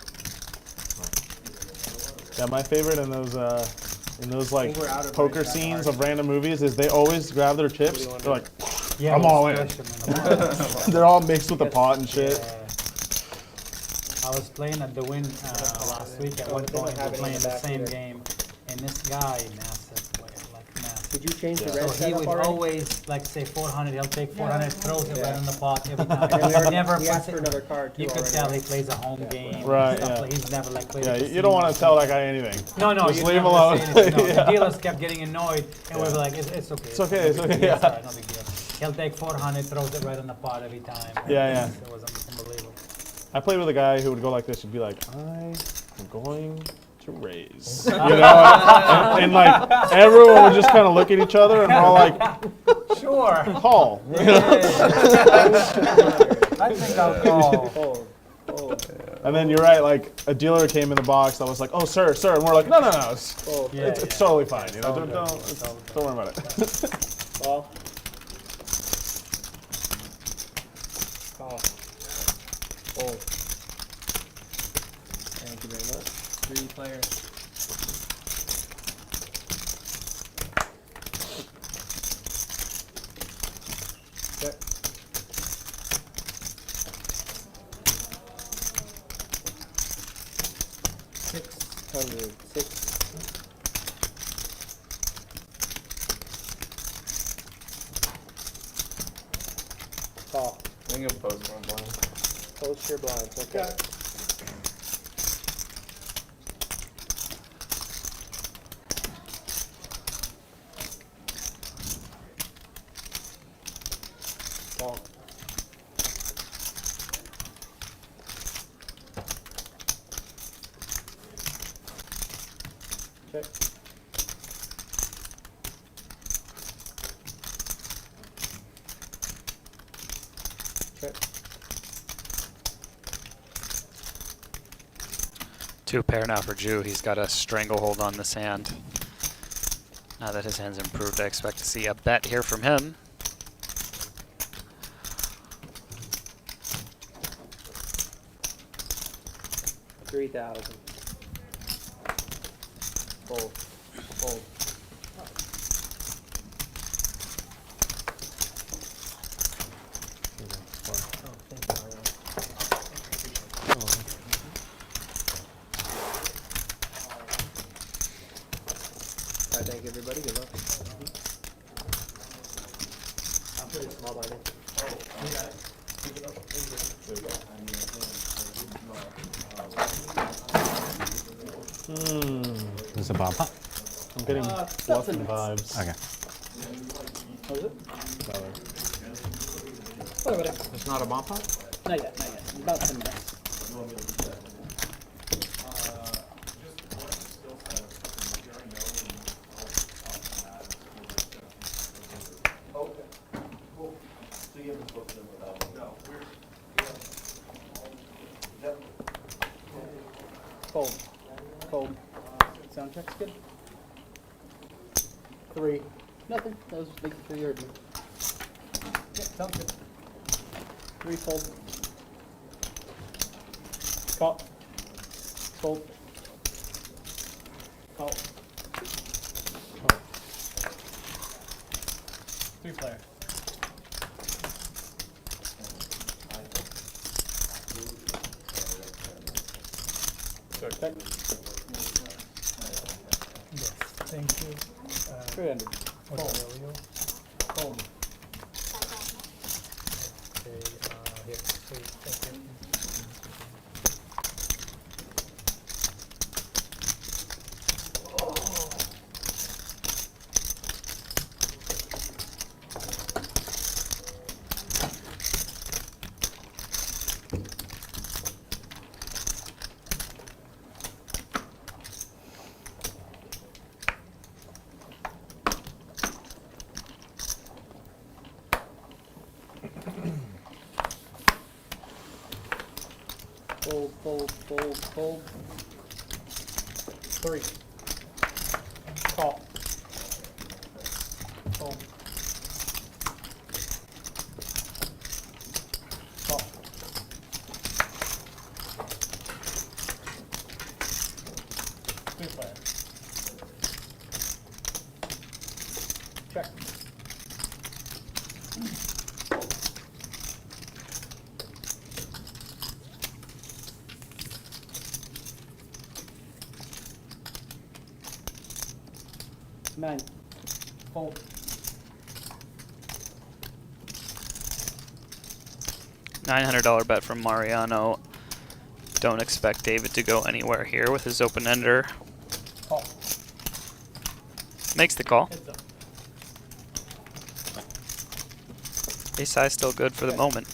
Speaker 4: Yeah, my favorite in those like
Speaker 7: we're out of
Speaker 4: poker
Speaker 7: Red Jack
Speaker 4: scenes of random movies is they always grab their chips. They're like,
Speaker 6: Yeah,
Speaker 4: I'm
Speaker 6: we'll
Speaker 4: all in.
Speaker 6: squish them in the pot.
Speaker 4: They're all mixed with the pot and shit.
Speaker 6: Yeah. I was playing at the Win last week at one
Speaker 7: they don't
Speaker 6: point.
Speaker 7: have
Speaker 6: We're
Speaker 7: it in
Speaker 6: playing
Speaker 7: the
Speaker 6: the
Speaker 7: back
Speaker 6: same
Speaker 7: either.
Speaker 6: game, and this guy, massive player, like massive.
Speaker 7: Did you change the
Speaker 6: So
Speaker 7: red
Speaker 6: he
Speaker 7: setup
Speaker 6: would
Speaker 7: already?
Speaker 6: always like say 400. He'll take 400, throws it right in the pot every time.
Speaker 7: And we
Speaker 6: He
Speaker 7: already-
Speaker 6: never
Speaker 7: we
Speaker 6: puts
Speaker 7: asked for
Speaker 6: it.
Speaker 7: another card too
Speaker 6: You could
Speaker 7: already,
Speaker 6: tell
Speaker 7: right?
Speaker 6: he plays a home game.
Speaker 4: Right,
Speaker 6: Stuff
Speaker 4: yeah.
Speaker 6: like- he's never like played.
Speaker 4: Yeah,
Speaker 6: a
Speaker 4: you don't want to
Speaker 6: casino.
Speaker 4: tell that guy anything.
Speaker 6: No,
Speaker 4: Just
Speaker 6: you
Speaker 4: leave him
Speaker 6: never
Speaker 4: alone.
Speaker 6: say anything. No,
Speaker 4: Yeah.
Speaker 6: The dealers kept getting annoyed, and we were like, it's okay.
Speaker 4: It's okay, it's okay,
Speaker 6: Yeah, it's
Speaker 4: yeah.
Speaker 6: all right, no big deal. He'll take 400, throws it right in the pot every time.
Speaker 4: Yeah.
Speaker 6: It was unbelievable.
Speaker 4: I played with a guy who would go like this. He'd be like, I am going to raise. You know? and like everyone would just kind of look at each other and we're all like,
Speaker 6: Sure.
Speaker 4: call.
Speaker 6: I think I'll call.
Speaker 4: And then you're right, like a dealer came in the box that was like, oh, sir, and we're like, no, it's,
Speaker 6: Yeah,
Speaker 4: it's totally fine. You know,
Speaker 6: all
Speaker 4: don't
Speaker 6: good.
Speaker 4: worry about it.
Speaker 7: Call. Call. Fold. Thank you very much. 3 players. Check. $600. Call.
Speaker 3: I think you'll post one blind.
Speaker 7: Post your blinds, okay. Call. Check. Check.
Speaker 5: Two pair now for Jew. He's got a stranglehold on this hand. Now that his hand's improved, I expect to see a bet here from him.
Speaker 7: $3,000. Fold. Fold. Oh, thank you, Mario. I thank everybody. Good luck. I'll put a small blind in.
Speaker 9: Is it bomb pot?
Speaker 4: I'm getting bluffing vibes.
Speaker 9: Okay.
Speaker 10: It's not a bomb pot?
Speaker 7: Not yet, not yet. About 10 minutes. Fold. Fold. Sound check's good. 3. Nothing. That was like 3 heard me. Yeah, sounds good. 3 fold. Call. Fold. Call. 3 player.
Speaker 6: Yes, thank you.
Speaker 7: 300.
Speaker 6: Fold. Fold.
Speaker 11: Okay, here, please, thank you.
Speaker 7: Fold, fold, fold, fold.
Speaker 11: 3. Call. Fold. Call. Two player. Check.
Speaker 7: Nine.
Speaker 11: Fold.
Speaker 5: $900 bet from Mariano. Don't expect David to go anywhere here with his open ender.
Speaker 11: Call.
Speaker 5: Makes the call.
Speaker 11: Heads up.
Speaker 5: Ace high still good for the moment.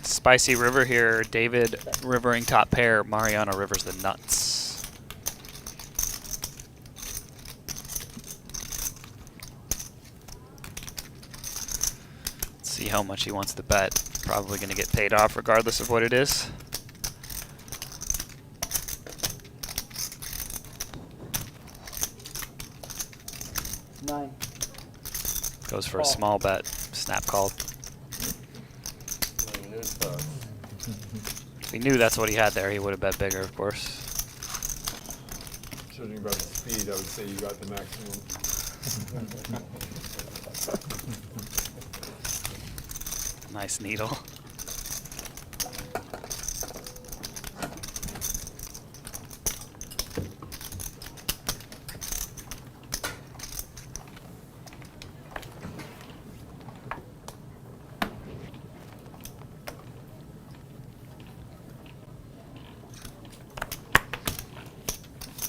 Speaker 5: Spicy river here. David rivering top pair. Mariano rivers the nuts. Let's see how much he wants to bet. Probably going to get paid off regardless of what it is.
Speaker 7: Nine.
Speaker 5: Goes for a small bet. Snap called. If he knew that's what he had there, he would have bet bigger, of course.
Speaker 2: Judging by the speed, I would say you got the maximum.
Speaker 5: Nice needle.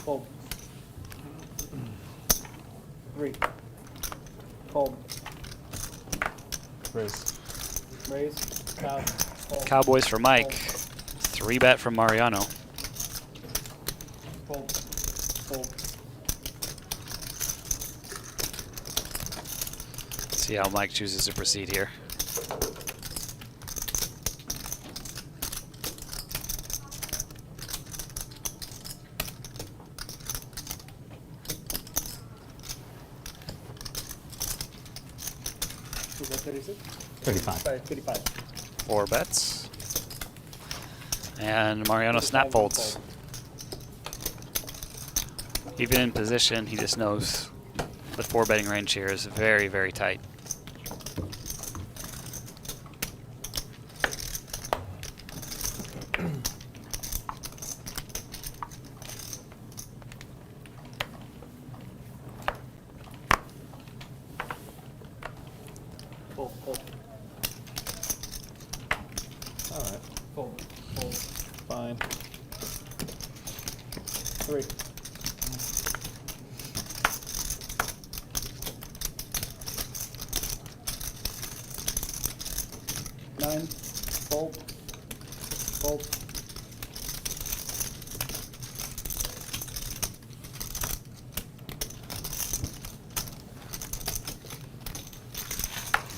Speaker 7: Fold. 3. Fold.
Speaker 4: Raise.
Speaker 7: Raise. Cow. Fold.
Speaker 5: Cowboys for Mike. 3 bet from Mariano.
Speaker 7: Fold. Fold.
Speaker 5: See how Mike chooses to proceed here.
Speaker 7: Is that 36?
Speaker 9: 35.
Speaker 7: Sorry, 35.
Speaker 5: 4 bets. And Mariano snap folds. Even in position, he just knows the 4 betting range here is very, very tight.
Speaker 7: Fold. Fold.
Speaker 4: All right.
Speaker 7: Fold. Fold.
Speaker 4: Fine.
Speaker 7: 3. Nine. Fold. Fold.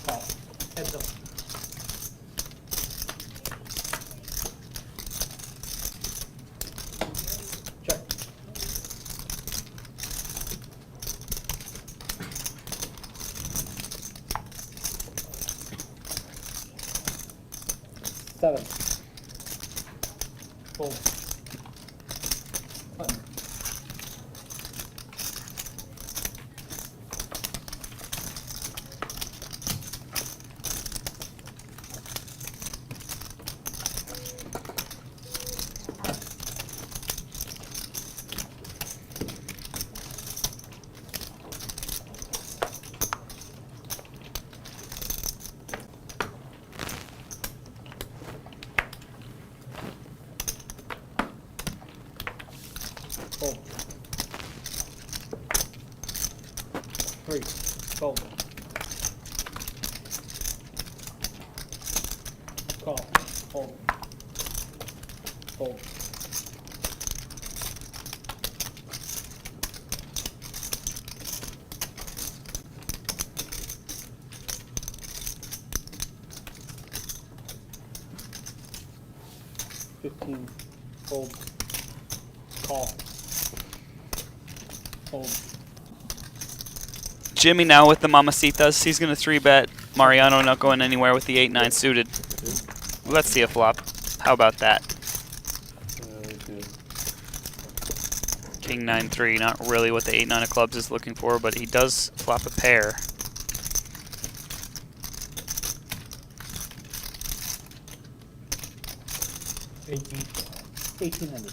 Speaker 11: Call. Heads up.
Speaker 7: Check. 7.
Speaker 6: Fold. Button. Fold. 3. Fold. Call. Fold. Fold. $15. Fold. Call. Fold.
Speaker 5: Jimmy now with the Mamacitas. He's going to 3-bet. Mariano not going anywhere with the 8-9 suited. Let's see a flop. How about that? King 9-3, not really what the 8-9 of clubs is looking for, but he does flop a pair.
Speaker 6: $1,800.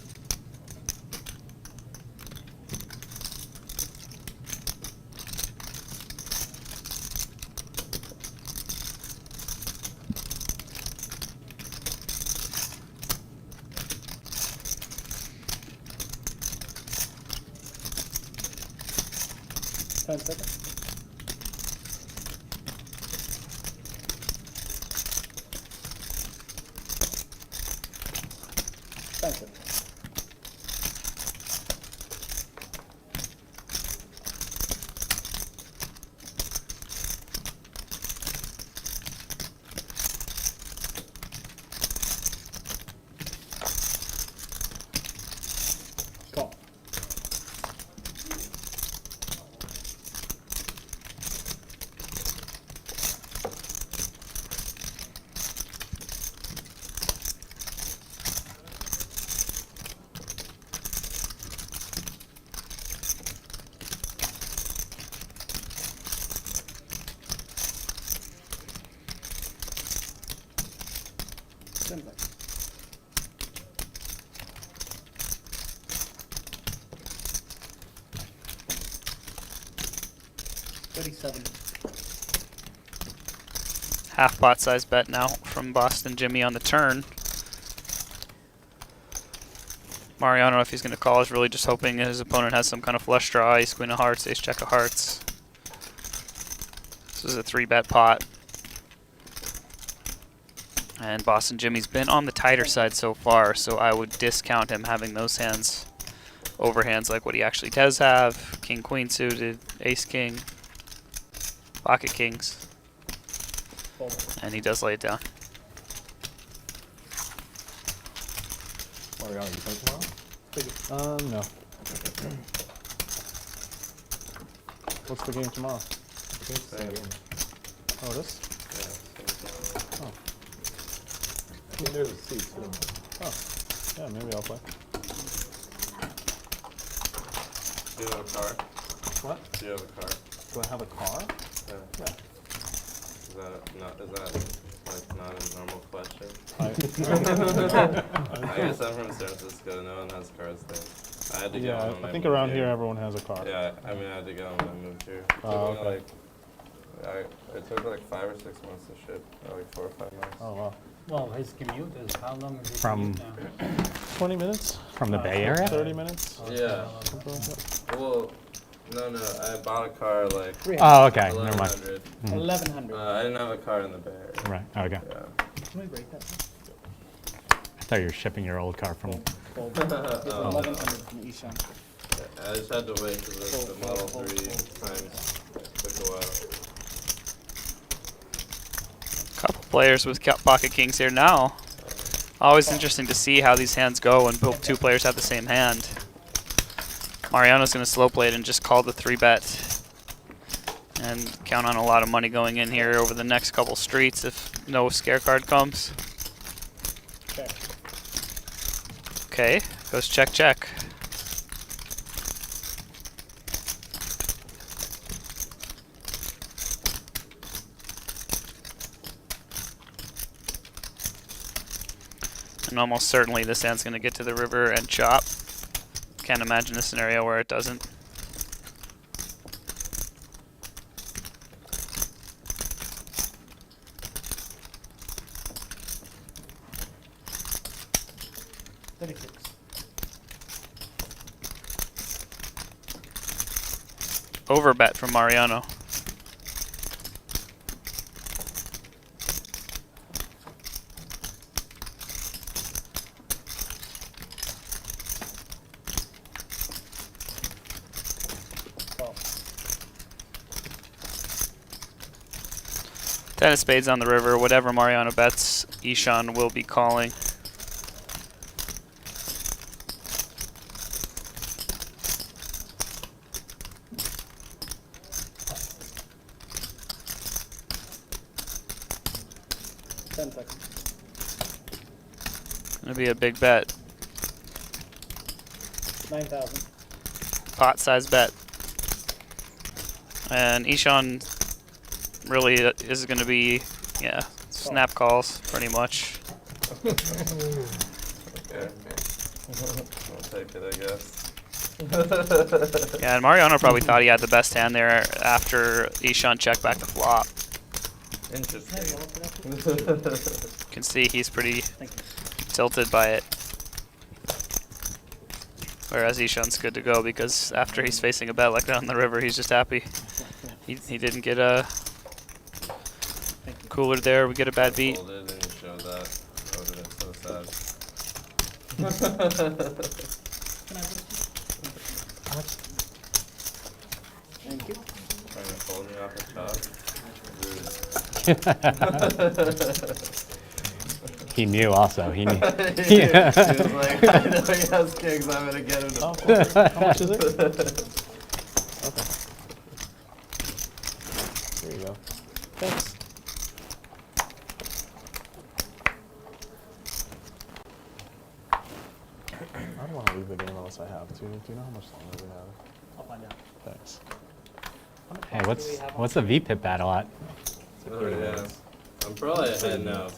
Speaker 6: Seconds. Thank you. Call. Simple. $37.
Speaker 5: Half pot size bet now from Boston Jimmy on the turn. Mariano, if he's going to call, is really just hoping his opponent has some kind of flush draw. Ace queen of hearts, ace check of hearts. This is a 3-bet pot. And Boston Jimmy's been on the tighter side so far, so I would discount him having those hands, overhands like what he actually does have. King queen suited, ace king, pocket kings. And he does lay it down.
Speaker 8: Mariano, you play tomorrow?
Speaker 4: No. What's the game tomorrow? Oh, this? Oh.
Speaker 8: I think there's a seat too.
Speaker 4: Oh. Yeah, maybe I'll play.
Speaker 3: Do you have a car?
Speaker 4: What?
Speaker 3: Do you have a car?
Speaker 4: Do I have a car?
Speaker 3: Yeah.
Speaker 4: Yeah.
Speaker 3: Is that like not a normal question?
Speaker 4: I
Speaker 3: guess I'm from San Francisco. No one has cars there. I had to get one when
Speaker 4: I
Speaker 3: I
Speaker 4: think
Speaker 3: moved
Speaker 4: around here everyone has a car.
Speaker 3: Yeah, I mean I had to get one when I moved here.
Speaker 4: Oh,
Speaker 3: It took me,
Speaker 4: okay.
Speaker 3: it took like 5 or 6 months to ship, or like 4 or 5 months.
Speaker 4: Oh, wow.
Speaker 6: Well, his commute is, how long is his
Speaker 9: From-
Speaker 6: commute now?
Speaker 4: 20 minutes?
Speaker 9: From the Bay Area?
Speaker 4: 30 minutes?
Speaker 3: Yeah.
Speaker 4: Something like that.
Speaker 3: Well, no, I bought a car like
Speaker 9: Oh, okay. Never mind.
Speaker 3: 1100.
Speaker 6: 1,100.
Speaker 3: I didn't have a car in the Bay Area.
Speaker 9: Right. Okay.
Speaker 3: Yeah.
Speaker 6: Can we break that?
Speaker 9: I thought you were shipping your old car from.
Speaker 6: Fold.
Speaker 3: Oh,
Speaker 6: 1,100 from Eshaan.
Speaker 3: I just had to wait because the Model 3 times took a while.
Speaker 5: Couple players with pocket kings here now. Always interesting to see how these hands go when both 2 players have the same hand. Mariano's going to slow play it and just call the 3-bet. And count on a lot of money going in here over the next couple streets if no scare card comes.
Speaker 6: Check.
Speaker 5: Okay, goes check, check. And almost certainly this hand's going to get to the river and chop. Can't imagine a scenario where it doesn't. Overbet from Mariano. Ten of spades on the river. Whatever Mariano bets, Eshaan will be calling. Gonna be a big bet.
Speaker 6: 9,000.
Speaker 5: Pot size bet. And Eshaan really is going to be, yeah, snap calls pretty much.
Speaker 3: Okay. I'll take it, I guess.
Speaker 5: Yeah, and Mariano probably thought he had the best hand there after Eshaan checked back the flop.
Speaker 3: Interesting.
Speaker 5: You can see he's pretty tilted by it. Whereas Ishan's good to go because after he's facing a bet like that on the river, he's just happy. He didn't get a cooler there. We get a bad beat.
Speaker 3: Folded and you showed that. That would have been so sad.
Speaker 6: Thank you.
Speaker 3: Trying to fold me off the top.
Speaker 9: He knew also. He knew.
Speaker 3: He was like, I know he has kings. I'm gonna get him to fold.
Speaker 4: How much is it? Okay. There you go. Thanks. I don't want to leave the game unless I have to. Do you know how much longer we have?
Speaker 6: I'll find out.
Speaker 4: Thanks.
Speaker 9: Hey, what's the VPIP battle at?
Speaker 3: Oh, yeah. I'm probably ahead now.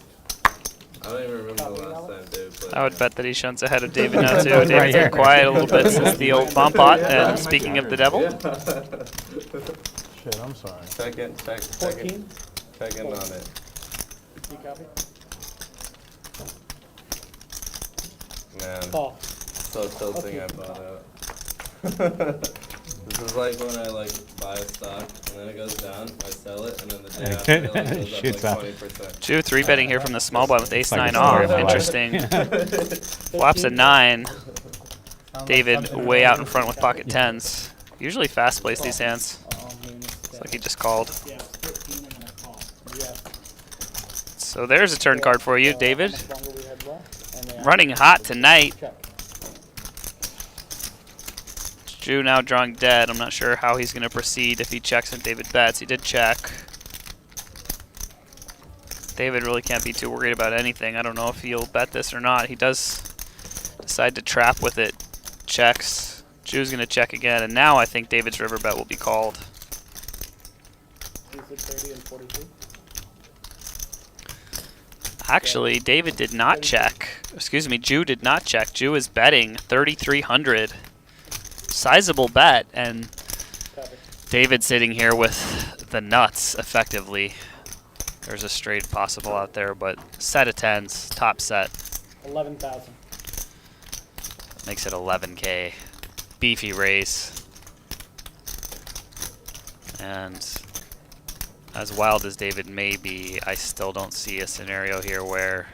Speaker 3: I don't even remember the last time David played.
Speaker 5: I would bet that Ishan's ahead of David now too. David's been quiet a little bit since the old bomb pot. And speaking of the devil,
Speaker 4: Shit, I'm sorry.
Speaker 3: Second on it.
Speaker 6: You copy?
Speaker 3: Man,
Speaker 6: Call.
Speaker 3: so tilting I bought out. This is like when I buy a stock and then it goes down, I sell it, and then the day after it goes
Speaker 9: Shoots
Speaker 3: up
Speaker 9: up.
Speaker 3: like 20%.
Speaker 5: Jew 3-betting here from the small blind with ace
Speaker 9: like
Speaker 5: 9
Speaker 9: a story
Speaker 5: off.
Speaker 9: of my life.
Speaker 5: Interesting. Flops a 9. David way out in front with pocket 10s. Usually fast plays these hands. It's like he just called. So there's a turn card for you, David. Running hot tonight. Drew now drawing dead. I'm not sure how he's going to proceed if he checks and David bets. He did check. David really can't be too worried about anything. I don't know if he'll bet this or not. He does decide to trap with it. Checks. Drew's going to check again. And now I think David's river bet will be called. Actually, David did not check. Excuse me, Drew did not check. Drew is betting 3,300. Sizable bet, and David sitting here with the nuts, effectively. There's a straight possible out there, but set of 10s, top set.
Speaker 6: 11,000.
Speaker 5: Makes it 11K. Beefy raise. And as wild as David may be, I still don't see a scenario here where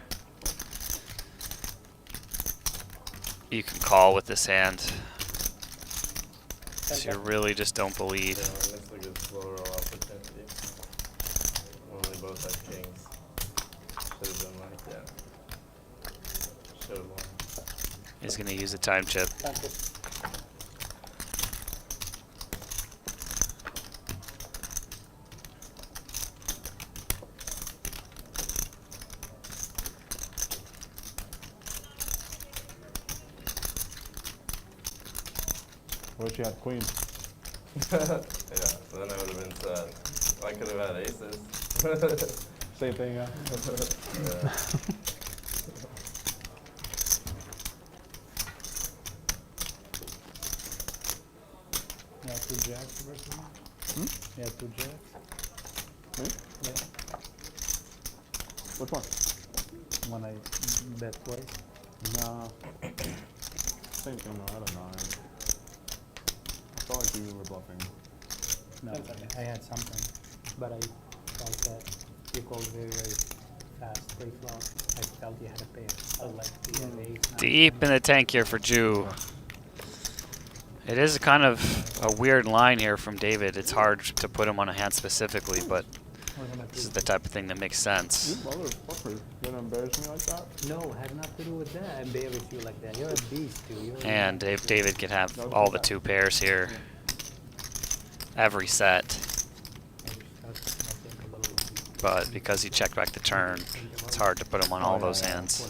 Speaker 5: you can call with this hand. So you really just don't believe.
Speaker 3: Yeah, I missed a good slow roll opportunity. When we both had kings. Should have been like, yeah. Showed one.
Speaker 5: He's going to use a time chip.
Speaker 4: What if you had queen?
Speaker 3: Yeah, so then I would have been sad. I could have had aces.
Speaker 4: Same thing, yeah.
Speaker 3: Yeah.
Speaker 6: Yeah, 2 jacks versus me? Yeah, 2 jacks.
Speaker 4: Me?
Speaker 6: Yeah.
Speaker 4: Which one?
Speaker 6: When I bet twice.
Speaker 4: Nah. Same thing though, I had a 9. I felt like you were bluffing.
Speaker 6: No, I had something, but I felt that you called very, very fast pre-flop. I felt you had a pair. I was like, the ace.
Speaker 5: Deep in the tank here for Jew. It is kind of a weird line here from David. It's hard to put him on a hand specifically, but this is the type of thing that makes sense.
Speaker 4: You motherfucker, you gonna embarrass me like that?
Speaker 6: No, it had nothing to do with that. I embarrass you like that. You're a beast, dude. You're
Speaker 5: And David can have all the 2 pairs here. Every set. But because he checked back the turn, it's hard to put him on all those hands.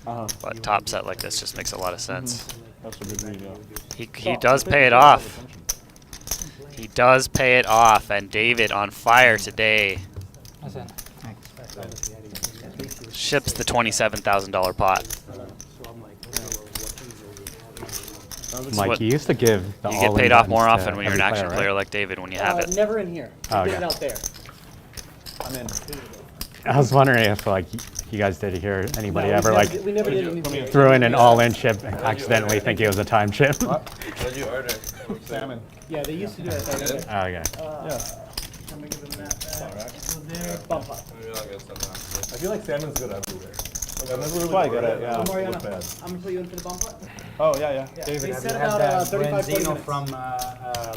Speaker 5: But top set like this just makes a lot of sense.
Speaker 4: That's a good read, yeah.
Speaker 5: He does pay it off. He does pay it off, and David on fire today. Ships the $27,000 pot.
Speaker 9: Mike, you used to give the
Speaker 5: You get
Speaker 9: all-in
Speaker 5: paid off
Speaker 9: buttons
Speaker 5: more
Speaker 9: to
Speaker 5: often when you're an
Speaker 9: every
Speaker 5: action
Speaker 9: player,
Speaker 5: player
Speaker 9: right?
Speaker 5: like David when you have it.
Speaker 7: Never in here.
Speaker 9: Oh,
Speaker 7: Get
Speaker 9: okay.
Speaker 7: it out there.
Speaker 4: I'm in.
Speaker 9: I was wondering if like you guys did hear anybody ever like
Speaker 7: We never did it in here.
Speaker 9: threw in an all-in chip and accidentally think it was a time chip.
Speaker 3: What did you order?
Speaker 4: Salmon.
Speaker 7: Yeah, they used to do that.
Speaker 9: Oh, okay.
Speaker 4: Yeah.
Speaker 7: Let me give them that back. So there, bump up.
Speaker 3: Maybe I'll get some after.
Speaker 8: I feel like salmon's good everywhere. Like, I've never really
Speaker 4: Probably good
Speaker 8: ordered
Speaker 4: at,
Speaker 8: it.
Speaker 4: yeah.
Speaker 8: It
Speaker 7: Mariano,
Speaker 8: looked bad.
Speaker 7: I'm gonna put you in for the bump up.
Speaker 4: Oh, yeah, yeah.
Speaker 7: Yeah.
Speaker 6: David,
Speaker 7: They
Speaker 6: have
Speaker 7: said
Speaker 6: you had
Speaker 7: about
Speaker 6: that
Speaker 7: 35, 40
Speaker 6: Brenzino
Speaker 7: minutes.
Speaker 6: from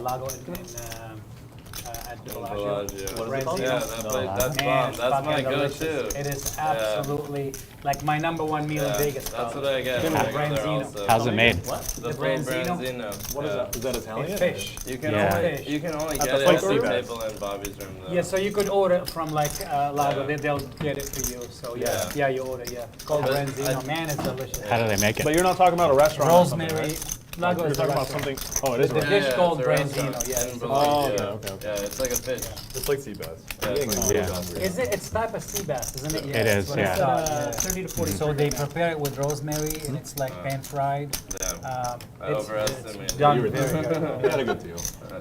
Speaker 6: Lago at the Bellagio?
Speaker 3: What
Speaker 6: is it called?
Speaker 3: Yeah, that place, that's
Speaker 6: Man,
Speaker 3: bomb.
Speaker 6: it's
Speaker 3: That's my
Speaker 6: fucking delicious.
Speaker 3: go-to.
Speaker 6: It is absolutely like my #1 meal in
Speaker 3: Yeah,
Speaker 6: Vegas.
Speaker 3: that's
Speaker 6: dog.
Speaker 3: what I get.
Speaker 6: The
Speaker 3: when I go there
Speaker 6: Branzino.
Speaker 3: also.
Speaker 9: How's it made?
Speaker 3: The
Speaker 6: The
Speaker 3: full
Speaker 6: Branzino?
Speaker 3: Branzino.
Speaker 8: What is
Speaker 3: Yeah.
Speaker 8: that? Is that Italian?
Speaker 6: It's fish.
Speaker 3: You can
Speaker 9: Yeah.
Speaker 3: only you can only get
Speaker 8: the
Speaker 3: it
Speaker 8: place
Speaker 3: at the
Speaker 8: we
Speaker 3: table in Bobby's room though.
Speaker 6: Yeah, so you could order from like Lago.
Speaker 3: Yeah.
Speaker 6: They'll get it for you. So
Speaker 3: Yeah.
Speaker 6: yeah, you order. Yeah, called
Speaker 3: But
Speaker 6: Branzino.
Speaker 3: I-
Speaker 6: Man, it's delicious.
Speaker 9: How do they make
Speaker 4: But
Speaker 9: it?
Speaker 4: you're not talking about a restaurant or something,
Speaker 6: Rosemary.
Speaker 4: right?
Speaker 6: Lago
Speaker 4: You're
Speaker 6: is a
Speaker 4: talking about
Speaker 6: restaurant.
Speaker 4: something. Oh, it is a
Speaker 6: The
Speaker 4: restaurant.
Speaker 6: fish called
Speaker 3: it's a restaurant
Speaker 6: Branzino, yeah.
Speaker 3: in
Speaker 6: Oh,
Speaker 3: Bellagio.
Speaker 4: okay, okay.
Speaker 3: Yeah, it's like a fish.
Speaker 8: It's like sea bass.
Speaker 3: Yeah, it's like
Speaker 9: Yeah.
Speaker 3: hungry.
Speaker 6: Is it? It's type of sea bass, isn't it? Yeah,
Speaker 9: It
Speaker 6: that's
Speaker 9: is,
Speaker 6: what I
Speaker 9: yeah.
Speaker 6: thought,
Speaker 7: 30 to 40.
Speaker 6: So they prepare it with rosemary, and it's like pan fried.
Speaker 3: Yeah. I
Speaker 6: It's
Speaker 3: overestimated.
Speaker 6: done
Speaker 8: You were
Speaker 6: very
Speaker 8: there.
Speaker 6: good.
Speaker 8: You had a good deal.
Speaker 3: I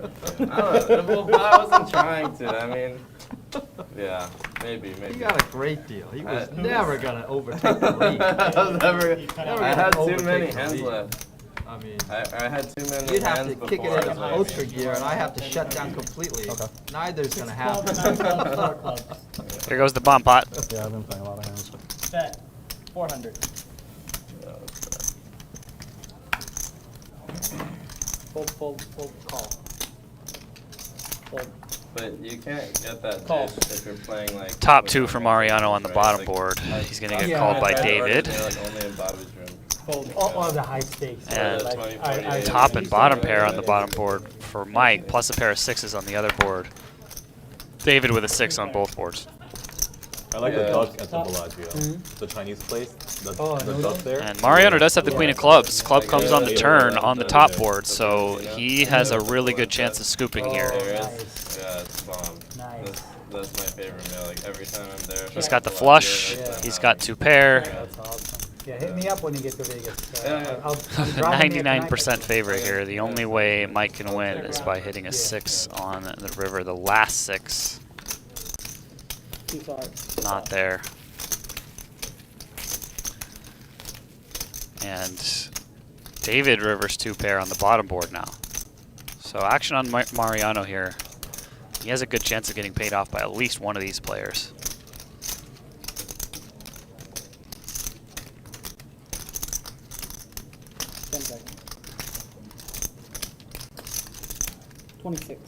Speaker 3: don't know. Well, I wasn't trying to. I mean, yeah, maybe.
Speaker 10: He got a great deal. He was
Speaker 3: I-
Speaker 10: never gonna overtake the lead.
Speaker 3: I was never. I had too
Speaker 10: overtake
Speaker 3: many
Speaker 10: the
Speaker 3: hands
Speaker 10: lead.
Speaker 3: left.
Speaker 10: I mean,
Speaker 3: I had too many
Speaker 10: you'd have
Speaker 3: hands
Speaker 10: to
Speaker 3: before.
Speaker 10: kick it in
Speaker 3: that's why I
Speaker 10: poster
Speaker 3: made it.
Speaker 10: gear, and I have to shut down completely.
Speaker 4: Okay.
Speaker 10: Neither's gonna happen.
Speaker 5: Here goes the bomb pot.
Speaker 4: Yeah, I've been playing a lot of hands.
Speaker 7: Bet. 400. Fold, call. Fold.
Speaker 3: But you can't get that
Speaker 7: Call.
Speaker 3: dish if you're playing like.
Speaker 5: Top
Speaker 3: with
Speaker 5: 2 for
Speaker 3: normal
Speaker 5: Mariano on the
Speaker 3: right?
Speaker 5: bottom
Speaker 3: Like,
Speaker 5: board. He's going to get
Speaker 6: Yeah,
Speaker 5: called by
Speaker 3: I tried to order
Speaker 5: David.
Speaker 3: it, they're, like, only in Bobby's room.
Speaker 7: Fold.
Speaker 6: All the high stakes.
Speaker 5: And
Speaker 6: like,
Speaker 3: 20,
Speaker 6: I
Speaker 3: 48.
Speaker 5: Top and bottom pair on the bottom board for Mike, plus a pair of 6s on the other board. David with a 6 on both boards.
Speaker 8: I like the
Speaker 3: Yeah.
Speaker 8: duck at the Bellagio. The Chinese place. The duck there.
Speaker 5: And Mariano does have the queen of clubs. Club comes on the turn on the top board, so he has a really good chance of scooping here.
Speaker 3: There
Speaker 6: nice.
Speaker 3: is. Yeah, it's bomb.
Speaker 6: Nice.
Speaker 3: That's my favorite meal. Like every time I'm there.
Speaker 5: He's got the flush. He's got 2 pair.
Speaker 6: That's awesome. Yeah, hit me up when you get to Vegas.
Speaker 3: Yeah.
Speaker 6: I'm driving there tonight.
Speaker 5: 99% favorite here. The only way Mike can win is by hitting a 6 on the river. The last 6,
Speaker 7: 2 sides.
Speaker 5: not there. And David rivers 2 pair on the bottom board now. So action on Mariano here. He has a good chance of getting paid off by at least one of these players.
Speaker 7: Seconds. 26.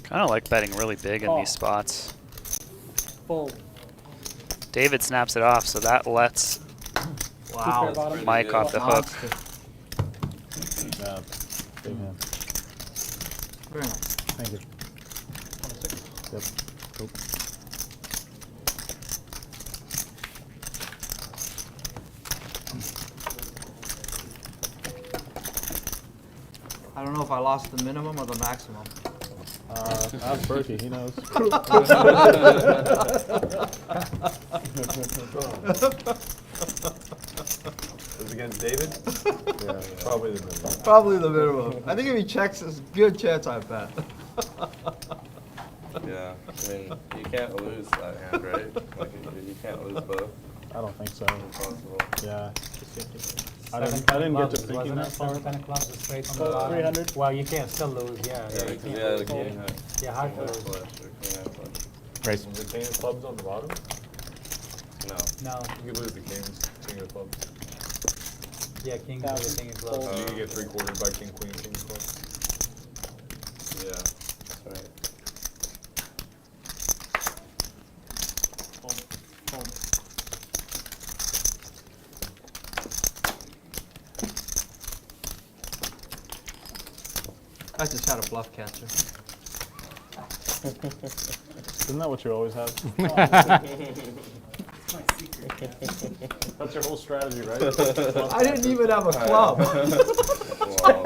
Speaker 5: Kind of like betting really big in
Speaker 7: Call.
Speaker 5: these spots.
Speaker 7: Fold.
Speaker 5: David snaps it off, so that lets
Speaker 7: Wow. Bottom.
Speaker 5: Mike off the hook.
Speaker 4: Yeah, big hand.
Speaker 10: Very nice.
Speaker 4: Thank you. 26. Yep. Cool.
Speaker 10: I don't know if I lost the minimum or the maximum.
Speaker 4: Ask Berkey, he knows.
Speaker 2: It was against David?
Speaker 4: Yeah.
Speaker 2: Probably the minimum.
Speaker 10: Probably the minimum. I think if he checks, there's a good chance I bet.
Speaker 3: Yeah, I mean, you can't lose that hand, right? Like, you can't lose both.
Speaker 4: I don't think so.
Speaker 3: Impossible.
Speaker 4: Yeah. I
Speaker 6: Seven
Speaker 4: didn't get to
Speaker 6: clubs,
Speaker 4: thinking
Speaker 6: wasn't
Speaker 4: that
Speaker 6: it?
Speaker 4: far.
Speaker 6: 7 of clubs is straight on the
Speaker 4: Well,
Speaker 6: bottom.
Speaker 4: 300.
Speaker 6: Well, you can't still lose, yeah.
Speaker 3: Yeah,
Speaker 6: you
Speaker 3: because
Speaker 6: can't
Speaker 3: yeah, the
Speaker 6: lose.
Speaker 3: king high.
Speaker 6: Yeah, hard
Speaker 3: King
Speaker 6: to
Speaker 3: high
Speaker 6: lose.
Speaker 3: flush or king high flush.
Speaker 9: Race.
Speaker 2: Was the king of clubs on the bottom?
Speaker 3: No.
Speaker 6: No,
Speaker 2: You could lose the kings, king of clubs.
Speaker 6: yeah, king is the king of clubs.
Speaker 2: You could get 3/4 by king, queen, king of clubs.
Speaker 3: Yeah, that's right.
Speaker 10: I just had a bluff catcher.
Speaker 4: Isn't that what you always have? That's your whole strategy, right?
Speaker 10: I didn't even have a club.
Speaker 3: Wow.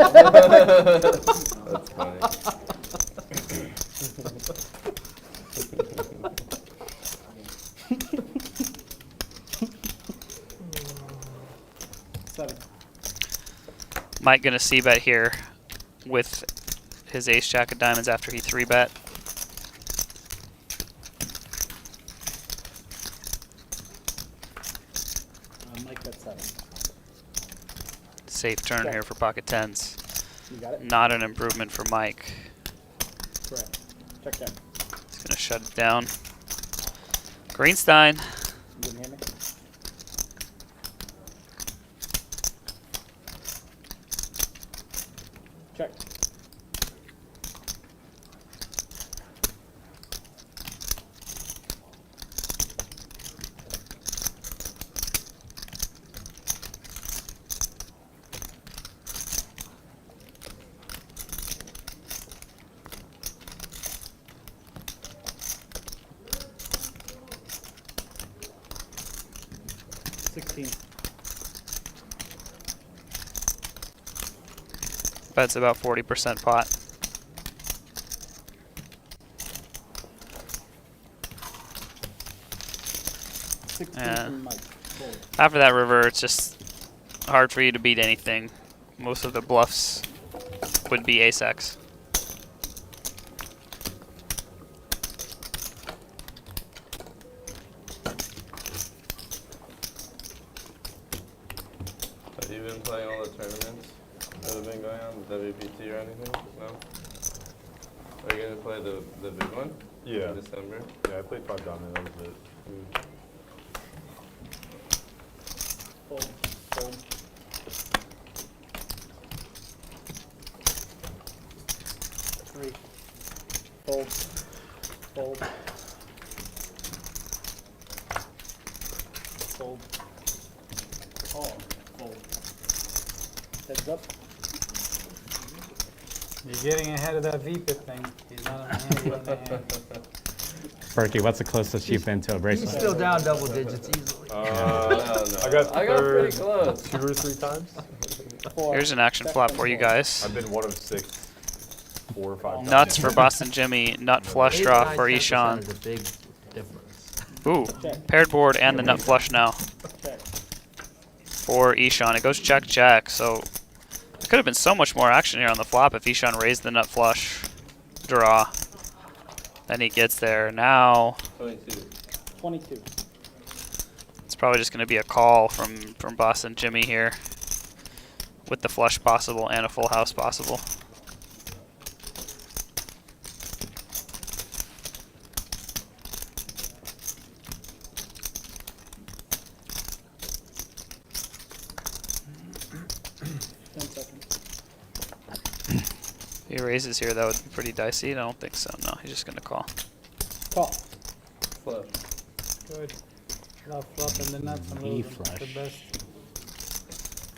Speaker 3: That's funny.
Speaker 5: Mike gonna c-bet here with his ace jack of diamonds after he 3-bet.
Speaker 11: Mike bet 7.
Speaker 5: Safe turn here for pocket tens.
Speaker 11: You got it?
Speaker 5: Not an improvement for Mike.
Speaker 11: Correct. Check, check.
Speaker 5: He's gonna shut it down. Greenstein.
Speaker 11: You didn't hear me? Check.
Speaker 5: Bet's about 40% pot. And after that river, it's just hard for you to beat anything. Most of the bluffs would be ace-x.
Speaker 3: Have you been playing all the tournaments that have been going on, the WPT or anything? No? Are you going to play the big one?
Speaker 2: Yeah.
Speaker 3: In December?
Speaker 2: Yeah, I played 5 diamond, that was it.
Speaker 11: Fold, fold. Three. Fold, fold. Fold. Call, fold. Heads up.
Speaker 6: You're getting ahead of that VPIP thing. He's not on the hand, you're on the hand.
Speaker 9: Berkey, what's the closest you've been to a
Speaker 10: He's
Speaker 9: bracelet?
Speaker 10: still down double digits easily.
Speaker 3: No.
Speaker 2: I got
Speaker 3: pretty close.
Speaker 2: 2 or 3 times.
Speaker 5: Here's an action flop for you guys.
Speaker 2: I've been 1 of 6, 4 or 5 times.
Speaker 5: Nuts for Boston Jimmy, nut flush draw for
Speaker 10: 8, 9, 10%
Speaker 5: Eshaan.
Speaker 10: is a big difference.
Speaker 5: Ooh, paired board and the nut flush now
Speaker 11: Check.
Speaker 5: for Eshaan. It goes check, check, so there could have been so much more action here on the flop if Eshaan raised the nut flush draw. Then he gets there. Now
Speaker 3: 22.
Speaker 11: 22.
Speaker 5: it's probably just going to be a call from Boston Jimmy here with the flush possible and a full house possible. If he raises here, that would be pretty dicey. I don't think so. No, he's just going to call.
Speaker 11: Call.
Speaker 3: Flip.
Speaker 6: Good. Love flopping the nuts and
Speaker 9: E
Speaker 6: losing.
Speaker 9: flush.
Speaker 6: The best.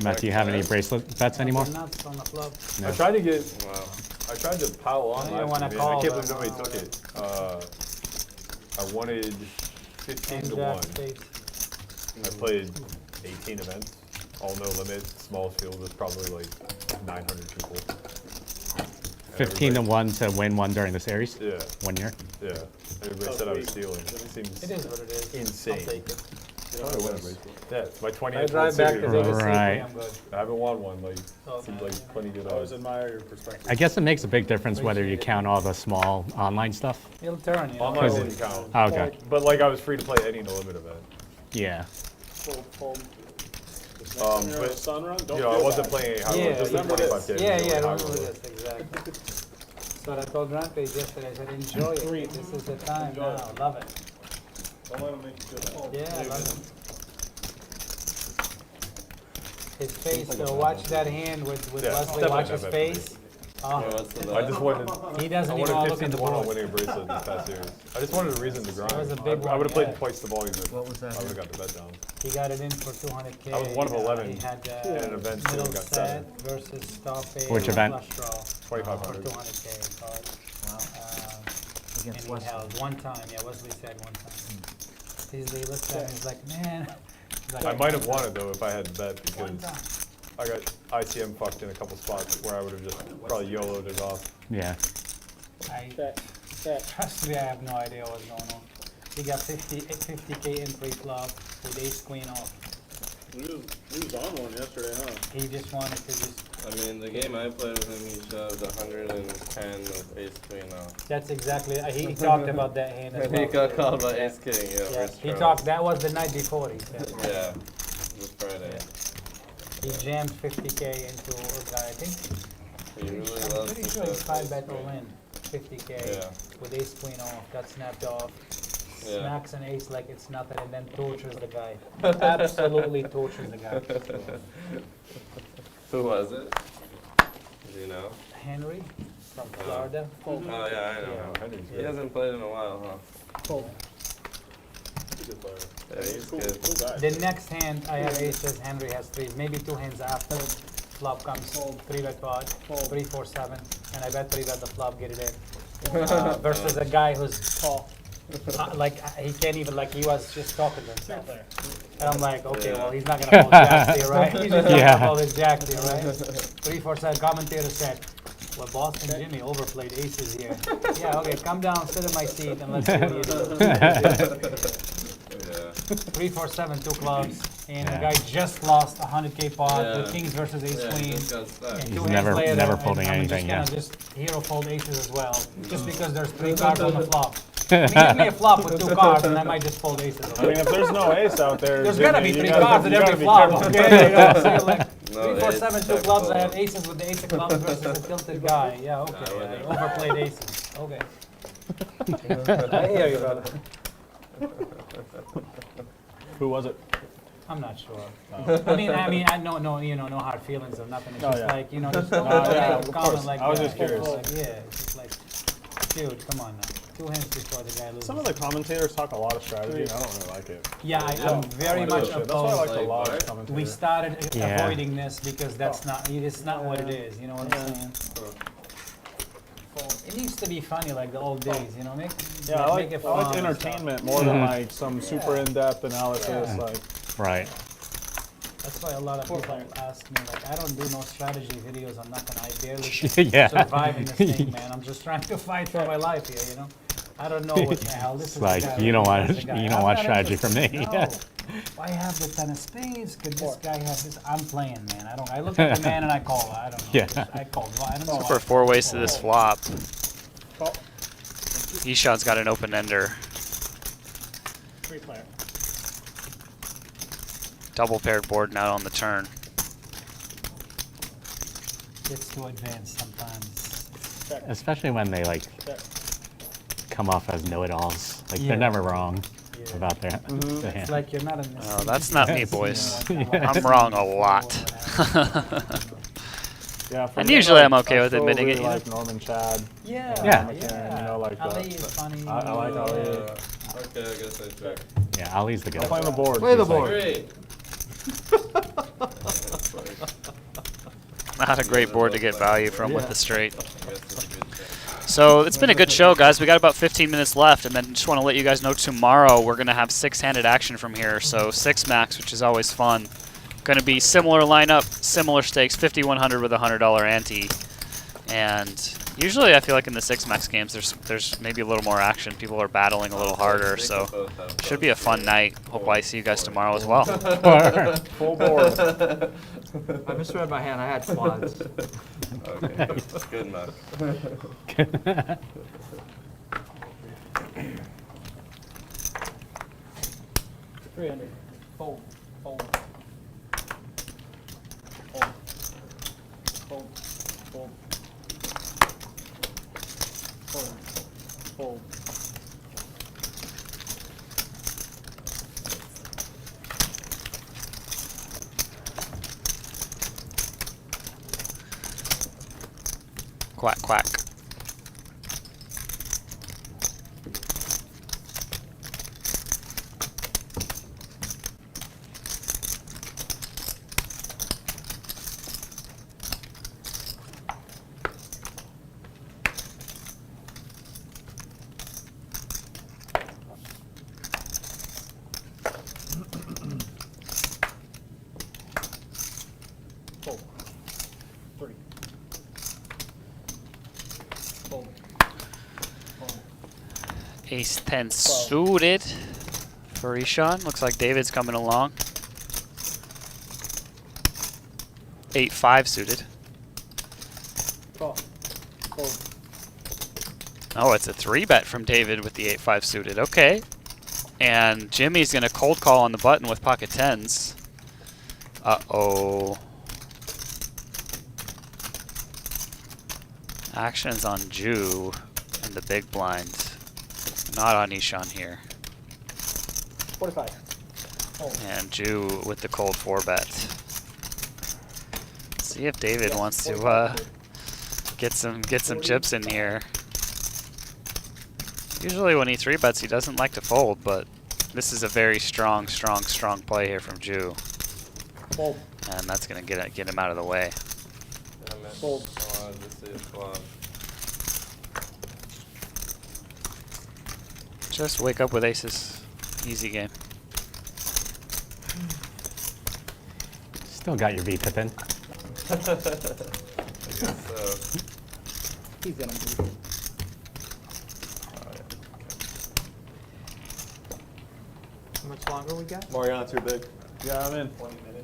Speaker 9: Matt, do you have any bracelet bets anymore?
Speaker 6: The nuts on the flop.
Speaker 2: I tried to get,
Speaker 3: Wow.
Speaker 2: I tried to pile on
Speaker 6: I don't
Speaker 2: last
Speaker 6: wanna
Speaker 2: week, man.
Speaker 6: call,
Speaker 2: I can't
Speaker 6: but
Speaker 2: believe nobody took it. I wanted 15
Speaker 6: And
Speaker 2: to
Speaker 6: jack
Speaker 2: 1.
Speaker 6: spade.
Speaker 2: I played 18 events, all no limit. Smallest field was probably like 900 people.
Speaker 9: 15 to 1 to win one during the series.
Speaker 8: Yeah.
Speaker 9: 1 year.
Speaker 8: Yeah. Everybody said I was stealing. It seems
Speaker 6: It is what it is.
Speaker 8: insane.
Speaker 6: I'll take it.
Speaker 8: Probably win it. Yeah, it's my 20th
Speaker 6: I
Speaker 8: World
Speaker 6: drive back
Speaker 8: Series.
Speaker 6: to Vegas safely,
Speaker 9: Right.
Speaker 6: I'm good.
Speaker 8: I haven't won one. Like,
Speaker 6: Oh,
Speaker 8: seems
Speaker 6: man.
Speaker 8: like plenty good
Speaker 4: I always
Speaker 8: odds.
Speaker 4: admire your perspective.
Speaker 9: I guess it makes a big difference whether you count all the small online stuff.
Speaker 6: It'll turn, you know.
Speaker 8: Online
Speaker 9: Because
Speaker 8: didn't count.
Speaker 9: Oh, okay.
Speaker 8: But like, I was free to play any no limit event.
Speaker 9: Yeah.
Speaker 4: Fold. This next
Speaker 8: Um,
Speaker 4: time you're on
Speaker 8: but,
Speaker 4: a sun run, don't
Speaker 8: You know, I
Speaker 4: feel
Speaker 8: wasn't
Speaker 4: bad.
Speaker 8: playing high
Speaker 6: Yeah,
Speaker 8: roll, just the
Speaker 6: remember
Speaker 8: 25K.
Speaker 6: Yeah,
Speaker 8: really
Speaker 6: yeah,
Speaker 8: high
Speaker 6: remember
Speaker 8: roll.
Speaker 6: this, exactly. So I told Rampage yesterday, I said, enjoy it. This is the time
Speaker 4: Enjoy
Speaker 6: now.
Speaker 4: it.
Speaker 6: Love it.
Speaker 4: Don't let them make you feel bad.
Speaker 6: Yeah, I love it. His face, so watch that hand with
Speaker 8: Yeah,
Speaker 6: Leslie,
Speaker 8: definitely
Speaker 6: watch
Speaker 8: not
Speaker 6: his
Speaker 8: bad for me.
Speaker 6: face.
Speaker 3: Yeah,
Speaker 6: Oh,
Speaker 3: what's the
Speaker 8: I just wanted.
Speaker 6: he
Speaker 8: I
Speaker 6: doesn't even
Speaker 8: wanted
Speaker 6: look
Speaker 8: 15
Speaker 6: at
Speaker 8: to
Speaker 6: the
Speaker 8: 1 on
Speaker 6: board.
Speaker 8: winning a bracelet this past series. I just wanted a reason to grind.
Speaker 6: was a big
Speaker 8: I would
Speaker 6: one,
Speaker 8: have played
Speaker 6: yeah.
Speaker 8: twice the volume if
Speaker 10: What was that?
Speaker 8: I would have got the bet down.
Speaker 6: He got it in for 200K.
Speaker 8: I was one of 11
Speaker 6: He had
Speaker 8: in an event too,
Speaker 6: middle
Speaker 8: got
Speaker 6: set
Speaker 8: 7.
Speaker 6: versus top eight.
Speaker 9: Which event?
Speaker 6: Flush draw.
Speaker 8: 2,500.
Speaker 6: For 200K card. And
Speaker 10: Against
Speaker 6: he
Speaker 10: Wesley.
Speaker 6: held one time. Yeah, Wesley said one time. He looked at him, he's like, man. He's like,
Speaker 8: I might have won it though if I had bet
Speaker 6: one
Speaker 8: because
Speaker 6: time.
Speaker 8: I got ICM fucked in a couple spots where I would have just probably YOLO'd it off.
Speaker 9: Yeah.
Speaker 6: Trust me, I have no idea what's going on. He got 50K in pre-flop with ace queen off.
Speaker 4: He was on one yesterday, huh?
Speaker 6: He just wanted to just.
Speaker 3: I mean, the game I played with him, he shoved 110 with ace queen off.
Speaker 6: That's exactly. He talked about that hand as
Speaker 3: And he
Speaker 6: well.
Speaker 3: got called by ace king, yeah,
Speaker 6: Yeah,
Speaker 3: first
Speaker 6: he
Speaker 3: round.
Speaker 6: talked. That was the night before. He said.
Speaker 3: Yeah, this Friday.
Speaker 6: He jammed 50K into a guy. I think.
Speaker 3: He really
Speaker 6: I'm
Speaker 3: loves
Speaker 6: pretty
Speaker 3: to
Speaker 6: sure he
Speaker 3: shove
Speaker 6: 5 bet
Speaker 3: ace
Speaker 6: all
Speaker 3: queen.
Speaker 6: in. 50K
Speaker 3: Yeah.
Speaker 6: with ace queen off. Got snapped off.
Speaker 3: Yeah.
Speaker 6: Smacks an ace like it's nothing, and then tortures the guy. Absolutely tortures the guy.
Speaker 3: Who was it? Do you know?
Speaker 6: Henry from Florida.
Speaker 3: Oh yeah, I know.
Speaker 8: Henry's
Speaker 3: He
Speaker 8: good.
Speaker 3: hasn't played in a while, huh?
Speaker 4: He's a good player.
Speaker 3: Yeah, he's
Speaker 4: Cool,
Speaker 3: good.
Speaker 4: cool guy.
Speaker 6: The next hand, I have aces, Henry has threes, maybe 2 hands after. Flop comes 3 bet pot, 3, 4, 7, and I bet 3 bet the flop, get it in. Versus a guy who's he can't even, like, he was just talking to himself. And I'm like, okay, well, he's not gonna hold jacks here, right? He's just not
Speaker 9: Yeah.
Speaker 6: gonna hold his jacks here, right? 3, 4, 7, commentator said, well, Boston Jimmy overplayed aces here. Yeah, okay, come down, sit in my seat, and let's see what you do.
Speaker 3: Yeah.
Speaker 6: 3, 4, 7, 2 clubs, and the
Speaker 9: Yeah.
Speaker 6: guy just lost 100K pot
Speaker 3: Yeah.
Speaker 6: with kings versus ace
Speaker 3: Yeah,
Speaker 6: queen.
Speaker 3: just got stuck.
Speaker 6: And
Speaker 9: He's
Speaker 6: 2 hands
Speaker 9: never-
Speaker 6: later,
Speaker 9: never
Speaker 6: and
Speaker 9: folding
Speaker 6: I'm
Speaker 9: anything,
Speaker 6: just
Speaker 9: yeah.
Speaker 6: gonna just hero fold aces as well, just because there's 3 cards on the flop. I mean, give me a flop with 2 cards, and I might just fold aces.
Speaker 4: I mean, if there's no ace out there,
Speaker 6: There's
Speaker 4: Jimmy,
Speaker 6: gotta be
Speaker 4: you
Speaker 6: 3
Speaker 4: gotta-
Speaker 6: cards in
Speaker 4: you
Speaker 6: every
Speaker 4: gotta be
Speaker 6: flop.
Speaker 4: careful.
Speaker 6: Okay, you know, so you're like
Speaker 3: No,
Speaker 6: 3, 4,
Speaker 3: ace
Speaker 6: 7, 2
Speaker 3: check
Speaker 6: clubs. I
Speaker 3: fold.
Speaker 6: have aces with the ace of clubs versus a tilted guy. Yeah, okay. I
Speaker 3: whatever.
Speaker 6: overplayed aces. Okay. I hear you, brother.
Speaker 4: Who was it?
Speaker 6: I'm not sure. I mean, I know, no, no hard feelings or nothing. It's
Speaker 4: Oh,
Speaker 6: just
Speaker 4: yeah.
Speaker 6: like, just don't
Speaker 4: yeah,
Speaker 6: make a
Speaker 4: of
Speaker 6: comment
Speaker 4: course.
Speaker 6: like
Speaker 4: I was
Speaker 6: that.
Speaker 4: just curious.
Speaker 6: Like, yeah, it's just like, dude, come on now. 2 hands before the guy loses.
Speaker 4: Some of the commentators talk a lot of strategy, and I don't really like it.
Speaker 6: Yeah, I'm very much
Speaker 4: That's why I like
Speaker 6: opposed.
Speaker 4: a lot
Speaker 3: Like,
Speaker 4: of commentators.
Speaker 6: We started
Speaker 9: Yeah.
Speaker 6: avoiding this because it's not what it is. You know what I'm saying? It needs to be funny like the old days. Make
Speaker 4: Yeah, I
Speaker 6: make
Speaker 4: like,
Speaker 6: it
Speaker 4: I
Speaker 6: fun
Speaker 4: like
Speaker 6: and stuff.
Speaker 4: entertainment more than like some super in-depth analysis.
Speaker 6: Yeah.
Speaker 4: Like,
Speaker 9: Right.
Speaker 6: That's why a lot of people ask me, like, I don't do no strategy videos on nothing. I barely
Speaker 9: Yeah.
Speaker 6: survive in this thing, man. I'm just trying to fight for my life here. I don't know what the hell this
Speaker 9: It's
Speaker 6: is.
Speaker 9: like,
Speaker 6: the guy,
Speaker 9: you don't
Speaker 6: this
Speaker 9: want
Speaker 6: is the guy.
Speaker 9: you
Speaker 6: I'm
Speaker 9: don't want
Speaker 6: not
Speaker 9: strategy from me.
Speaker 6: interested. No. I have the 10 of spades. Could this guy have this? I'm playing, man. I look at the man and I call. I don't know.
Speaker 9: Yeah.
Speaker 6: I call. I don't know.
Speaker 5: For 4 ways to this flop. Eshaan's got an open ender. Double paired board now on the turn.
Speaker 6: It's too advanced sometimes.
Speaker 9: Especially when they like come off as know-it-alls. Like
Speaker 6: Yeah.
Speaker 9: they're never wrong
Speaker 6: Yeah.
Speaker 9: about their the
Speaker 6: It's
Speaker 9: hand.
Speaker 6: like you're not in this.
Speaker 5: Oh, that's not me, boys.
Speaker 6: Yeah.
Speaker 5: I'm wrong a lot.
Speaker 4: yeah, for
Speaker 5: And
Speaker 4: me,
Speaker 5: usually
Speaker 4: like,
Speaker 5: I'm okay
Speaker 4: I
Speaker 5: with
Speaker 4: still
Speaker 5: admitting
Speaker 4: really
Speaker 5: it, you know?
Speaker 4: like Norman Chad.
Speaker 6: Yeah.
Speaker 9: Yeah.
Speaker 4: Like
Speaker 6: Ali
Speaker 4: that.
Speaker 6: is funny.
Speaker 4: I like Ali.
Speaker 3: Okay, I guess I check.
Speaker 9: Yeah, Ali's the
Speaker 4: I'm
Speaker 9: guy.
Speaker 4: playing the board.
Speaker 10: Play the
Speaker 4: He's like-
Speaker 10: board.
Speaker 3: Great.
Speaker 5: Not a great board to get value from with the straight.
Speaker 3: I guess it's a good check.
Speaker 5: So it's been a good show, guys. We got about 15 minutes left, and then just want to let you guys know tomorrow we're going to have 6-handed action from here. So 6 max, which is always fun. Going to be similar lineup, similar stakes, 5,100 with a $100 ante. And Usually, I feel like in the 6-max games, there's maybe a little more action. People are battling a little harder,
Speaker 3: They
Speaker 5: so
Speaker 3: could both have
Speaker 5: should be a fun night. Hope I see you guys tomorrow as well.
Speaker 4: Full board.
Speaker 10: I misread my hand. I had quads.
Speaker 3: Okay, good enough.
Speaker 6: 300. Fold. Fold. Fold. Fold. Fold. Fold. Fold.
Speaker 5: Quack, quack.
Speaker 6: Fold. 3. Fold. Fold.
Speaker 5: Ace 10 suited for Eshaan. Looks like David's coming along. 8-5 suited.
Speaker 6: Call. Fold.
Speaker 5: Oh, it's a 3-bet from David with the 8-5 suited. Okay. And Jimmy's going to cold call on the button with pocket 10s. Uh-oh. Action's on Jew and the big blind. Not on Eshaan here.
Speaker 6: 45. Fold.
Speaker 5: And Jew with the cold 4-bet. See if David wants to get some chips in here. Usually when he 3-bets, he doesn't like to fold, but this is a very strong play here from Jew.
Speaker 6: Fold.
Speaker 5: And that's gonna get him out of the way.
Speaker 3: Damn it.
Speaker 6: Fold.
Speaker 3: Oh, this is flop.
Speaker 5: Just wake up with aces. Easy game.
Speaker 9: Still got your VPIP in.
Speaker 3: I guess so.
Speaker 6: He's gonna move.
Speaker 10: How much longer we got?
Speaker 8: Mariana too big.
Speaker 4: Yeah, I'm in.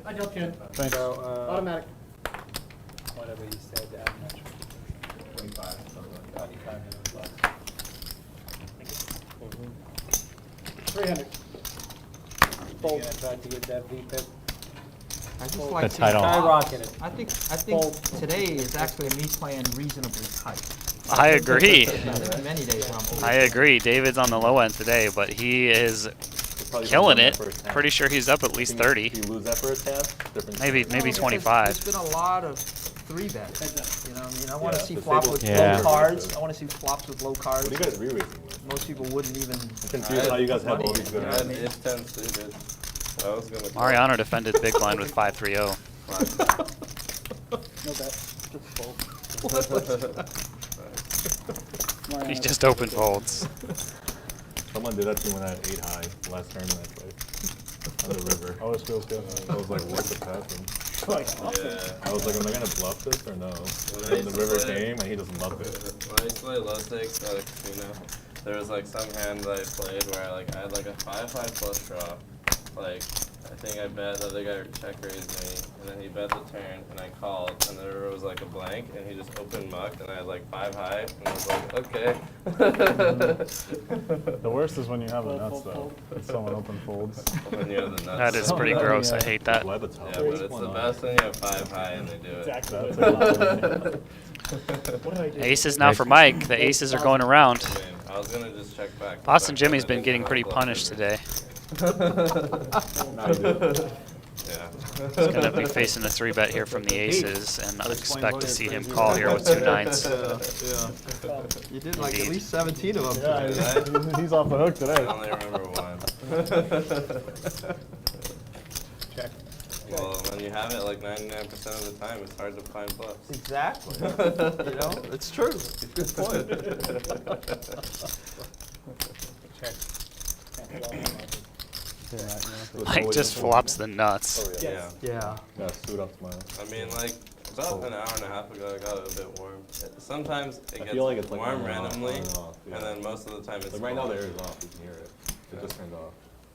Speaker 6: I jumped in.
Speaker 4: Thanks.
Speaker 6: Automatic. Whatever you said, I'm not sure.
Speaker 8: 25, something like that.
Speaker 6: 25 minutes left. 300. Fold. Gonna try to get that VPIP.
Speaker 10: I just
Speaker 9: The
Speaker 10: like to
Speaker 9: title.
Speaker 6: Skyrocketed.
Speaker 10: I think
Speaker 6: Fold.
Speaker 10: today is actually me playing reasonably tight.
Speaker 5: I agree.
Speaker 10: There's been many days where I'm
Speaker 5: I agree. David's on the low end today, but he is
Speaker 8: Probably
Speaker 5: killing
Speaker 8: lose
Speaker 5: it.
Speaker 8: that first half.
Speaker 5: Pretty sure he's up at least 30.
Speaker 8: If you lose that first half, different
Speaker 5: Maybe
Speaker 8: story.
Speaker 10: because
Speaker 5: 25.
Speaker 10: There's been a lot of 3-bets. You know what I mean? I want to
Speaker 8: Yeah,
Speaker 10: see
Speaker 8: the
Speaker 10: flop
Speaker 8: stable
Speaker 10: with
Speaker 9: Yeah.
Speaker 10: low cards. I want to see flops with low cards.
Speaker 8: What are you guys re-raising with?
Speaker 10: Most people wouldn't even.
Speaker 8: I'm confused how you guys have all these good
Speaker 3: I had
Speaker 8: hands.
Speaker 3: ace 10 suited. I was gonna.
Speaker 5: Mariano defended big blind with 5-3-0.
Speaker 6: No bet. Just fold.
Speaker 5: He just open folds.
Speaker 8: Someone did that to me when I had 8 high last tournament I played. On the river.
Speaker 4: Always feels good.
Speaker 8: I was like, what just happened?
Speaker 3: Yeah.
Speaker 8: I was like, am I gonna bluff this or no?
Speaker 3: When I
Speaker 8: And the
Speaker 3: used to
Speaker 8: river
Speaker 3: play-
Speaker 8: came and he doesn't love it.
Speaker 3: When I used to play low stakes at a casino, there was like some hand that I played where I had like a 5-5 flush draw. Like, I think I bet the other guy check raised me, and then he bet the turn, and I called, and the river was like a blank, and he just opened mucked, and I had like 5 high, and I was like, okay.
Speaker 4: The worst is when you have the nuts though. And someone open folds.
Speaker 3: When you have the nuts.
Speaker 5: That is pretty gross. I hate that.
Speaker 8: Do I have a top?
Speaker 3: Yeah, but it's the best when you have 5 high and they do it.
Speaker 4: That's a lot.
Speaker 5: Aces now for Mike. The aces are going around.
Speaker 3: I mean, I was gonna just check back.
Speaker 5: Boston Jimmy's been getting pretty punished today.
Speaker 3: Yeah.
Speaker 5: He's going to be facing a 3-bet here from the aces, and I expect to see him call here with 2 9s.
Speaker 10: Yeah. You did like
Speaker 5: Indeed.
Speaker 10: at least 17 of them.
Speaker 4: Yeah,
Speaker 10: today.
Speaker 4: he's off the hook
Speaker 3: I
Speaker 4: today.
Speaker 3: only remember one.
Speaker 6: Check.
Speaker 3: Well, when you have it like 99% of the time, it's hard to find bluffs.
Speaker 10: Exactly. You know, it's true. Good point.
Speaker 6: Check.
Speaker 5: Mike just flops the nuts.
Speaker 8: Oh, yeah.
Speaker 3: Yeah.
Speaker 10: Yeah.
Speaker 8: Gotta suit up tomorrow.
Speaker 3: I mean, like, About an hour and a half ago, it got a bit warm. Sometimes it gets
Speaker 8: feel like it's like
Speaker 3: warm
Speaker 8: on and off,
Speaker 3: randomly,
Speaker 8: on and off, yeah.
Speaker 3: and then most of the time it's
Speaker 8: Like right now,
Speaker 3: cold.
Speaker 8: the air is off. You can hear it. It just turned off.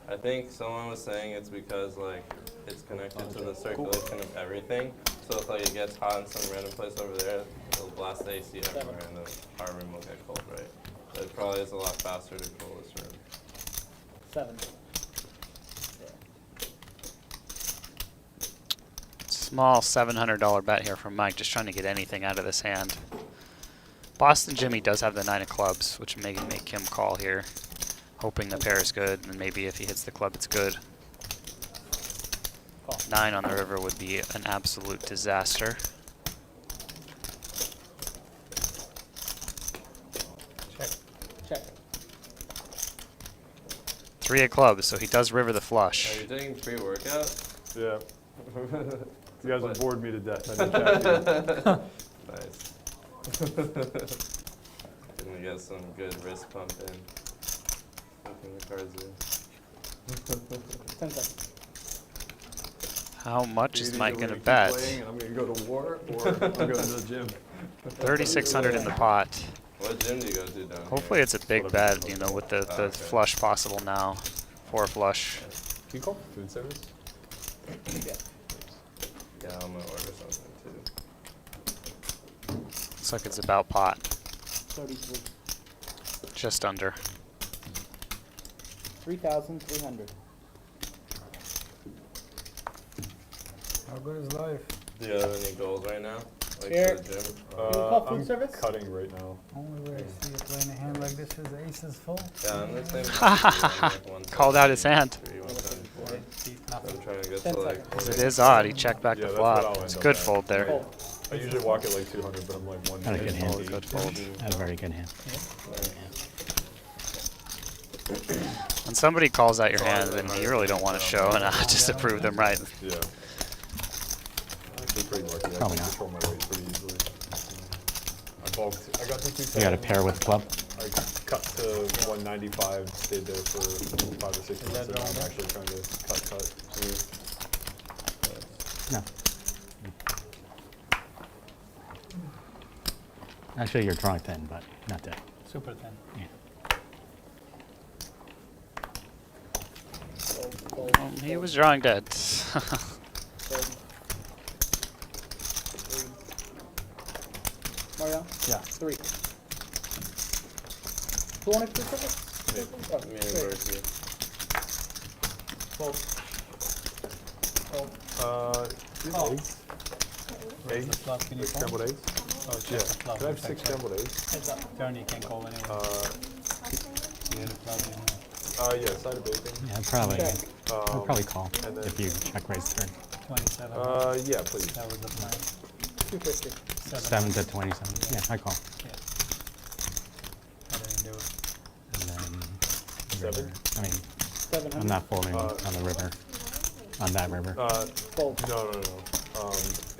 Speaker 3: I think someone was saying it's because like it's connected to the circulation of everything. So if like it gets hot in some random place over there, it'll blast the AC everywhere, and the our room will get cold, right? But it probably is a lot faster to cool this room.
Speaker 7: 7.
Speaker 5: Small $700 bet here from Mike, just trying to get anything out of this hand. Boston Jimmy does have the 9 of clubs, which may make him call here, hoping the pair is good, and maybe if he hits the club, it's good. 9 on the river would be an absolute disaster.
Speaker 7: Check.
Speaker 5: 3 of clubs, so he does river the
Speaker 3: Are
Speaker 5: flush.
Speaker 3: you taking pre-workout?
Speaker 8: Yeah. You guys have bored me to death. I didn't chat
Speaker 3: Nice. Gonna get some good wrist pump in. Looking the cards in.
Speaker 7: 10 seconds.
Speaker 5: How much
Speaker 8: to you.
Speaker 5: is
Speaker 8: Either
Speaker 5: Mike
Speaker 8: we're
Speaker 5: going to
Speaker 8: keep
Speaker 5: bet?
Speaker 8: playing and I'm going to go to war, or I'm going to the gym.
Speaker 5: 3,600 in the pot.
Speaker 3: What gym do you go to down
Speaker 5: Hopefully it's a big bet, you know, with the
Speaker 3: Okay.
Speaker 5: flush possible now. 4 flush.
Speaker 8: Can you call food service?
Speaker 3: here? Yeah, I'm gonna order something too.
Speaker 5: Looks like it's about pot.
Speaker 7: 33.
Speaker 5: Just under.
Speaker 7: 3,300.
Speaker 6: How good is life?
Speaker 3: Do you have any goals right now? Like
Speaker 7: Here.
Speaker 3: for the gym?
Speaker 7: call food
Speaker 8: I'm
Speaker 7: service?
Speaker 8: cutting right now.
Speaker 6: Only way I see you playing a hand like this is ace is full.
Speaker 3: Yeah, I'm the same.
Speaker 5: Called out his hand.
Speaker 3: 174. I'm trying to get
Speaker 7: 10
Speaker 3: to like.
Speaker 7: seconds.
Speaker 5: It is odd. He checked back
Speaker 8: Yeah,
Speaker 5: the
Speaker 8: that's what
Speaker 5: flop.
Speaker 8: I'll
Speaker 5: It's a
Speaker 8: end
Speaker 5: good
Speaker 8: up at.
Speaker 5: fold there.
Speaker 7: Fold.
Speaker 8: I usually walk at like 200, but I'm like one.
Speaker 9: Not a good hand.
Speaker 5: Oh, good fold.
Speaker 9: That's a very good hand.
Speaker 5: When somebody calls out your hand, then you really don't want to show and just to prove them right.
Speaker 8: Yeah. I'm actually pretty lucky. I
Speaker 9: Probably
Speaker 8: can
Speaker 9: not.
Speaker 8: control my weight pretty easily. I bulked. I got to 210.
Speaker 9: You got a pair with club?
Speaker 8: I cut to 195, stayed there for 5 or 6 months, and now I'm actually trying to cut.
Speaker 9: No. Actually, you're drunk then, but not dead.
Speaker 6: Super thin.
Speaker 5: He was drawing dead.
Speaker 7: Mario?
Speaker 6: Yeah.
Speaker 7: 3. Who wanted to put it? Oh,
Speaker 3: Me and
Speaker 7: great.
Speaker 3: Berkey.
Speaker 7: Fold.
Speaker 6: Oh.
Speaker 8: Eggs? Eggs?
Speaker 6: The flop, can you
Speaker 8: Like
Speaker 6: fold?
Speaker 8: scrambled eggs?
Speaker 6: Oh, it's
Speaker 8: Yeah.
Speaker 6: just a flop.
Speaker 8: Can I have
Speaker 6: It's
Speaker 8: 6
Speaker 6: like
Speaker 8: scrambled eggs?
Speaker 7: Heads up.
Speaker 6: Turn you can call anyway. You hit a flop, you know.
Speaker 8: Yeah, side of bacon.
Speaker 9: Yeah, probably.
Speaker 7: Check.
Speaker 9: I'd probably call
Speaker 8: and then-
Speaker 9: if you check raise turn.
Speaker 6: 27.
Speaker 8: Yeah, please.
Speaker 6: That was the plan.
Speaker 7: 250.
Speaker 9: 7 to 27. Yeah, I call.
Speaker 6: Yeah. I didn't do it.
Speaker 9: And then
Speaker 8: 7?
Speaker 9: river. I mean,
Speaker 7: 700.
Speaker 9: I'm not folding on the river. On that river.
Speaker 7: Fold.
Speaker 8: No.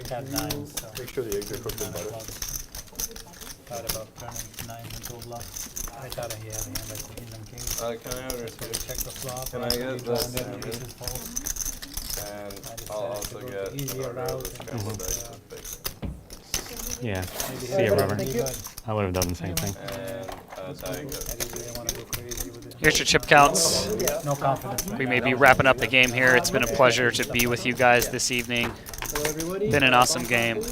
Speaker 6: Cat
Speaker 8: Can
Speaker 6: 9,
Speaker 8: you
Speaker 6: so.
Speaker 8: make sure the eggs are cooked in
Speaker 6: Nine of
Speaker 8: butter?
Speaker 6: clubs. Thought about turning 9 into a bluff. I thought he had a hand like queens and kings.
Speaker 3: Can I order
Speaker 6: So we
Speaker 3: two?
Speaker 6: check the flop.
Speaker 3: Can I
Speaker 6: after
Speaker 3: get
Speaker 6: we draw,
Speaker 3: this
Speaker 6: and then
Speaker 3: salmon?
Speaker 6: aces fold.
Speaker 3: And
Speaker 6: I decided
Speaker 3: I'll
Speaker 6: to
Speaker 3: also
Speaker 6: go
Speaker 3: get
Speaker 6: the easier
Speaker 3: an order of
Speaker 6: route
Speaker 3: the
Speaker 6: and
Speaker 3: scrambled
Speaker 6: just,
Speaker 3: eggs with bacon.
Speaker 9: Yeah.
Speaker 6: Maybe
Speaker 9: See a
Speaker 6: have
Speaker 9: rubber.
Speaker 6: it be good.
Speaker 9: I would have done the same thing.
Speaker 3: And Diet Coke.
Speaker 6: I didn't want to go crazy with it.
Speaker 5: Here's your chip counts.
Speaker 6: No confidence.
Speaker 5: We may be wrapping up the game here. It's been a pleasure to be with you guys this evening.
Speaker 7: Hello, everybody.
Speaker 5: Been an awesome game.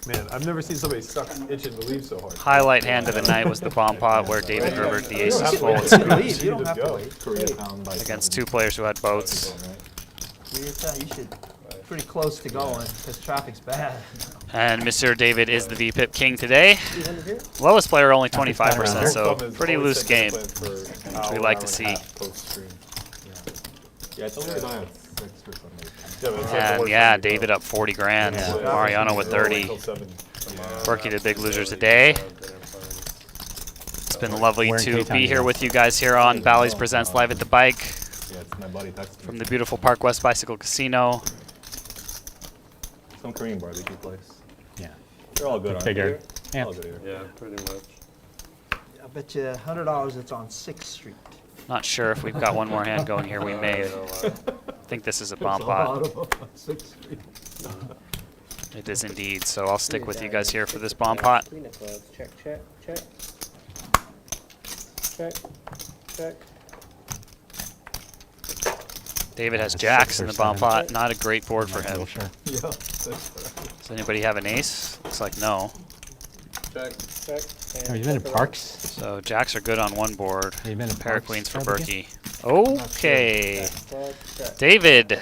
Speaker 8: Man, I've never seen somebody suck itching to leave so hard.
Speaker 5: Highlight hand of the night was the bomb pot where David rivered the aces full and
Speaker 10: Leave,
Speaker 5: scooped
Speaker 10: you don't have to wait.
Speaker 8: Korea pound by
Speaker 5: against 2 players who had boats.
Speaker 10: You should pretty close to going because traffic's bad.
Speaker 5: And Mr. David is the VPIP king today.
Speaker 7: 200 here.
Speaker 5: Lowest player only 25%, so
Speaker 8: Thumb is
Speaker 5: pretty
Speaker 8: always
Speaker 5: loose
Speaker 8: set
Speaker 5: game.
Speaker 8: to plan for an
Speaker 5: We
Speaker 8: hour,
Speaker 5: like
Speaker 8: hour
Speaker 5: to
Speaker 8: and a
Speaker 5: see.
Speaker 8: half post-stream. Yeah, it's only 9 at 6 or something. Yeah, but it's like the
Speaker 5: And
Speaker 8: worst
Speaker 5: yeah,
Speaker 8: time to go.
Speaker 5: David up 40 grand.
Speaker 9: Yeah.
Speaker 5: Mariano with 30.
Speaker 8: Until 7.
Speaker 5: Berkey the big loser today. It's been lovely
Speaker 9: Where in
Speaker 5: to
Speaker 9: K-Town
Speaker 5: be
Speaker 9: you
Speaker 5: here
Speaker 9: go?
Speaker 5: with you guys here on Bally's Presents Live at the Bike
Speaker 8: Yeah, it's my buddy texted
Speaker 5: from
Speaker 8: me.
Speaker 5: the beautiful Park West Bicycle Casino.
Speaker 8: Some Korean barbecue place.
Speaker 9: Yeah.
Speaker 8: They're all good, aren't
Speaker 9: Figure.
Speaker 8: they?
Speaker 9: Yeah.
Speaker 8: All good here.
Speaker 3: Yeah, pretty much.
Speaker 10: I bet you $100 it's on 6th Street.
Speaker 5: Not sure if we've got one more hand going here. We may. I think this is a bomb pot.
Speaker 8: 6th Street.
Speaker 5: It is indeed. So I'll stick with you guys here for this bomb pot.
Speaker 7: Queen of clubs. Check, check, check. Check, check.
Speaker 5: David has jacks in the bomb pot. Not a great board for him.
Speaker 9: Sure.
Speaker 2: Yeah.
Speaker 5: Does anybody have an ace? Looks like no.
Speaker 3: Check.
Speaker 7: Check.
Speaker 9: Have you been in Parks?
Speaker 5: So jacks are good on one board.
Speaker 9: Have you been in
Speaker 5: Pair of
Speaker 9: Parks?
Speaker 5: queens for
Speaker 9: Barbecue?
Speaker 5: Berkey. Okay.
Speaker 7: Club, check.
Speaker 5: David,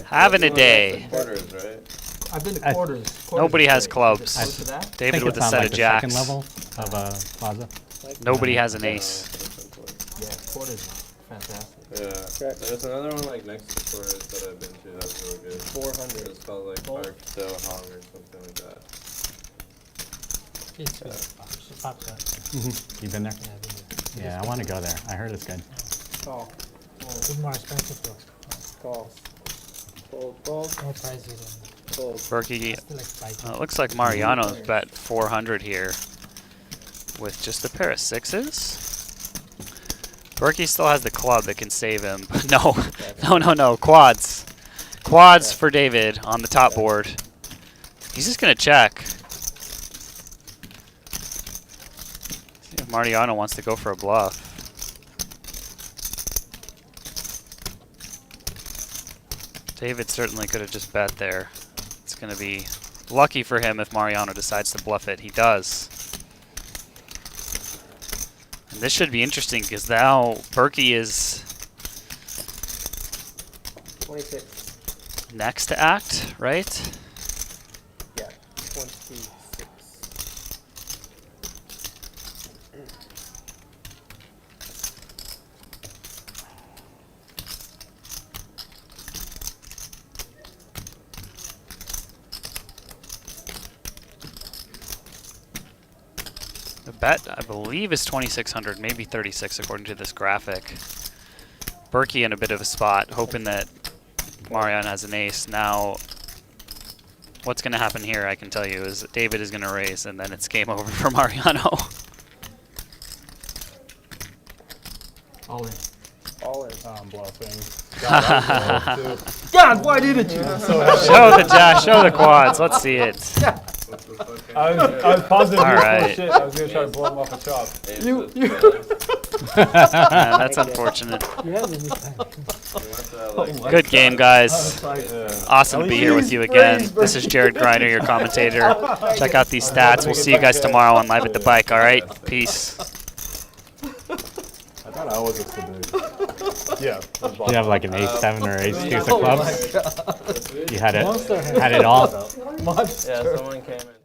Speaker 5: having a day.
Speaker 3: Quarters, right?
Speaker 6: I've been to
Speaker 9: I-
Speaker 6: quarters.
Speaker 5: Nobody has
Speaker 6: Quarters
Speaker 5: clubs.
Speaker 6: great. Is it close to that?
Speaker 9: I
Speaker 5: David
Speaker 9: think
Speaker 5: with
Speaker 9: it's
Speaker 5: a
Speaker 9: on,
Speaker 5: set
Speaker 9: like,
Speaker 5: of
Speaker 9: the
Speaker 5: jacks.
Speaker 9: second level of Plaza.
Speaker 5: Nobody has an ace.
Speaker 6: Yeah, quarters. Fantastic.
Speaker 3: Yeah. There's another one like next to Quarters that I've been to. That's really good.
Speaker 7: 400.
Speaker 3: It's called like Park Do Hong or something like that.
Speaker 11: It's good. She pops up.
Speaker 9: You been there?
Speaker 11: Yeah, I've been there.
Speaker 9: Yeah, I want to go there. I heard it's good.
Speaker 7: Call.
Speaker 11: It's more expensive though.
Speaker 7: Call. Fold, fold,
Speaker 11: More pricey than.
Speaker 7: fold.
Speaker 5: Berkey,
Speaker 11: Still like spiky.
Speaker 5: it looks like Mariano's bet 400 here with just a pair of sixes. Berkey still has the club that can save him. No. Quads. Quads for David on the top board. He's just going to check. See if Mariano wants to go for a bluff. David certainly could have just bet there. It's going to be lucky for him if Mariano decides to bluff it. He does. And this should be interesting because now Berkey is
Speaker 7: 26.
Speaker 5: next to act, right?
Speaker 7: Yeah. 26.
Speaker 5: The bet, I believe, is 2,600, maybe 36 according to this graphic. Berkey in a bit of a spot, hoping that Mariano has an ace. Now, what's going to happen here, I can tell you, is that David is going to raise, and then it's game over for Mariano.
Speaker 6: All in.
Speaker 7: All in.
Speaker 4: Bluffing.
Speaker 6: God, why didn't you?
Speaker 5: Show the jack, show the quads, let's see it.
Speaker 2: I was positive
Speaker 5: All
Speaker 2: he was full
Speaker 5: right.
Speaker 2: of shit. I was gonna try to blow him off a shop.
Speaker 5: Man, that's unfortunate.
Speaker 11: Yeah, this time.
Speaker 5: Good game, guys. Awesome to be here with you again. This is Jared Griner, your commentator. Check out these stats. We'll see you guys tomorrow on Live at the Bike, all right? Peace.
Speaker 2: I thought I was a big. Yeah.
Speaker 9: You have like an ace-7 or ace-2 of clubs? You had it all?
Speaker 3: Yeah, someone came in.